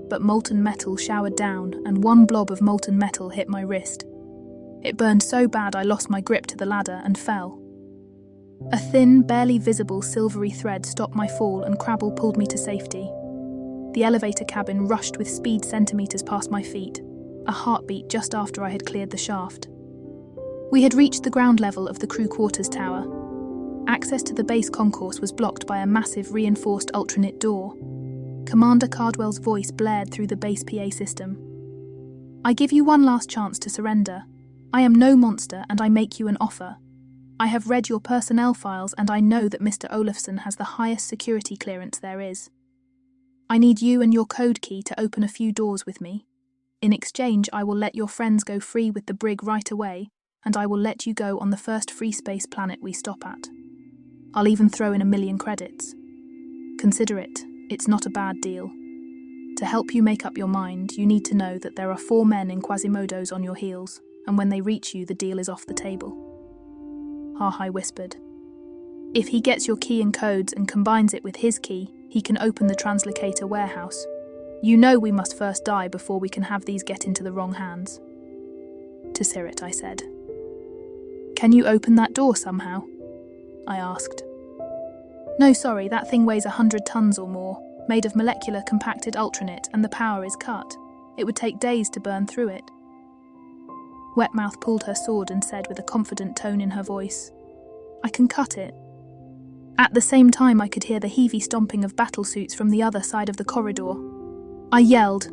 but molten metal showered down, and one blob of molten metal hit my wrist. It burned so bad I lost my grip to the ladder and fell. A thin, barely visible silvery thread stopped my fall and Crabble pulled me to safety. The elevator cabin rushed with speed centimeters past my feet, a heartbeat just after I had cleared the shaft. We had reached the ground level of the crew quarters tower. Access to the base concourse was blocked by a massive reinforced ultranet door. Commander Cardwell's voice blared through the base PA system. I give you one last chance to surrender. I am no monster and I make you an offer. I have read your personnel files and I know that Mr. Olafson has the highest security clearance there is. I need you and your code key to open a few doors with me. In exchange, I will let your friends go free with the brig right away, and I will let you go on the first free space planet we stop at. I'll even throw in 1 million credits. Consider it. It's not a bad deal. To help you make up your mind, you need to know that there are 4 men in Quasimodos on your heels, and when they reach you, the deal is off the table. Harhai whispered. If he gets your key and codes and combines it with his key, he can open the translocator warehouse. You know we must first die before we can have these get into the wrong hands. To Sirit, I said. Can you open that door somehow? I asked. No, sorry, that thing weighs 100 tons or more, made of molecular compacted ultranet, and the power is cut. It would take days to burn through it. Wetmouth pulled her sword and said with a confident tone in her voice, I can cut it. At the same time I could hear the heavy stomping of battlesuits from the other side of the corridor. I yelled,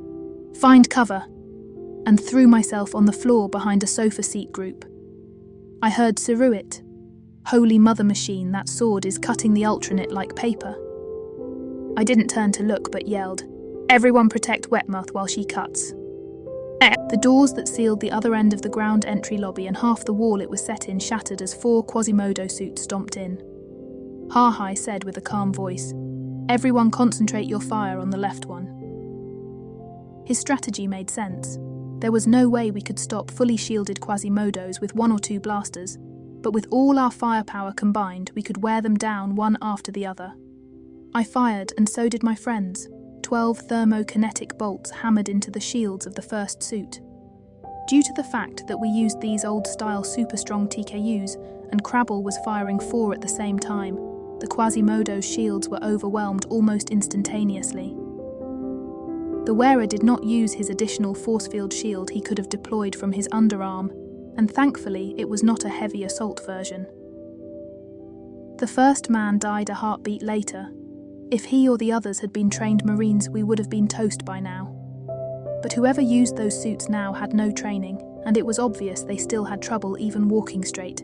Find cover, and threw myself on the floor behind a sofa seat group. I heard Siruit. Holy Mother Machine, that sword is cutting the ultranet like paper. I didn't turn to look but yelled, Everyone protect Wetmouth while she cuts. The doors that sealed the other end of the ground entry lobby and half the wall it was set in shattered as 4 Quasimodo suits stomped in. Harhai said with a calm voice, Everyone concentrate your fire on the left one. His strategy made sense. There was no way we could stop fully shielded Quasimodos with 1 or 2 blasters, but with all our firepower combined, we could wear them down one after the other. I fired, and so did my friends. 12 thermokinetic bolts hammered into the shields of the first suit. Due to the fact that we used these old-style super-strong TKUs, and Crabble was firing 4 at the same time, the Quasimodo's shields were overwhelmed almost instantaneously. The wearer did not use his additional force field shield he could have deployed from his underarm, and thankfully it was not a heavy assault version. The first man died a heartbeat later. If he or the others had been trained Marines, we would have been toast by now. But whoever used those suits now had no training, and it was obvious they still had trouble even walking straight.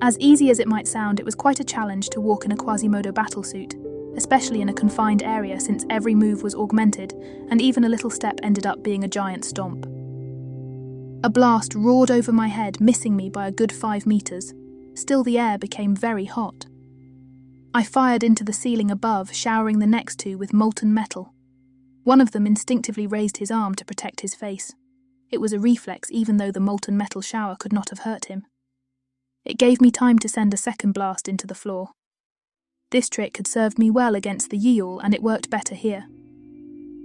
As easy as it might sound, it was quite a challenge to walk in a Quasimodo battlesuit, especially in a confined area since every move was augmented, and even a little step ended up being a giant stomp. A blast roared over my head, missing me by a good 5 meters. Still, the air became very hot. I fired into the ceiling above, showering the next 2 with molten metal. One of them instinctively raised his arm to protect his face. It was a reflex, even though the molten metal shower could not have hurt him. It gave me time to send a second blast into the floor. This trick had served me well against the Yeol, and it worked better here.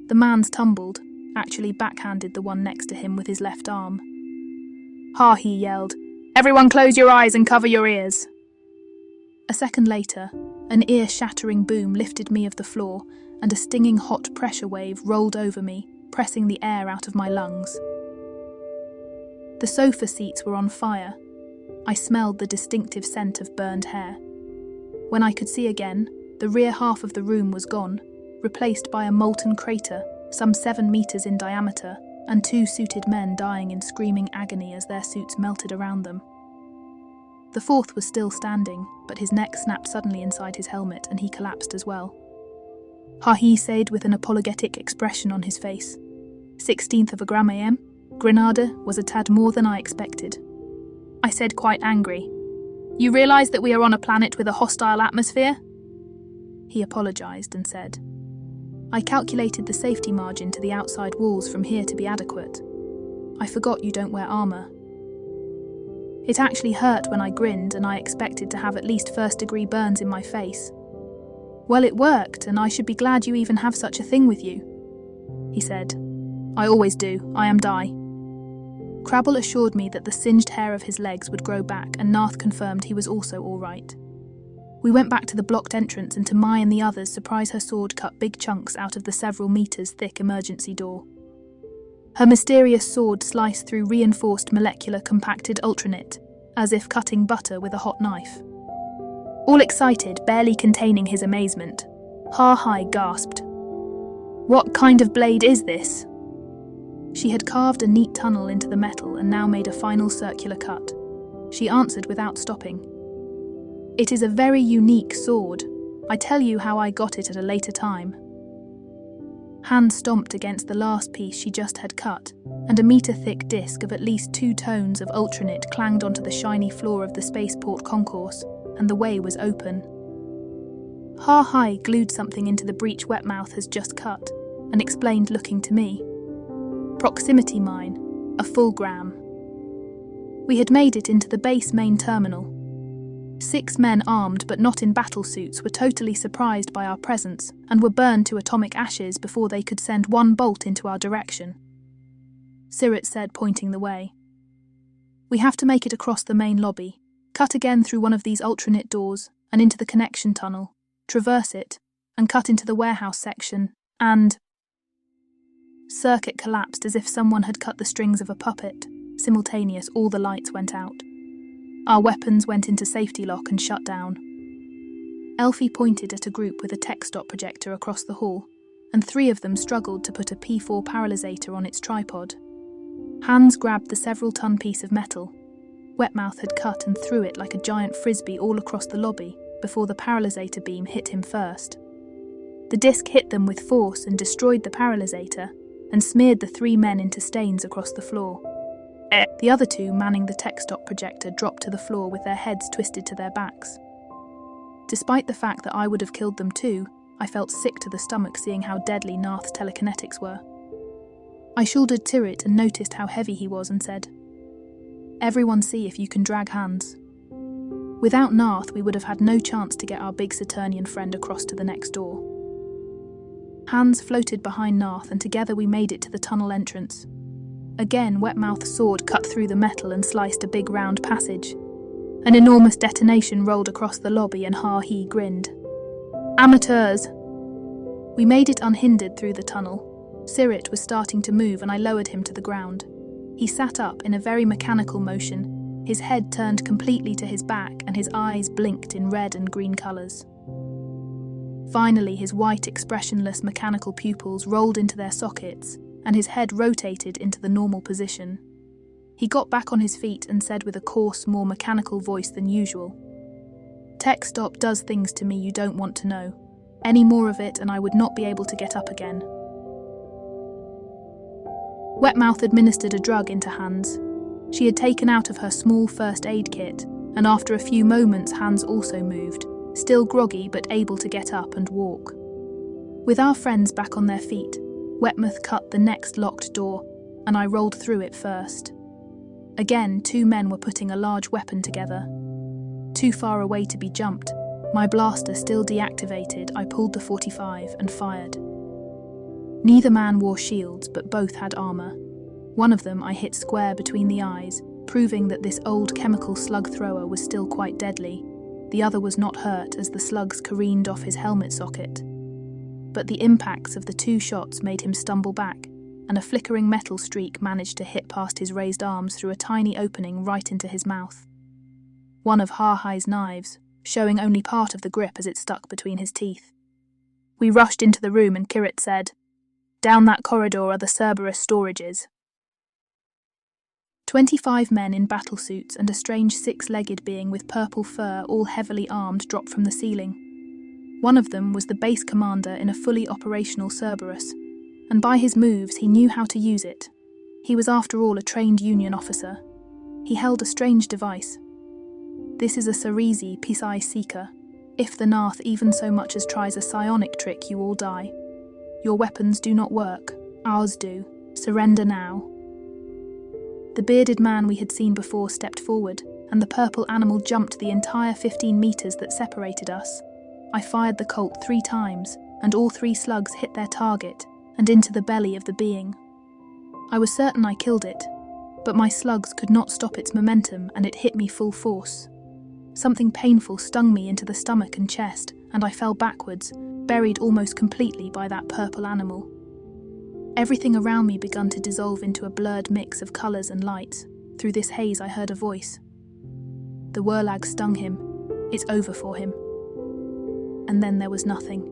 The man's tumbled, actually backhanded the one next to him with his left arm. Ha, he yelled. Everyone close your eyes and cover your ears. A second later, An ear-shattering boom lifted me off the floor, and a stinging hot pressure wave rolled over me, pressing the air out of my lungs. The sofa seats were on fire. I smelled the distinctive scent of burned hair. When I could see again, the rear half of the room was gone, replaced by a molten crater, some 7 meters in diameter, and 2 suited men dying in screaming agony as their suits melted around them. The fourth was still standing, but his neck snapped suddenly inside his helmet and he collapsed as well. Ha-he said with an apologetic expression on his face. 16th of a gram AM? Grenada was a tad more than I expected. I said, quite angry. You realise that we are on a planet with a hostile atmosphere? He apologised and said, I calculated the safety margin to the outside walls from here to be adequate. I forgot you don't wear armour. It actually hurt when I grinned and I expected to have at least first-degree burns in my face. Well, it worked, and I should be glad you even have such a thing with you, he said. I always do, I am Die. Crabble assured me that the singed hair of his legs would grow back, and Narth confirmed he was also all right. We went back to the blocked entrance, and to my and the others' surprise, her sword cut big chunks out of the several meters thick emergency door. Her mysterious sword sliced through reinforced molecular compacted ultranit, as if cutting butter with a hot knife. All excited, barely containing his amazement, Ha-Hai gasped. What kind of blade is this? She had carved a neat tunnel into the metal and now made a final circular cut. She answered without stopping. It is a very unique sword. I tell you how I got it at a later time. Hand stomped against the last piece she just had cut, and a meter-thick disc of at least 2 tones of ultranit clanged onto the shiny floor of the spaceport concourse, and the way was open. Ha-Hai glued something into the breach Wetmouth has just cut, and explained looking to me. Proximity mine, a full gram. We had made it into the base main terminal. 6 men armed but not in battle suits were totally surprised by our presence and were burned to atomic ashes before they could send 1 bolt into our direction. Sirit said, pointing the way. We have to make it across the main lobby, cut again through one of these ultranit doors and into the connection tunnel, traverse it, and cut into the warehouse section, and... Circuit collapsed as if someone had cut the strings of a puppet. Simultaneous, all the lights went out. Our weapons went into safety lock and shut down. Elfie pointed at a group with a tech stop projector across the hall, and 3 of them struggled to put a P4 paralysator on its tripod. Hans grabbed the several-ton piece of metal. Wetmouth had cut and threw it like a giant frisbee all across the lobby before the paralysator beam hit him first. The disc hit them with force and destroyed the paralysator, and smeared the 3 men into stains across the floor. The other 2 manning the tech stop projector dropped to the floor with their heads twisted to their backs. Despite the fact that I would have killed them too, I felt sick to the stomach seeing how deadly Narth's telekinetics were. I shouldered Tirrit and noticed how heavy he was and said, Everyone see if you can drag Hans. Without Narth, we would have had no chance to get our big Saturnian friend across to the next door. Hans floated behind Narth and together we made it to the tunnel entrance. Again, Wetmouth's sword cut through the metal and sliced a big round passage. An enormous detonation rolled across the lobby and Ha-He grinned. Amateurs! We made it unhindered through the tunnel. Sirit was starting to move and I lowered him to the ground. He sat up in a very mechanical motion, his head turned completely to his back and his eyes blinked in red and green colours. Finally, his white, expressionless mechanical pupils rolled into their sockets and his head rotated into the normal position. He got back on his feet and said with a coarse, more mechanical voice than usual, Tech stop does things to me you don't want to know. Any more of it and I would not be able to get up again. Wetmouth administered a drug into Hans. She had taken out of her small first aid kit, and after a few moments Hans also moved, still groggy but able to get up and walk. With our friends back on their feet, Wetmouth cut the next locked door, and I rolled through it first. Again, 2 men were putting a large weapon together. Too far away to be jumped, my blaster still deactivated, I pulled the 45 and fired. Neither man wore shields, but both had armour. One of them I hit square between the eyes, proving that this old chemical slug thrower was still quite deadly. The other was not hurt as the slugs careened off his helmet socket. But the impacts of the 2 shots made him stumble back, and a flickering metal streak managed to hit past his raised arms through a tiny opening right into his mouth. One of Harhai's knives, showing only part of the grip as it stuck between his teeth. We rushed into the room and Kirit said, "Down that corridor are the Cerberus storages." 25 men in battlesuits and a strange 6-legged being with purple fur, all heavily armed, dropped from the ceiling. One of them was the base commander in a fully operational Cerberus, and by his moves he knew how to use it. He was after all a trained Union officer. He held a strange device. "This is a Cerezi Pisai Seeker. If the Narth even so much as tries a psionic trick, you all die. Your weapons do not work. Ours do. Surrender now." The bearded man we had seen before stepped forward, and the purple animal jumped the entire 15 meters that separated us. I fired the Colt 3 times, and all 3 slugs hit their target, and into the belly of the being. I was certain I killed it, but my slugs could not stop its momentum, and it hit me full force. Something painful stung me into the stomach and chest, and I fell backwards, buried almost completely by that purple animal. Everything around me began to dissolve into a blurred mix of colours and lights. Through this haze I heard a voice. "The Wurlag stung him. It's over for him." And then there was nothing.